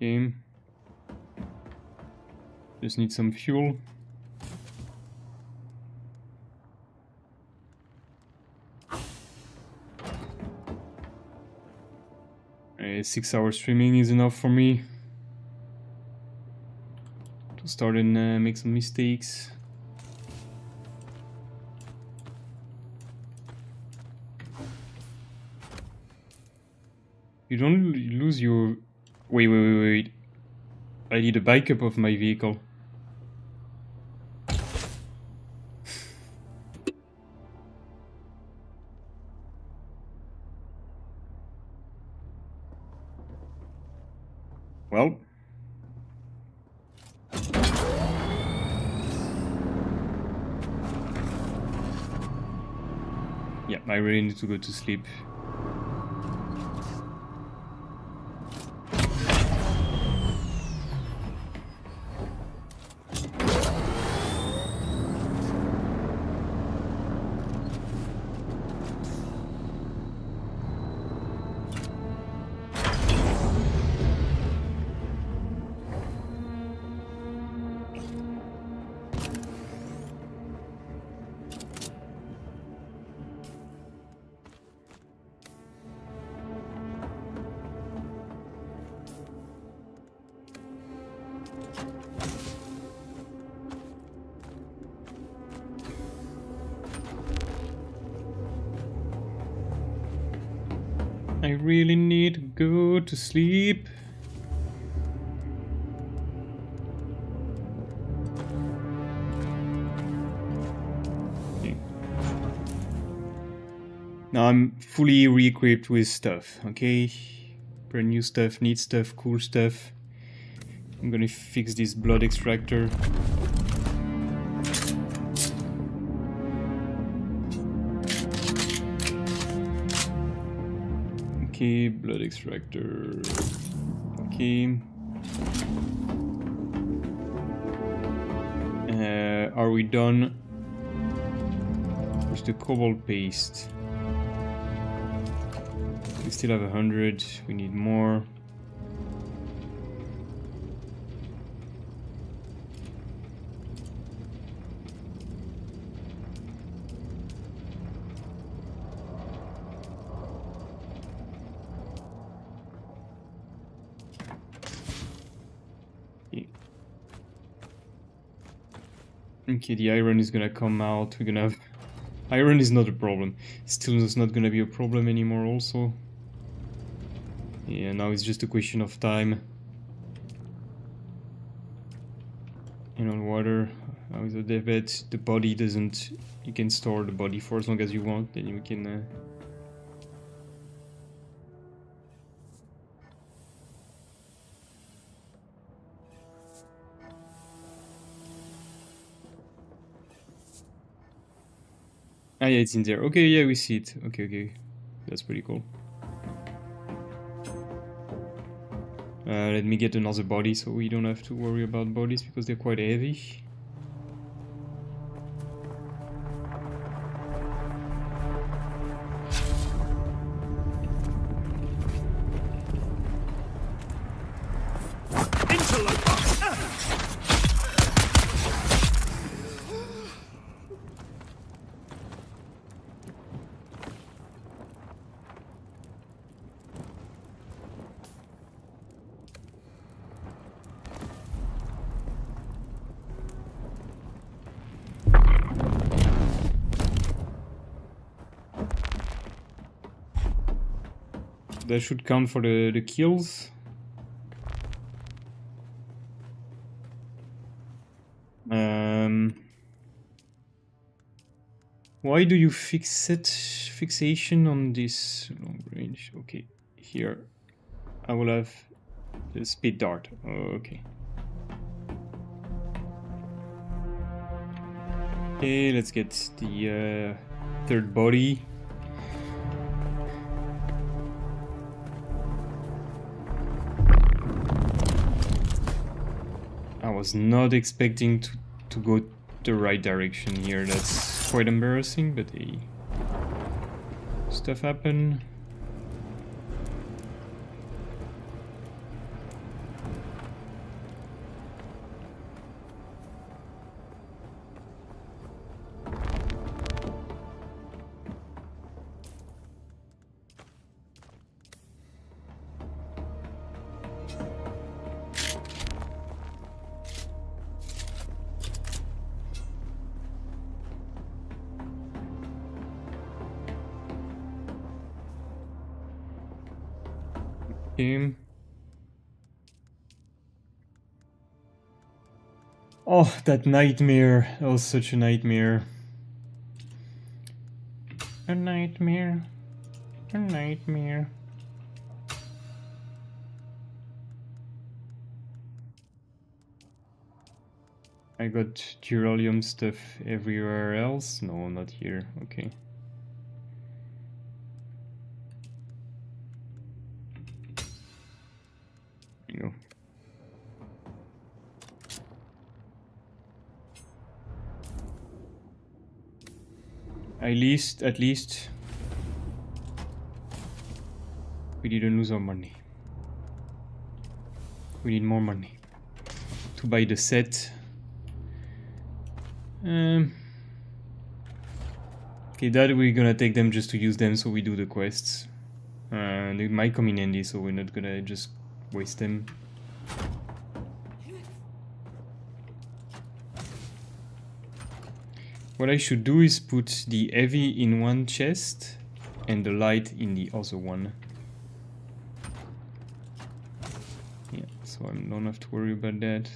Okay. Just need some fuel. 6 hours streaming is enough for me to start and make some mistakes. You don't lose your... Wait. I need a backup of my vehicle. Well. Yeah, I really need to go to sleep. I really need to go to sleep. Okay. Now I'm fully re-equipped with stuff, okay? Brand new stuff, neat stuff, cool stuff. I'm gonna fix this blood extractor. Okay, blood extractor. Okay. Are we done with the cobalt paste? We still have 100. We need more. Okay, the iron is gonna come out. We're gonna have... Iron is not a problem. Still is not gonna be a problem anymore also. Yeah, now it's just a question of time. And on water, how is the debit? The body doesn't... You can store the body for as long as you want, then you can... Ah yeah, it's in there. Okay, yeah, we see it. Okay, okay. That's pretty cool. Let me get another body so we don't have to worry about bodies because they're quite heavy. That should count for the kills. Why do you fixation on this long range? Okay, here I will have the speed dart. Okay. Okay, let's get the third body. I was not expecting to go the right direction here. That's quite embarrassing, but hey, stuff happen. Okay. Oh, that nightmare. That was such a nightmare. A nightmare. A nightmare. I got Duralium stuff everywhere else. No, not here. Okay. There you go. At least we didn't lose our money. We need more money to buy the set. Okay, that we're gonna take them just to use them so we do the quests. They might come in handy, so we're not gonna just waste them. What I should do is put the heavy in one chest and the light in the other one. Yeah, so I don't have to worry about that.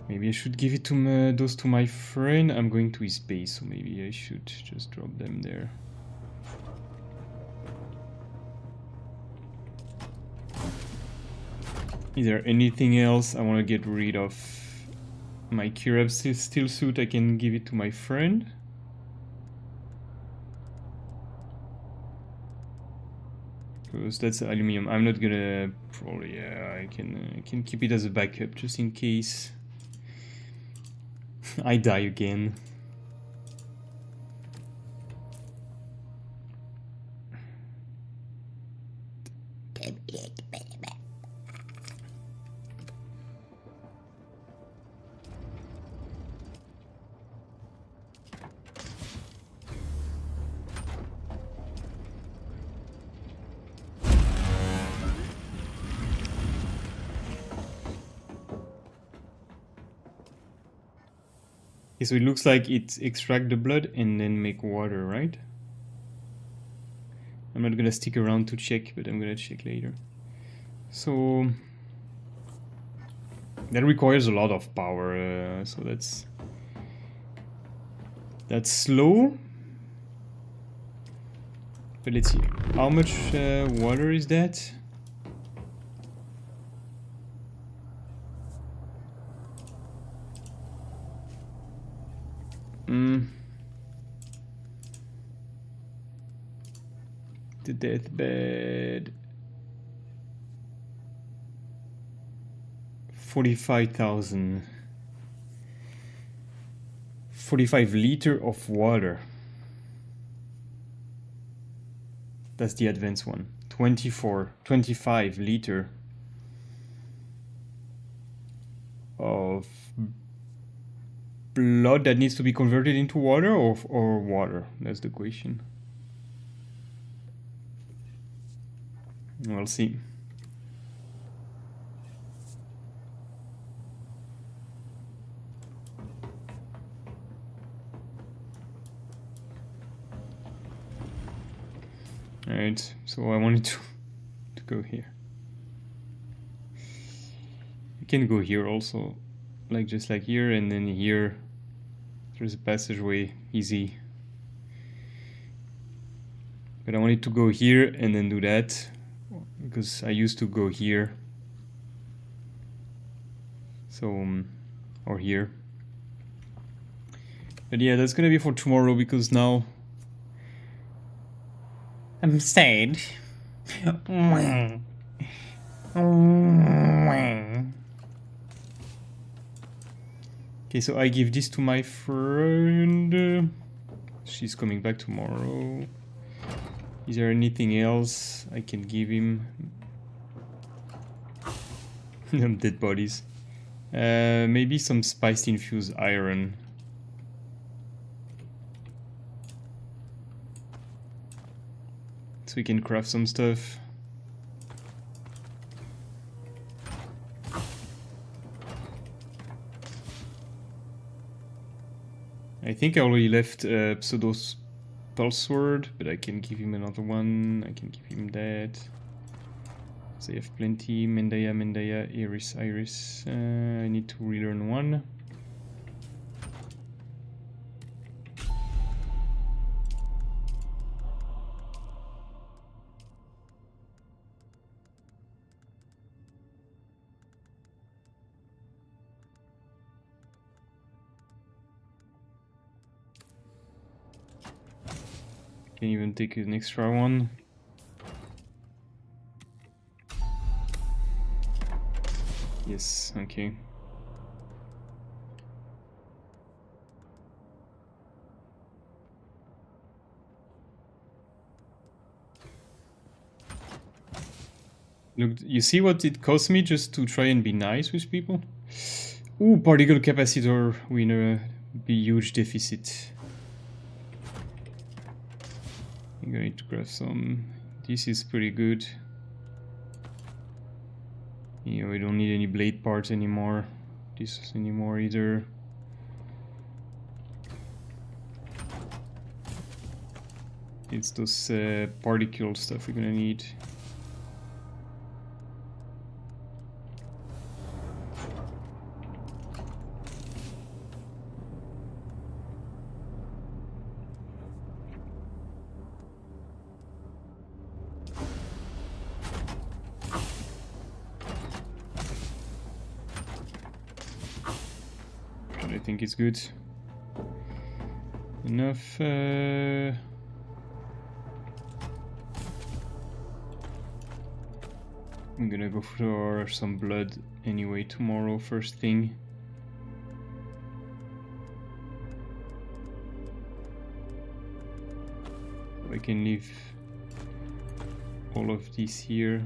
Maybe I should give it to those to my friend. I'm going to his base, so maybe I should just drop them there. Is there anything else I want to get rid of? My Kirab steel suit, I can give it to my friend. Because that's aluminum. I'm not gonna probably. Yeah, I can keep it as a backup just in case I die again. Okay, so it looks like it extract the blood and then make water, right? I'm not gonna stick around to check, but I'm gonna check later. So that requires a lot of power, so that's slow. But let's see, how much water is that? The deathbed. 45,000. 45 liter of water. That's the advanced one. 25 liter of blood that needs to be converted into water, or water? That's the question. We'll see. Alright, so I wanted to go here. You can go here also, like just like here, and then here there's a passageway, easy. But I wanted to go here and then do that, because I used to go here. So, or here. But yeah, that's gonna be for tomorrow, because now I'm sad. Okay, so I give this to my friend. She's coming back tomorrow. Is there anything else I can give him? Dead bodies. Maybe some spiced infused iron. So we can craft some stuff. I think I already left Pseudo's Pulse Sword, but I can give him another one. I can give him that. So I have plenty. Mendaya, Iris. I need to relearn one. Can even take an extra one. Yes, okay. Look, you see what it cost me just to try and be nice with people? Ooh, particle capacitor, we're in a huge deficit. I'm gonna need to grab some. This is pretty good. Yeah, we don't need any blade parts anymore. This anymore either. It's those particle stuff we're gonna need. I think it's good. Enough. I'm gonna go for some blood anyway tomorrow, first thing. I can leave all of these here.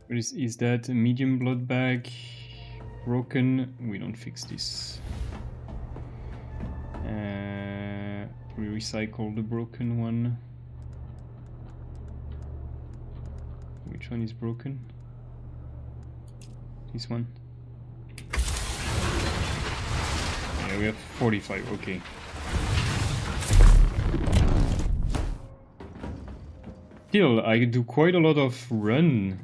What is that a medium blood bag? Broken. We don't fix this. We recycle the broken one. Which one is broken? This one. Yeah, we have 45. Okay. Still, I do quite a lot of run.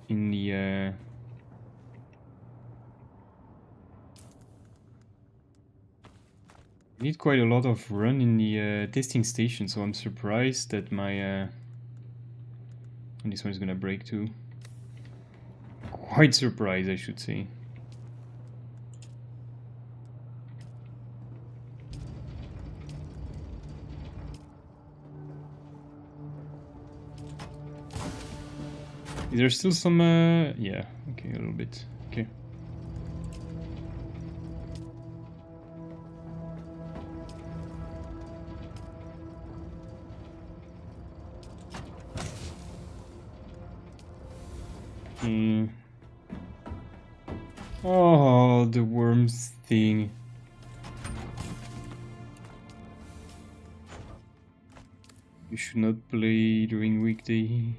In the I need quite a lot of run in the testing station, so I'm surprised that my and this one is gonna break too. Quite surprised, I should say. Is there still some, yeah, okay, a little bit, okay. Oh, the worms thing. You should not play during weekday.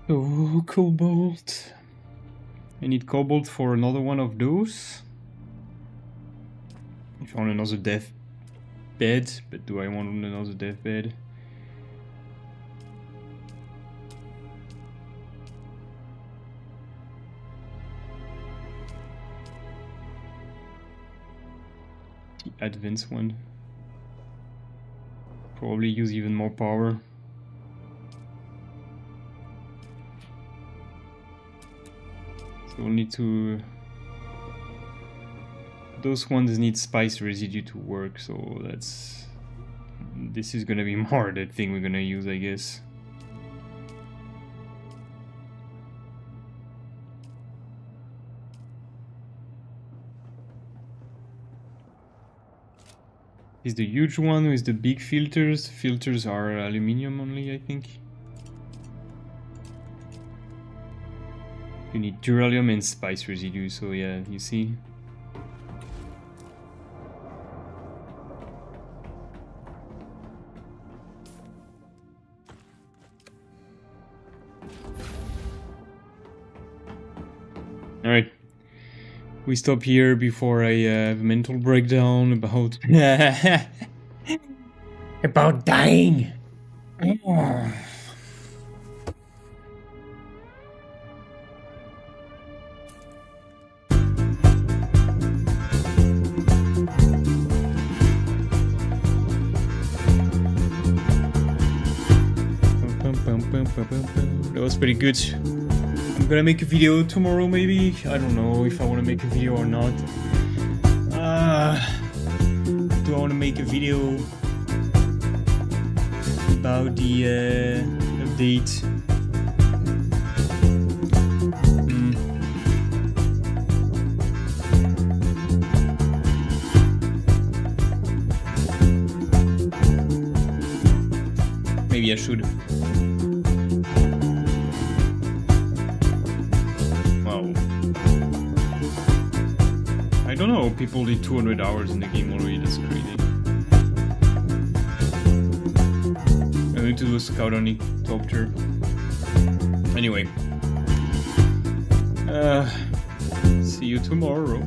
Oh, cobalt. I need cobalt for another one of those. I found another death bed, but do I want another death bed? The advanced one. Probably use even more power. We'll need to... Those ones need spice residue to work, so that's... This is gonna be more the thing we're gonna use, I guess. Is the huge one with the big filters. Filters are aluminium only, I think. You need duralium and spice residue, so yeah, you see. Alright. We stop here before I have a mental breakdown about... about dying! That was pretty good. I'm gonna make a video tomorrow, maybe. I don't know if I want to make a video or not. Do I want to make a video about the update? Maybe I should. Wow. I don't know, people did 200 hours in the game already, that's crazy. I need to do a scout on the doctor. Anyway. See you tomorrow.